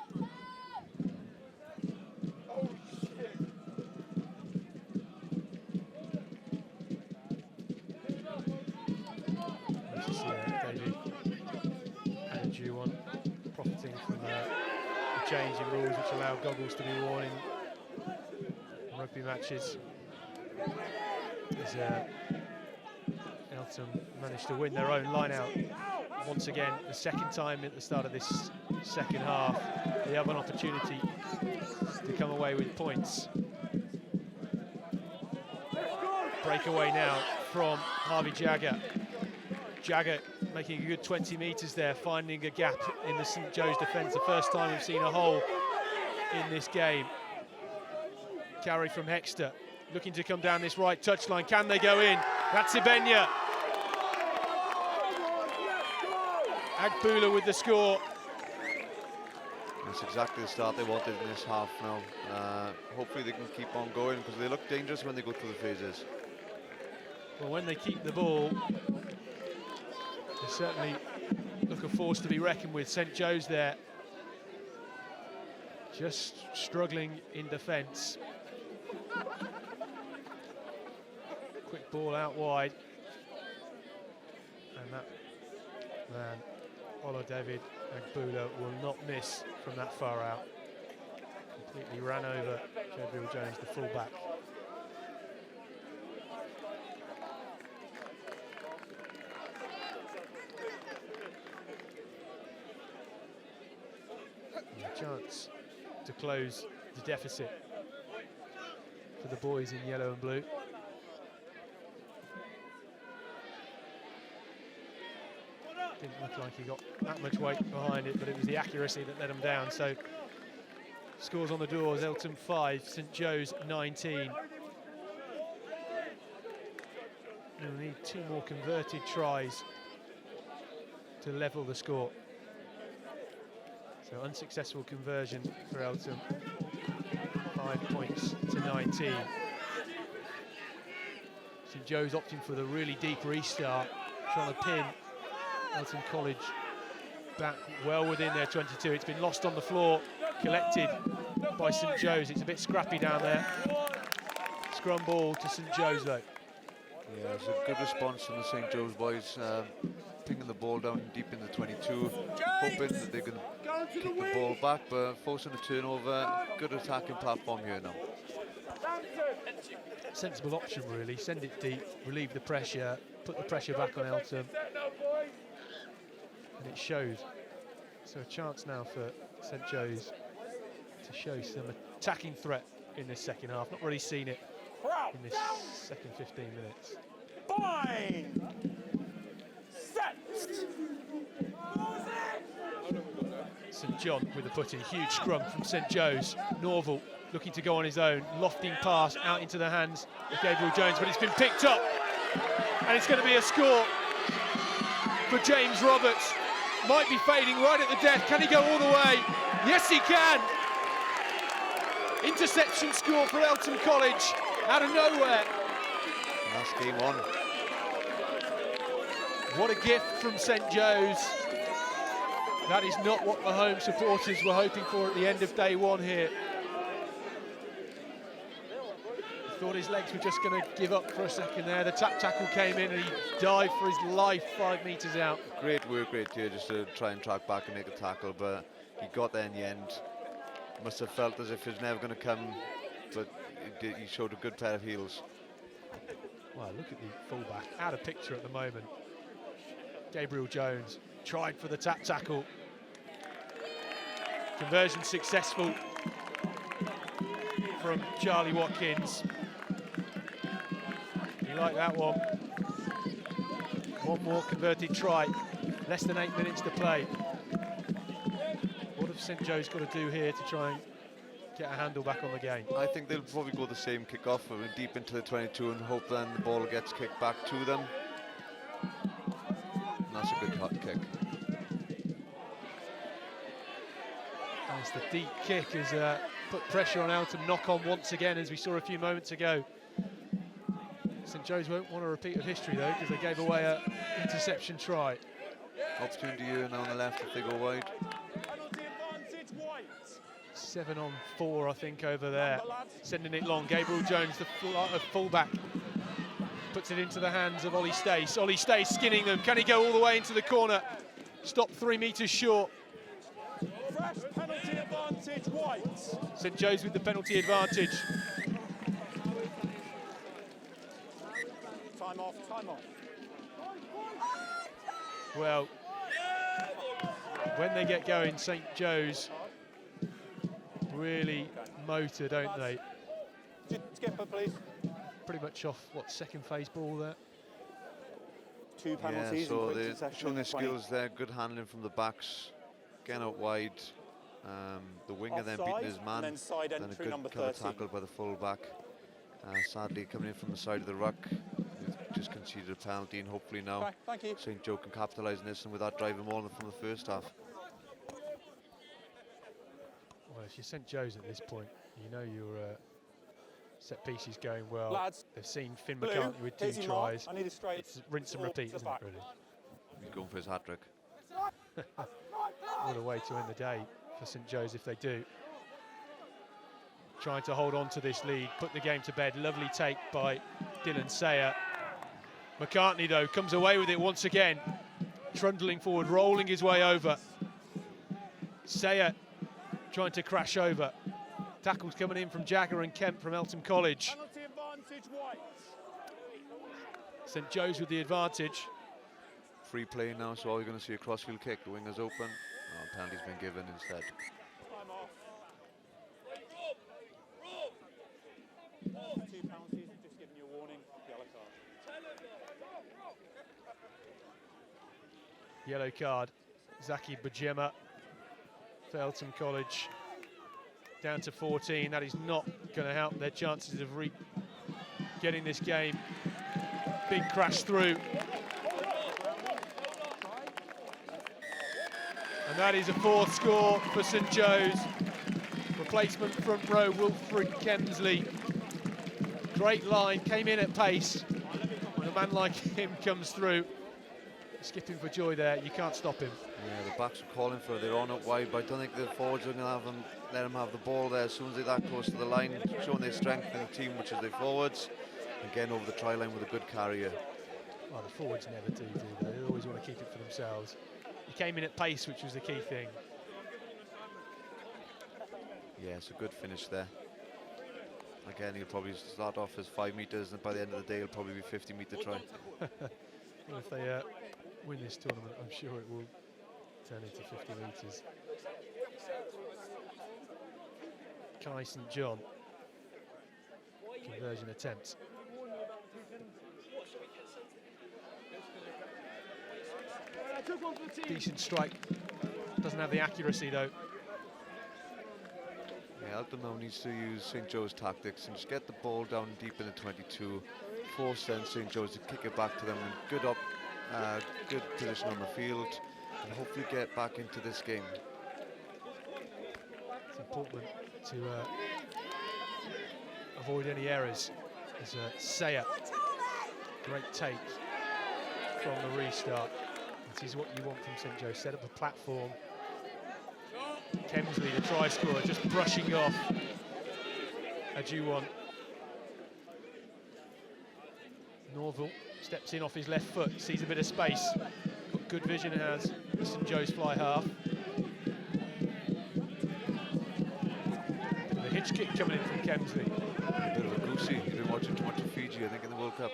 David and Juwon profiting from the change in rules which allow goggles to be worn in rugby matches. As Eltham managed to win their own line out once again, the second time at the start of this second half. They have an opportunity to come away with points. Breakaway now from Harvey Jagger. Jagger making a good 20 metres there, finding a gap in the St Joe's defence. The first time we've seen a hole in this game. Carry from Hexter, looking to come down this right touchline. Can they go in? That's Ibenya. Agbula with the score. That's exactly the start they wanted in this half now. Hopefully they can keep on going, because they look dangerous when they go through the phases. Well, when they keep the ball, they certainly look a force to be reckoned with. St Joe's there, just struggling in defence. Quick ball out wide, and that man, David Agbula, will not miss from that far out. Completely ran over Gabriel Jones, the fullback. And a chance to close the deficit for the boys in yellow and blue. Didn't look like he got that much weight behind it, but it was the accuracy that let him down. So scores on the doors: Eltham 5, St Joe's 19. We'll need 2 more converted tries to level the score. So unsuccessful conversion for Eltham. 5 points to 19. St Joe's opting for the really deep restart, trying to pin Eltham College back well within their 22. It's been lost on the floor, collected by St Joe's. It's a bit scrappy down there. Scrum ball to St Joe's though. Yeah, it's a good response from the St Joe's boys, pinging the ball down deep in the 22, hoping that they can kick the ball back, but forcing a turnover. Good attacking platform here now. Sensible option really, send it deep, relieve the pressure, put the pressure back on Eltham. And it showed. So a chance now for St Joe's to show some attacking threat in this second half. Not really seen it in this second 15 minutes. Fine. Set. St John with the put in. Huge scrum from St Joe's. Norval looking to go on his own. Lofting pass out into the hands of Gabriel Jones, but it's been picked up. And it's going to be a score for James Roberts. Might be fading right at the death. Can he go all the way? Yes, he can. Interception score for Eltham College out of nowhere. And that's game on. What a gift from St Joe's. That is not what the home supporters were hoping for at the end of day one here. Thought his legs were just going to give up for a second there. The tap tackle came in and he dived for his life 5 metres out. Great work right here just to try and track back and make a tackle, but he got there in the end. Must have felt as if it was never going to come, but he showed a good pair of heels. Well, look at the fullback, out of picture at the moment. Gabriel Jones tried for the tap tackle. Conversion successful from Charlie Watkins. You like that one? One more converted try. Less than 8 minutes to play. What have St Joe's got to do here to try and get a handle back on the game? I think they'll probably go the same kick-off, deep into the 22 and hope then the ball gets kicked back to them. And that's a good hot kick. As the deep kick has put pressure on Eltham. Knock on once again, as we saw a few moments ago. St Joe's won't want a repeat of history though, because they gave away an interception try. Opportunity here now on the left if they go wide. 7 on 4, I think, over there. Sending it long. Gabriel Jones, the fullback, puts it into the hands of Ollie Stace. Ollie Stace skinning them. Can he go all the way into the corner? Stop 3 metres short. Fresh penalty advantage, White. St Joe's with the penalty advantage. Time off, time off. Well, when they get going, St Joe's really motor, don't they? Skipper, please. Pretty much off, what, second phase ball there? 2 penalties. Yeah, so they're showing their skills there. Good handling from the backs. Getting out wide. The winger then beating his man. And then side then entry, a number good cover 13. tackle by the full-back. Sadly, coming in from the side of the ruck. We've just conceded a penalty, and hopefully now Okay, thank you. St Joe can capitalise on this, and with that drive them all from the first half. Well, if you're St Joe's at this point, you know your set piece is going well. Lads, they've seen Finn Blue, McCartney with 2 here's your mark. tries. I need a straight It's rinse and or repeat, to isn't back. it, really? He's going for his hat-trick. What a way to end the day for St Joe's if they do. Trying to hold on to this lead, put the game to bed. Lovely take by Dylan Sayer. McCartney, though, comes away with it once again. Trundling forward, rolling his way over. Sayer trying to crash over. Tackles coming in from Jagger and Kemp from Eltham College. Penalty advantage, White. St Joe's with the advantage. Free play now, so all you're going to see a crossfield kick. The winger's open. Oh, penalty's been given instead. Time off. 2 penalties, just giving you a warning. Yellow card. Yellow card. Zaki Bajema for Eltham College. Down to 14. That is not going to help their chances of getting this game. Big crash through. And that is a 4th score for St Joe's. Replacement front row, Wilfred Kemsley. Great line, came in at pace. When a man like him comes through, skipping for joy there, you can't stop him. Yeah, the backs are calling for it. They're on it wide, but I don't think the forwards are going to let them have the ball there as soon as they're that close to the line, showing their strength in the team, which is their forwards, and getting over the try line with a good carrier. Well, the forwards never do they? They always want to keep it for themselves. He came in at pace, which was the key thing. Yeah, it's a good finish there. Again, he'll probably start off as 5 metres, and by the end of the day, it'll probably be 50-metre try. Well, if they win this tournament, I'm sure it will turn into 50 metres. Kai St John. Conversion attempt. Decent strike. Doesn't have the accuracy, though. Yeah, Elton now needs to use St Joe's tactics and just get the ball down deep in the 22, force then St Joe's to kick it back to them in good position on the field, and hopefully get back into this game. It's important to avoid any errors. As Sayer, great take from the restart. It is what you want from St Joe. Set up a platform. Kemsley, the try scorer, just brushing off Ajuwon. Norville steps in off his left foot, sees a bit of space. Got good vision, has St Joe's fly half. Bit of a hitch kick coming in from Kemsley. A bit of a goosey. You've been watching too much of Fiji, I think, in the World Cup.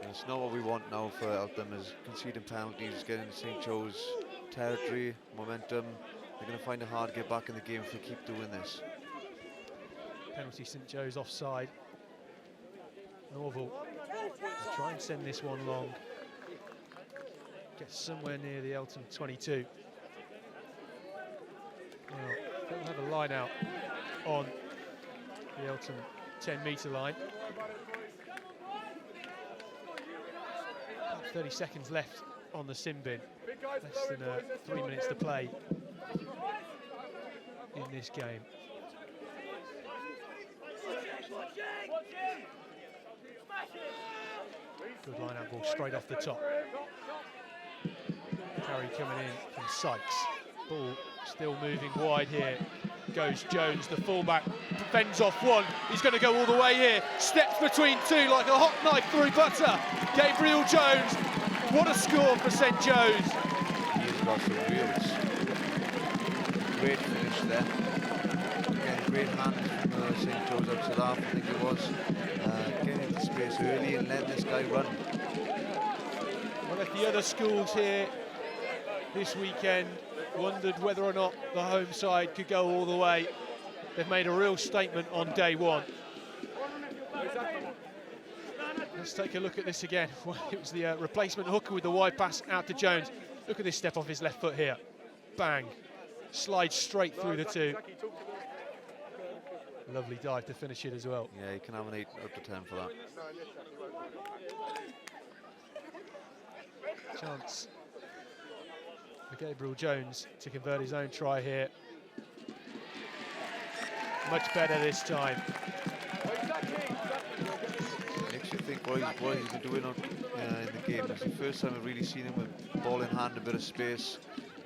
It's not what we want now for Eltham, is conceding penalties, getting into St Joe's territory, momentum. They're going to find it hard to get back in the game if they keep doing this. Penalty, St Joe's offside. Norville will try and send this one long. Get somewhere near the Eltham 22. Well, they'll have a line out on the Eltham 10-metre line. About 30 seconds left on the sin bin. Less than 3 minutes to play in this game. Good line out ball straight off the top. Carry coming in from Sykes. Ball still moving wide here. Goes Jones, the fullback, fends off one. He's going to go all the way here. Steps between two like a hot knife through butter. Gabriel Jones. What a score for St Joe's. He's got some wheels. Great finish there. Again, great hand from St Joe's out to half, I think it was. Getting into space early and letting this guy run. Well, if the other schools here this weekend wondered whether or not the home side could go all the way, they've made a real statement on day one. Let's take a look at this again. It was the replacement hooker with the wide pass out to Jones. Look at this step off his left foot here. Bang. Slides straight through the two. Lovely dive to finish it as well. Yeah, you can have an 8 out of 10 for that. Chance for Gabriel Jones to convert his own try here. Much better this time. Makes you think what he's been doing in the game. It's the first time I've really seen him with ball in hand, a bit of space.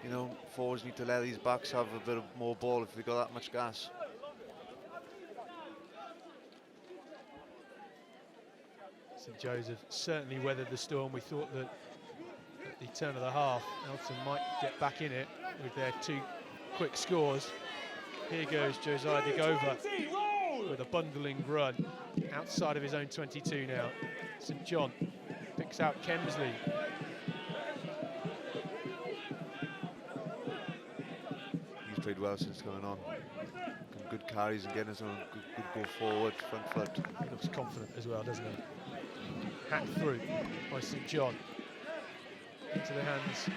You know, forwards need to let these backs have a bit of more ball if they've got that much gas. St Joe's have certainly weathered the storm. We thought that at the turn of the half, Eltham might get back in it with their 2 quick scores. Here goes Josiah Digova with a bundling run outside of his own 22 now. St John picks out Kemsley. He's played well since coming on. Good carries and getting his own good go forward, front foot. He looks confident as well, doesn't he? Hacked through by St John into the hands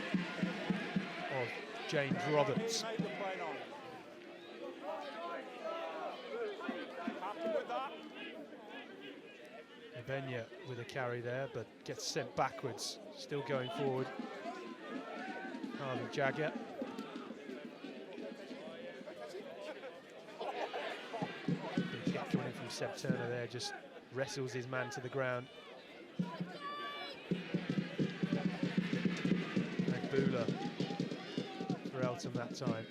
of James Roberts. Ibenya with a carry there, but gets sent backwards. Still going forward. Harvey Jagger. Big kick coming in from Seb Turner there, just wrestles his man to the ground. Bula for Eltham that time.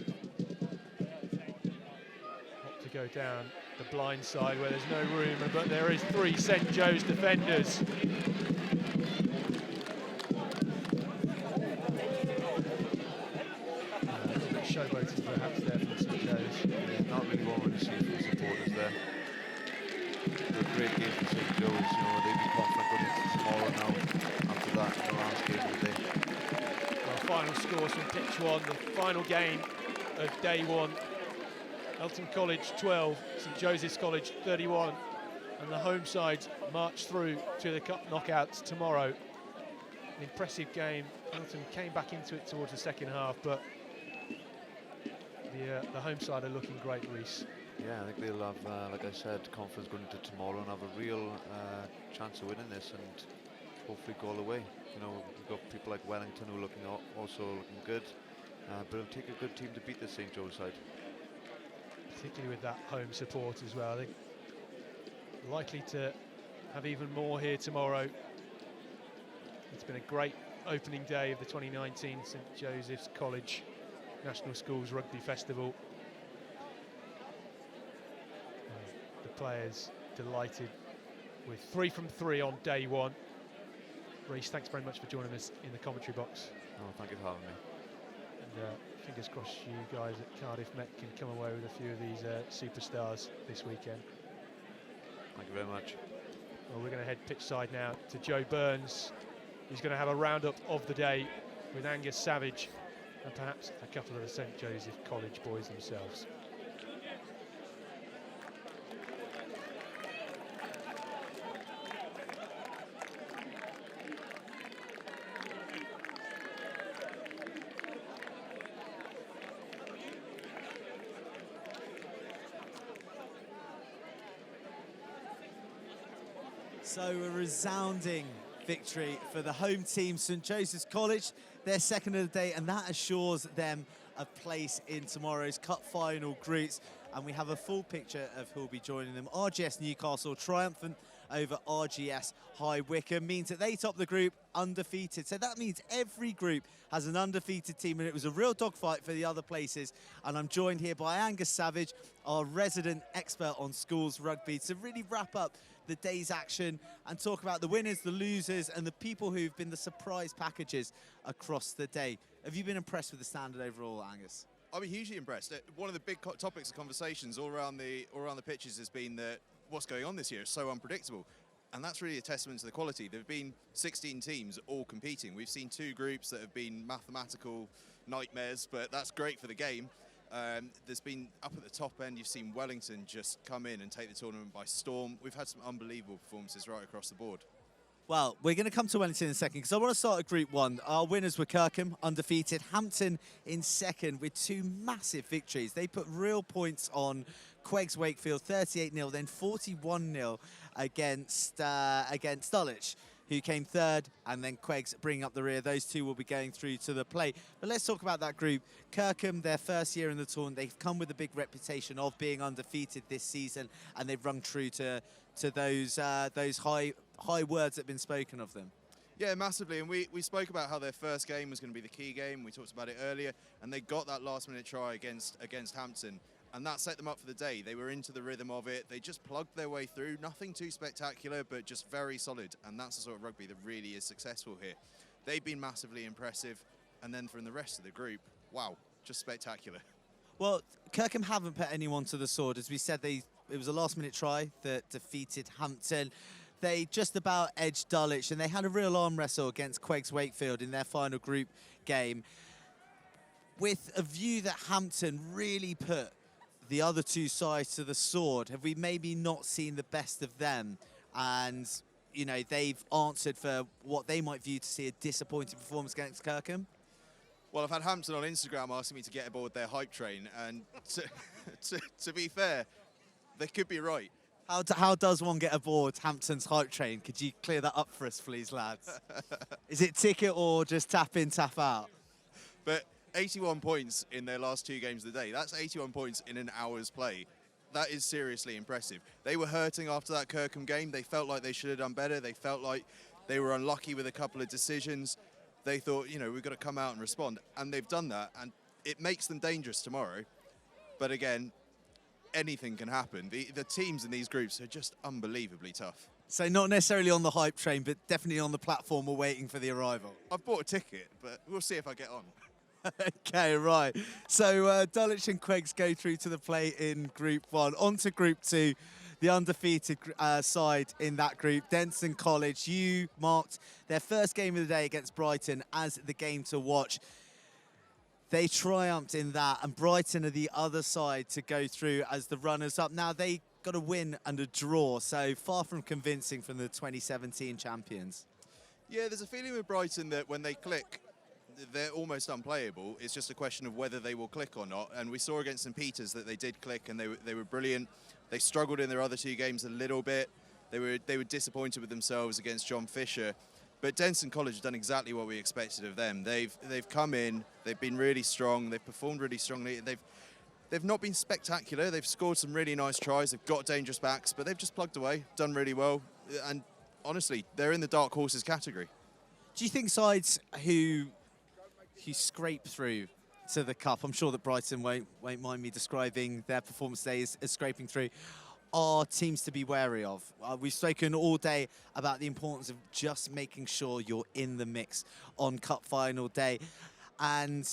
Not to go down the blind side where there's no room, but there is 3 St Joe's defenders. A little bit showboating perhaps there from St Joe's. Yeah, not really what we're seeing from supporters there. A great game for St Joe's, you know, they'd be confident going into tomorrow now after that, the last game of the day. Final scores from pitch 1, the final game of day 1. Eltham College 12, St Joseph's College 31, and the home sides march through to the cup knockouts tomorrow. An impressive game. Eltham came back into it towards the second half, but the home side are looking great, Reece. Yeah, I think they'll have, like I said, confidence going into tomorrow and have a real chance of winning this and hopefully go all the way. You know, we've got people like Wellington who are also looking good, but it'll take a good team to beat the St Joe's side. Particularly with that home support as well. I think likely to have even more here tomorrow. It's been a great opening day of the 2019 St Joseph's College National Schools Rugby Festival. The players delighted with 3 from 3 on day one. Reece, thanks very much for joining us in the commentary box. Oh, thank you for having me. And fingers crossed you guys at Cardiff Met can come away with a few of these superstars this weekend. Thank you very much. Well, we're going to head pitch side now to Joe Burns. He's going to have a roundup of the day with Angus Savage and perhaps a couple of the St Joseph College boys themselves. So a resounding victory for the home team, St Joseph's College, their second of the day, and that assures them a place in tomorrow's cup final groups. And we have a full picture of who will be joining them. RGS Newcastle triumphant over RGS High Wycombe means that they top the group undefeated. So that means every group has an undefeated team, and it was a real dogfight for the other places. And I'm joined here by Angus Savage, our resident expert on schools rugby, to really wrap up the day's action and talk about the winners, the losers, and the people who've been the surprise packages across the day. Have you been impressed with the standard overall, Angus? I've been hugely impressed. One of the big topics of conversations all around the pitches has been that what's going on this year is so unpredictable. And that's really a testament to the quality. There have been 16 teams all competing. We've seen 2 groups that have been mathematical nightmares, but that's great for the game. There's been, up at the top end, you've seen Wellington just come in and take the tournament by storm. We've had some unbelievable performances right across the board. Well, we're going to come to Wellington in a second because I want to start at Group 1. Our winners were Kirkham, undefeated. Hampton in second with 2 massive victories. They put real points on Queggs Wakefield, 38-0, then 41-0 against Dulwich, who came third, and then Queggs bringing up the rear. Those 2 will be going through to the play. But let's talk about that group. Kirkham, their first year in the tournament, they've come with a big reputation of being undefeated this season, and they've rung true to those high words that have been spoken of them. Yeah, massively. And we spoke about how their first game was going to be the key game. We talked about it earlier, and they got that last-minute try against Hampton. And that set them up for the day. They were into the rhythm of it. They just plugged their way through. Nothing too spectacular, but just very solid. And that's the sort of rugby that really is successful here. They've been massively impressive. And then from the rest of the group, wow, just spectacular. Well, Kirkham haven't put anyone to the sword. As we said, it was a last-minute try that defeated Hampton. They just about edged Dulwich, and they had a real arm wrestle against Queggs Wakefield in their final group game, with a view that Hampton really put the other 2 sides to the sword. Have we maybe not seen the best of them? And, you know, they've answered for what they might view to see a disappointing performance against Kirkham? Well, I've had Hampton on Instagram asking me to get aboard their hype train, and to be fair, they could be right. How does one get aboard Hampton's hype train? Could you clear that up for us, please, lads? Is it ticket or just tap in, tap out? But 81 points in their last 2 games of the day. That's 81 points in an hour's play. That is seriously impressive. They were hurting after that Kirkham game. They felt like they should have done better. They felt like they were unlucky with a couple of decisions. They thought, you know, we've got to come out and respond. And they've done that. And it makes them dangerous tomorrow. But again, anything can happen. The teams in these groups are just unbelievably tough. So not necessarily on the hype train, but definitely on the platform or waiting for the arrival. I've bought a ticket, but we'll see if I get on. Okay, right. So Dulwich and Queggs go through to the play in Group 1. On to Group 2, the undefeated side in that group. Denton College, you marked their first game of the day against Brighton as the game to watch. They triumphed in that, and Brighton are the other side to go through as the runners-up. Now, they got a win and a draw, so far from convincing from the 2017 champions. Yeah, there's a feeling with Brighton that when they click, they're almost unplayable. It's just a question of whether they will click or not. And we saw against St Peters that they did click, and they were brilliant. They struggled in their other 2 games a little bit. They were disappointed with themselves against John Fisher. But Denton College have done exactly what we expected of them. They've come in, they've been really strong, they've performed really strongly. They've not been spectacular. They've scored some really nice tries. They've got dangerous backs, but they've just plugged away, done really well. And honestly, they're in the dark horses category. Do you think sides who scrape through to the cup, I'm sure that Brighton won't mind me describing their performance today as scraping through, are teams to be wary of? We've spoken all day about the importance of just making sure you're in the mix on cup final day. And,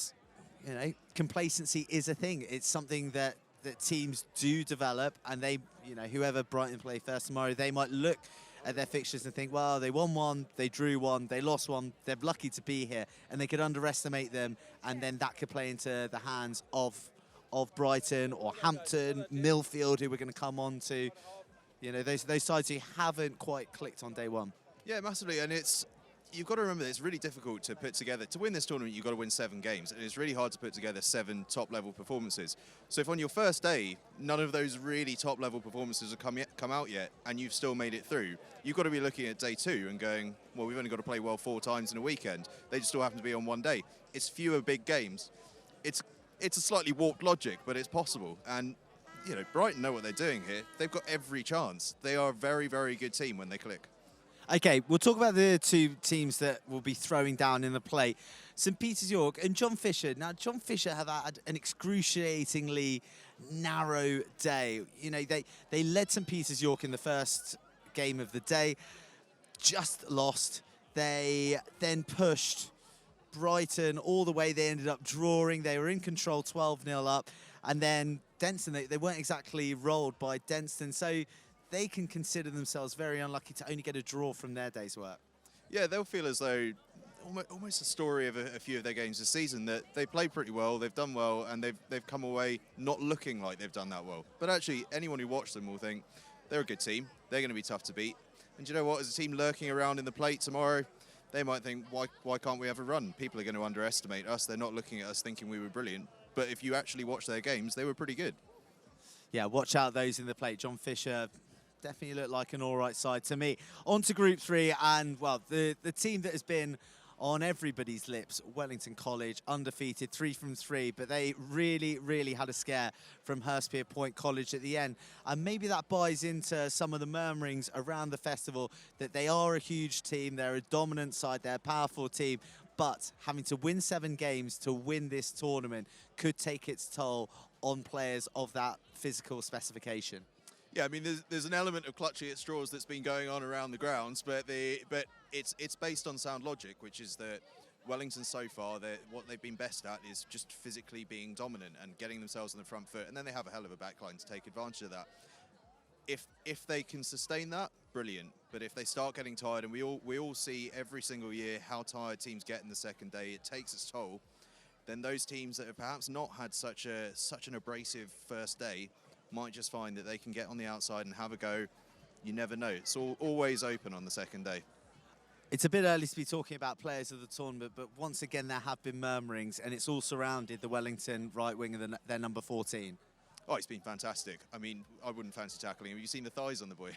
you know, complacency is a thing. It's something that teams do develop, and they, you know, whoever Brighton play first tomorrow, they might look at their fixtures and think, well, they won one, they drew one, they lost one, they're lucky to be here, and they could underestimate them, and then that could play into the hands of Brighton or Hampton, Millfield, who we're going to come on to. You know, those sides who haven't quite clicked on day one. Yeah, massively, and you've got to remember that it's really difficult to put together. To win this tournament, you've got to win 7 games, and it's really hard to put together 7 top-level performances. So if on your first day, none of those really top-level performances have come out yet, and you've still made it through, you've got to be looking at day 2 and going, well, we've only got to play well 4 times in a weekend. They just all happen to be on one day. It's fewer big games. It's a slightly warped logic, but it's possible. And, you know, Brighton know what they're doing here. They've got every chance. They are a very, very good team when they click. Okay, we'll talk about the 2 teams that will be throwing down in the plate. St Peter's York and John Fisher. Now, John Fisher have had an excruciatingly narrow day. You know, they led St Peter's York in the first game of the day, just lost. They then pushed Brighton all the way. They ended up drawing. They were in control 12-0 up. And then Denstone, they weren't exactly rolled by Denstone. So they can consider themselves very unlucky to only get a draw from their day's work. Yeah, they'll feel as though almost a story of a few of their games this season, that they played pretty well, they've done well, and they've come away not looking like they've done that well. But actually, anyone who watched them will think they're a good team, they're going to be tough to beat. And you know what, as a team lurking around in the plate tomorrow, they might think, why can't we have a run? People are going to underestimate us. They're not looking at us thinking we were brilliant. But if you actually watch their games, they were pretty good. Yeah, watch out those in the plate. John Fisher definitely looked like an all right side to me. On to Group 3, and, well, the team that has been on everybody's lips, Wellington College, undefeated, 3 from 3, but they really, really had a scare from Hurstpere Point College at the end. And maybe that buys into some of the murmurings around the festival that they are a huge team, they're a dominant side, they're a powerful team, but having to win 7 games to win this tournament could take its toll on players of that physical specification. Yeah, I mean, there's an element of clutching at straws that's been going on around the grounds, but it's based on sound logic, which is that Wellington so far, what they've been best at is just physically being dominant and getting themselves on the front foot, and then they have a hell of a backline to take advantage of that. If they can sustain that, brilliant. But if they start getting tired, and we all see every single year how tired teams get in the second day, it takes its toll. Then those teams that have perhaps not had such an abrasive first day might just find that they can get on the outside and have a go. You never know. It's always open on the second day. It's a bit early to be talking about players of the tournament, but once again there have been murmurings, and it's all surrounded the Wellington right wing and their number 14. Oh, he's been fantastic. I mean, I wouldn't fancy tackling him. Have you seen the thighs on the boy?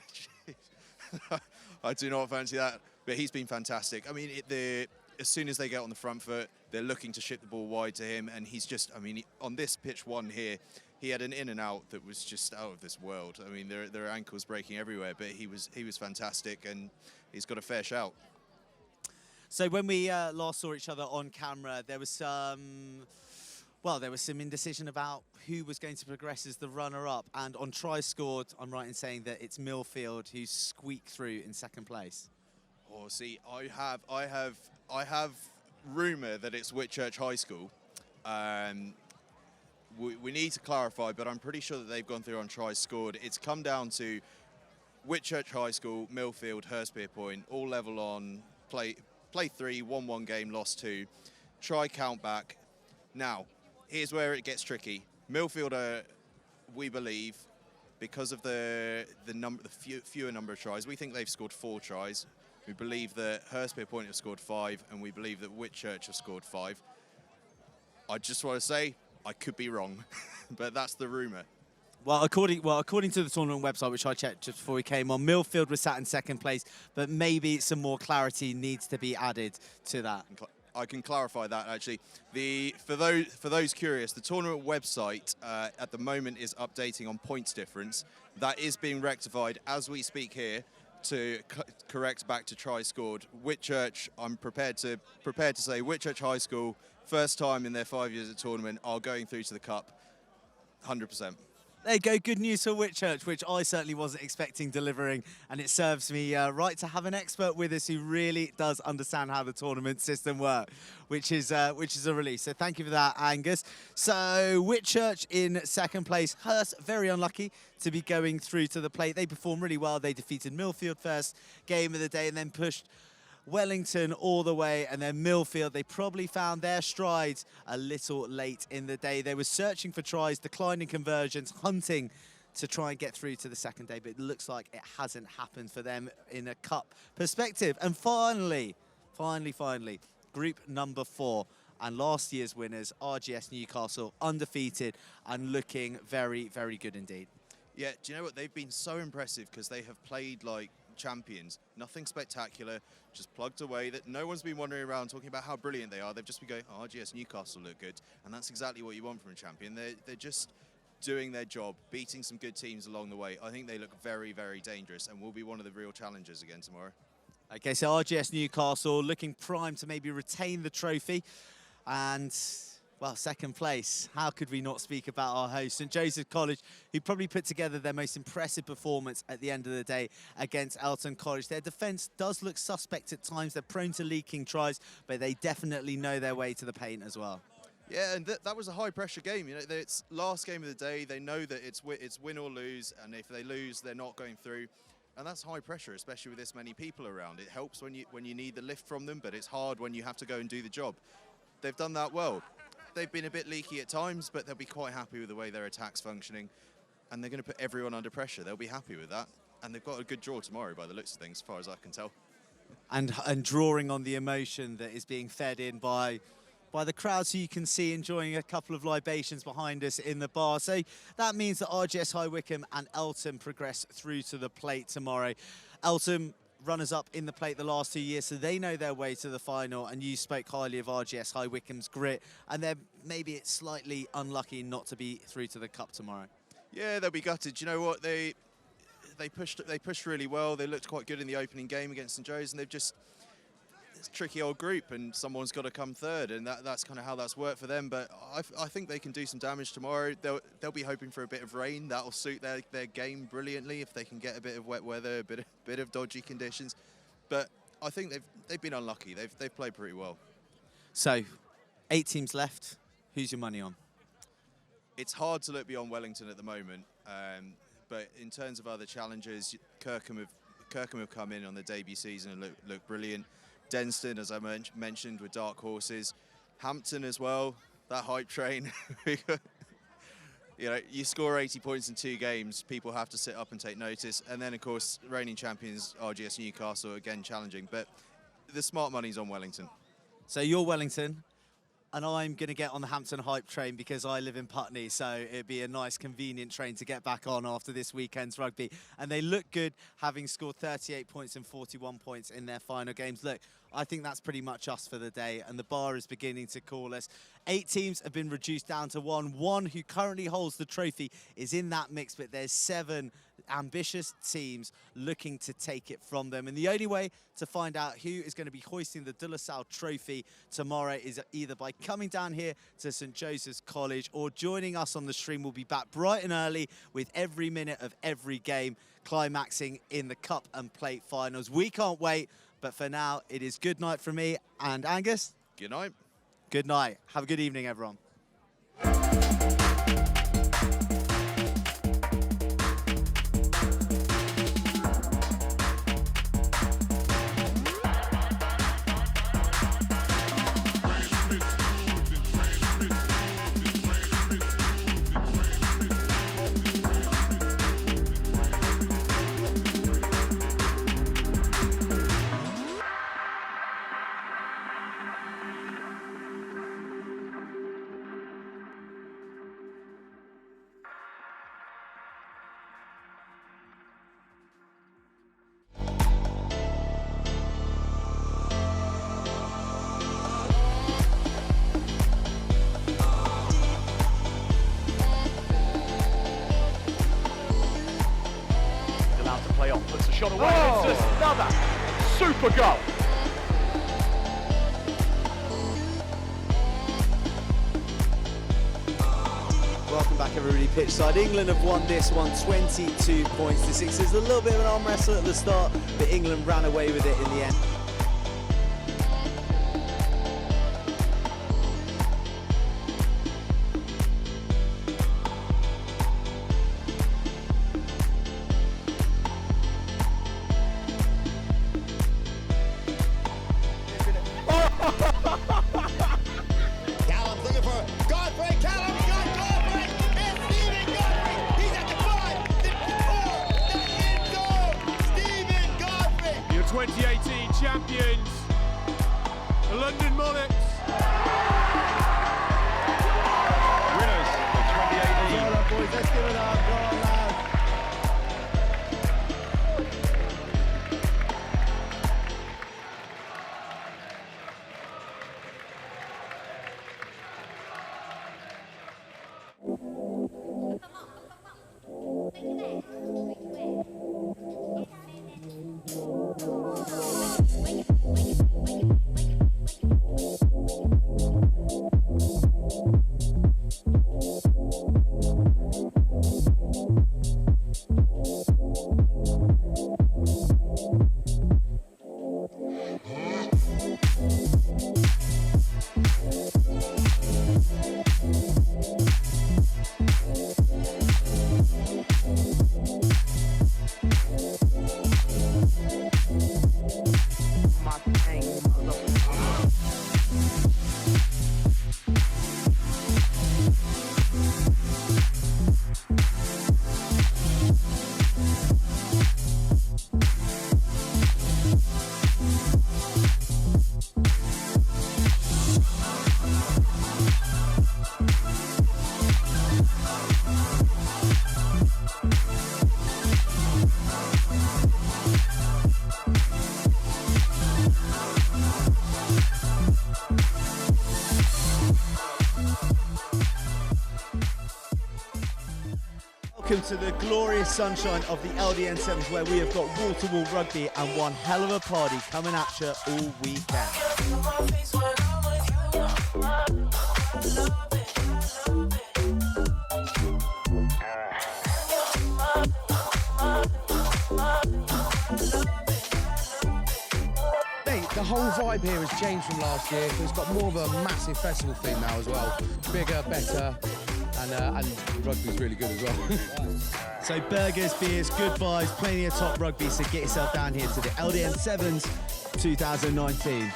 I do not fancy that, but he's been fantastic. I mean, as soon as they get on the front foot, they're looking to ship the ball wide to him, and he's just, I mean, on this pitch 1 here, he had an in and out that was just out of this world. I mean, there are ankles breaking everywhere, but he was fantastic, and he's got a fair shout. So when we last saw each other on camera, there was some indecision about who was going to progress as the runner-up. And on tries scored, I'm right in saying that it's Millfield who squeaked through in second place. Oh, see, I have rumour that it's Whitchurch High School. We need to clarify, but I'm pretty sure that they've gone through on tries scored. It's come down to Whitchurch High School, Millfield, Hurstpere Point, all level on play 3, 1-1 game, lost 2. Try count back. Now, here's where it gets tricky. Millfield are, we believe, because of the fewer number of tries, we think they've scored 4 tries. We believe that Hurstpere Point have scored 5, and we believe that Whitchurch have scored 5. I just want to say, I could be wrong, but that's the rumour. Well, according to the tournament website, which I checked just before we came on, Millfield was sat in second place, but maybe some more clarity needs to be added to that. I can clarify that, actually. For those curious, the tournament website at the moment is updating on points difference. That is being rectified as we speak here to correct back to try scored. Whitchurch, I'm prepared to say Whitchurch High School, first time in their 5 years at tournament, are going through to the cup, 100%. There you go, good news for Whitchurch, which I certainly wasn't expecting delivering, and it serves me right to have an expert with us who really does understand how the tournament system works, which is a relief. So thank you for that, Angus. So Whitchurch in second place. Hurst very unlucky to be going through to the plate. They performed really well. They defeated Millfield first game of the day and then pushed Wellington all the way, and then Millfield, they probably found their strides a little late in the day. They were searching for tries, declining conversions, hunting to try and get through to the second day, but it looks like it hasn't happened for them in a cup perspective. And finally, group number 4, and last year's winners, RGS Newcastle, undefeated and looking very, very good indeed. Yeah, do you know what? They've been so impressive because they have played like champions. Nothing spectacular, just plugged away. That no one's been wandering around talking about how brilliant they are. They've just been going, oh, RGS Newcastle look good. And that's exactly what you want from a champion. They're just doing their job, beating some good teams along the way. I think they look very, very dangerous and will be one of the real challengers again tomorrow. Okay, so RGS Newcastle looking primed to maybe retain the trophy. And, well, second place. How could we not speak about our host, St Joseph's College, who probably put together their most impressive performance at the end of the day against Elton College. Their defence does look suspect at times. They're prone to leaking tries, but they definitely know their way to the paint as well. Yeah, and that was a high-pressure game. You know, it's last game of the day. They know that it's win or lose, and if they lose, they're not going through. And that's high pressure, especially with this many people around. It helps when you need the lift from them, but it's hard when you have to go and do the job. They've done that well. They've been a bit leaky at times, but they'll be quite happy with the way their attack's functioning. And they're going to put everyone under pressure. They'll be happy with that. And they've got a good draw tomorrow by the looks of things, as far as I can tell. And drawing on the emotion that is being fed in by the crowd, so you can see enjoying a couple of libations behind us in the bar. So that means that RGS High Wycombe and Elton progress through to the plate tomorrow. Elton, runners-up in the plate the last 2 years, so they know their way to the final, and you spoke highly of RGS High Wycombe's grit, and they're maybe it's slightly unlucky not to be through to the cup tomorrow. Yeah, they'll be gutted. You know what? They pushed really well. They looked quite good in the opening game against St Joe's, and they've just... It's a tricky old group, and someone's got to come third, and that's kind of how that's worked for them. But I think they can do some damage tomorrow. They'll be hoping for a bit of rain. That'll suit their game brilliantly if they can get a bit of wet weather, a bit of dodgy conditions. But I think they've been unlucky. They've played pretty well. So, 8 teams left. Who's your money on? It's hard to look beyond Wellington at the moment, but in terms of other challengers, Kirkham have come in on the debut season and look brilliant. Denston, as I mentioned, with dark horses. Hampton as well, that hype train. You know, you score 80 points in 2 games, people have to sit up and take notice. And then, of course, reigning champions, RGS Newcastle, again challenging. But the smart money's on Wellington. So you're Wellington, and I'm going to get on the Hampton hype train because I live in Putney, so it'd be a nice, convenient train to get back on after this weekend's rugby. And they look good, having scored 38 points and 41 points in their final games. Look, I think that's pretty much us for the day, and the bar is beginning to call us. 8 teams have been reduced down to 1. 1 who currently holds the trophy is in that mix, but there's 7 ambitious teams looking to take it from them. And the only way to find out who is going to be hoisting the De La Salle trophy tomorrow is either by coming down here to St Joseph's College or joining us on the stream. We'll be back bright and early with every minute of every game, climaxing in the Cup and Plate finals. We can't wait, but for now, it is good night from me and Angus. Good night. Good night. Have a good evening, everyone. Shot away, and it's another super goal. Welcome back back, everybody, pitch side. England have won this one 22 points to 6. There's a little bit of an arm wrestle at the start, but England ran away with it in the end. Champions, the London Monarchs. Winners of 2018. Well done, boys. Let's give it up. Go on, lads. Welcome to the glorious sunshine of the LDN 7s, where we have got wall-to-wall rugby and one hell of a party coming at you all weekend. The whole vibe here has changed from last year. It's got more of a massive festival theme now as well. Bigger, better, and rugby's really good as well. So burgers, beers, good vibes, plenty of top rugby, so get yourself down here to the LDN 7s 2019.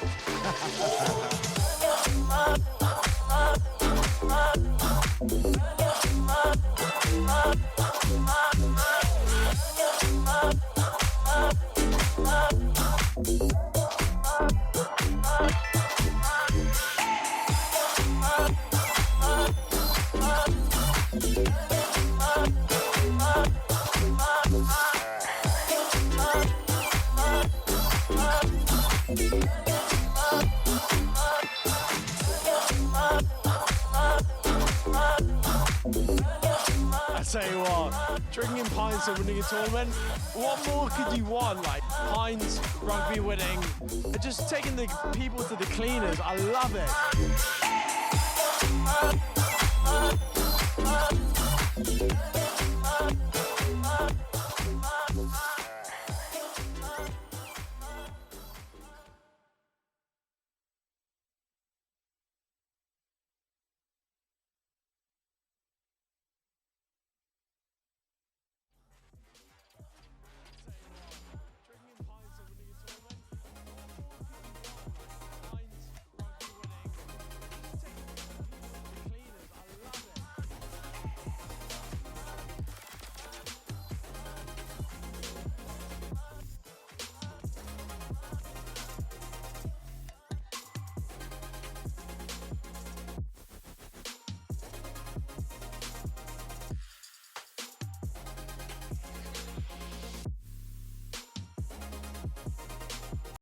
I tell you what, drinking pints and winning a tournament, what more could you want? Like pints, rugby winning, and just taking the people to the cleaners. I love it.